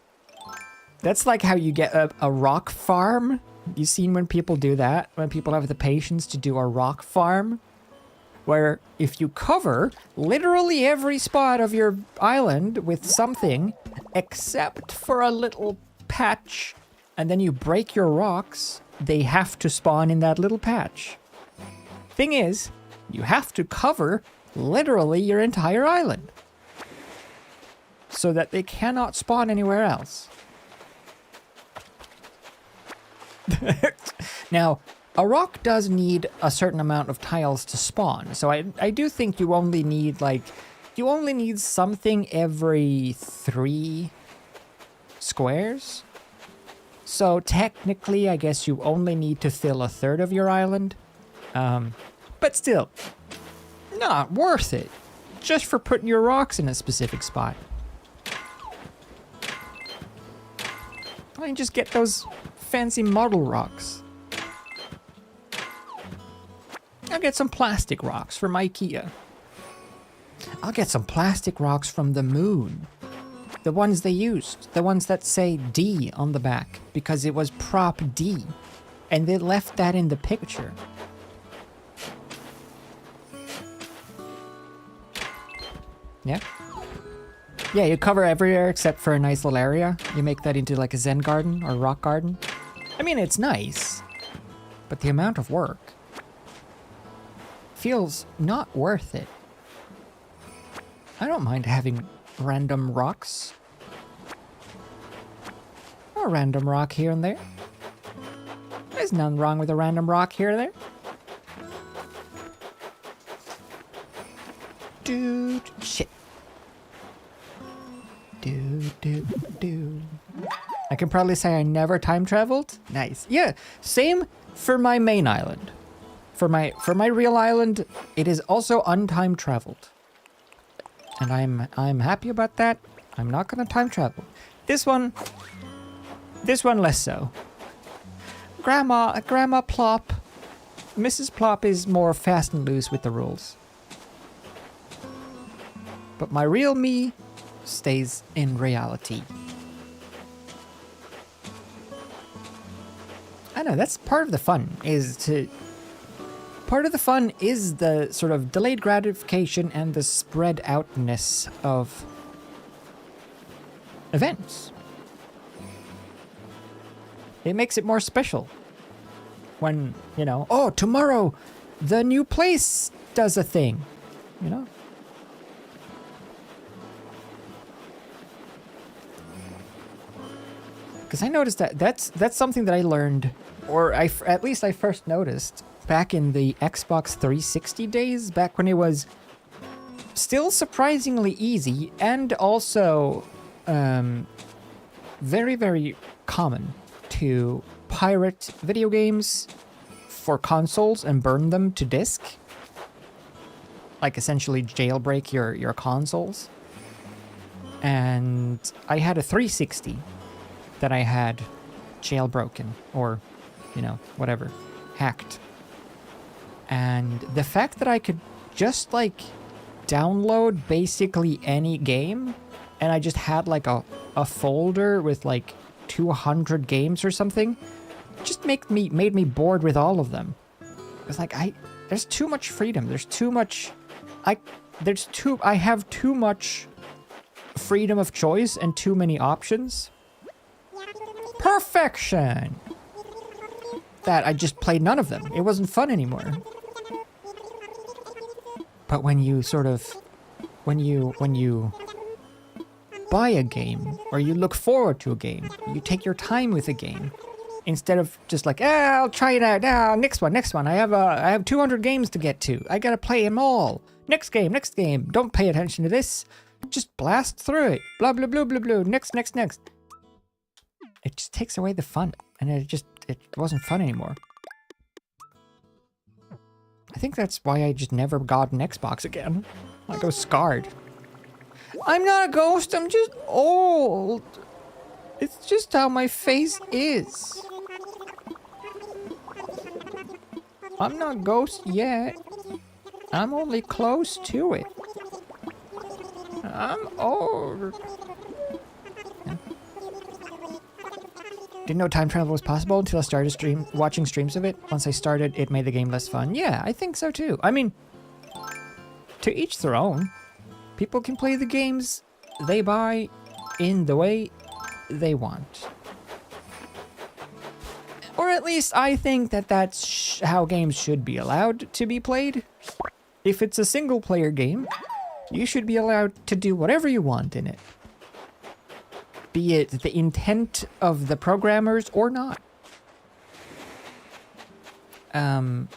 That's like how you get a rock farm. You seen when people do that? When people have the patience to do a rock farm? Where if you cover literally every spot of your island with something, except for a little patch, and then you break your rocks, they have to spawn in that little patch. Thing is, you have to cover literally your entire island, so that they cannot spawn anywhere else. Now, a rock does need a certain amount of tiles to spawn, so I do think you only need something every 3 squares. So technically, I guess you only need to fill a third of your island. But still, not worth it. Just for putting your rocks in a specific spot. Why don't you just get those fancy model rocks? I'll get some plastic rocks from IKEA. I'll get some plastic rocks from the moon. The ones they used. The ones that say D on the back. Because it was prop D. And they left that in the picture. Yeah? Yeah, you cover everywhere except for a nice little area. You make that into like a Zen garden or rock garden. I mean, it's nice. But the amount of work feels not worth it. I don't mind having random rocks. A random rock here and there. There's nothing wrong with a random rock here and there. Dude, shit. Dude. I can probably say I never time traveled. Nice. Yeah, same for my main island. For my real island, it is also untime traveled. And I'm happy about that. I'm not gonna time travel. This one less so. Grandma Plop. Mrs. Plop is more fast and loose with the rules. But my real me stays in reality. I know, that's part of the fun, is to Part of the fun is the sort of delayed gratification and the spread outness of events. It makes it more special when, you know, oh, tomorrow the new place does a thing, you know? Because I noticed that's something that I learned, or at least I first noticed back in the Xbox 360 days, back when it was still surprisingly easy and also very, very common to pirate video games for consoles and burn them to disk. Like essentially jailbreak your consoles. And I had a 360 that I had jailbroken or, you know, whatever, hacked. And the fact that I could just like download basically any game and I just had like a folder with like 200 games or something just made me bored with all of them. It's like there's too much freedom. There's too much I have too much freedom of choice and too many options. Perfection. That I just played none of them. It wasn't fun anymore. But when you sort of when you buy a game or you look forward to a game, you take your time with a game instead of just like, I'll try it out now. Next one. I have 200 games to get to. I gotta play them all. Next game. Don't pay attention to this. Just blast through it. Blah blah blah blah blah. Next. It just takes away the fun, and it wasn't fun anymore. I think that's why I just never got an Xbox again. I go scarred. I'm not a ghost, I'm just old. It's just how my face is. I'm not ghost yet. I'm only close to it. I'm old. Didn't know time travel was possible until I started watching streams of it. Once I started, it made the game less fun. Yeah, I think so too. I mean, to each their own. People can play the games they buy in the way they want. Or at least I think that that's how games should be allowed to be played. If it's a single player game, you should be allowed to do whatever you want in it. Be it the intent of the programmers or not. But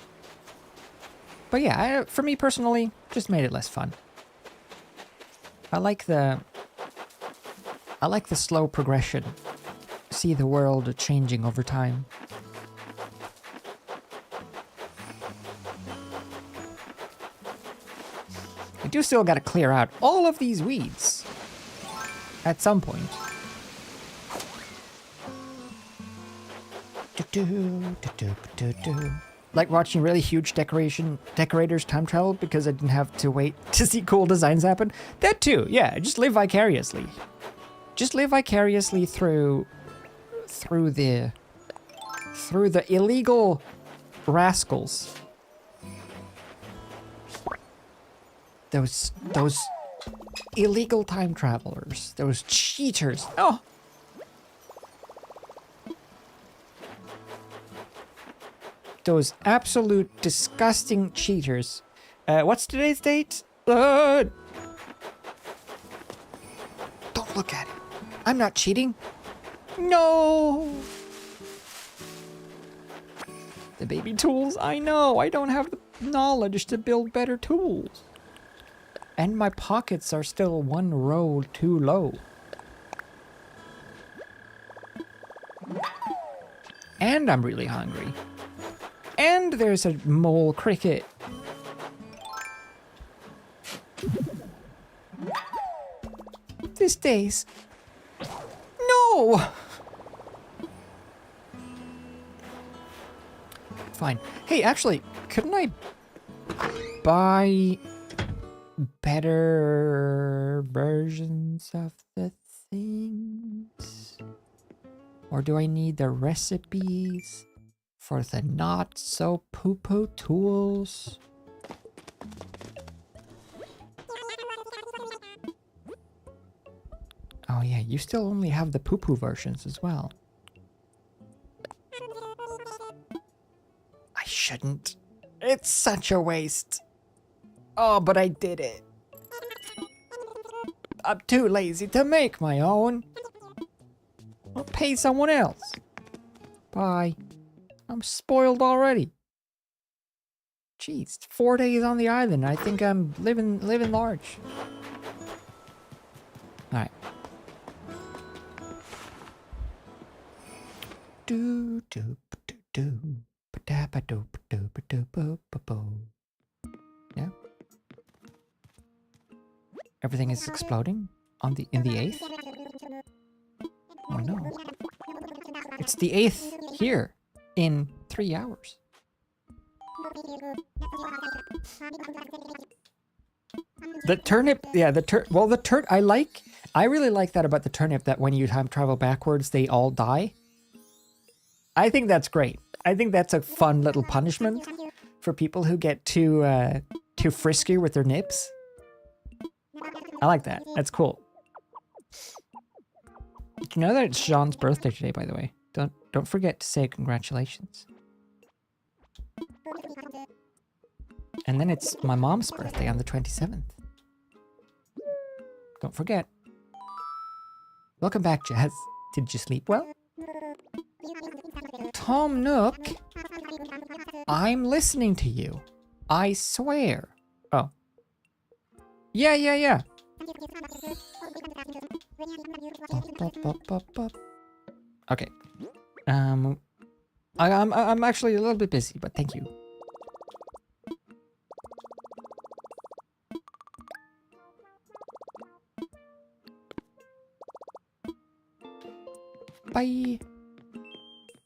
yeah, for me personally, just made it less fun. I like the slow progression. See the world changing over time. I do still gotta clear out all of these weeds at some point. Like watching really huge decorators time travel because I didn't have to wait to see cool designs happen. That too, yeah, just live vicariously. Just live vicariously through the illegal rascals. Those illegal time travelers, those cheaters. Oh. Those absolute disgusting cheaters. What's today's date? Don't look at it. I'm not cheating. No. The baby tools, I know. I don't have the knowledge to build better tools. And my pockets are still one row too low. And I'm really hungry. And there's a mole cricket. These days. No! Fine. Hey, actually, couldn't I buy better versions of the things? Or do I need the recipes for the not so poo-poo tools. Oh yeah, you still only have the poo-poo versions as well. I shouldn't. It's such a waste. Oh, but I did it. I'm too lazy to make my own. I'll pay someone else. Bye. I'm spoiled already. Jeez, 4 days on the island. I think I'm living large. All right. Do do do do ba ba do do do bo bo. Yeah. Everything is exploding on in the 8th. Oh no. It's the 8th here in 3 hours. The turnip, yeah, I really like that about the turnip, that when you time travel backwards, they all die. I think that's great. I think that's a fun little punishment for people who get too frisky with their nips. I like that. That's cool. Did you know that it's Jean's birthday today, by the way? Don't forget to say congratulations. And then it's my mom's birthday on the 27th. Don't forget. Welcome back, Jazz. Did you sleep well? Tom Nook, I'm listening to you. I swear. Oh. Yeah. Okay. I'm actually a little bit busy, but thank you. Bye.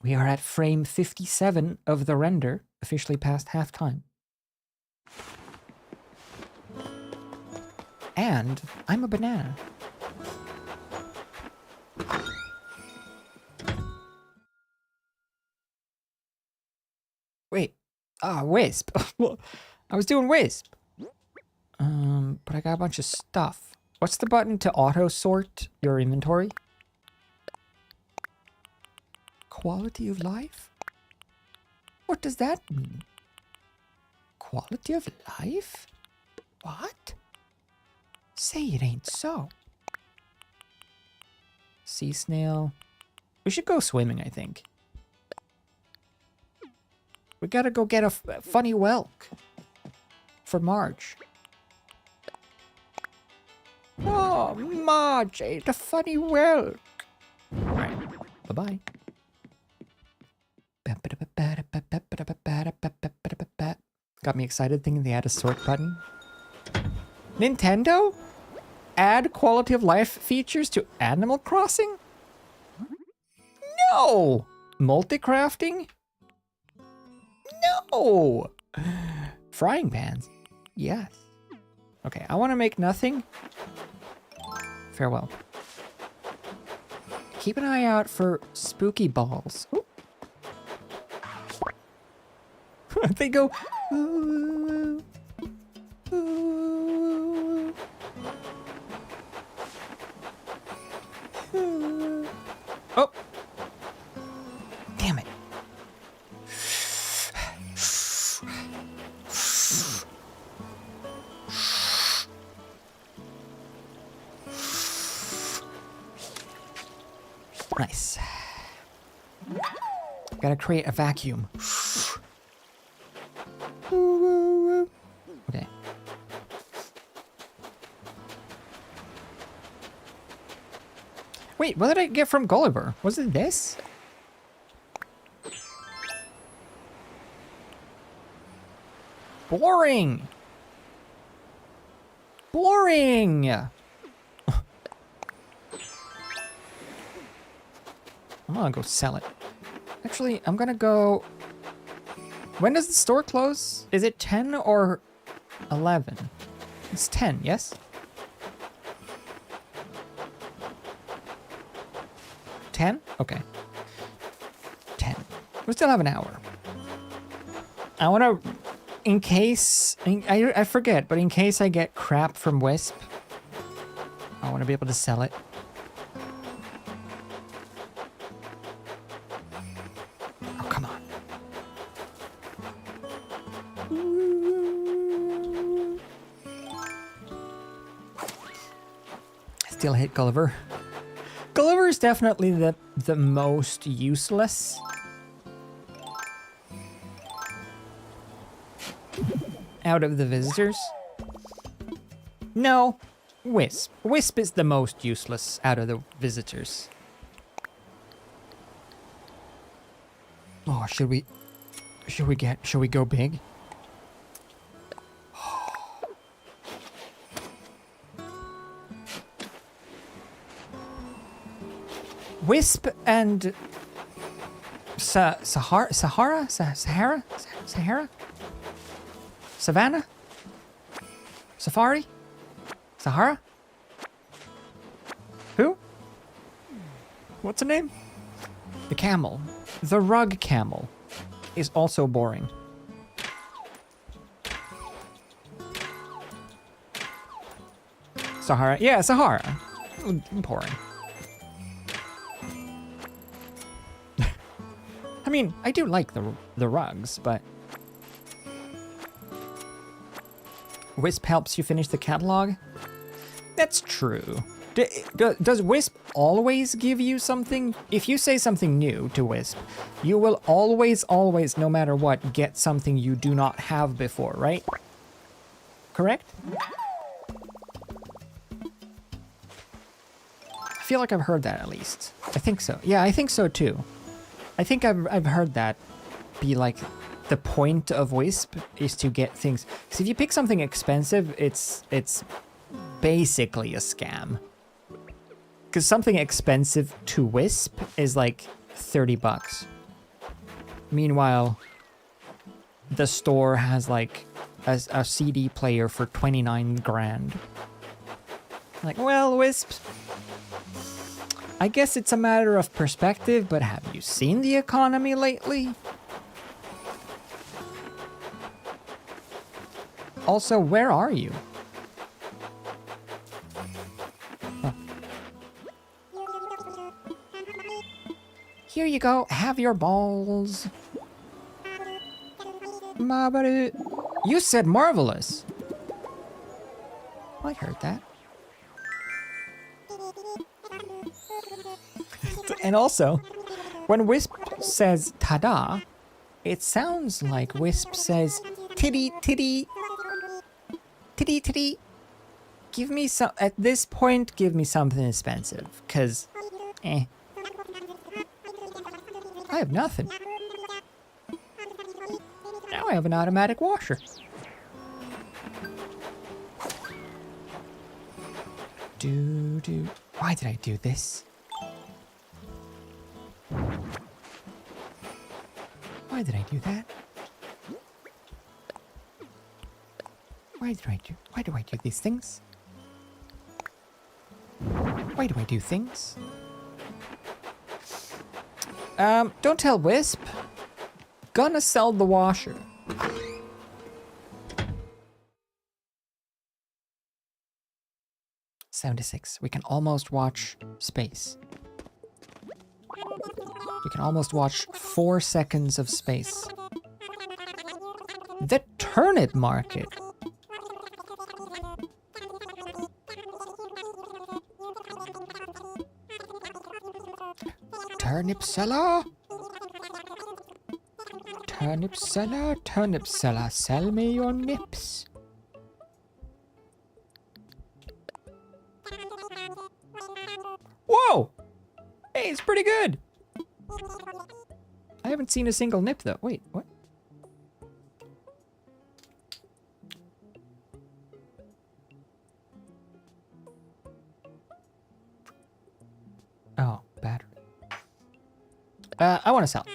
We are at frame 57 of the render, officially past halftime. And I'm a banana. Wait. Ah, Wisp. I was doing Wisp. But I got a bunch of stuff. What's the button to auto sort your inventory? Quality of life? What does that mean? Quality of life? What? Say it ain't so. Sea snail. We should go swimming, I think. We gotta go get a funny whelk for Marge. Oh, Marge ate a funny whelk. Alright, bye-bye. Got me excited thinking they had a sort button. Nintendo? Add quality of life features to Animal Crossing? No! Multi-crafting? No! Frying pans? Yes. Okay, I want to make nothing. Farewell. Keep an eye out for spooky balls. Ooh. They go. Ooh, ooh, ooh. Oh. Damn it. Nice. Gotta create a vacuum. Okay. Wait, what did I get from Gulliver? Was it this? Boring! Boring! I'm gonna go sell it. Actually, I'm gonna go... When does the store close? Is it 10 or 11? It's 10, yes? 10? Okay. 10. We still have an hour. I want to, in case, I forget, but in case I get crap from Wisp, I want to be able to sell it. Oh, come on. Still hit Gulliver. Gulliver is definitely the most useless. Out of the visitors. No, Wisp. Wisp is the most useless out of the visitors. Oh, should we go big? Wisp and Sahara? Savannah? Safari? Sahara? Who? What's her name? The camel. The rug camel is also boring. Sahara. Yeah, Sahara. Boring. I mean, I do like the rugs, but Wisp helps you finish the catalog? That's true. Does Wisp always give you something? If you say something new to Wisp, you will always, no matter what, get something you do not have before, right? Correct? I feel like I've heard that at least. I think so. Yeah, I think so too. I think I've heard that be like the point of Wisp is to get things. Because if you pick something expensive, it's basically a scam. Because something expensive to Wisp is like 30 bucks. Meanwhile, the store has like a CD player for 29 grand. Like, well, Wisp, I guess it's a matter of perspective, but have you seen the economy lately? Also, where are you? Oh. Here you go, have your balls. You said marvelous. I heard that. And also, when Wisp says ta-da, it sounds like Wisp says titty titty titty titty. Give me some, at this point, give me something expensive, cause I have nothing. Now I have an automatic washer. Why did I do this? Why did I do that? Why do I do these things? Why do I do things? Don't tell Wisp. Gonna sell the washer. $76. We can almost watch space. We can almost watch 4 seconds of space. The turnip market. Turnip seller. Turnip seller, sell me your nips. Whoa! Hey, it's pretty good. I haven't seen a single nip though. Wait, what? Oh, battery. I want to sell.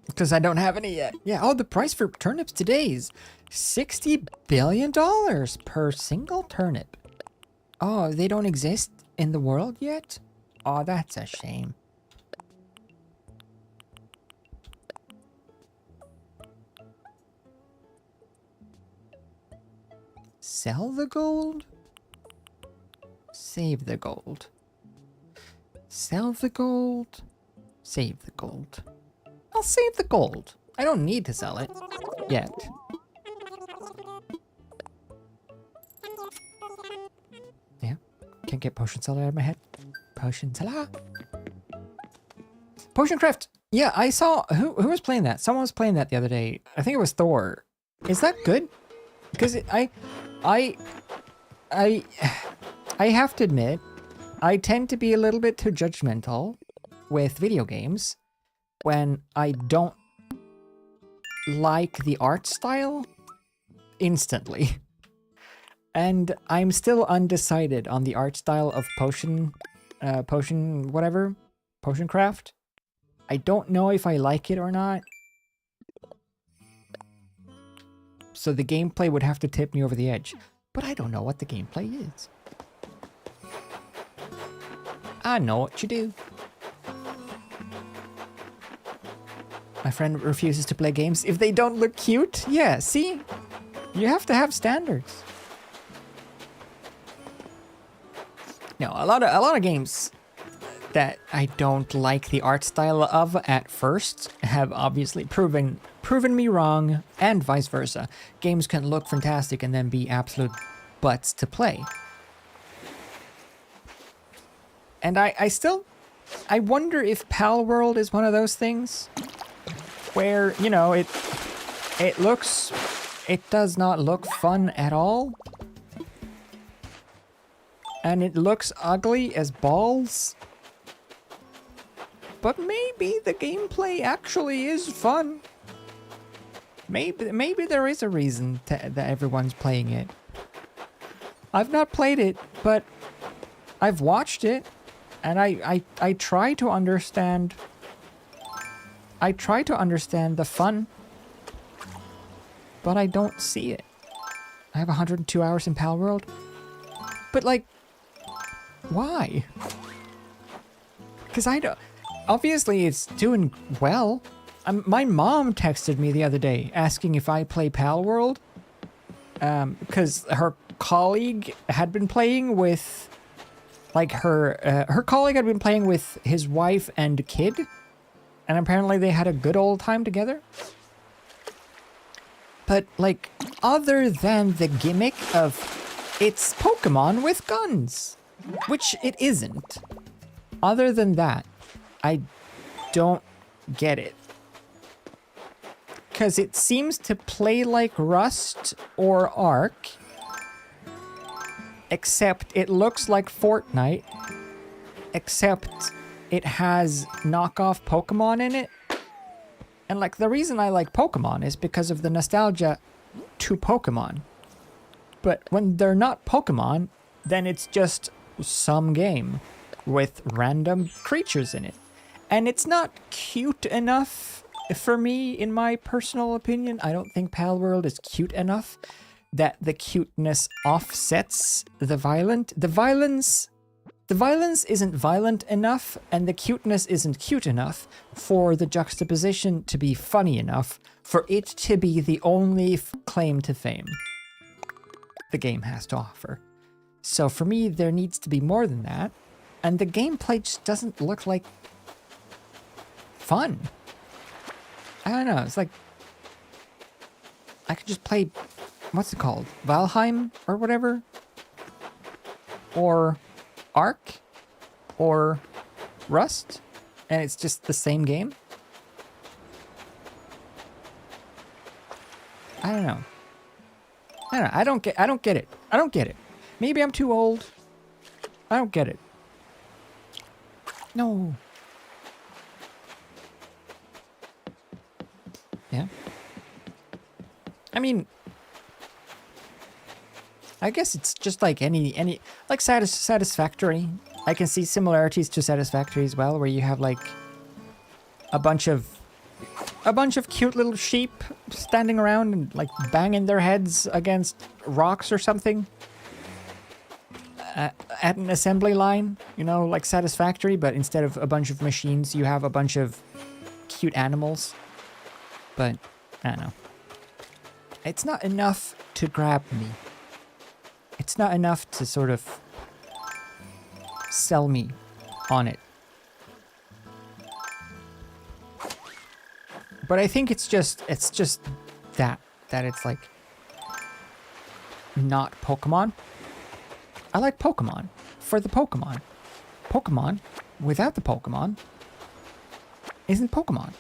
Because I don't have any yet. Yeah, oh, the price for turnips today is $60 billion per single turnip. Oh, they don't exist in the world yet? Oh, that's a shame. Sell the gold? Save the gold. Sell the gold? Save the gold. I'll save the gold. I don't need to sell it. Yet. Yeah. Can't get potion seller out of my head. Potion seller. Potion craft. Yeah, I saw who was playing that? Someone was playing that the other day. I think it was Thor. Is that good? Because I have to admit, I tend to be a little bit too judgmental with video games when I don't like the art style instantly. And I'm still undecided on the art style of potion craft. I don't know if I like it or not. So the gameplay would have to tip me over the edge. But I don't know what the gameplay is. I know what you do. My friend refuses to play games if they don't look cute. Yeah, see? You have to have standards. No, a lot of games that I don't like the art style of at first have obviously proven me wrong, and vice versa. Games can look fantastic and then be absolute butts to play. And I wonder if Pal World is one of those things where, you know, it does not look fun at all. And it looks ugly as balls. But maybe the gameplay actually is fun. Maybe there is a reason that everyone's playing it. I've not played it, but I've watched it, and I try to understand. I try to understand the fun, but I don't see it. I have 102 hours in Pal World, but like, why? Because I don't. Obviously, it's doing well. My mom texted me the other day asking if I play Pal World, because her colleague had been playing with, like, her colleague had been playing with his wife and kid, and apparently they had a good old time together. But, like, other than the gimmick of it's Pokemon with guns, which it isn't. Other than that, I don't get it. Because it seems to play like Rust or Ark, except it looks like Fortnite, except it has knockoff Pokemon in it. And like, the reason I like Pokemon is because of the nostalgia to Pokemon. But when they're not Pokemon, then it's just some game with random creatures in it. And it's not cute enough for me, in my personal opinion. I don't think Pal World is cute enough that the cuteness offsets the violence. The violence isn't violent enough, and the cuteness isn't cute enough for the juxtaposition to be funny enough for it to be the only claim to fame the game has to offer. So for me, there needs to be more than that, and the gameplay just doesn't look like fun. I don't know, it's like, I could just play, what's it called? Valheim or whatever? Or Ark? Or Rust? And it's just the same game? I don't know. I don't get it. I don't get it. Maybe I'm too old. I don't get it. No. Yeah. I mean, I guess it's just like any like Satisfactory. I can see similarities to Satisfactory as well, where you have like a bunch of cute little sheep standing around and like banging their heads against rocks or something at an assembly line, you know, like Satisfactory, but instead of a bunch of machines, you have a bunch of cute animals. But I don't know. It's not enough to grab me. It's not enough to sort of sell me on it. But I think it's just that it's like not Pokemon. I like Pokemon for the Pokemon. Pokemon without the Pokemon isn't Pokemon.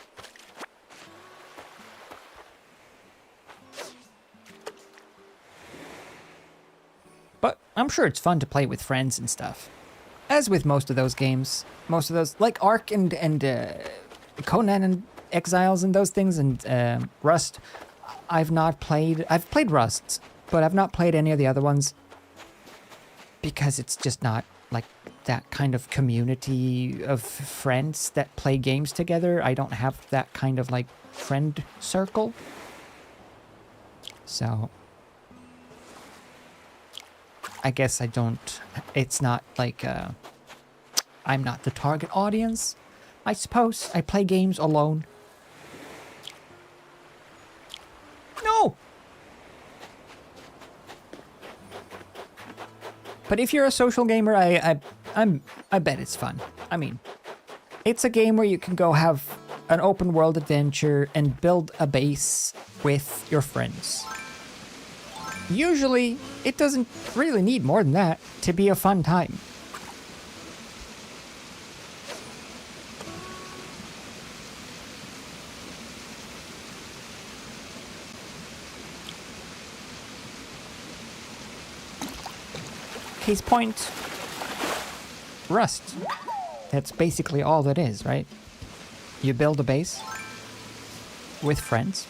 But I'm sure it's fun to play with friends and stuff. As with most of those games, most of those, like Ark and Conan and Exiles and those things and Rust, I've played Rust, but I've not played any of the other ones because it's just not like that kind of community of friends that play games together. I don't have that kind of like friend circle. So I guess I don't, it's not like, I'm not the target audience, I suppose. I play games alone. No! But if you're a social gamer, I bet it's fun. I mean, it's a game where you can go have an open world adventure and build a base with your friends. Usually, it doesn't really need more than that to be a fun time. Case point, Rust. That's basically all that is, right? You build a base with friends.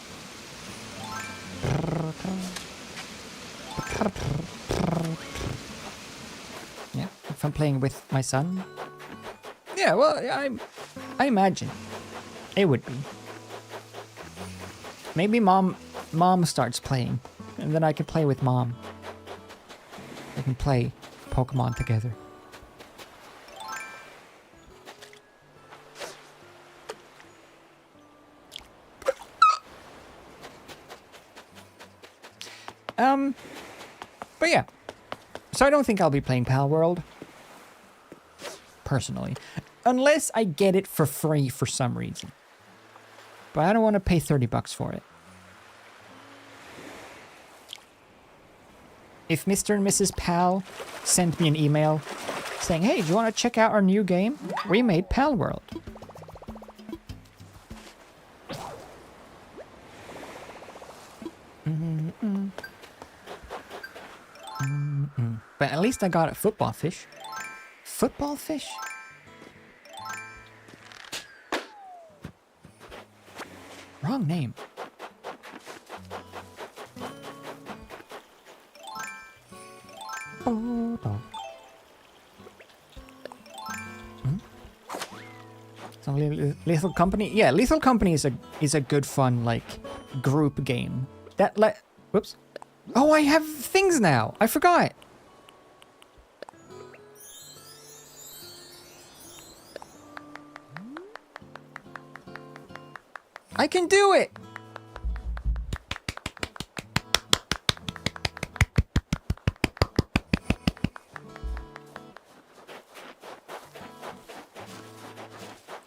Yeah, if I'm playing with my son. Yeah, well, I imagine it would be. Maybe mom starts playing, and then I can play with mom. We can play Pokemon together. But yeah. So I don't think I'll be playing Pal World. Personally. Unless I get it for free for some reason. But I don't want to pay $30 for it. If Mr. and Mrs. Pal send me an email saying, hey, do you want to check out our new game? We made Pal World. But at least I got a football fish. Football fish? Wrong name. So Lethal Company? Yeah, Lethal Company is a good fun, like, group game. Whoops. Oh, I have things now! I forgot! I can do it!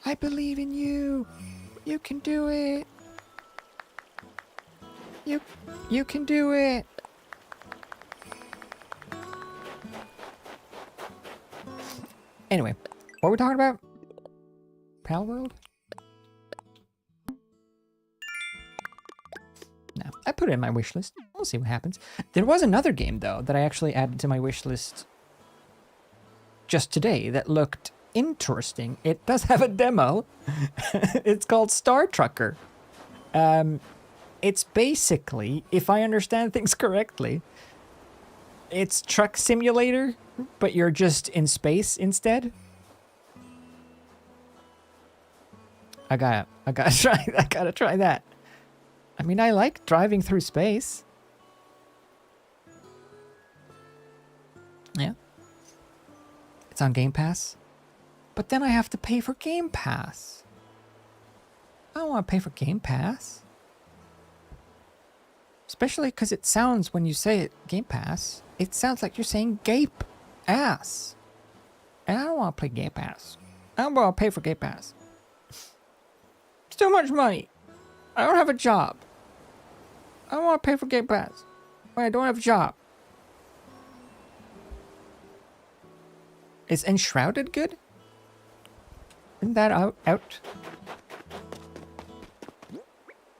I believe in you! You can do it! You can do it! Anyway, what are we talking about? Pal World? No, I put it in my wish list. We'll see what happens. There was another game, though, that I actually added to my wish list just today that looked interesting. It does have a demo. It's called Star Trucker. It's basically, if I understand things correctly, it's Truck Simulator, but you're just in space instead. I gotta try that. I mean, I like driving through space. Yeah. It's on Game Pass. But then I have to pay for Game Pass. I don't want to pay for Game Pass. Especially because it sounds, when you say it, Game Pass, It sounds like you're saying gape ass. And I don't want to play gape ass. I don't want to pay for gape ass. It's too much money. I don't have a job. I don't want to pay for gape ass. Wait, I don't have a job. Is Enshrouded good? Isn't that out?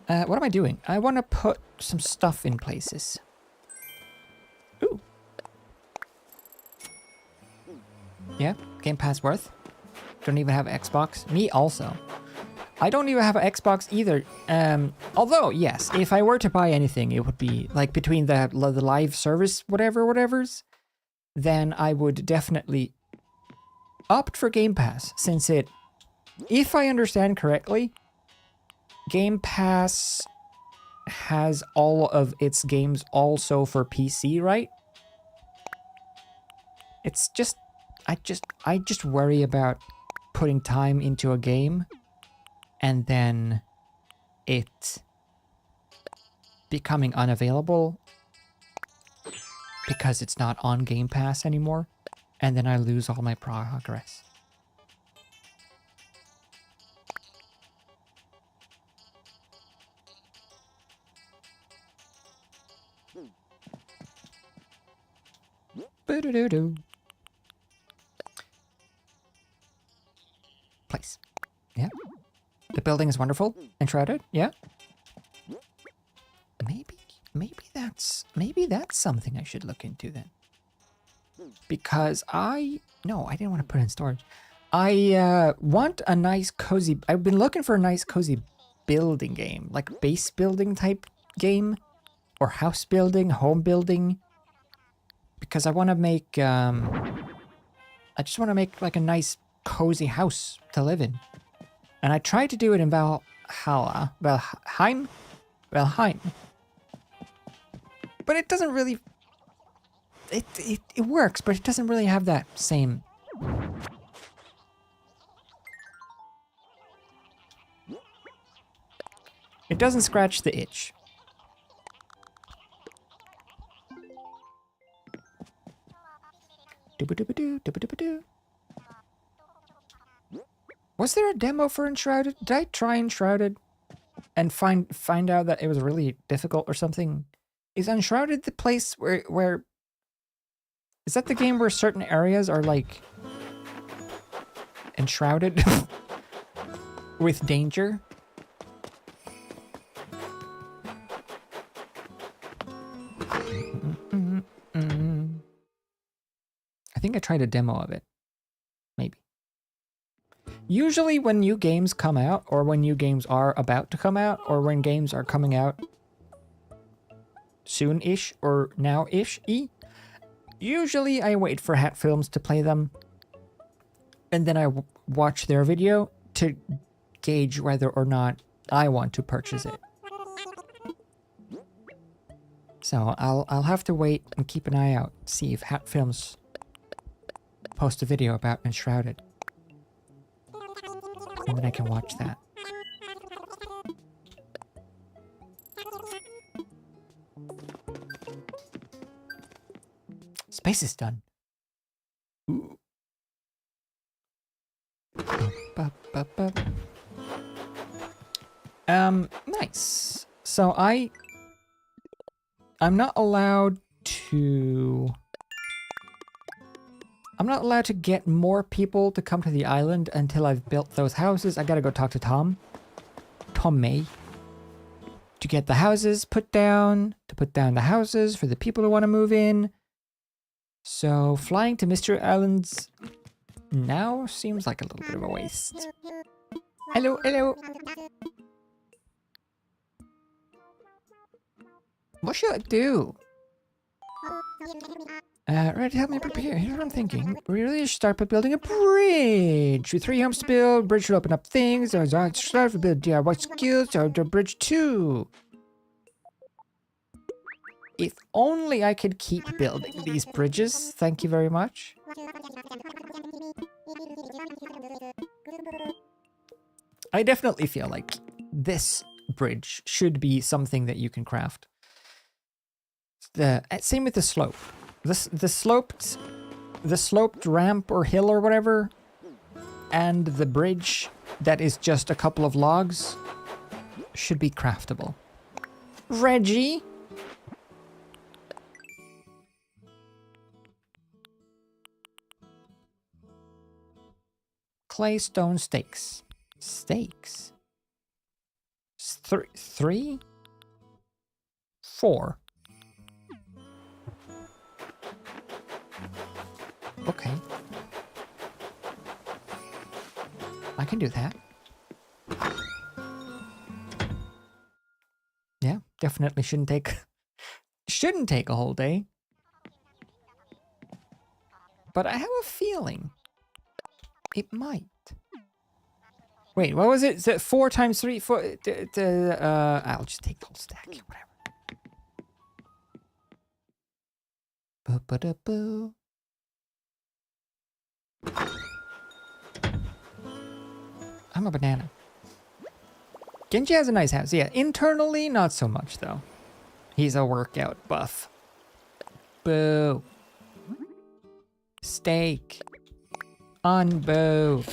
What am I doing? I want to put some stuff in places. Ooh. Yeah, Game Pass worth. Don't even have Xbox. Me also. I don't even have an Xbox either. Although, yes, if I were to buy anything, it would be like between the live service, whatever's, then I would definitely opt for Game Pass, since it, if I understand correctly, Game Pass has all of its games also for PC, right? It's just, I just worry about putting time into a game and then it becoming unavailable because it's not on Game Pass anymore, and then I lose all my progress. Boo-doo-doo-doo. Place. Yeah. The building is wonderful. Enshrouded. Yeah. Maybe that's something I should look into then. Because no, I didn't want to put it in storage. I want a nice cozy, I've been looking for a nice cozy building game, like base building type game, or house building, home building. Because I want to make, I just want to make like a nice cozy house to live in. And I tried to do it in Valheim. But it doesn't really, it works, but it doesn't really have that same. It doesn't scratch the itch. Doo-ba-doo-ba-doo. Was there a demo for Enshrouded? Did I try Enshrouded and find out that it was really difficult or something? Is Enshrouded the place where is that the game where certain areas are like enshrouded with danger? I think I tried a demo of it. Maybe. Usually when new games come out, or when new games are about to come out, or when games are coming out soon-ish or now-ish, usually I wait for Hat Films to play them, and then I watch their video to gauge whether or not I want to purchase it. So I'll have to wait and keep an eye out, see if Hat Films post a video about Enshrouded. And then I can watch that. Space is done. Ooh. Nice. So I'm not allowed to get more people to come to the island until I've built those houses. I gotta go talk to Tom May, to get the houses put down, to put down the houses for the people who want to move in. So flying to Mystery Islands now seems like a little bit of a waste. Hello, hello. What should I do? Right, help me prepare. Here's what I'm thinking. We really should start by building a bridge. With 3 homes to build, bridge should open up things. I start to build DIY skills to the bridge too. If only I could keep building these bridges. Thank you very much. I definitely feel like this bridge should be something that you can craft. Same with the slope. the sloped ramp or hill or whatever, and the bridge that is just a couple of logs should be craftable. Reggie. Clay stone stakes. Stakes? 3? 4. Okay. I can do that. Yeah, definitely shouldn't take a whole day. But I have a feeling it might. Wait, what was it? Is it 4 times 3? 4. I'll just take the whole stack. Whatever. Boo-ba-da-boo. I'm a banana. Genji has a nice house. Yeah, internally, not so much, though. He's a workout buff. Boo. Steak. Unboo.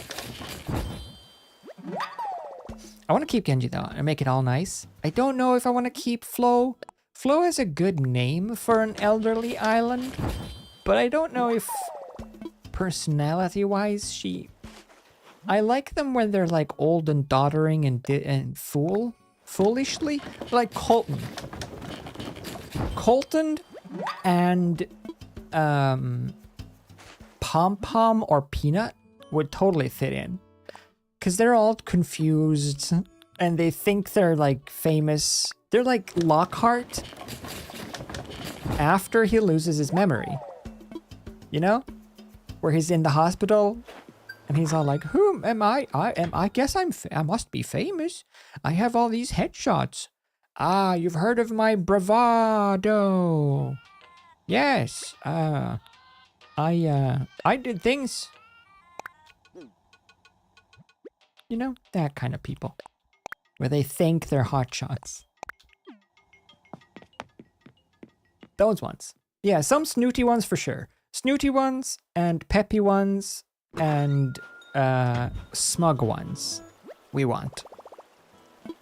I want to keep Genji, though, and make it all nice. I don't know if I want to keep Flo. Flo is a good name for an elderly island, but I don't know if personality-wise she... I like them when they're like old and doddering and foolishly, like Colton. Colton and Pom Pom or Peanut would totally fit in, because they're all confused and they think they're like famous. They're like Lockhart after he loses his memory, you know, where he's in the hospital. And he's all like, "Who am I? I guess I must be famous. I have all these headshots. Ah, you've heard of my bravado? Yes. I did things. You know, that kind of people, where they think they're hotshots. Those ones. Yeah, some snooty ones for sure. Snooty ones and peppy ones. And smug ones we want.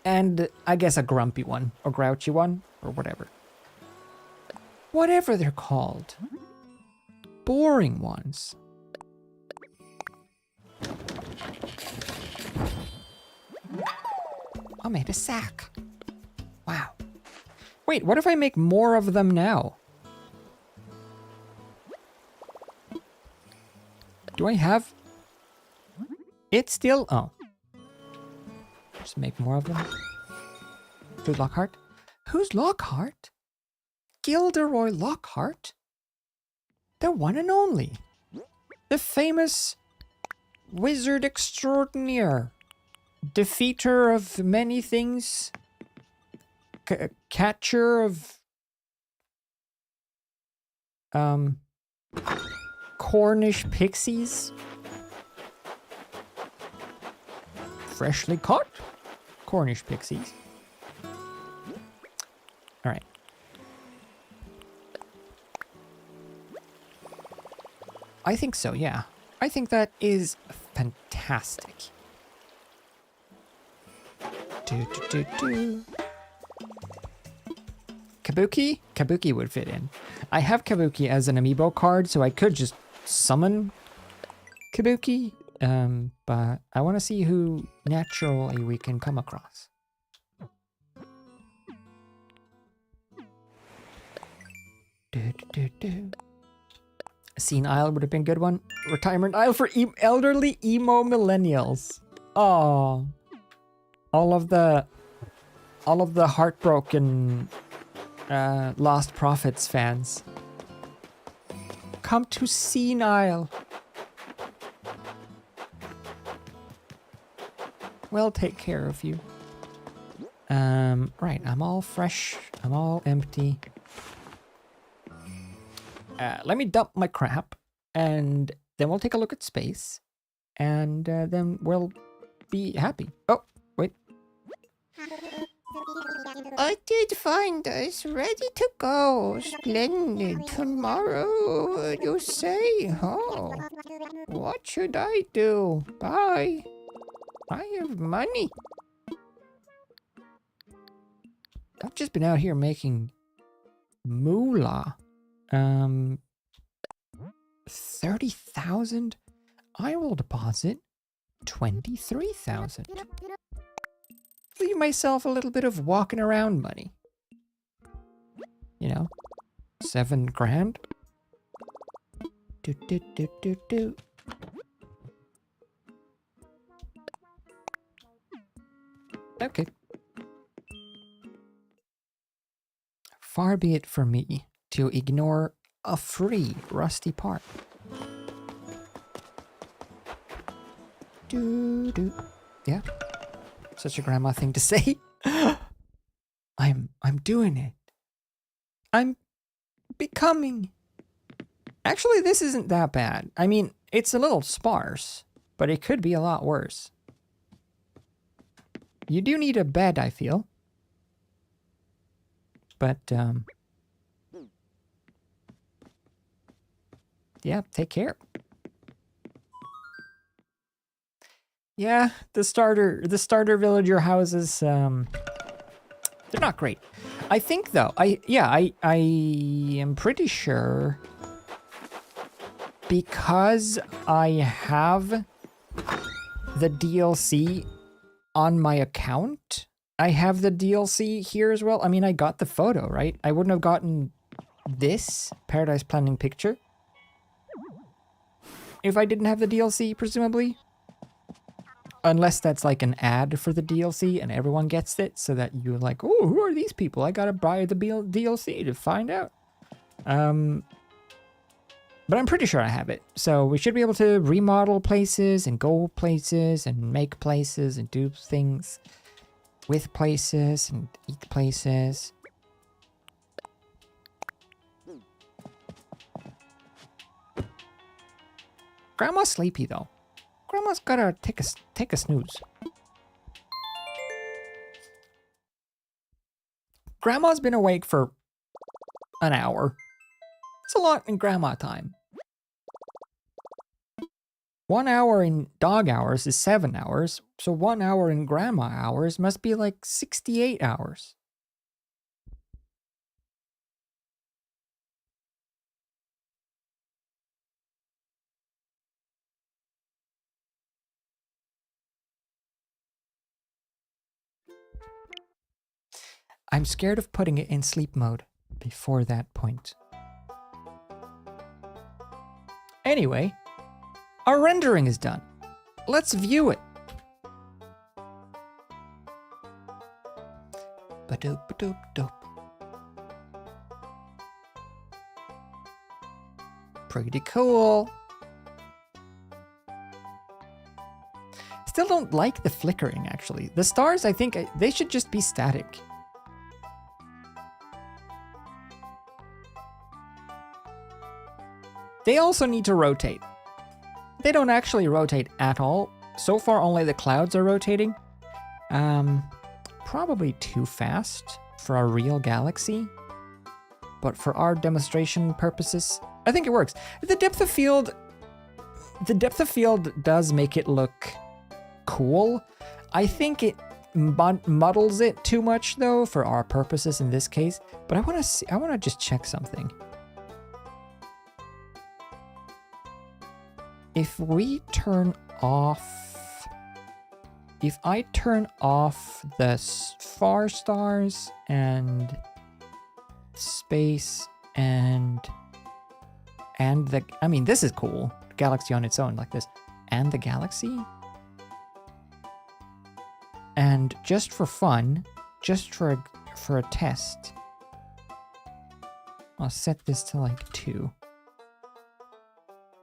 And I guess a grumpy one or grouchy one or whatever. Whatever they're called. Boring ones. I made a sack. Wow. Wait, what if I make more of them now? Do I have it still? Oh. Just make more of them. Who's Lockhart? Who's Lockhart? Gilderoy Lockhart? The one and only. The famous wizard extraordinaire. Defeater of many things. Catcher of... Cornish pixies. Freshly caught Cornish pixies. All right. I think so, yeah. I think that is fantastic. Kabuki? Kabuki would fit in. I have Kabuki as an amiibo card, so I could just summon Kabuki, but I want to see who naturally we can come across. Scene Isle would have been a good one. Retirement Isle for elderly emo millennials. Oh, all of the heartbroken Lost Prophets fans. Come to Scene Isle. We'll take care of you. Right, I'm all fresh. I'm all empty. Let me dump my crap, and then we'll take a look at space, and then we'll be happy. Oh, wait. I did find us ready to go. Splendid. Tomorrow, you say? Oh, what should I do? Bye. I have money. I've just been out here making moolah. 30,000? I will deposit 23,000. Leave myself a little bit of walking around money. You know, 7 grand. Do, do, do, do, do. Okay. Far be it from me to ignore a free rusty part. Do. Yeah. Such a grandma thing to say. I'm doing it. I'm becoming. Actually, this isn't that bad. I mean, it's a little sparse, but it could be a lot worse. You do need a bed, I feel. But, yeah, take care. Yeah, the starter villager houses, they're not great. I think though, I am pretty sure because I have the DLC on my account, I have the DLC here as well. I mean, I got the photo, right? I wouldn't have gotten this Paradise Planning picture if I didn't have the DLC, presumably. Unless that's like an ad for the DLC and everyone gets it so that you're like, oh, who are these people? I gotta buy the DLC to find out. But I'm pretty sure I have it. So we should be able to remodel places and go places and make places and do things with places and eat places. Grandma's sleepy though. Grandma's gotta take a snooze. Grandma's been awake for an hour. It's a lot in grandma time. 1 hour in dog hours is 7 hours, so 1 hour in grandma hours must be like 68 hours. I'm scared of putting it in sleep mode before that point. Anyway, our rendering is done. Let's view it. Ba-doop-ba-doop-doop. Pretty cool. Still don't like the flickering, actually. The stars, I think, they should just be static. They also need to rotate. They don't actually rotate at all. So far, only the clouds are rotating. Probably too fast for a real galaxy. But for our demonstration purposes, I think it works. The depth of field does make it look cool. I think it muddles it too much though for our purposes in this case. But I want to just check something. If we turn off, if I turn off the far stars and space and the, I mean, this is cool. Galaxy on its own like this, and the galaxy. And just for fun, just for a test, I'll set this to like 2.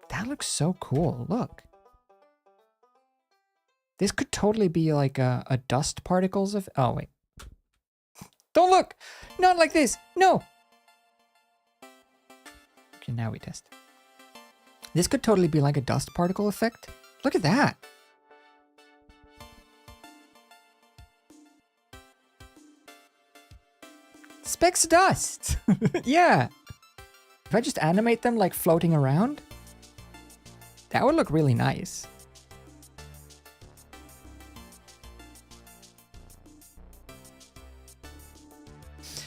That looks so cool, look. This could totally be like a dust particles of, oh wait. Don't look! Not like this, no! Okay, now we test. This could totally be like a dust particle effect. Look at that. Specks of dust. Yeah. If I just animate them like floating around, that would look really nice.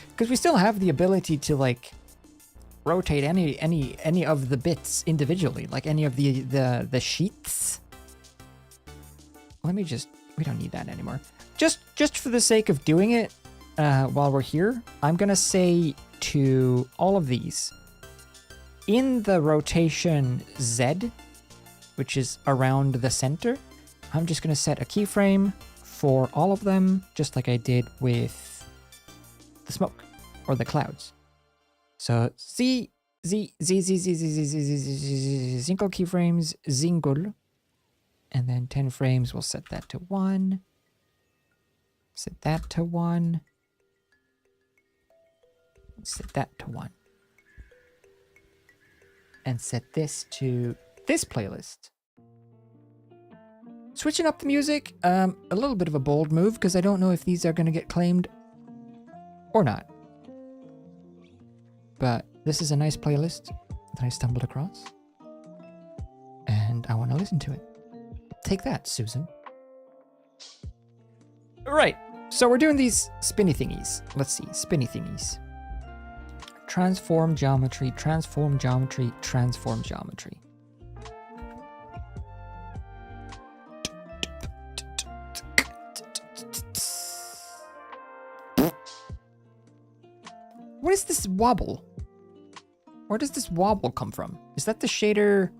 Because we still have the ability to like rotate any of the bits individually, like any of the sheets. Let me just, we don't need that anymore. Just for the sake of doing it while we're here, I'm gonna say to all of these, in the rotation Z, which is around the center, I'm just gonna set a keyframe for all of them, just like I did with the smoke or the clouds. So single keyframes, single, and then 10 frames, we'll set that to 1, set that to 1, set that to 1, and set this to this playlist. Switching up the music, a little bit of a bold move because I don't know if these are going to get claimed or not. But this is a nice playlist that I stumbled across, and I want to listen to it. Take that, Susan. Right, so we're doing these spinny thingies. Let's see, spinny thingies. Transform geometry, transform geometry, transform geometry. What is this wobble? Where does this wobble come from? Is that the shader?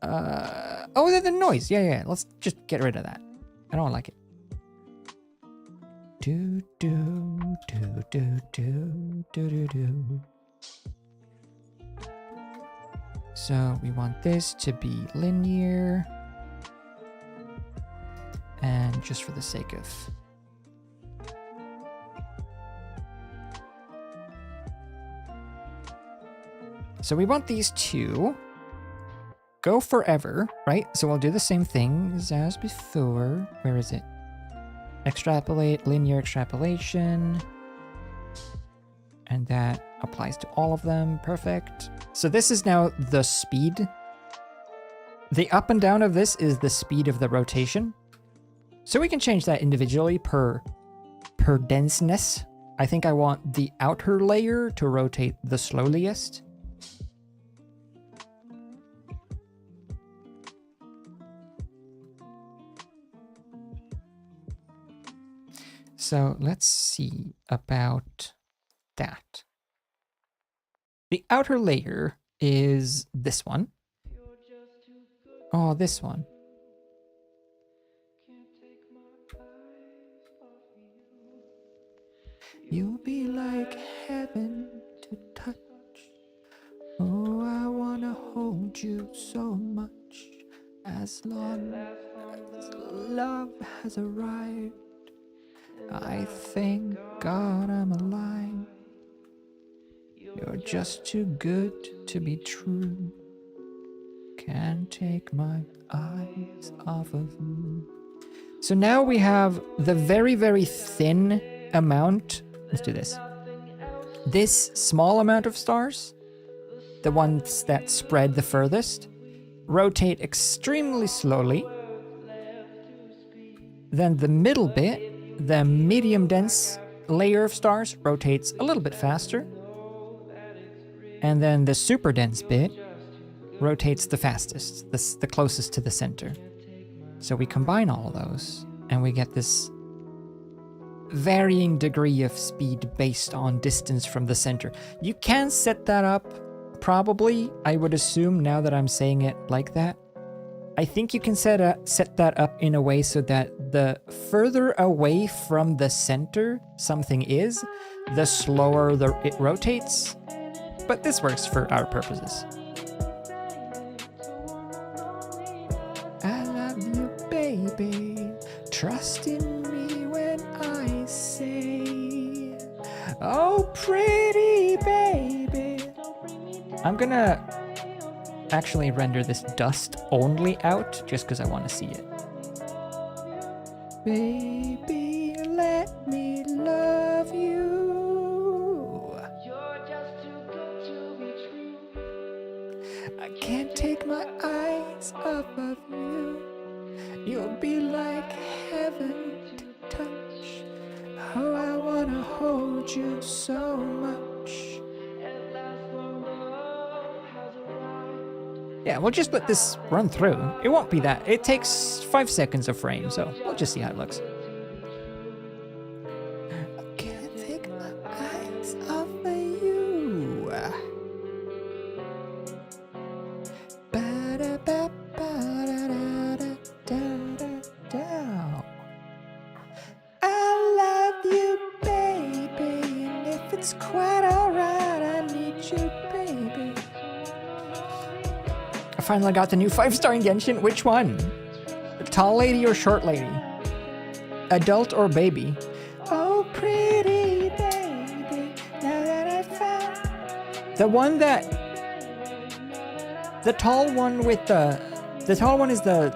Oh, the noise. Yeah. Let's just get rid of that. I don't like it. Do do do do do do do do. So we want this to be linear, and just for the sake of so we want these to go forever, right? So we'll do the same thing as before. Where is it? Extrapolate, linear extrapolation. And that applies to all of them. Perfect. So this is now the speed. The up and down of this is the speed of the rotation. So we can change that individually per denseness. I think I want the outer layer to rotate the slowliest. So let's see about that. The outer layer is this one. Oh, this one. You'll be like heaven to touch. Oh, I wanna hold you so much. As long as love has arrived, I thank God I'm alive. You're just too good to be true. Can't take my eyes off of you. So now we have the very, very thin amount. Let's do this. This small amount of stars, the ones that spread the furthest, rotate extremely slowly. Then the middle bit, the medium dense layer of stars, rotates a little bit faster. And then the super dense bit rotates the fastest, the closest to the center. So we combine all of those and we get this varying degree of speed based on distance from the center. You can set that up, probably, I would assume, now that I'm saying it like that. I think you can set that up in a way so that the further away from the center something is, the slower it rotates. But this works for our purposes. I love you, baby. Trust in me when I say, oh, pretty baby. I'm gonna actually render this dust only out just because I want to see it. Baby, let me love you. take my eyes off of you. You'll be like heaven to touch. Oh, I wanna hold you so much. Yeah, we'll just let this run through. It won't be that. It takes 5 seconds a frame, so we'll just see how it looks. I can't take my eyes off of you. Ba-da-ba-ba-da-da-da-da-da. I love you, baby, and if it's quite alright, I need you, baby. I finally got the new 5-star in Genshin. Which one? Tall lady or short lady? Adult or baby? Oh, pretty baby, now that I found the one that... The tall one with the... The tall one is the...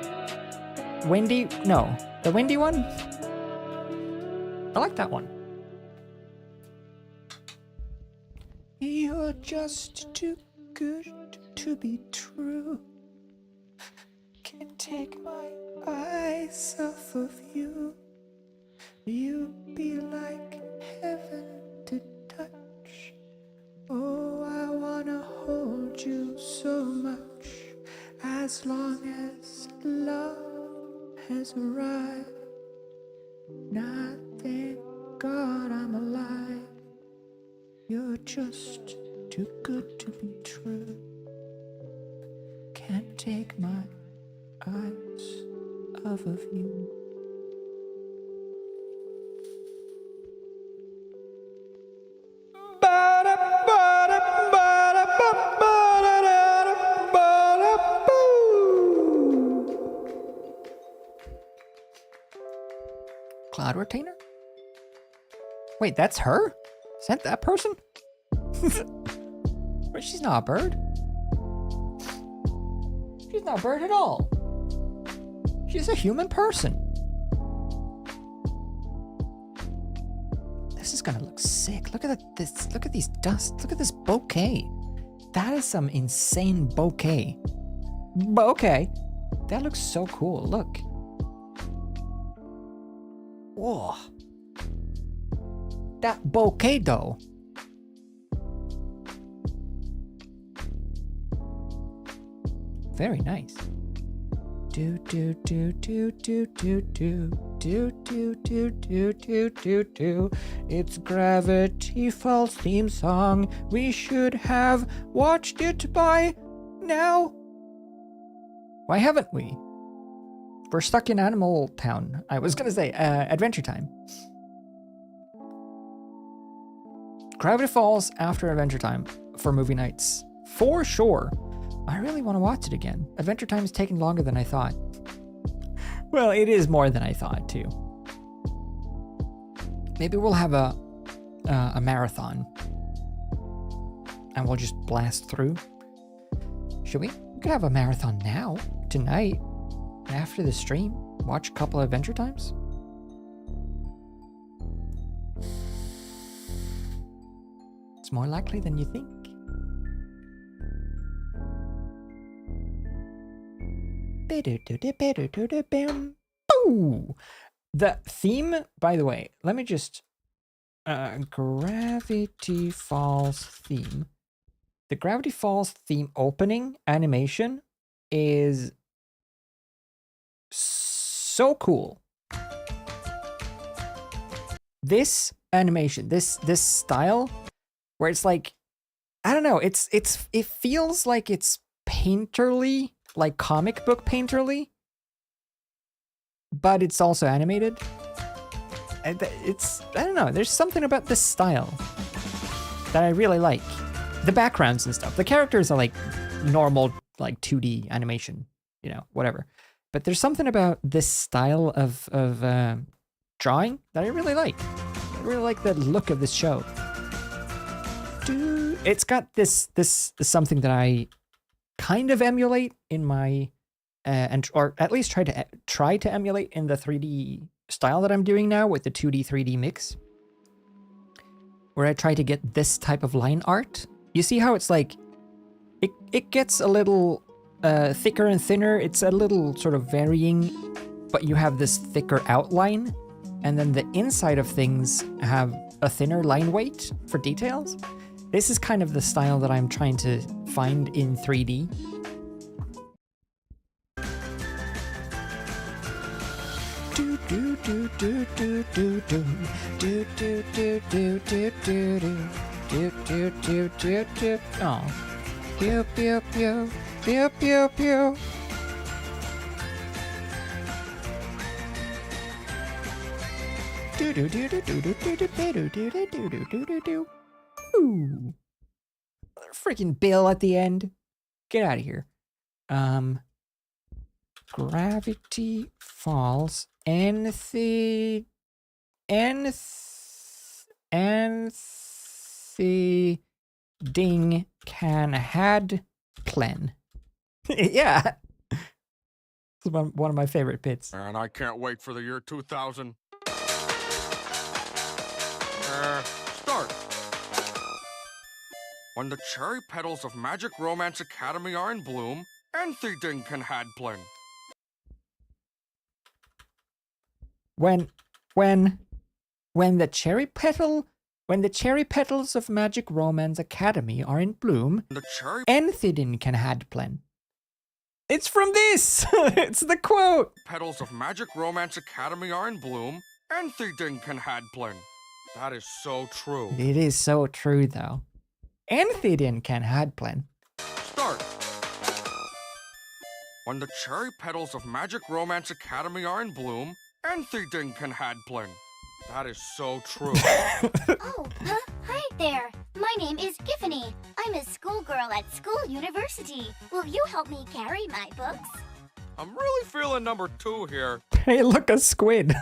Windy... No. The windy one? I like that one. You're just too good to be true. Can't take my eyes off of you. You be like heaven to touch. Oh, I wanna hold you so much. As long as love has arrived. Now thank God I'm alive. You're just too good to be true. Can't take my eyes off of you. Cloud retainer? Wait, that's her? Is that person? But she's not a bird. She's not a bird at all. She's a human person. This is gonna look sick. Look at this. Look at these dust. Look at this bouquet. That is some insane bouquet. Bouquet. That looks so cool. Look. Whoa. That bouquet though. Very nice. Do do do do do do do do do do do do do do. It's Gravity Falls theme song. We should have watched it by now. Why haven't we? We're stuck in Animal Town. I was gonna say Adventure Time. Gravity Falls after Adventure Time for movie nights for sure. I really want to watch it again. Adventure Time is taking longer than I thought. Well, it is more than I thought too. Maybe we'll have a marathon, and we'll just blast through. Should we? We could have a marathon now, tonight, after the stream. Watch a couple of Adventure Times. It's more likely than you think. Ooh. The theme, by the way, let me just Gravity Falls theme. The Gravity Falls theme opening animation is so cool. This animation, this style, where it's like, I don't know, it feels like it's painterly, like comic book painterly, but it's also animated. It's, I don't know, there's something about this style that I really like. The backgrounds and stuff. The characters are like normal, like 2D animation, you know, whatever. But there's something about this style of drawing that I really like. I really like the look of this show. Dude, it's got this something that I kind of emulate in my or at least try to emulate in the 3D style that I'm doing now with the 2D 3D mix, where I try to get this type of line art. You see how it's like it gets a little thicker and thinner. It's a little sort of varying, but you have this thicker outline, and then the inside of things have a thinner line weight for details. This is kind of the style that I'm trying to find in 3D. Oh. Pew pew pew pew pew pew. Ooh. Freaking Bill at the end. Get out of here. Gravity Falls. Anthony Ding can had plan. Yeah. It's one of my favorite bits. And I can't wait for the year 2000. Start. When the cherry petals of Magic Romance Academy are in bloom, anything can hadplan. When the cherry petals of Magic Romance Academy are in bloom, The cherry anything can hadplan. It's from this. It's the quote. petals of Magic Romance Academy are in bloom, anything can hadplan. That is so true. It is so true, though. Anything can hadplan. Start. When the cherry petals of Magic Romance Academy are in bloom, anything can hadplan. That is so true. Oh, hi there. My name is Giffany. I'm a schoolgirl at School University. Will you help me carry my books? I'm really feeling number 2 here. Hey, look, a squid.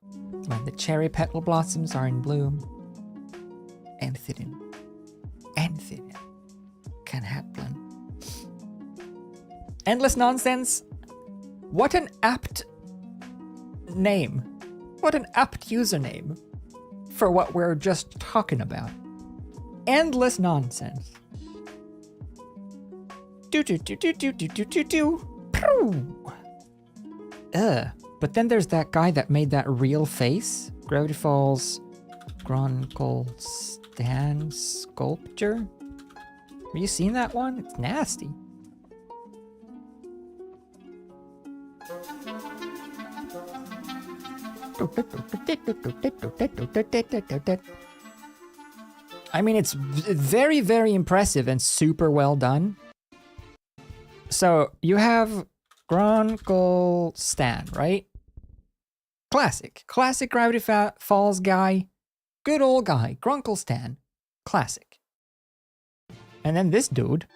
When the cherry petal blossoms are in bloom, anything can happen. Endless nonsense. What an apt name. What an apt username for what we're just talking about. Endless nonsense. Do. But then there's that guy that made that real face. Gravity Falls Gronkel Stan sculpture. Have you seen that one? It's nasty. I mean, it's very, very impressive and super well done. So you have Gronkel Stan, right? Classic Gravity Falls guy. Good old guy, Gronkel Stan. Classic. And then this dude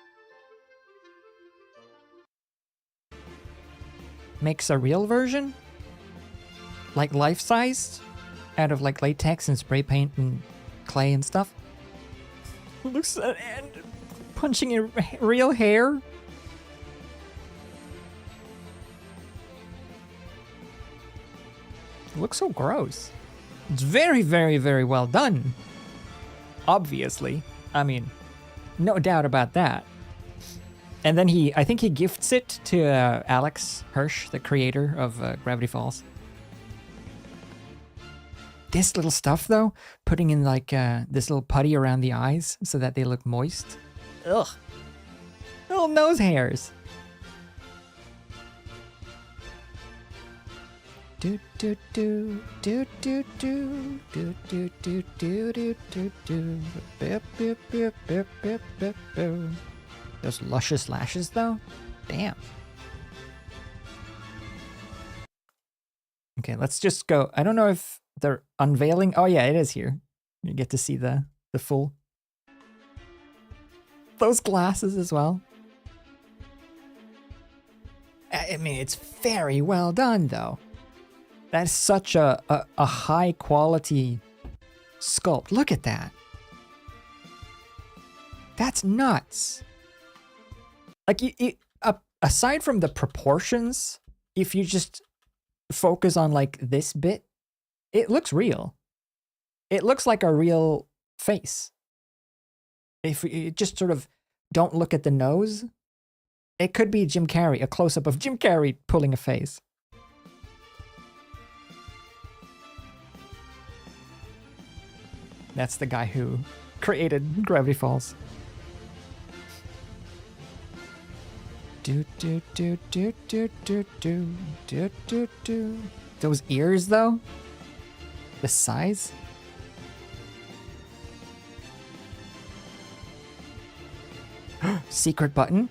makes a real version, like life-sized, out of like latex and spray paint and clay and stuff. Looks and punching in real hair. It looks so gross. It's very, very, very well done. Obviously. I mean, no doubt about that. And then I think he gifts it to Alex Hirsch, the creator of Gravity Falls. This little stuff, though, putting in like this little putty around the eyes so that they look moist. Ugh. Little nose hairs. Do do do do do do do do do do do do do. Bip bip bip bip bip bip bip. Those luscious lashes, though. Damn. Okay, let's just go. I don't know if they're unveiling. Oh yeah, it is here. You get to see the full. Those glasses as well. I mean, it's very well done, though. That's such a high quality sculpt. Look at that. That's nuts. Like, aside from the proportions, if you just focus on like this bit, it looks real. It looks like a real face. If you just sort of don't look at the nose. It could be Jim Carrey, a close-up of Jim Carrey pulling a face. That's the guy who created Gravity Falls. Do do do do do do do do do do. Those ears though? The size? Secret button?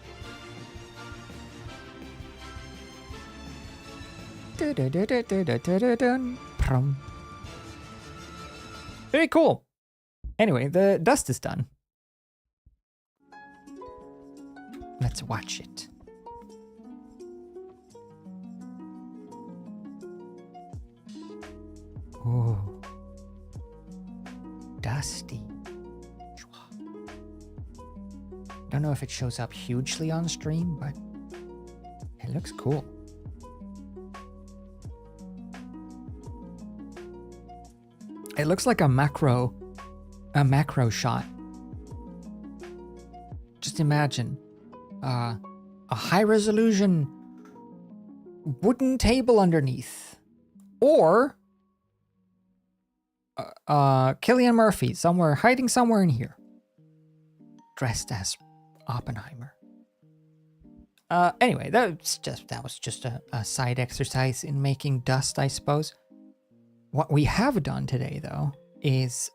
Very cool. Anyway, the dust is done. Let's watch it. Ooh. Dusty. Don't know if it shows up hugely on stream, but it looks cool. It looks like a macro shot. Just imagine a high resolution wooden table underneath, or Cillian Murphy hiding somewhere in here, dressed as Oppenheimer. Anyway, that was just a side exercise in making dust, I suppose. What we have done today, though, is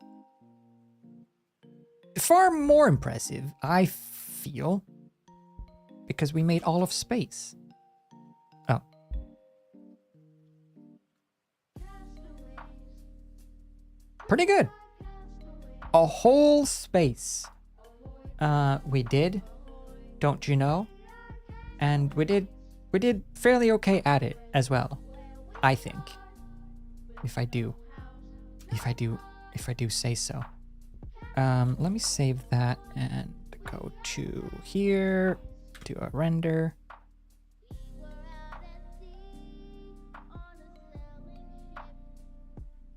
far more impressive, I feel, because we made all of space. Oh. Pretty good. A whole space. We did, don't you know? And we did fairly okay at it as well, I think. If I do say so. Let me save that and go to here, do a render.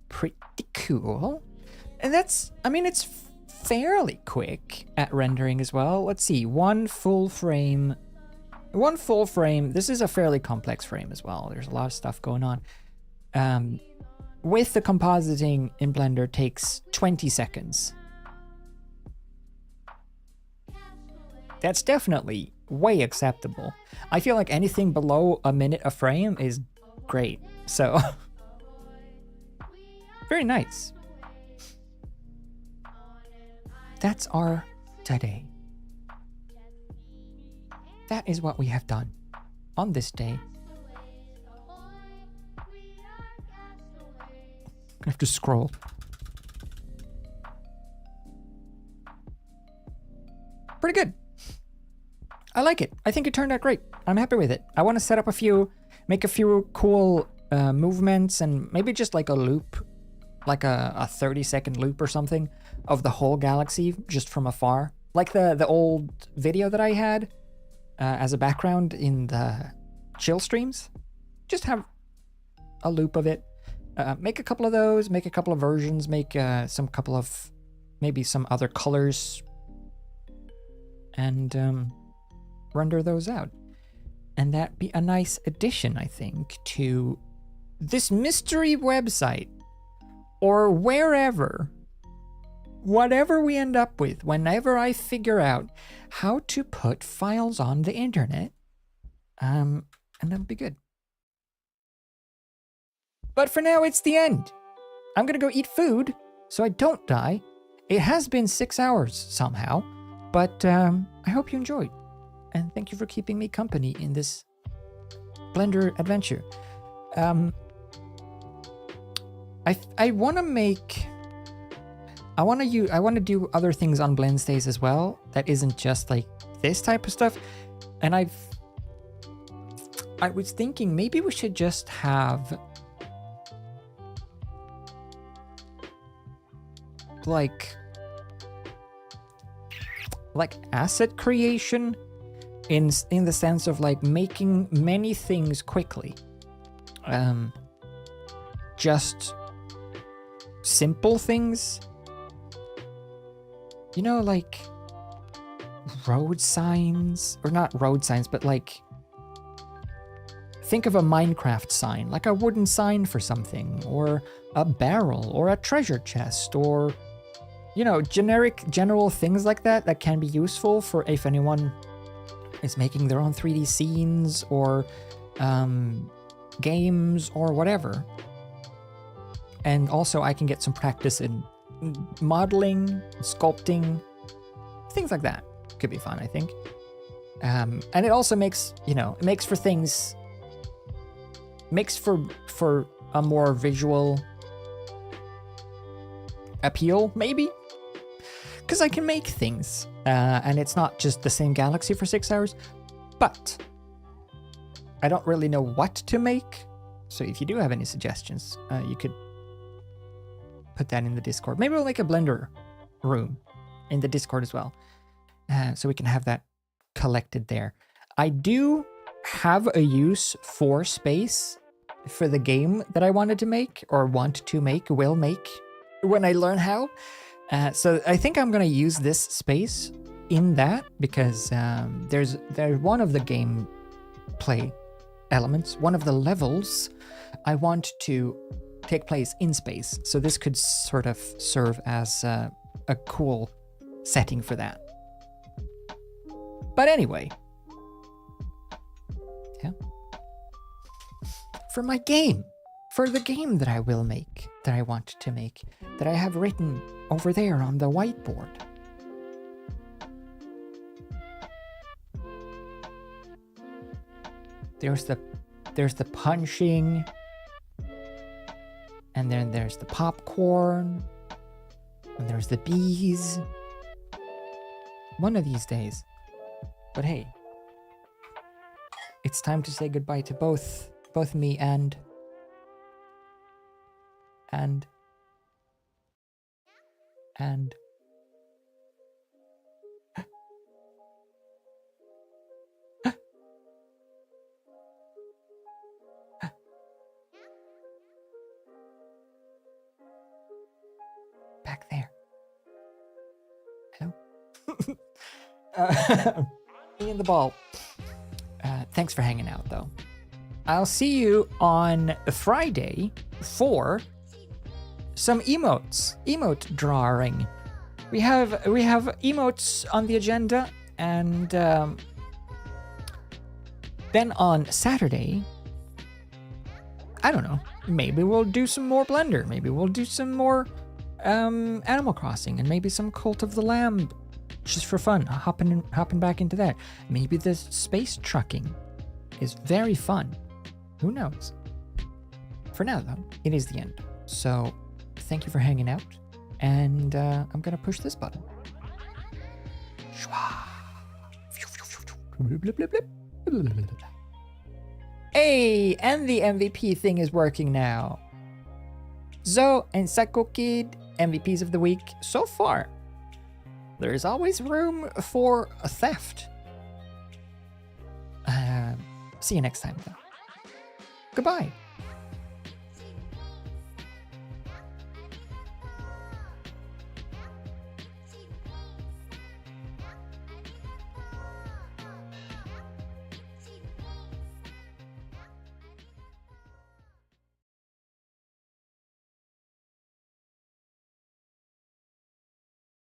Pretty cool. And it's fairly quick at rendering as well. Let's see, one full frame. This is a fairly complex frame as well. There's a lot of stuff going on. With the compositing in Blender takes 20 seconds. That's definitely way acceptable. I feel like anything below a minute a frame is great. So, very nice. That's our today. That is what we have done on this day. I have to scroll. Pretty good. I like it. I think it turned out great. I'm happy with it. I want to set up make a few cool movements and maybe just like a loop, like a 30-second loop or something of the whole galaxy just from afar. Like the old video that I had as a background in the chill streams. Just have a loop of it. Make a couple of those, make a couple of versions, make maybe some other colors, and render those out. And that'd be a nice addition, I think, to this mystery website, or whatever we end up with whenever I figure out how to put files on the internet, and that'll be good. But for now, it's the end. I'm gonna go eat food so I don't die. It has been 6 hours somehow, but I hope you enjoyed. And thank you for keeping me company in this Blender adventure. I want to do other things on Blendsdays as well that isn't just like this type of stuff. And I was thinking maybe we should just have like asset creation in the sense of like making many things quickly. Just simple things. You know, like road signs, or not road signs, but like, think of a Minecraft sign, like a wooden sign for something, or a barrel, or a treasure chest, or, you know, general things like that can be useful for if anyone is making their own 3D scenes, or games, or whatever. And also I can get some practice in modeling, sculpting, things like that. Could be fun, I think. And it also makes, you know, it makes for things, makes for a more visual appeal, maybe? Because I can make things, and it's not just the same galaxy for 6 hours, but I don't really know what to make. So if you do have any suggestions, you could put that in the Discord. Maybe we'll make a Blender room in the Discord as well, so we can have that collected there. I do have a use for space for the game that I wanted to make, or will make, when I learn how. So I think I'm gonna use this space in that, because there's one of the gameplay elements, one of the levels I want to take place in space. So this could sort of serve as a cool setting for that. But anyway, yeah. For my game, for the game that I will make, that I want to make, that I have written over there on the whiteboard. There's the punching, and then there's the popcorn, and there's the bees. One of these days. But hey, it's time to say goodbye to both me and back there. Hello? Me and the ball. Thanks for hanging out, though. I'll see you on Friday for some emote drawing. We have emotes on the agenda, and then on Saturday, I don't know, maybe we'll do some more Blender, maybe we'll do some more Animal Crossing, and maybe some Cult of the Lamb, just for fun, hopping back into that. Maybe the space trucking is very fun. Who knows? For now, though, it is the end. So thank you for hanging out, and I'm gonna push this button. Hey, and the MVP thing is working now. Zoe and Psycho Kid, MVPs of the week so far. There is always room for a theft. See you next time, though. Goodbye.